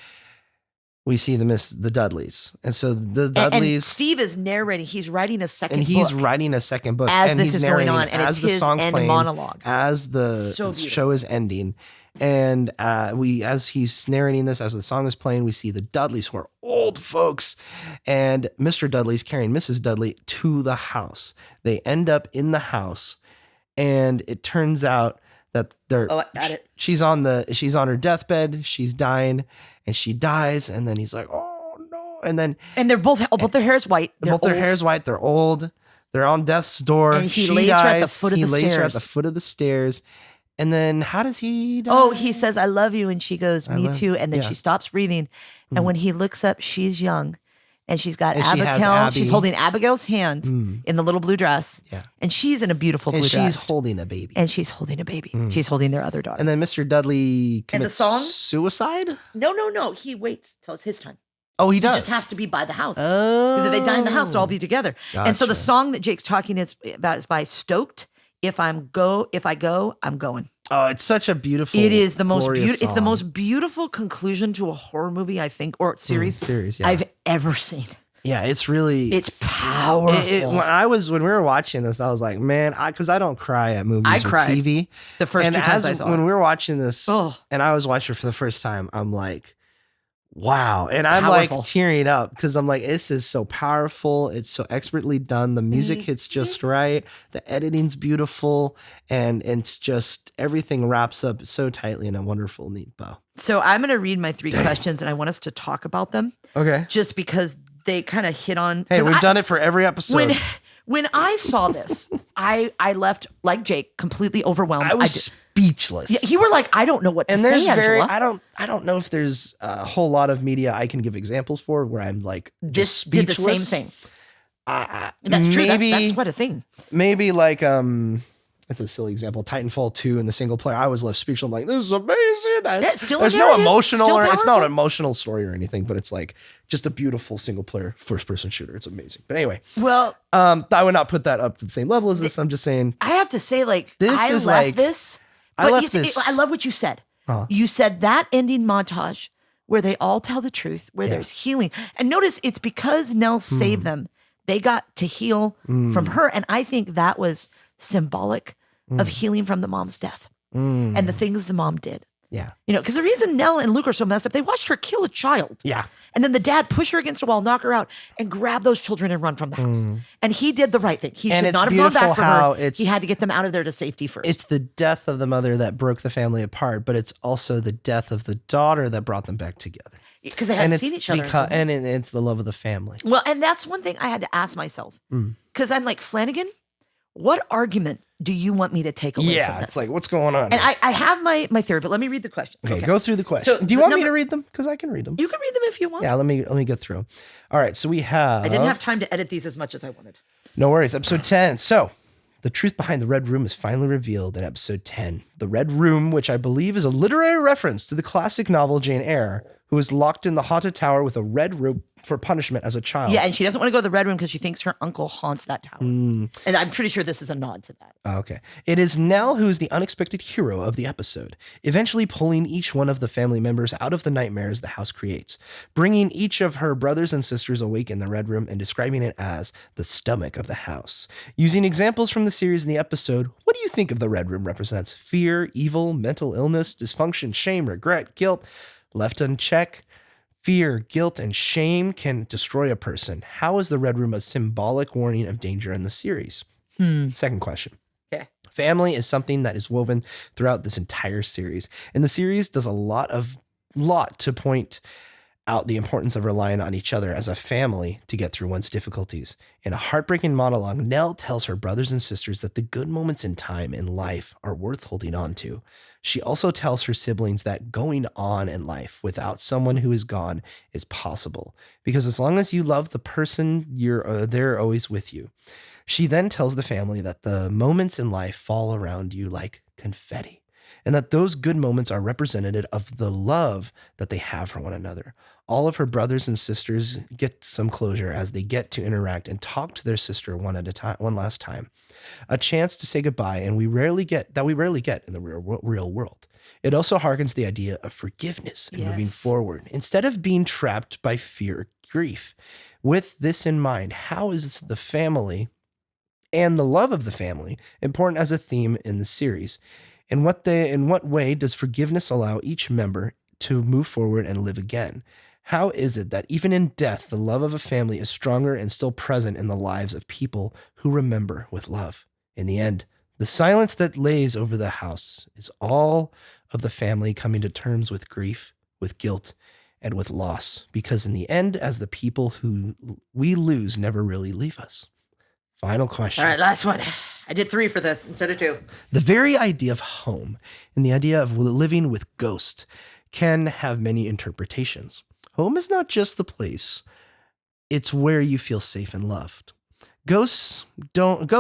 we see the Dudleys. And so the Dudleys. And Steve is narrating. He's writing a second book. And he's writing a second book. As this is going on. And it's his end monologue. As the show is ending. And as he's narrating this, as the song is playing, we see the Dudleys, who are old folks. And Mr. Dudley's carrying Mrs. Dudley to the house. They end up in the house. And it turns out that she's on her deathbed. She's dying. And she dies, and then he's like, "Oh no!" And they're both their hair is white. Their hair is white. They're old. They're on death's door. And he lays her at the foot of the stairs. He lays her at the foot of the stairs. And then how does he die? Oh, he says, "I love you," and she goes, "Me too." And then she stops breathing. And when he looks up, she's young. And she's got Abigail. She's holding Abigail's hand in the little blue dress. Yeah. And she's in a beautiful blue dress. And she's holding a baby. She's holding their other daughter. And then Mr. Dudley commits suicide? No. He waits till it's his time. Oh, he does? He just has to be by the house. Because if they die in the house, they'll all be together. Gotcha. And so the song that Jake's talking about is by Stoked if I go, I'm going. Oh, it's such a beautiful. It is the most glorious beautiful. It's the song. most beautiful conclusion to a horror movie, I think, or series, yeah. I've ever seen. Yeah, it's really. It's powerful. When we were watching this, I was like, man, because I don't cry at movies or cried TV. The first two times I saw when it. we were watching this, and I was watching it for the first time, I'm like, wow. And I'm Powerful. like tearing up because I'm like, this is so powerful. It's so expertly done. The music hits just right. The editing's beautiful. And it's just everything wraps up so tightly in a wonderful, neat bow. So I'm going to read my 3 questions and I want us to talk about them. Okay. Just because they kind of hit on. Hey, we've done it for every episode. When I saw this, I left, like Jake, completely overwhelmed. I was speechless. Yeah, you were like, I don't know what to say, Angela. I don't know if there's a whole lot of media I can give examples for where I'm like just did the speechless. same thing. That's true. That's quite a thing. Maybe like that's a silly example. Titanfall 2 in the single player, I was left speechless. I'm like, this is amazing. There's no emotional it's not an emotional story or anything, but it's like just a beautiful single player first person shooter. It's amazing. But anyway, well, I would not put that up to the same level as this. I'm just saying. I have to say, like, I love what you said. You said that ending montage where they all tell the truth, where there's healing. And notice it's because Nell saved them. They got to heal from her. And I think that was symbolic of healing from the mom's death and the things the mom did. Yeah. You know, because the reason Nell and Luke are so messed up, they watched her kill a child. Yeah. And then the dad pushed her against a wall, knock her out, and grab those children and run from the house. And he did the right thing. He should not have gone back for her. He had to get them out of there to safety first. It's the death of the mother that broke the family apart, but it's also the death of the daughter that brought them back together. Because they hadn't seen each other. And it's the love of the family. Well, and that's one thing I had to ask myself. Because I'm like, Flanagan, what argument do you want me to take away from this? Yeah, it's like, what's going on? And I have my theory, but let me read the questions. Okay, go through the questions. So, do you want me to read them? Because I can read them. You can read them if you want. Yeah, let me go through them. All right, so we have... I didn't have time to edit these as much as I wanted. No worries. Episode 10. So, the truth behind the Red Room is finally revealed in episode 10. The Red Room, which I believe is a literary reference to the classic novel Jane Eyre, who was locked in the haunted tower with a red rope for punishment as a child. Yeah, and she doesn't want to go to the Red Room because she thinks her uncle haunts that tower. And I'm pretty sure this is a nod to that. Okay. It is Nell who is the unexpected hero of the episode, eventually pulling each one of the family members out of the nightmares the house creates, bringing each of her brothers and sisters awake in the Red Room and describing it as the stomach of the house. Using examples from the series in the episode, what do you think of the Red Room represents? Fear, evil, mental illness, dysfunction, shame, regret, guilt, left unchecked? Fear, guilt, and shame can destroy a person. How is the Red Room a symbolic warning of danger in the series? Second question. Okay. Family is something that is woven throughout this entire series. And the series does a lot to point out the importance of relying on each other as a family to get through one's difficulties. In a heartbreaking monologue, Nell tells her brothers and sisters that the good moments in time in life are worth holding on to. She also tells her siblings that going on in life without someone who is gone is possible, because as long as you love the person, they're always with you. She then tells the family that the moments in life fall around you like confetti, and that those good moments are representative of the love that they have for one another. All of her brothers and sisters get some closure as they get to interact and talk to their sister one last time. A chance to say goodbye, and we rarely get in the real world. It also harkens the idea of forgiveness and moving forward, instead of being trapped by fear or grief. With this in mind, how is the family and the love of the family important as a theme in the series? In what way does forgiveness allow each member to move forward and live again? How is it that even in death, the love of a family is stronger and still present in the lives of people who remember with love? In the end, the silence that lays over the house is all of the family coming to terms with grief, with guilt, and with loss, because in the end, as the people who we lose never really leave us. Final question. All right, last one. I did 3 for this instead of 2. The very idea of home and the idea of living with ghosts can have many interpretations. Home is not just the place. It's where you feel safe and loved. Ghosts don't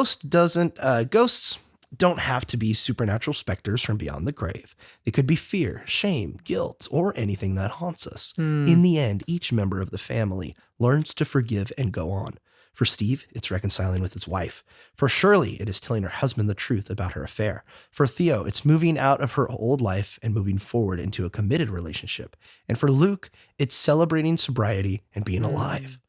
have to be supernatural specters from beyond the grave. They could be fear, shame, guilt, or anything that haunts us. In the end, each member of the family learns to forgive and go on. For Steve, it's reconciling with his wife. For Shirley, it is telling her husband the truth about her affair. For Theo, it's moving out of her old life and moving forward into a committed relationship. And for Luke, it's celebrating sobriety and being alive.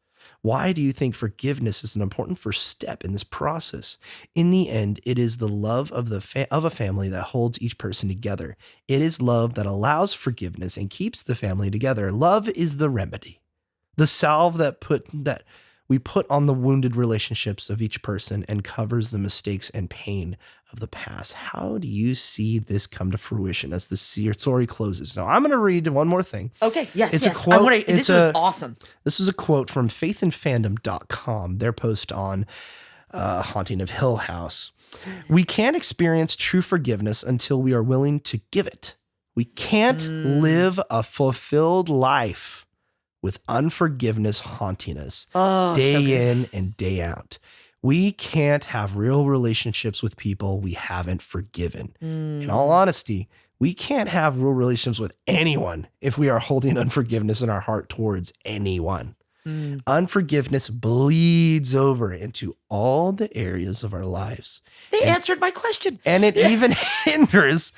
Why do you think forgiveness is an important first step in this process? In the end, it is the love of of a family that holds each person together. It is love that allows forgiveness and keeps the family together. Love is the remedy, the salve that we put on the wounded relationships of each person and covers the mistakes and pain of the past. How do you see this come to fruition as the story closes? Now, I'm going to read one more thing. Okay, yes, it's yes. A quote, this was awesome. This is a quote from faithandfandom.com, their post on Haunting of Hill House. We can't experience true forgiveness until we are willing to give it. We can't live a fulfilled life with unforgiveness haunting us day in and day out. We can't have real relationships with people we haven't forgiven. In all honesty, we can't have real relationships with anyone if we are holding unforgiveness in our heart towards anyone. Unforgiveness bleeds over into all the areas of our lives. They answered my question. And it even hinders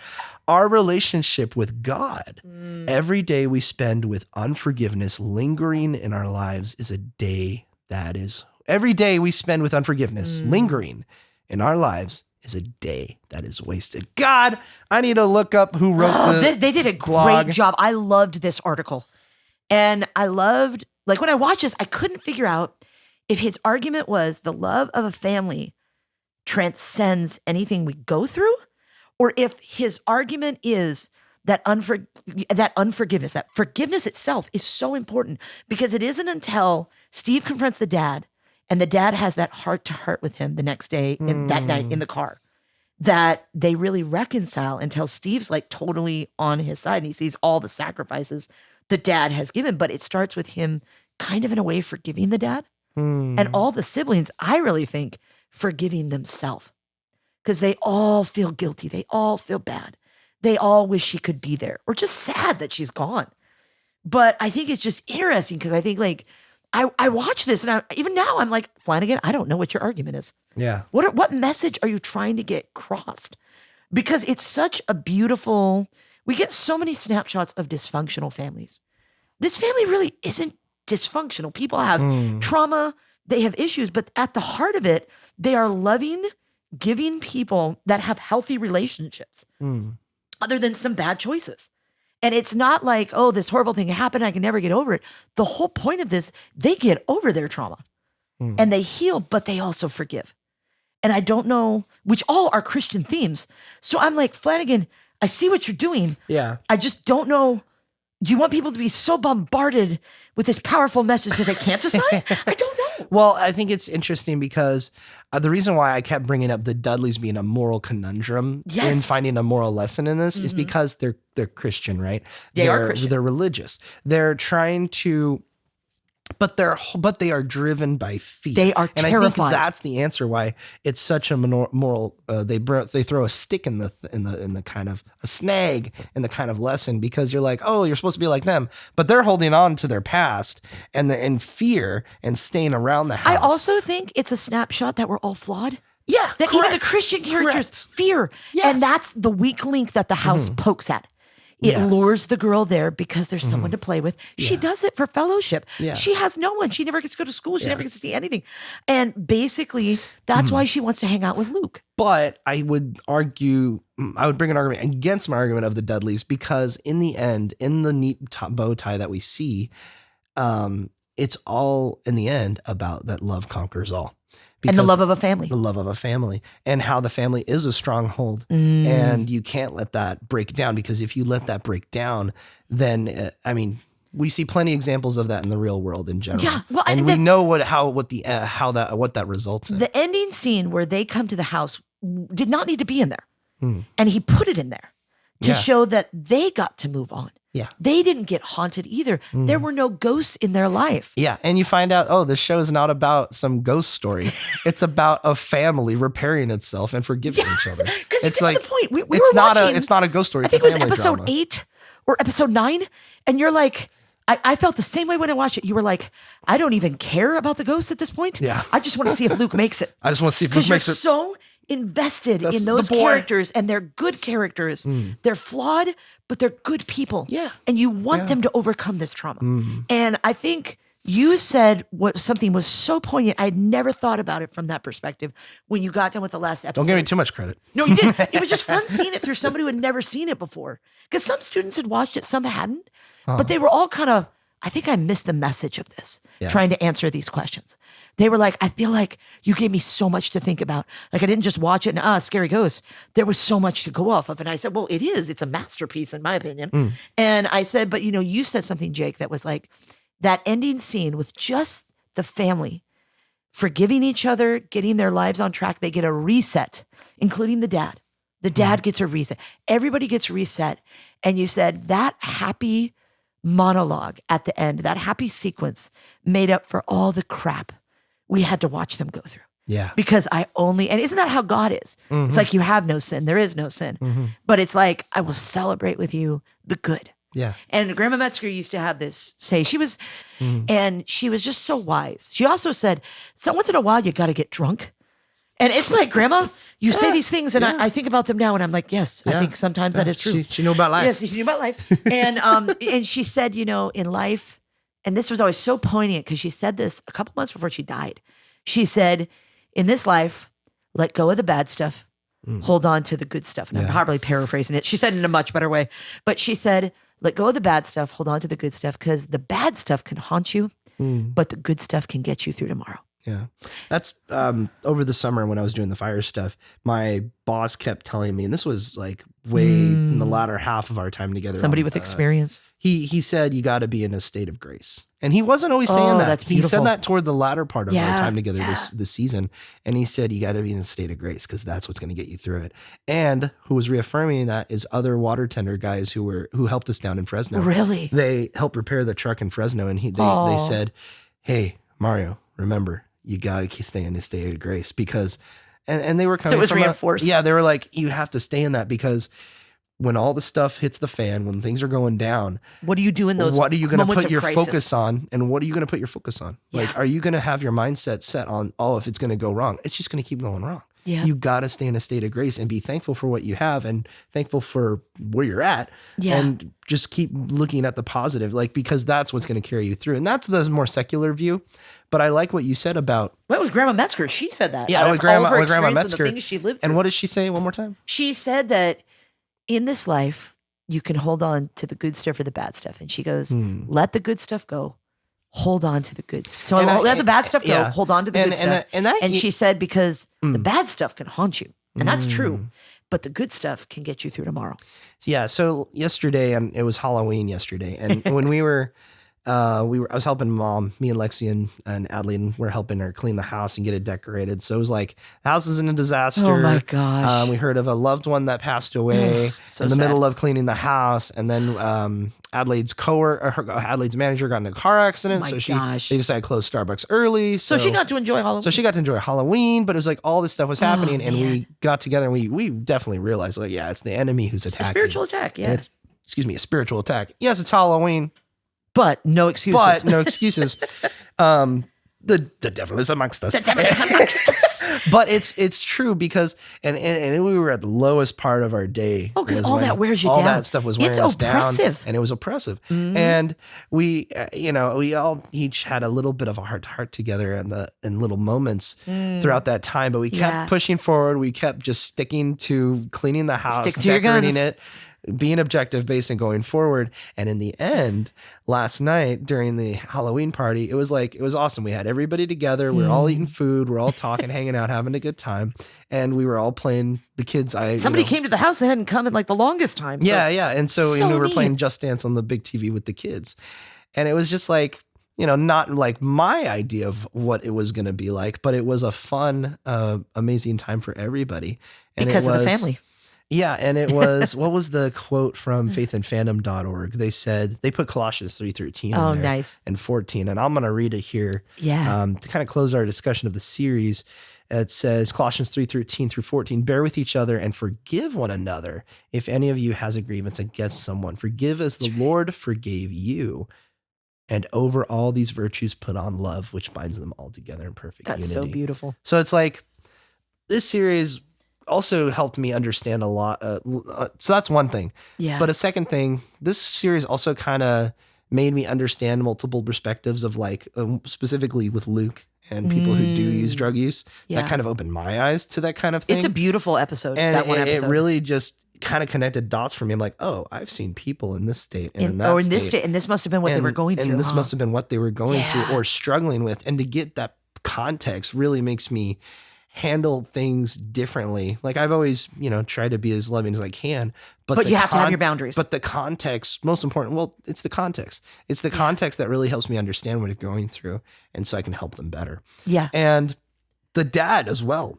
our relationship with God. Every day we spend with unforgiveness lingering in our lives is a day that is. Every day we spend with unforgiveness lingering in our lives is a day that is wasted. God, I need to look up who wrote They did a great job. I loved this article. And I loved, like when I watched this, I couldn't figure out if his argument was the love of a family transcends anything we go through, or if his argument is that unforgiveness, that forgiveness itself is so important, because it isn't until Steve confronts the dad and the dad has that heart-to-heart with him the next day, that night in the car, that they really reconcile until Steve's like totally on his side and he sees all the sacrifices the dad has given. But it starts with him kind of in a way forgiving the dad and all the siblings, I really think, forgiving themselves. Because they all feel guilty. They all feel bad. They all wish she could be there, or just sad that she's gone. But I think it's just interesting because I think like I watch this and even now I'm like, Flanagan, I don't know what your argument is. Yeah. What message are you trying to get crossed? Because it's such a beautiful, we get so many snapshots of dysfunctional families. This family really isn't dysfunctional. People have trauma, they have issues, but at the heart of it, they are loving, giving people that have healthy relationships other than some bad choices. And it's not like, oh, this horrible thing happened, I can never get over it. The whole point of this, they get over their trauma and they heal, but they also forgive. And I don't know, which all are Christian themes. So I'm like, Flanagan, I see what you're doing. Yeah. I just don't know. Do you want people to be so bombarded with this powerful message that they can't decide? I don't know. Well, I think it's interesting because the reason why I kept bringing up the Dudleys being a moral conundrum in finding a moral lesson in this is because they're Christian, right? They are Christian. They're religious. They're trying to, but they are driven by fear. They are terrified. And I think that's the answer why it's such a moral. They throw a stick in the kind of a snag in the kind of lesson, because you're like, oh, you're supposed to be like them, but they're holding on to their past and fear and staying around the house. I also think it's a snapshot that we're all flawed. Yeah, that even the Christian characters fear, and that's the weak link that the house pokes at. It lures the girl there because there's someone to play with. She does it for fellowship. Yeah. She has no one. She never gets to go to school. She never gets to see anything. And basically, that's why she wants to hang out with Luke. But I would bring an argument against my argument of the Dudleys, because in the end, in the neat bow tie that we see, it's all in the end about that love conquers all. And the love of a family. The love of a family. And how the family is a stronghold. And you can't let that break down, because if you let that break down, then, we see plenty of examples of that in the real world in general. Yeah, well, and we know what that results in. The ending scene where they come to the house did not need to be in there. And he put it in there to show that they got to move on. Yeah. They didn't get haunted either. There were no ghosts in their life. Yeah. And you find out, oh, this show is not about some ghost story. It's about a family repairing itself and forgiving each other. It's like the point. We it's were watching, it's not a ghost story. I think it was episode 8 or episode 9. And you're like, I felt the same way when I watched it. You were like, I don't even care about the ghost at this point. Yeah. I just want to see if Luke makes it. I just want to see if Luke Because you're makes it. so invested That's in those the boy. characters, and they're good characters. They're flawed, but they're good people. Yeah. And you want them to overcome this trauma. And I think you said something was so poignant. I'd never thought about it from that perspective when you got done with the last episode. Don't give me too much credit. No, you did. It was just fun seeing it through somebody who had never seen it before. Because some students had watched it, some hadn't. But they were all kind of, I think I missed the message of this, trying to answer these questions. They were like, I feel like you gave me so much to think about. Like, I didn't just watch it and, scary ghost. There was so much to go off of. And I said, well, it is. It's a masterpiece, in my opinion. And I said, but, you said something, Jake, that was like, that ending scene with just the family forgiving each other, getting their lives on track. They get a reset, including the dad. The dad gets a reset. Everybody gets reset. And you said that happy monologue at the end, that happy sequence made up for all the crap we had to watch them go through. Yeah. Because and isn't that how God is? It's like you have no sin. There is no sin. But it's like, I will celebrate with you the good. Yeah. And Grandma Metzger used to have this say, and she was just so wise. She also said, so once in a while, you got to get drunk. And it's like, Grandma, you say these things, and I think about them now, and I'm like, yes, I think sometimes that is true. She knew about life. Yes, she knew about life. And she said, in life, and this was always so poignant because she said this a couple months before she died. She said, in this life, let go of the bad stuff, hold on to the good stuff. And I'm probably paraphrasing it. She said it in a much better way. But she said, let go of the bad stuff, hold on to the good stuff, because the bad stuff can haunt you, but the good stuff can get you through tomorrow. Yeah. That's over the summer when I was doing the fire stuff, my boss kept telling me, and this was like way in the latter half of our time together. Somebody with experience. He said, you got to be in a state of grace. And he wasn't always saying that. That's He beautiful. said that toward the latter part of our time together this season. And he said, you got to be in a state of grace because that's what's going to get you through it. And who was reaffirming that is other water tender guys who helped us down in Fresno. Really? They helped repair the truck in Fresno. And they said, hey, Mario, remember, you got to stay in a state of grace because, and they were kind of, so it was reinforced. They were like, you have to stay in that because when all the stuff hits the fan, when things are going down, what do you do in those moments? What are you going to put your crisis? focus on? And what are you going to put your focus on? Yeah. Like, are you going to have your mindset set on, if it's going to go wrong, it's just going to keep going wrong. Yeah. You got to stay in a state of grace and be thankful for what you have and thankful for where you're at. Yeah. And just keep looking at the positive, because that's what's going to carry you through. And that's the more secular view. But I like what you said about. Well, it was Grandma Metzger. She said that. Yeah, Grandma Metzger. And the things she lived through. And what did she say one more time? She said that in this life, you can hold on to the good stuff or the bad stuff. And she goes, let the good stuff go. Hold on to the good. So let the bad stuff go. Hold on to the good stuff. And she said, because the bad stuff can haunt you. And that's true. But the good stuff can get you through tomorrow. Yeah. So yesterday, and it was Halloween yesterday. And when I was helping Mom, me and Lexi and Adeline were helping her clean the house and get it decorated. So it was like, the house is in a disaster. Oh my gosh. We heard of a loved one that passed away in the middle of cleaning the house. And then Adelaide's Adelaide's manager got in a car accident. They decided to close Starbucks early. So she got to enjoy Halloween. So she got to enjoy Halloween, but it was like all this stuff was happening. And we got together and we definitely realized, it's the enemy who's attacking. A spiritual attack, yeah. A spiritual attack. Yes, it's Halloween. But no excuses. The devil is amongst us. But it's true because and we were at the lowest part of our day. Oh, because all that wears you down. All that stuff was wearing us down, and it was oppressive. Mm-hmm. And we, we all each had a little bit of a heart to heart together in little moments throughout that time. But we kept pushing forward. We kept just sticking to cleaning the house, stick to your guns. It. Being objective based and going forward. And in the end, last night during the Halloween party, it was awesome. We had everybody together. We were all eating food. We're all talking, hanging out, having a good time. And we were all playing the kids. Somebody came to the house that hadn't come in like the longest time. So. Yeah. And so we were playing Just Dance on the big TV with the kids. And it was just like, not like my idea of what it was going to be like, but it was a fun, amazing time for everybody. And because of the family. Yeah, and it was, what was the quote from faithandfandom.org? They said, they put Colossians 3:13 in there. Nice. And 14, and I'm going to read it here to kind of close our discussion of the series. It says, Colossians 3:13 through 14, bear with each other and forgive one another if any of you has a grievance against someone. Forgive as the Lord forgave you. And over all these virtues, put on love, which binds them all together in perfect unity. That's so beautiful. So it's like this series also helped me understand a lot. So that's one thing. Yeah. But a second thing, this series also kind of made me understand multiple perspectives of like, specifically with Luke and people who do use drug use. Yeah. That kind of opened my eyes to that kind of thing. It's a beautiful episode. And that one episode. It really just kind of connected dots for me. I'm like, oh, I've seen people in this state and in that this state, and this must have been what they were going through. And this must have been what they were going through or struggling with. And to get that context really makes me handle things differently. Like I've always, tried to be as loving as I can, but you have to have your boundaries. But the context, most important, well, it's the context. It's the context that really helps me understand what they're going through. And so I can help them better. Yeah. And the dad as well.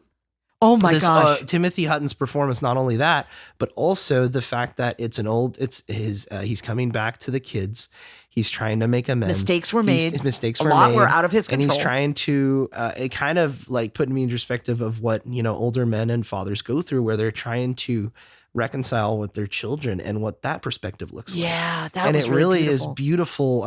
Oh my gosh. Timothy Hutton's performance, not only that, but also the fact that he's coming back to the kids. He's trying to make amends. Mistakes were made. A lot were out of his control. And he's trying to, it kind of like put me in perspective of what, older men and fathers go through, where they're trying to reconcile with their children and what that perspective looks like. Yeah, and it really is beautiful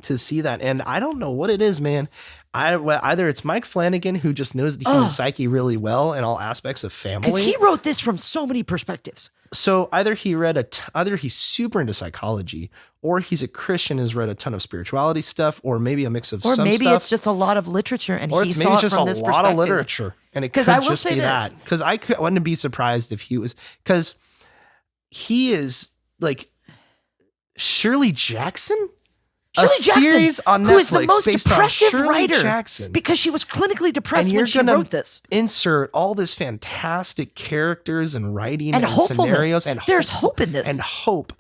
to see that. And I don't know what it is, man. Either it's Mike Flanagan, who just knows the human psyche really well and all aspects of family. Because he wrote this from so many perspectives. So either he's super into psychology, or he's a Christian, has read a ton of spirituality stuff, or maybe a mix of some stuff. Or maybe it's just a lot of literature, and he saw it from this perspective. Or maybe it's just a lot of literature, and it could just be that. Because I wouldn't be surprised if he was, because he is like Shirley Jackson. Shirley Jackson, series on Netflix, who is the most based depressive on Shirley writer, Jackson. Because she was clinically depressed when she wrote this. Insert all this fantastic characters and writing and scenarios, and there's hope in this, and hope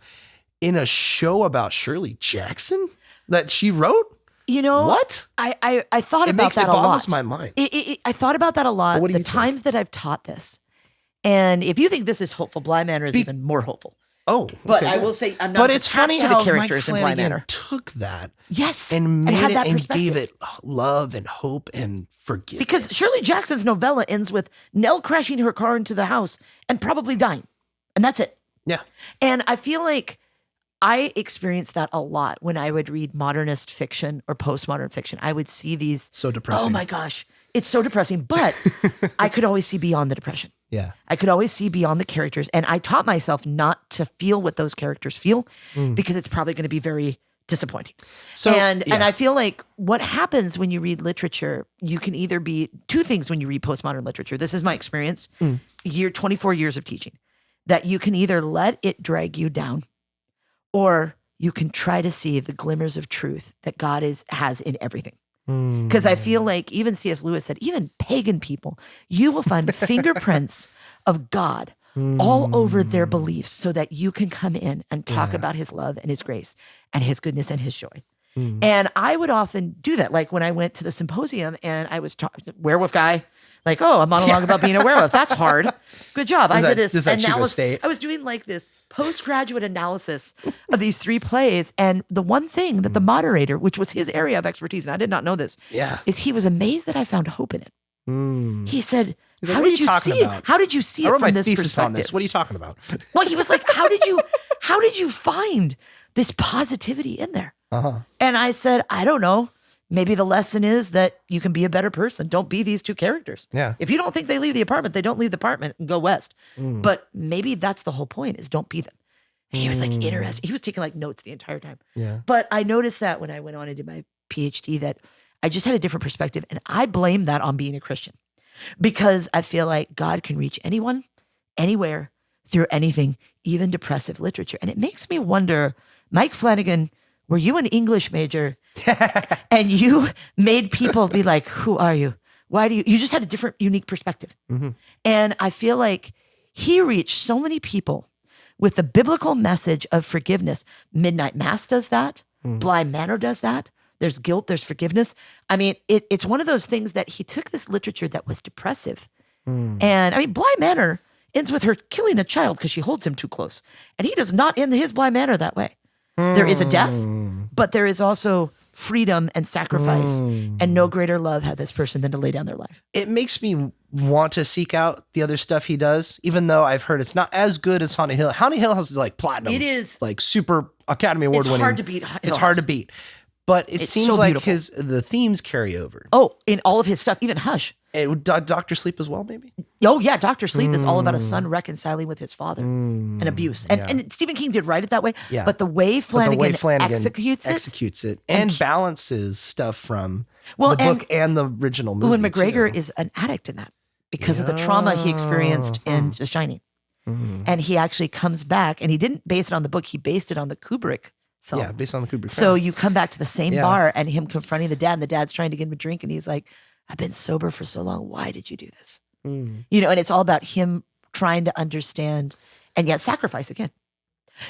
in a show about Shirley Jackson that she wrote. What? I thought about that a lot. It boggles my mind. I thought about that a lot. The times that I've taught this, and if you think this is hopeful, Bly Manor is even more hopeful. Oh, okay, but I will say I'm not. But it's funny to the characters Mike in Bly Manor took that, and made it and gave it love and hope and forgiveness. Because Shirley Jackson's novella ends with Nell crashing her car into the house and probably dying, and that's it. Yeah, and I feel like I experienced that a lot when I would read modernist fiction or postmodern fiction. I would see these so depressing. Oh my gosh, it's so depressing. But I could always see beyond the depression. Yeah. I could always see beyond the characters. And I taught myself not to feel what those characters feel because it's probably going to be very disappointing. And I feel like what happens when you read literature, you can either be two things when you read postmodern literature. This is my experience, 24 years of teaching, that you can either let it drag you down or you can try to see the glimmers of truth that God has in everything. Because I feel like even C.S. Lewis said, even pagan people, you will find fingerprints of God all over their beliefs so that you can come in and talk about his love and his grace and his goodness and his joy. And I would often do that. Like when I went to the symposium and I was talking, werewolf guy, like, oh, a monologue about being a werewolf. That's hard. Good job. I did this analysis. I was doing like this postgraduate analysis of these three plays. And the one thing that the moderator, which was his area of expertise, and I did not know this, is he was amazed that I found hope in it. He said, like, how did you see it? How did you see it from this perspective? On this. What are you talking about? Well, he was like, how did you find this positivity in there? And I said, I don't know. Maybe the lesson is that you can be a better person. Don't be these two characters. Yeah. If you don't think they leave the apartment, they don't leave the apartment and go west. But maybe that's the whole point, is don't be them. And he was like interested. He was taking like notes the entire time. Yeah. But I noticed that when I went on and did my PhD that I just had a different perspective. And I blame that on being a Christian because I feel like God can reach anyone, anywhere, through anything, even depressive literature. And it makes me wonder, Mike Flanagan, were you an English major and you made people be like, who are you? Why do you just had a different, unique perspective. And I feel like he reached so many people with the biblical message of forgiveness. Midnight Mass does that. Bly Manor does that. There's guilt, there's forgiveness. I mean, it's one of those things that he took this literature that was depressive. And I mean, Bly Manor ends with her killing a child because she holds him too close. And he does not end his Bly Manor that way. There is a death, but there is also freedom and sacrifice. And no greater love had this person than to lay down their life. It makes me want to seek out the other stuff he does, even though I've heard it's not as good as Haunted Hill. Haunted Hill House is like platinum. It is. Like super Academy Award winning. It's hard to beat. It's hard to beat. But it seems so like beautiful. the themes carry over. Oh, in all of his stuff, even Hush. Dr. Sleep as well, maybe? Oh, yeah. Dr. Sleep is all about a son reconciling with his father and abuse. And Stephen King did write it that way. Yeah. But the way Flanagan, executes it. And balances stuff from the book and the original movie. Ewan McGregor is an addict in that because of the trauma he experienced in The Shining. And he actually comes back, and he didn't base it on the book. He based it on the Kubrick film. Yeah, based on the Kubrick film. So you come back to the same bar and him confronting the dad, and the dad's trying to get him a drink, and he's like, I've been sober for so long. Why did you do this? You know, and it's all about him trying to understand and yet sacrifice again.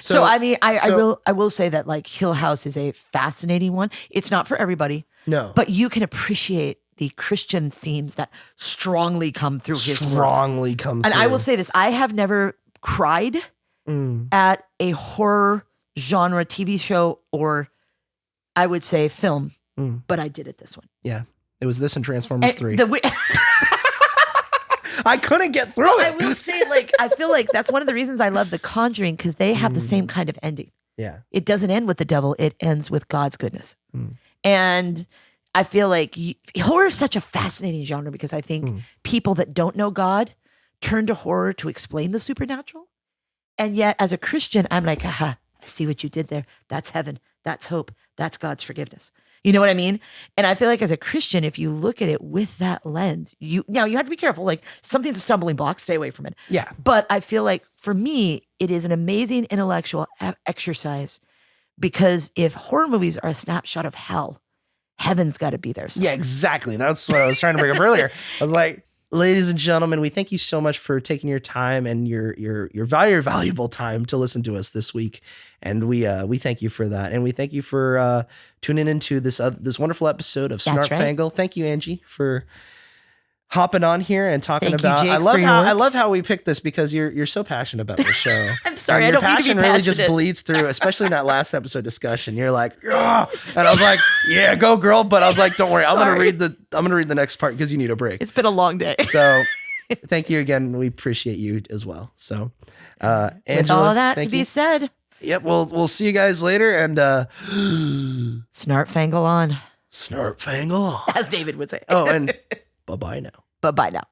So I mean, I will say that like Hill House is a fascinating one. It's not for everybody. No. But you can appreciate the Christian themes that strongly come through his work. And I will say this, I have never cried at a horror genre TV show or I would say film, but I did it this one. Yeah. It was this and Transformers 3. I couldn't get through it. I will say, like, I feel like that's one of the reasons I love The Conjuring, because they have the same kind of ending. Yeah. It doesn't end with the devil. It ends with God's goodness. And I feel like horror is such a fascinating genre because I think people that don't know God turn to horror to explain the supernatural. And yet, as a Christian, I'm like, aha, I see what you did there. That's heaven. That's hope. That's God's forgiveness. You know what I mean? And I feel like as a Christian, if you look at it with that lens, you have to be careful. Like something's a stumbling block, stay away from it. Yeah. But I feel like for me, it is an amazing intellectual exercise because if horror movies are a snapshot of hell, heaven's got to be there. Yeah, exactly. That's what I was trying to bring up earlier. I was like, ladies and gentlemen, we thank you so much for taking your time and your very valuable time to listen to us this week. And we thank you for that. And we thank you for tuning into this wonderful episode of Snarp Fangle. Thank you, Angie, for hopping on here and talking about. Jake, I love how we picked this because you're so passionate about the show. I'm sorry, and I don't your mean to be passion really just passionate. bleeds through, especially in that last episode discussion. You're like, yeah, and I was like, yeah, go girl. But I was like, don't worry, I'm gonna read the next part because you need a break. It's been a long day. So thank you again. We appreciate you as well. So Angela, with all of that to be said, yep, we'll see you guys later and Snarp Fangle on. Snarp Fangle, As David would say. Oh, and bye-bye now. Bye-bye now.